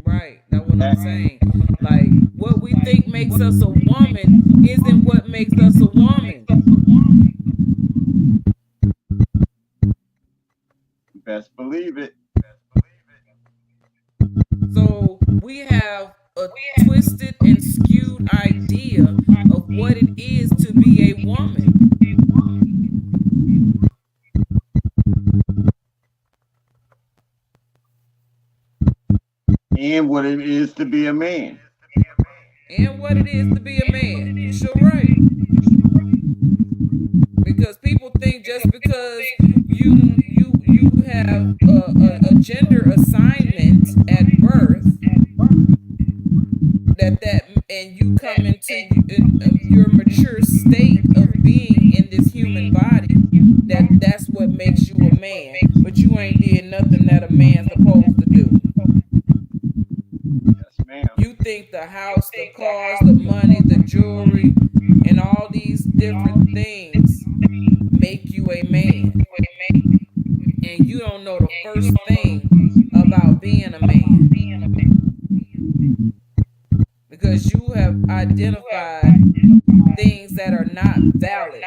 Right, that's what I'm saying. Like what we think makes us a woman isn't what makes us a woman. Best believe it. So we have a twisted and skewed idea of what it is to be a woman. And what it is to be a man. And what it is to be a man. You're sure right. Because people think just because you have a gender assignment at birth that and you come into your mature state of being in this human body, that's what makes you a man. But you ain't did nothing that a man's supposed to do. Yes, ma'am. You think the house, the cars, the money, the jewelry, and all these different things make you a man. And you don't know the first thing about being a man. Because you have identified things that are not valid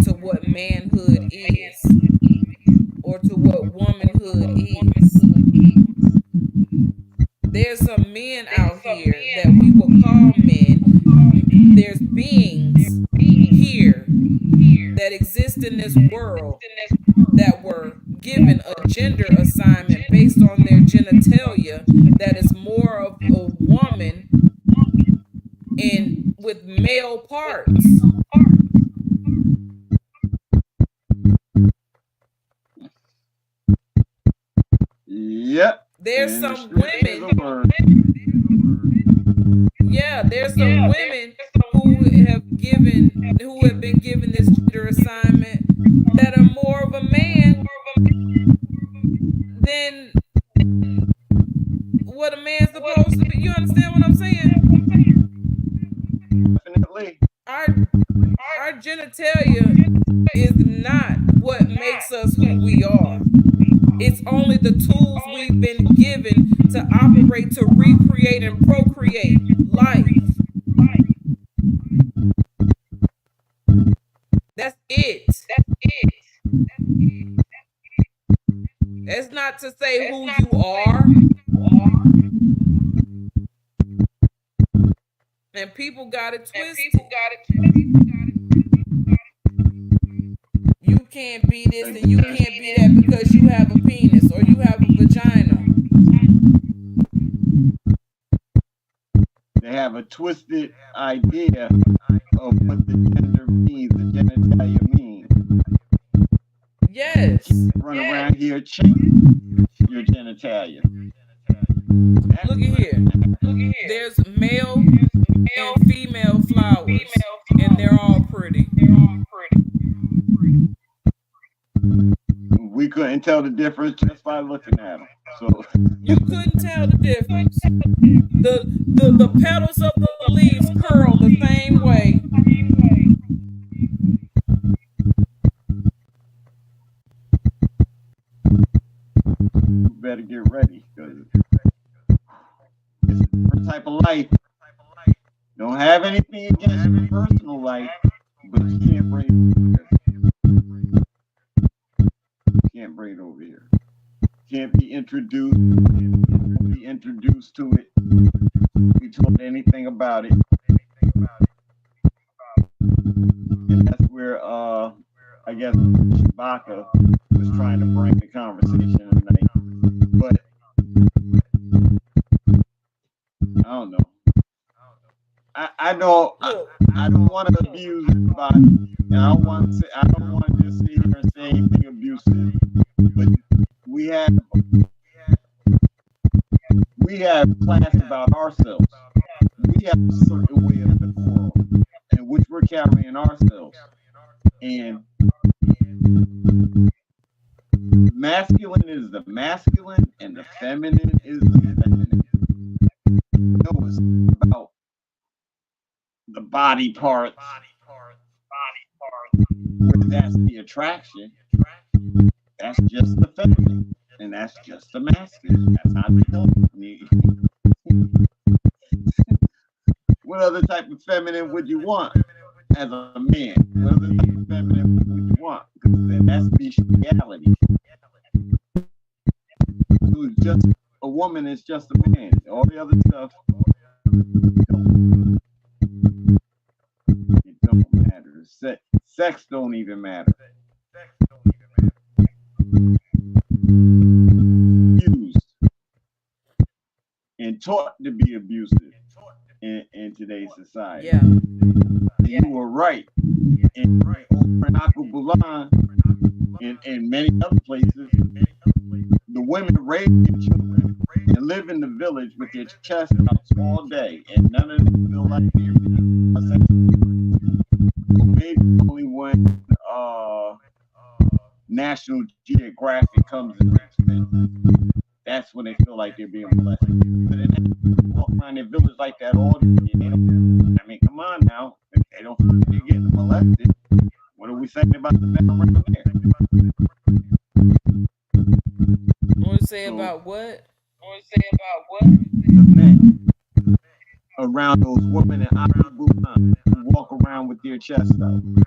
to what manhood is or to what womanhood is. There's some men out here that we will call men. There's beings here that exist in this world that were given a gender assignment based on their genitalia that is more of a woman and with male parts. Yep. There's And some the street is a women. word. Yeah, there's some women who have been given this gender assignment that are more of a man than what a man's supposed to be. You understand what I'm saying? Definitely. Our genitalia is not what makes us who we are. It's only the tools we've been given to operate, to recreate and procreate life. That's it. That's not to say who you are. And people got it twisted. You can't be this and you can't be that because you have a penis or you have a vagina. They have a twisted idea of what the gender means, the genitalia means. Yes. Run around here checking your genitalia. Look at here. There's male and female flowers, and they're all pretty. We couldn't tell the difference just by looking at them. So you couldn't tell the difference. The petals of the leaves curl the same way. better get ready because it's a different type of life. Don't have anything against your personal life, but you can't bring it over here. Can't bring it over here. Can't be introduced. Can't be introduced to it. Be told anything about it. And that's where I guess Chewbacca was trying to bring the conversation tonight. But I don't know. I don't want to abuse anybody. And I don't want to just sit here and say anything abusive. But we have class about ourselves. We have a certain way of decorum in which we're carrying ourselves. And masculine is the masculine and the feminine is the feminine. No, it's about the body parts. Where that's the attraction. That's just the feminine. And that's just the masculine. That's how they know me. What other type of feminine would you want as a man? What other type of feminine would you want? Because then that's bestiality. So it's just a woman is just a man. All the other stuff it don't matter. Sex don't even matter. Abused and taught to be abusive in today's society. Yeah. You were right. And over in Akubulan and many other places, the women raise their children and live in the village with their chest out all day, and none of them feel like they're maybe only when National Geographic comes and rapes them. That's when they feel like they're being molested. But then they walk around their village like that all day. They don't, I mean, come on now. If they don't feel like they're getting molested, what are we saying about the men around there? What say about what? The men around those women in Akubulan who walk around with their chest out. And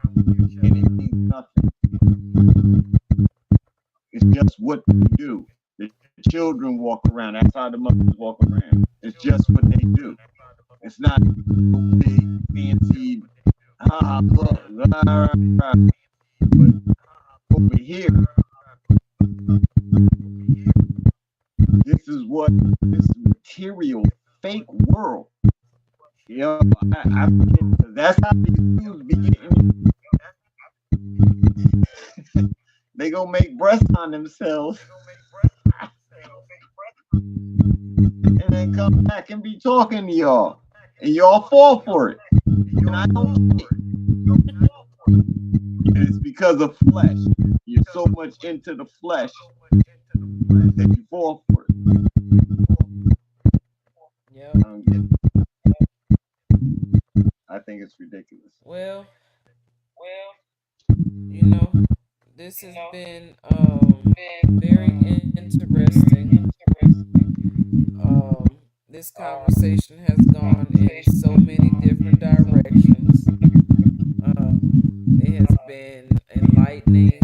it means nothing. It's just what they do. The children walk around. That's how the mothers walk around. It's just what they do. It's not big, fancy, look, but over here, this is this material fake world. You know, that's how these dudes be getting. They gonna make breasts on themselves and then come back and be talking to y'all, and y'all fall for it. And I don't care. And it's because of flesh. You're so much into the flesh that you fall for it. Yeah. I think it's ridiculous. Well, you know, this has been very interesting. This conversation has gone in so many different directions. It has been enlightening.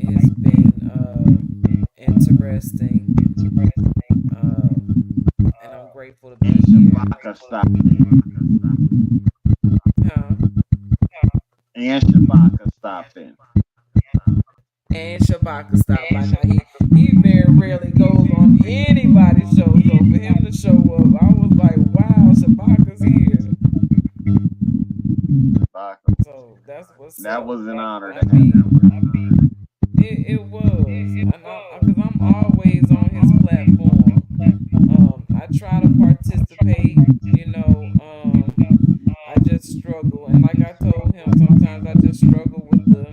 It has been interesting. And I'm grateful to be here. Huh? And Shabaka stopped in. And Shabaka stopped by. Now he very rarely goes on anybody's show, so for him to show up, I was like, wow, Shabaka's here. Shabaka. So that's what's that up. was an honor. It was, because I'm always on his platform. I try to participate, you know. I just struggle, and like I told him, sometimes I just struggle with the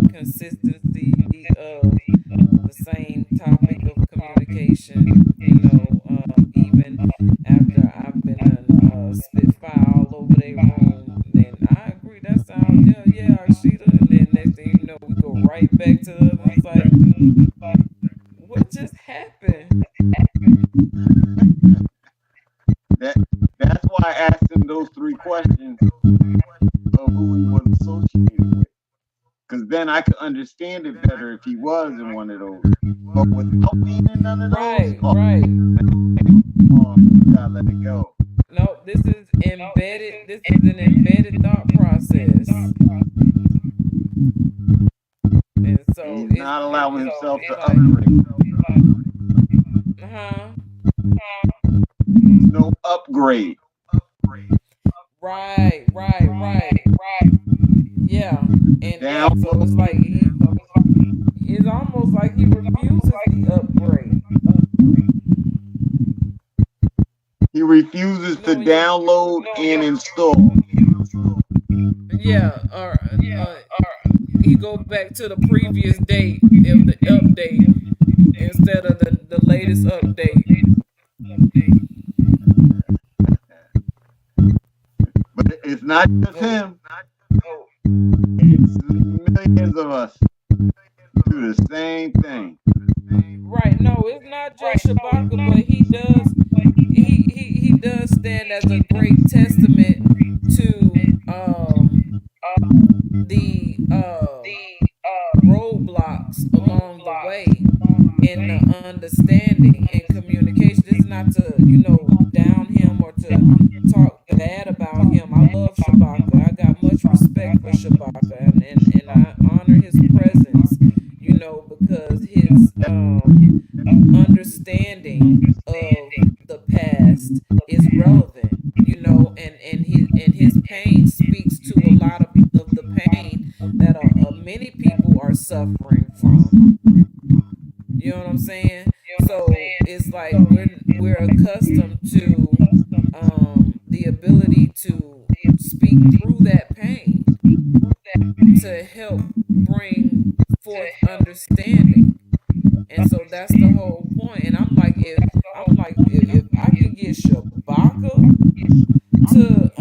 consistency of the same topic of communication. You know, even after I've been spitfire all over their room, then I agree that sounds yeah, Arshita, and then next thing you know, we go right back to the other side. What just then I could understand it better if he was in one of those. But without being in none of those, Right, oh, right. you gotta let it go. No, this is embedded. This is an embedded thought process, and so He's not allowing it's himself to like, upgrade. huh? No upgrade. Right, right, right. Yeah, and so it's Download. like it's almost like he refuses the upgrade. He refuses You to know, when you download and install. yeah, or he go back to the previous date of the update instead of the latest update. But it's not just Oh, him. It's millions of us do the same thing. right. No, it's not just Shabaka, but he does stand as a great testament to the roadblocks along the way in the understanding and communication. This is not to, down him or to talk bad about him. I love Shabaka. I got much respect for Shabaka, and I honor his presence, because his understanding of the past is relevant, and his pain speaks to a lot of the pain that many people are suffering from. You know what I'm saying? So it's like we're accustomed to the ability to speak through that pain to help bring forth understanding. And so that's the whole point. And if I can get Shabaka to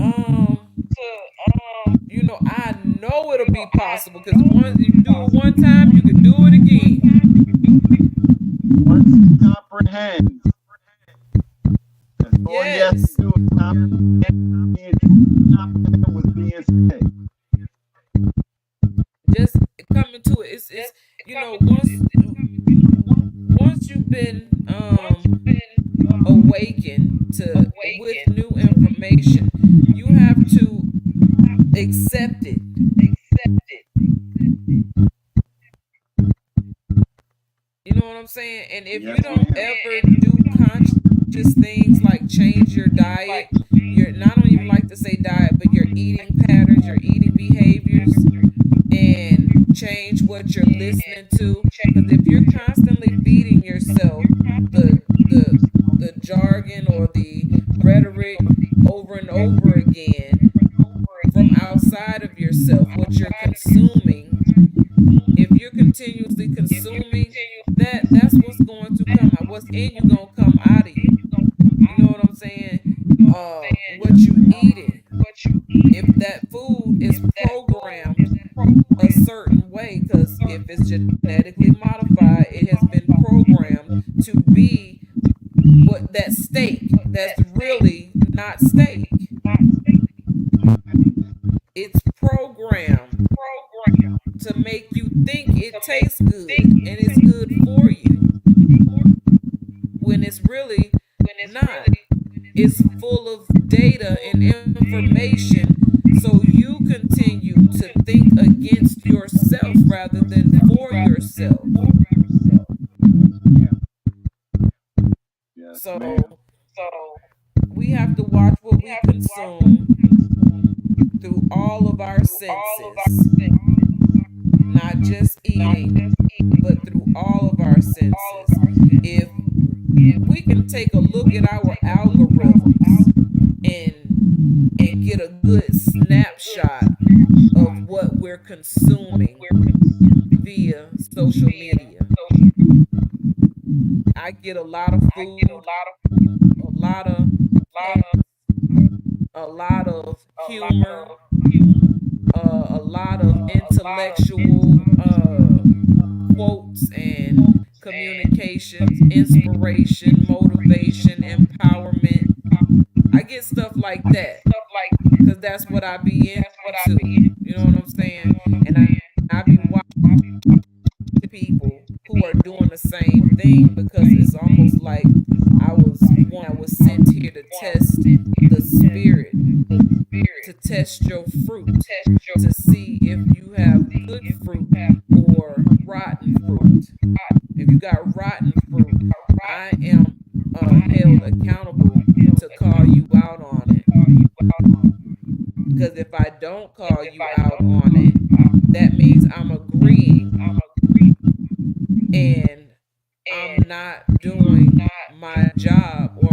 I know it'll be possible, because once you do it one time, you can do it again. Once he comprehends, that's all he has Yes. to do is comprehend what's being said. Just coming to it. It's once you've been awakened to with new information, you have to accept it. You know what I'm saying? And if you Yes, don't ma'am. ever do conscious things like change your diet, your I don't even like to say diet, but your eating patterns, your eating behaviors, and change what you're listening to. Because if you're constantly feeding yourself the jargon or the rhetoric over and over again from outside of yourself, what you're consuming, if you're continuously consuming that, that's what's going to come out. What's in you gonna come out of you. You know what I'm saying? What you eating. If that food is programmed a certain way, because if it's genetically modified, it has been programmed to be what that steak that's really not steak. It's programmed to make you think it tastes good and it's good for you when it's really not. It's full of data and information, so you continue to think against yourself rather than for yourself. Yes, ma'am. So we have to watch what we consume through all of our senses, not just eating, but through all of our senses. If we can take a look at our algorithms and get a good snapshot of what we're consuming via social media. I get a lot of food, a lot of a lot of humor, a lot of intellectual quotes and communications, inspiration, motivation, empowerment. I get stuff like that because that's what I be into. You know what I'm saying? And I be watching are doing the same thing, because it's almost like I was sent here to test the spirit, to test your fruit, to see if you have good fruit or rotten fruit. If you got rotten fruit, I am held accountable to call you out on it. Because if I don't call you out on it, that means I'm agreeing, and I'm not doing my job or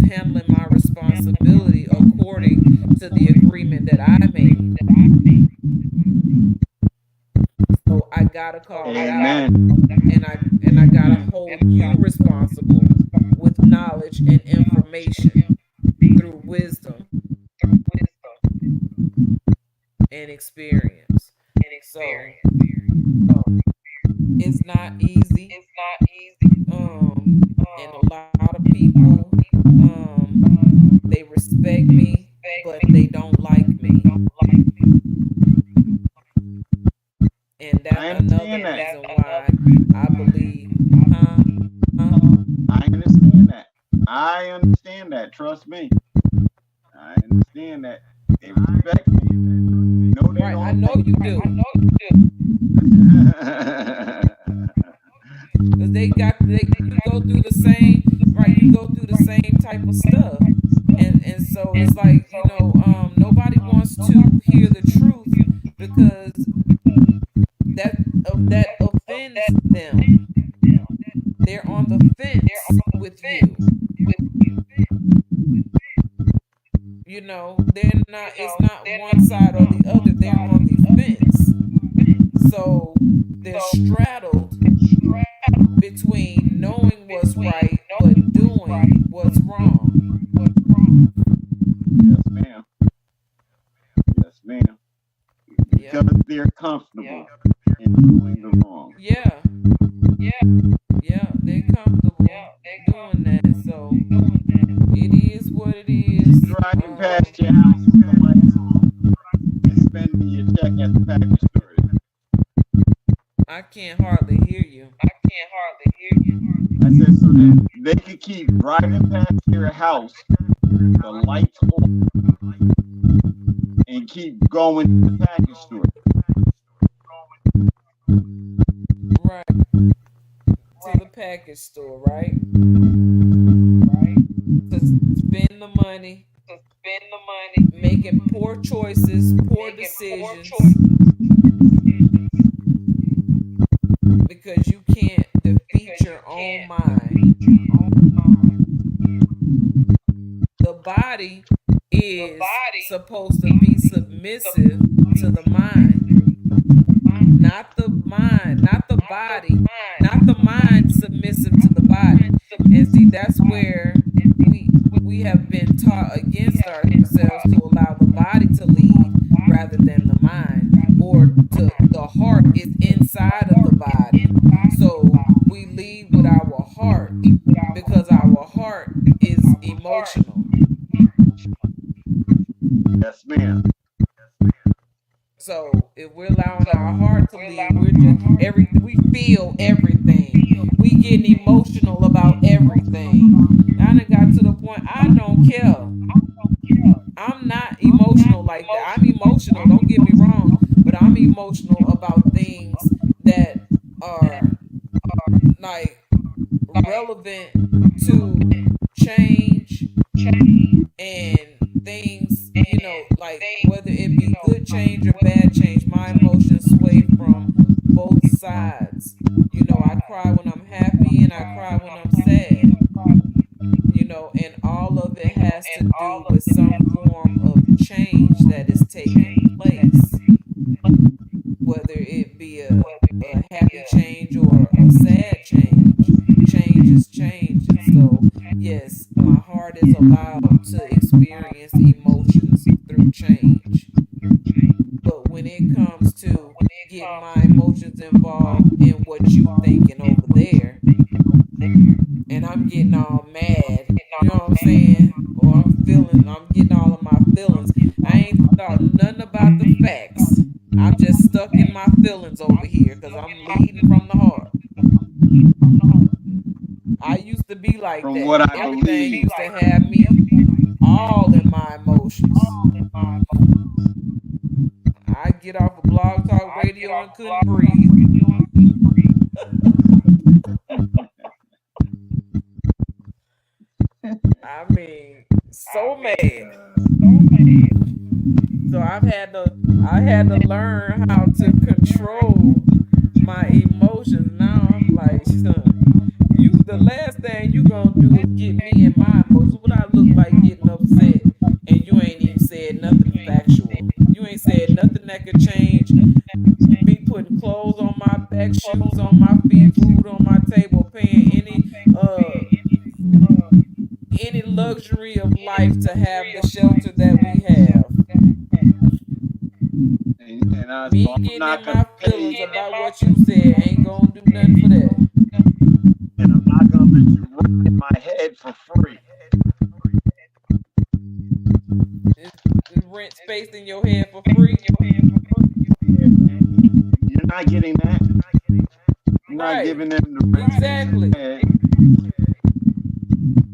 handling my responsibility according to the agreement that I made. So I gotta call it out, and I gotta hold you responsible with knowledge and information through wisdom and experience. So it's not easy. And a lot of people, they respect me, but they don't like me. And that's another reason why I believe, I understand that. I understand that. Trust me. I understand that. They respect me. No, they right? don't. I know you do. Because you go through the same, right? You go through the same type of stuff, and so it's like, nobody wants to hear the truth, because that offends them. They're on the fence with you. They're not. It's not one side or the other. They're on the fence. So they're straddled between knowing what's right but doing what's wrong. Yes, ma'am. Yes, ma'am. Because they're comfortable in doing the wrong. Yeah, they're comfortable doing that. So it is what it is. Driving past your house with the lights on and spending your check at the package store. I can't hardly hear you. I said so that they could keep driving past your house, the lights on, and keep going to the package store. Right. To the package store, right? To spend the money, making poor choices, poor decisions, because you can't defeat your own mind. The body is supposed to be submissive to the mind, not the mind, not the body, not the mind submissive to the body. And see, that's where we have been taught against ourselves, to allow the body to lead rather than the mind, or the heart is inside of the body. So we lead with our heart, because our heart is emotional. Yes, ma'am. So if we're allowing our heart to lead, we feel everything. We getting emotional about everything. I done got to the point I don't care. I'm not emotional like that. I'm emotional, don't get me wrong, but I'm emotional about things that are like relevant to change, and things, like whether it be good change or bad change. My emotions sway from both sides. I cry when I'm happy, and I cry when I'm sad. And all of it has to do with some form of change that is taking place, whether it be a happy change or a sad change. Change is change. And so, yes, my heart is allowed to experience emotions through change. But when it comes to getting my emotions involved in what you thinking over there, and I'm getting all mad, you know what I'm saying? Or I'm getting all of my feelings. I ain't thought nothing about the facts. I'm just stuck in my feelings over here. here because I'm leading from the heart. I used to be like From that. what I Everything believe. used to have me all in my emotions. I get off of Blog Talk Radio and couldn't breathe. I mean, so mad. So I had to learn how to control my emotions. Now I'm like, son, you the last thing you gonna do is get me in my emotions. What I look like getting upset and you ain't even said nothing factual. You ain't said nothing that could change me putting clothes on my back, shoes on my feet, food on my table, paying any luxury of life to have the shelter that we have. So Me I'm getting not in gonna my pay, feelings about what you said ain't gonna do nothing for that. and I'm not gonna let you run in my head for free. It's rent space in your head for free. You're not getting that. You're not Right. giving them the rent space in Exactly. their head.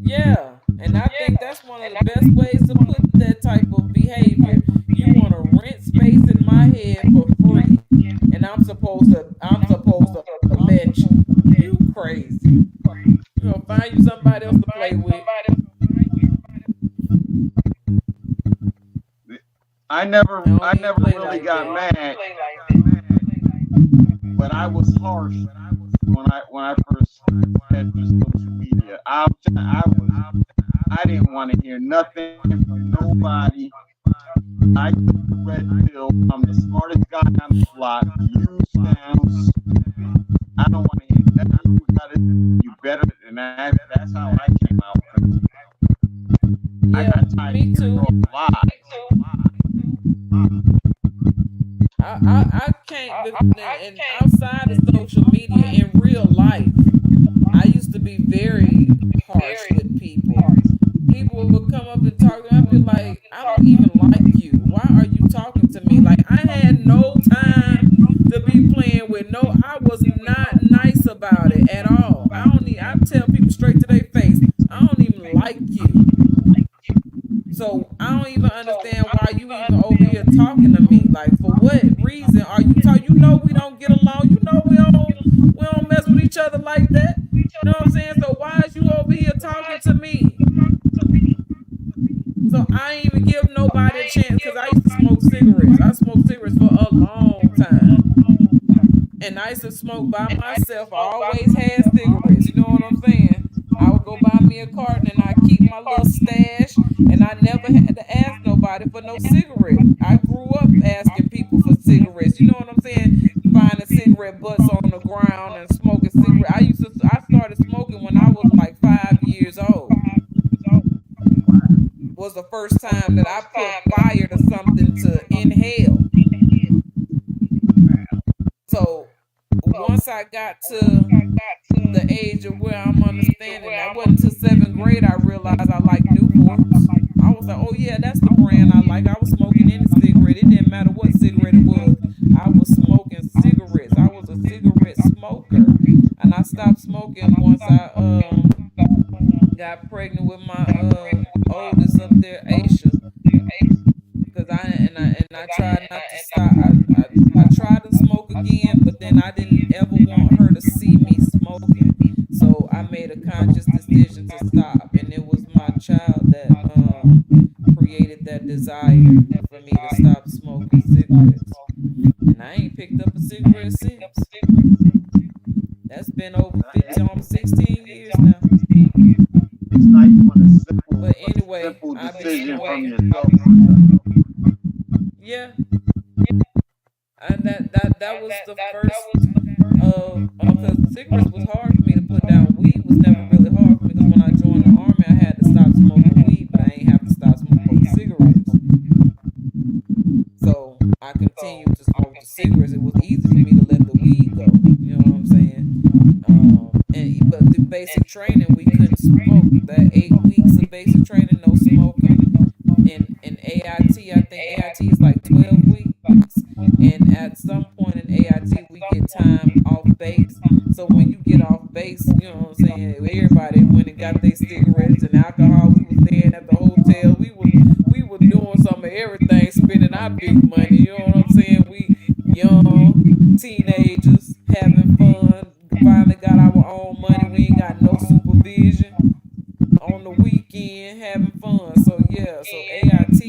Yeah. And I think that's one of the best ways to put that type of behavior. You want to rent space in my head for free. And I'm supposed to let you. You crazy. You gonna find you somebody else to play with. I I never, don't I even never play really like got that. mad, but I was harsh when I first entered social media. I didn't want to hear nothing from nobody. I took the red pill. I'm the smartest guy on the block. You sound stupid. I don't want to hear nothing you got to do. You better, and that's how I came out. 'Cause I Yeah, got tired of me hearing too. all the lies. I can't and outside of social media in real life, I used to be very harsh with people. People would come up and talk to me. I'd be like, I don't even like you. Why are you talking to me? Like I had no time to be playing with no. I was not nice about it at all. I tell people straight to their face, I don't even like you. So I don't even understand why you even over here talking to me. Like for what reason are you talking? You know we don't get along. You know we don't mess with each other like that. You know what I'm saying? So why is you over here talking to me? So I ain't even give nobody a chance because I used to smoke cigarettes. I smoked cigarettes for a long time. And I used to smoke by myself. I always had cigarettes. You know what I'm saying? I would go buy me a carton and I keep my little stash. And I never had to ask nobody for no cigarette. I grew up asking people for cigarettes. You know what I'm saying? Finding cigarette butts on the ground and smoking cigarette. I started smoking when I was like 5 years old. Was the first time that I put fire to something to inhale. So once I got to the age of where I'm understanding, that wasn't until seventh grade I realized I like Newports. I was like, oh yeah, that's the brand I like. I was smoking any cigarette. It didn't matter what cigarette it was. I was smoking cigarettes. I was a cigarette smoker. And I stopped smoking once I got pregnant with my oldest up there, Aisha. Cause I tried not to stop. I tried to smoke again, but then I didn't ever want her to see me smoking. So I made a conscious decision to stop, and it was my child that created that desire for me to stop smoking cigarettes. And I ain't picked up a cigarette since. That's been over 15, almost 16 years now. It's nice when But a anyway, simple I be decision from smoking. yourself. Yeah, and that was the first because cigarettes was hard for me to put down. Weed was never really hard for me because when I joined the army, I had to stop smoking weed, but I ain't have to stop smoking cigarettes. So I continued to smoke the cigarettes. It was easy for me to let the weed go. You know what I'm saying? But through basic training, we couldn't smoke. That 8 weeks of basic training, no smoking. In AIT, I think AIT is like 12 weeks. And at some point in AIT, we get time off base. So when you get off base, you know what I'm saying, everybody went and got their cigarettes and alcohol. We was staying at the hotel. We were doing some of everything, spending our big money. You know what I'm saying? We young teenagers having fun. Finally got our own money. We ain't got no supervision on the weekend, having fun. So yeah, so AIT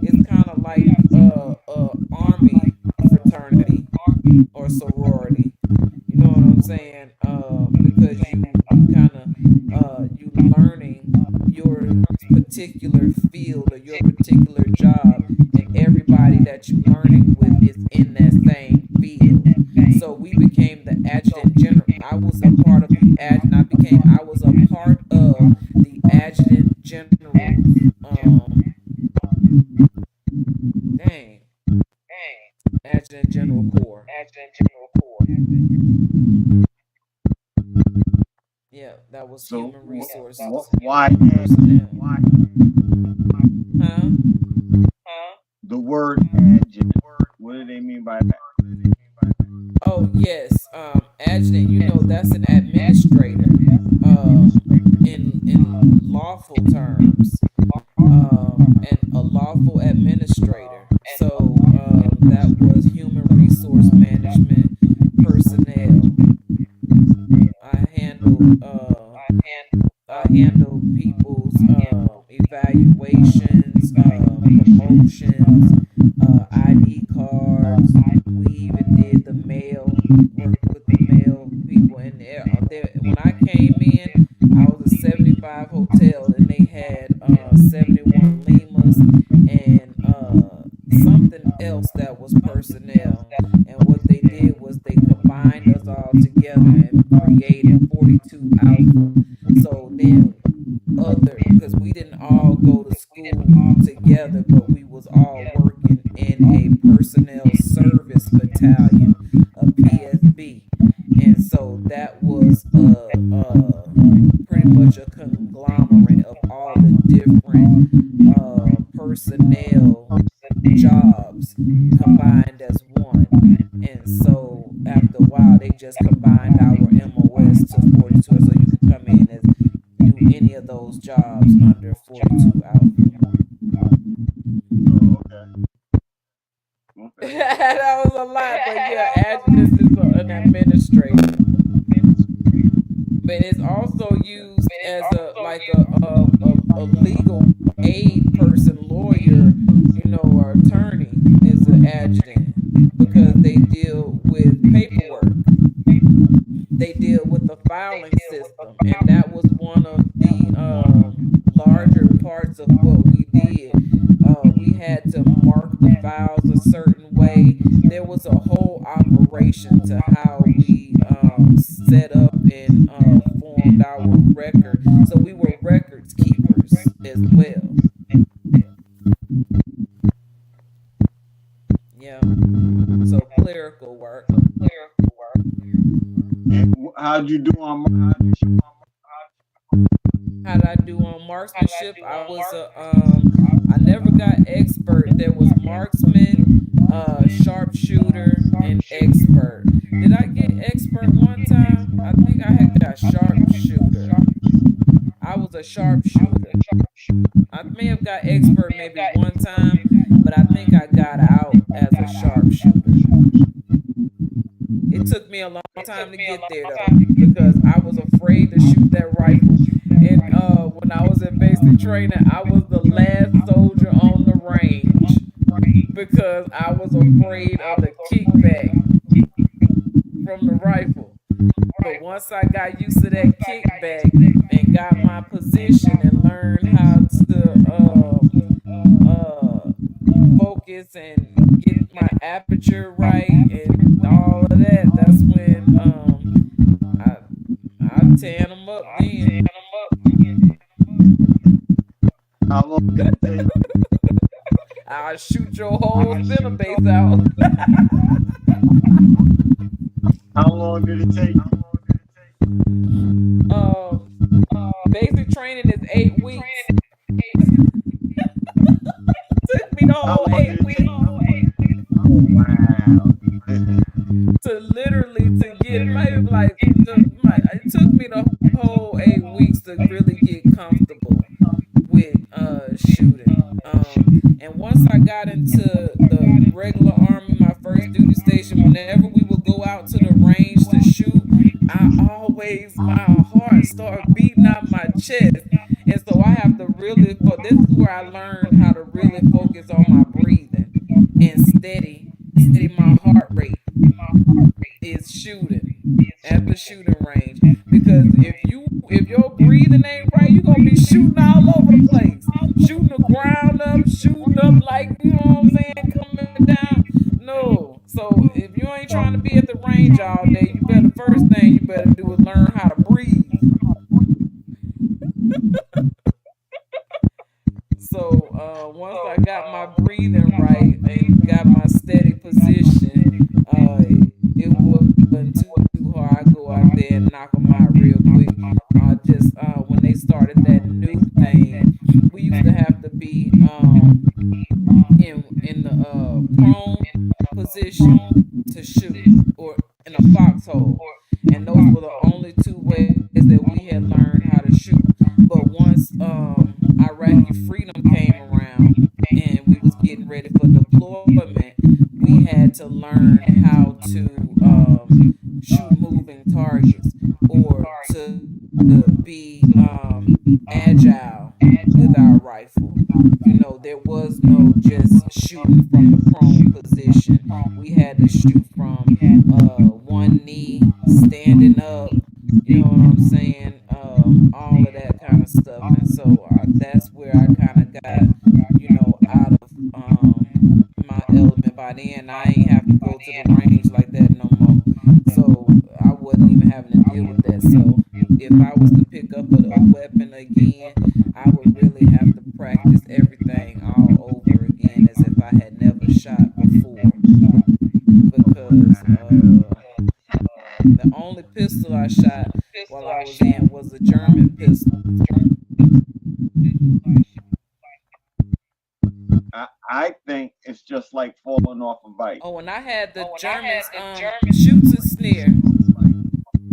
is kind of like army fraternity or sorority. You know what I'm saying? Because you kind of you learning your particular field or your particular job, and everybody that you learning with is in that same field. So we became the adjutant general. I was a part of the adjutant. I was a part of the adjutant general's dang adjutant general corps. Yeah, that was So human resources why personnel. Huh? the word adjunct? What do they mean by that? Oh yes, adjutant. You know that's an administrator. In lawful terms, and a lawful administrator. So that was human resource management personnel. I handled people's evaluations, promotions, ID cards. We even did the mail, worked with the mail people in there. When I came in, I was a 75 hotel, and they had 71 Limas and something else that was personnel. And what they did was they combined us all together and created 42 Alpha. So then because we didn't all go to school together, but we was all working in a personnel service battalion, a PSB. And so that was pretty much a conglomerate of all the different personnel jobs combined as one. And so after a while, they just combined our MOS to 42, so you could come in as do any of those jobs under 42 Alpha. Oh, okay. That was a lot, but yeah, adjutant is an administrator. But it's also used as a legal aid person, lawyer, you know, or attorney is an adjutant because they deal with paperwork. They deal with the filing system, and that was one of the larger parts of what we did. We had to mark the files a certain way. There was a whole operation to how we set up and formed our record. So we were records keepers as well. Yeah. So clerical work. And how'd you do on How did I do on marksmanship? I was I never got expert. There was marksman, sharpshooter, and expert. Did I get expert one time? I think I had got sharpshooter. I was a sharpshooter. I may have got expert maybe one time, but I think I got out as a sharpshooter. It took me a long time to get there though, because I was afraid to shoot that rifle. And when I was in basic training, I was the last soldier on the range because I was afraid of the kickback from the rifle. But once I got used to that kickback and got my position and learned how to focus and get my aperture right and all of that, that's when I tan them up then. how long did it take? I'll shoot your whole center base out. How long did it take? Basic training is 8 weeks. Took me the How whole long did 8 it weeks take? Oh, wow. to literally it might be like it took me the whole 8 weeks to really get comfortable with shooting. And once I got into the regular army, my first duty station, whenever we would go out to the range to shoot, my heart started beating out my chest. And so I have to really, this is where I learned how to really focus on my breathing and steady my heart rate is shooting at the shooting range. Because if your breathing ain't right, you're gonna be shooting all over the place. Shooting the ground up, shooting up like you know what I'm saying, coming down. No. So if you ain't trying to be at the range all day, you better first thing you better do is learn how to breathe. So once I got my breathing right and got my steady position, it wasn't too hard. I go out there and knock them out real quick. Just when they started that new thing, we used to have to be in the prone position to shoot, or in a foxhole, and those were the only two ways that we had learned how to shoot. But once Iraqi freedom came around and we was getting ready for deployment, we had to learn how to shoot moving targets, or to be agile with our rifle. You know, there was no just shooting from the prone position. We had to shoot from one knee, standing up. You know what I'm saying? All of that kind of stuff. And so that's where I kind of got, out of my element. By then, I ain't have to go to the range like that no more. So I wasn't even having to deal with that. So if I was to pick up a weapon again, I would really have to practice everything all over again as if I had never shot before. Because the only pistol I shot while I was in was a German pistol. I think it's just like falling off a bike. Oh, and I had the Germans shoots and snare.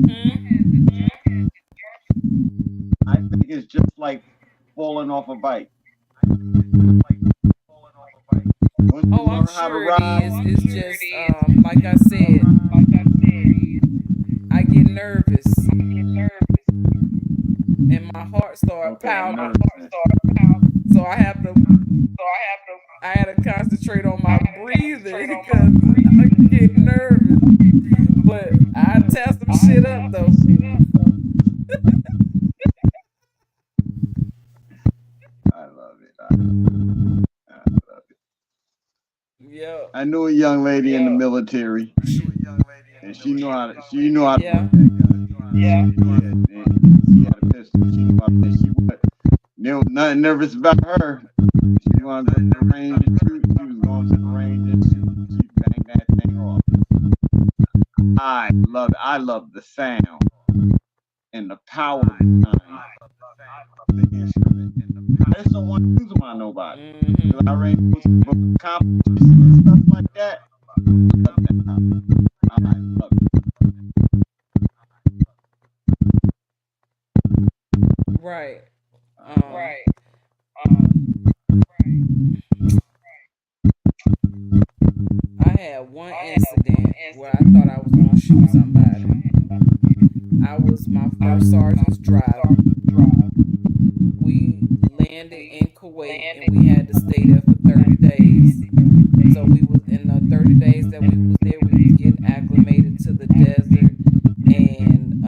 Hmm? I think it's just like falling off a bike. Once you Oh, I'm learn how to sure it ride, is. It's just like I said, I get nervous and my heart start okay, pounding. nervousness. So I had to concentrate on my breathing because I get nervous. But I test some shit up though. I love it. I love it. Yeah. I knew a young lady in the military, and she knew how to Yeah. work that gun. Yeah, and she had a pistol. She knew how to she was. There was nothing nervous about her. She wanted to go to the range and shoot. She was going to the range and shoot. She banged that thing off. I love it. I love the sound and the power behind the instrument. I just don't want to use them on nobody. Because I already do some competitions and stuff like that. I love that power. I love Right. it. I had one incident where I thought I was gonna shoot somebody. I was my first sergeant's driver. We landed in Kuwait and we had to stay there for 30 days. So we was in the 30 days that we was there, we was getting acclimated to the desert and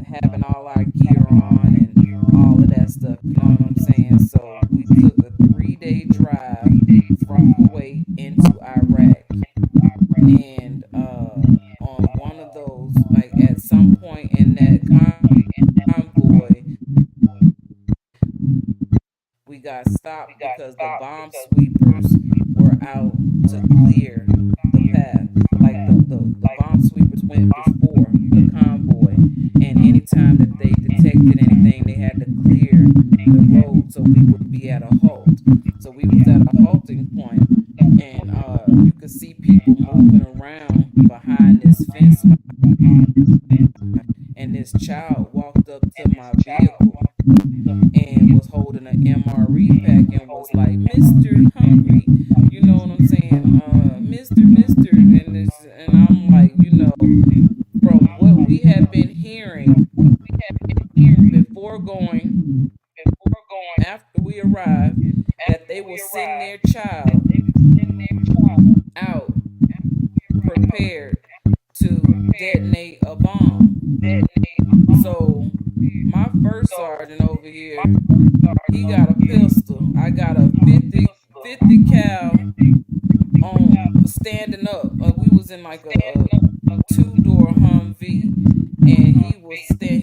having all our gear on and all of that stuff. You know what I'm saying? So we took a 3-day drive from Kuwait into Iraq. And on one of those, like at some point in that convoy, we got stopped because the bomb sweepers were out to clear the path. Like the bomb sweepers went before the convoy, and anytime that they detected anything, they had to clear the road so we would be at a halt. So we was at a halting point, and you could see people moving around behind this fence line. and this child walked up to my vehicle and was holding an MRE pack and was like, "Mr. Hungry," you know what I'm saying? Mister, and I'm like, from what we had been hearing before going, after we arrived, that they will send their child out prepared to detonate a bomb. So my first sergeant over here, he got a pistol. I got a 50 cal on standing up. We was in like a two-door Humvee, and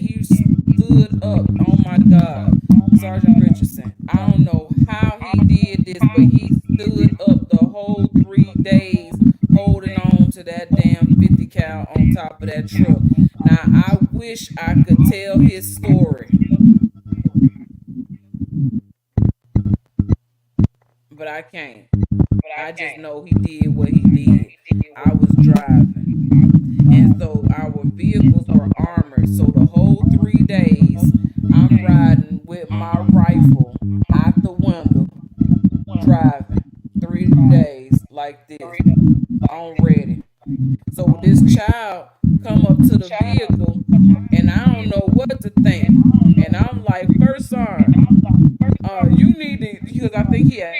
he stood up. Oh my God, Sergeant Richardson. I don't know how he did this, but he stood up the whole 3 days, holding on to that damn 50 cal on top of that truck. Now I wish I could tell his story, but I can't. I just know he did what he did. I was driving, and so our vehicles were armored. So the whole 3 days, I'm riding with my rifle out the window, driving 3 days like this, on ready. So this child come up to the vehicle, and I don't know what to think. And I'm like, "First sergeant, you need to," because I think he had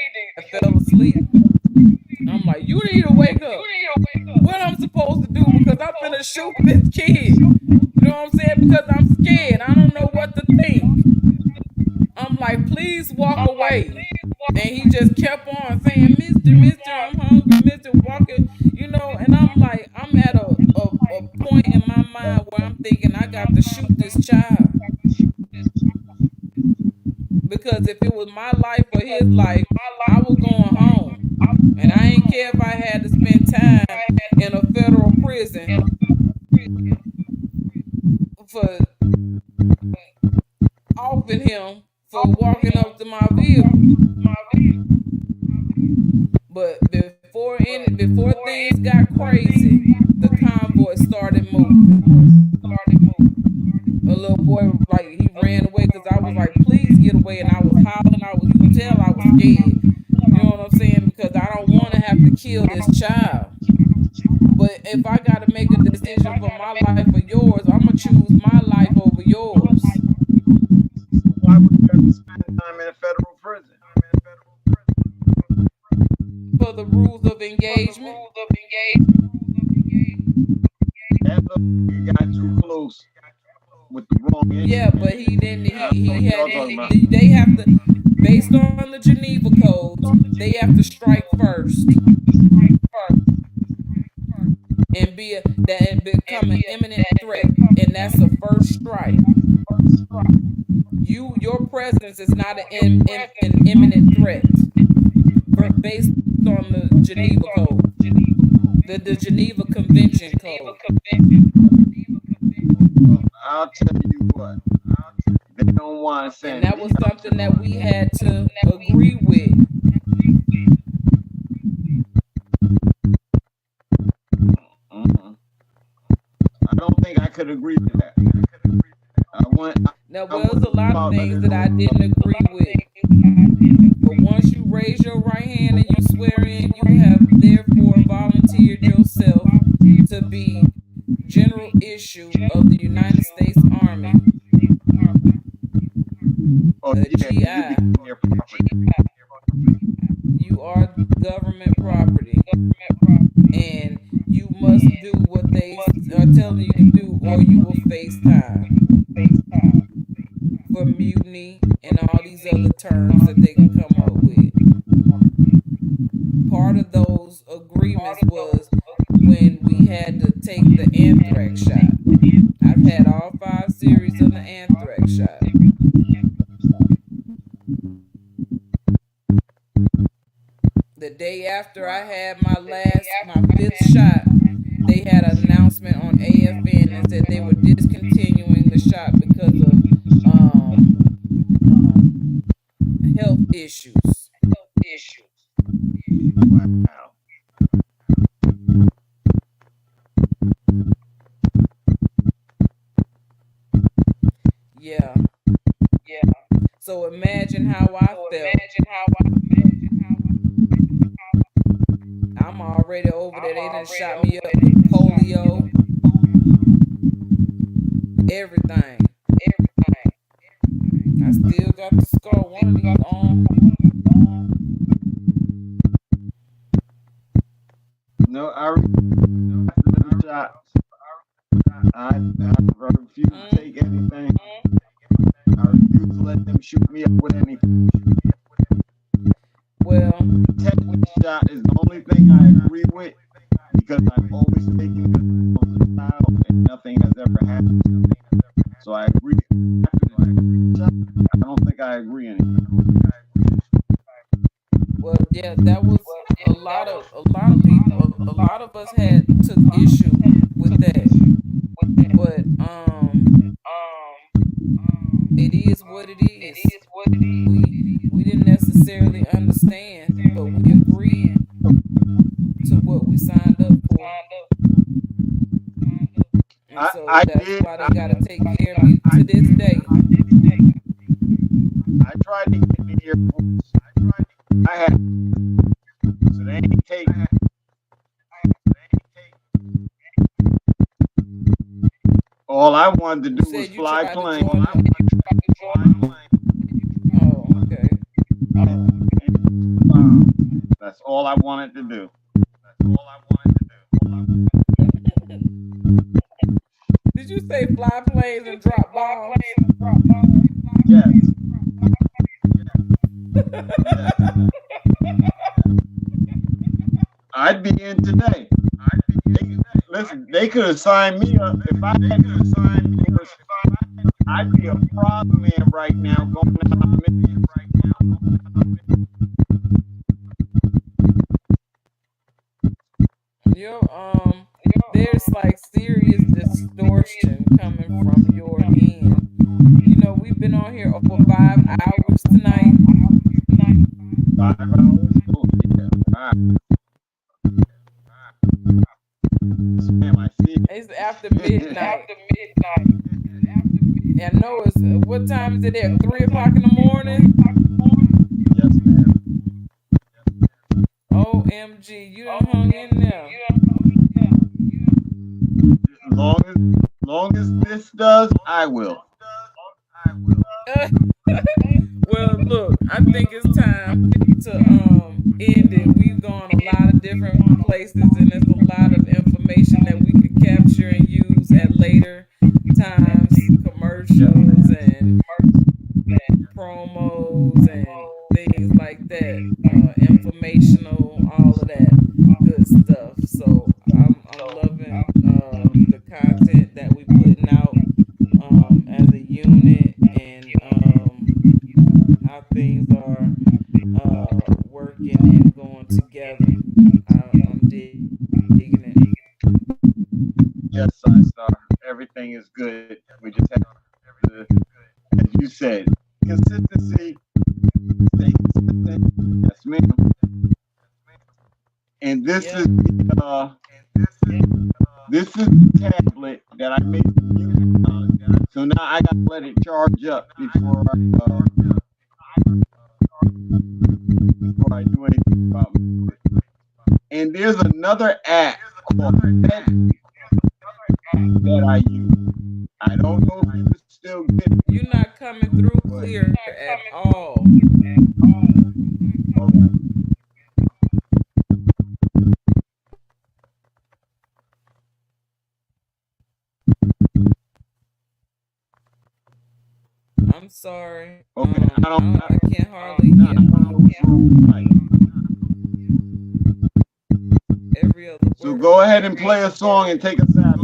fell asleep. I'm like, "You need to wake up. What I'm supposed to do, because I'm finna shoot this kid." You know what I'm saying? Because I'm scared. I don't know what to think. I'm like, "Please walk away." And he just kept on saying, "Mister, I'm hungry, Mister, walking," and I'm like, I'm at a point in my mind where I'm thinking I got to shoot this child. Because if it was my life or his life, I was going home. And I ain't care if I had to spend time in a federal prison for offing him for walking up to my vehicle. But before things got crazy, the convoy started moving. A little boy, like, he ran away because I was like, "Please get away," and I was hollering. You could tell I was scared. You know what I'm saying? Because I don't want to have to kill this child. But if I got to make a decision for my life or yours, I'm gonna choose my life over yours. Why would you have to spend time in a federal prison? For the rules of engagement. That you got too close with the wrong instrument. Yeah, but he didn't. They have to, based on the Geneva codes, they have to strike first and become an imminent threat, and that's the first strike. Your presence is not an imminent threat, based on the Geneva code, the Geneva Convention code. I'll tell you what. They don't want to send. And that was something that we had to agree with. I don't think I could agree with that. Now, well, there's a lot of things that I didn't agree with. But once you raise your right hand and you swear in, you have therefore volunteered yourself to be General Issue of the United States Army. GI. You are government property, and you must do what they are telling you to do, or you will face time for mutiny and all these other terms that they can come up with. Part of those agreements was when we had to take the anthrax shot. I've had all 5 series of the anthrax shot. The day after I had my 5th shot, they had an announcement on AFN and said they were discontinuing the shot because of health issues. Wow. Yeah. So imagine how I felt. I'm already over there. They done shot me up with polio, everything. I still got the scar. One of these on. No, I remember the shots. I refuse to take anything. I refuse to let them shoot me up with anything. Well, Tetanus shot is the only thing I agree with because I've always taken it as a child and nothing has ever happened. So I agree. I don't think I agree anymore. well, yeah, that was a lot of people. A lot of us had took issue with that, but it is what it is. We didn't necessarily understand, but we agreed to what we signed up for, and so I that's did. why they gotta take care of me to this day. I tried to get the Air Force. I had so they ain't take. All I wanted to You do was said you fly tried to planes. join up. Oh, okay. That's all I wanted to do. Did you say fly planes and drop bombs? Yes. I'd be in today. Listen, they could have signed me up if I had to sign me up. I'd be a frog man right now going out of Memphis. There's like serious distortion coming from your end. You know, we've been on here over 5 hours tonight. 5 hours? Oh, yeah. Wow. Damn, I see. It's after midnight. I know it's what time is it there? 3 o'clock in the morning. Yes, ma'am. OMG, you done hung in there. Long as this does, I will. Well, look, I think it's time to end it. We've gone a lot of different places, and there's a lot of information that we could capture and use at later times, commercials and promos and things like that, informational, all of that good stuff. So I'm loving the content that we putting out as a unit, and how things are working and going together. I'm digging it. Yes, I star. Everything is good. We just have to, as you said, consistency. Stay consistent. Yes, ma'am. And this is the tablet that I made for you. So now I gotta let it charge up before I do anything about it. And there's another app called that I use. I don't know if you can still get it. You're not coming through clear at all. All right. I'm sorry. Okay, I can't hardly hear. Every other word. So go ahead and play a song and take us out.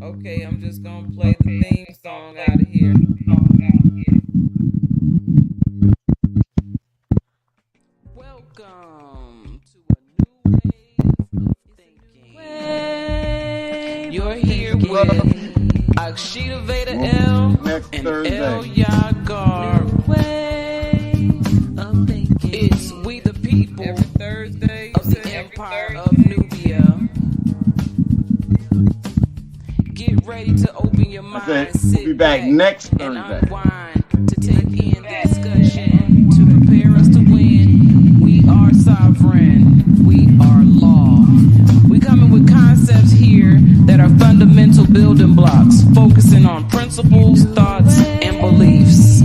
Okay, I'm just gonna play the theme song out of here. Welcome to a new wave of thinking. You're here with Akshita Veda L Next and Thursday. El Yagar. It's We the People every Thursday of the Empire of Nubia. Get ready to open your mind. I said, we'll be back next and Thursday. Unwind to take in discussion to prepare us to win. We are sovereign. We are law. We coming with concepts here that are fundamental building blocks, focusing on principles, thoughts, and beliefs.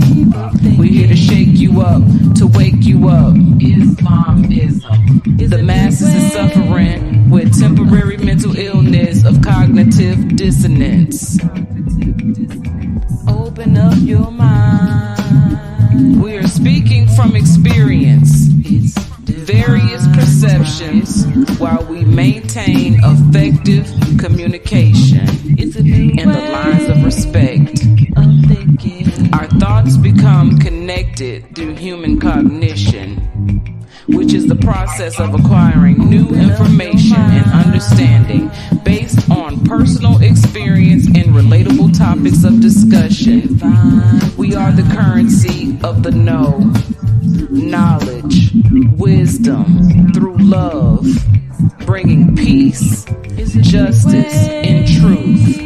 We're here to shake you up, to wake you up. Islamism. The masses is suffering with temporary mental illness of cognitive dissonance. Open up your mind. We are speaking from experience. It's various perceptions while we maintain effective communication in the lines of respect. Our thoughts become connected through human cognition, which is the process of acquiring new information and understanding based on personal experience and relatable topics of discussion. We are the currency of the know, knowledge, wisdom through love, bringing peace, justice, and truth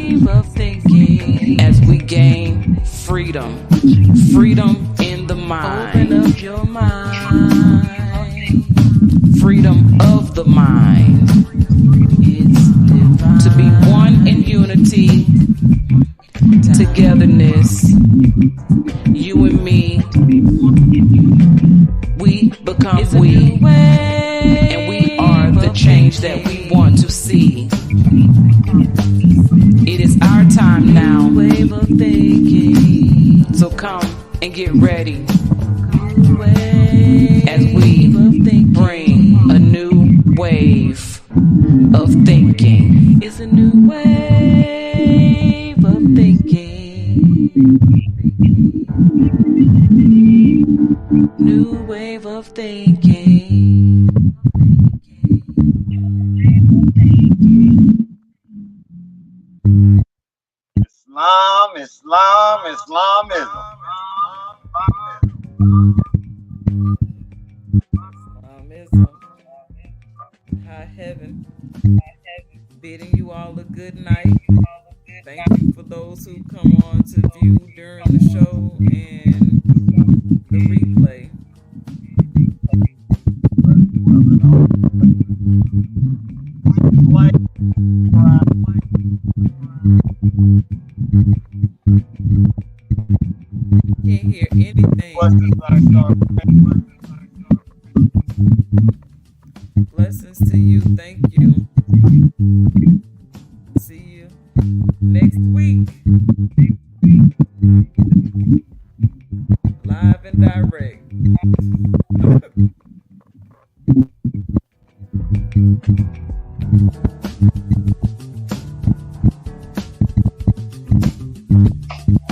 as we gain freedom. Freedom in the mind. Open up your mind. Freedom of the mind. It's divine. To be one in unity, togetherness, you and me, we become we, and we are the change that we want to see. It is our time now, so come and get ready as we bring a new wave of thinking. It's a new wave of thinking. New wave of thinking. Islamism. High heaven. Bidding you all a good night. Thank you for those who come on to view during the show and the replay. Can't hear anything. Blessings to you. Thank you. See you next week. Live and direct.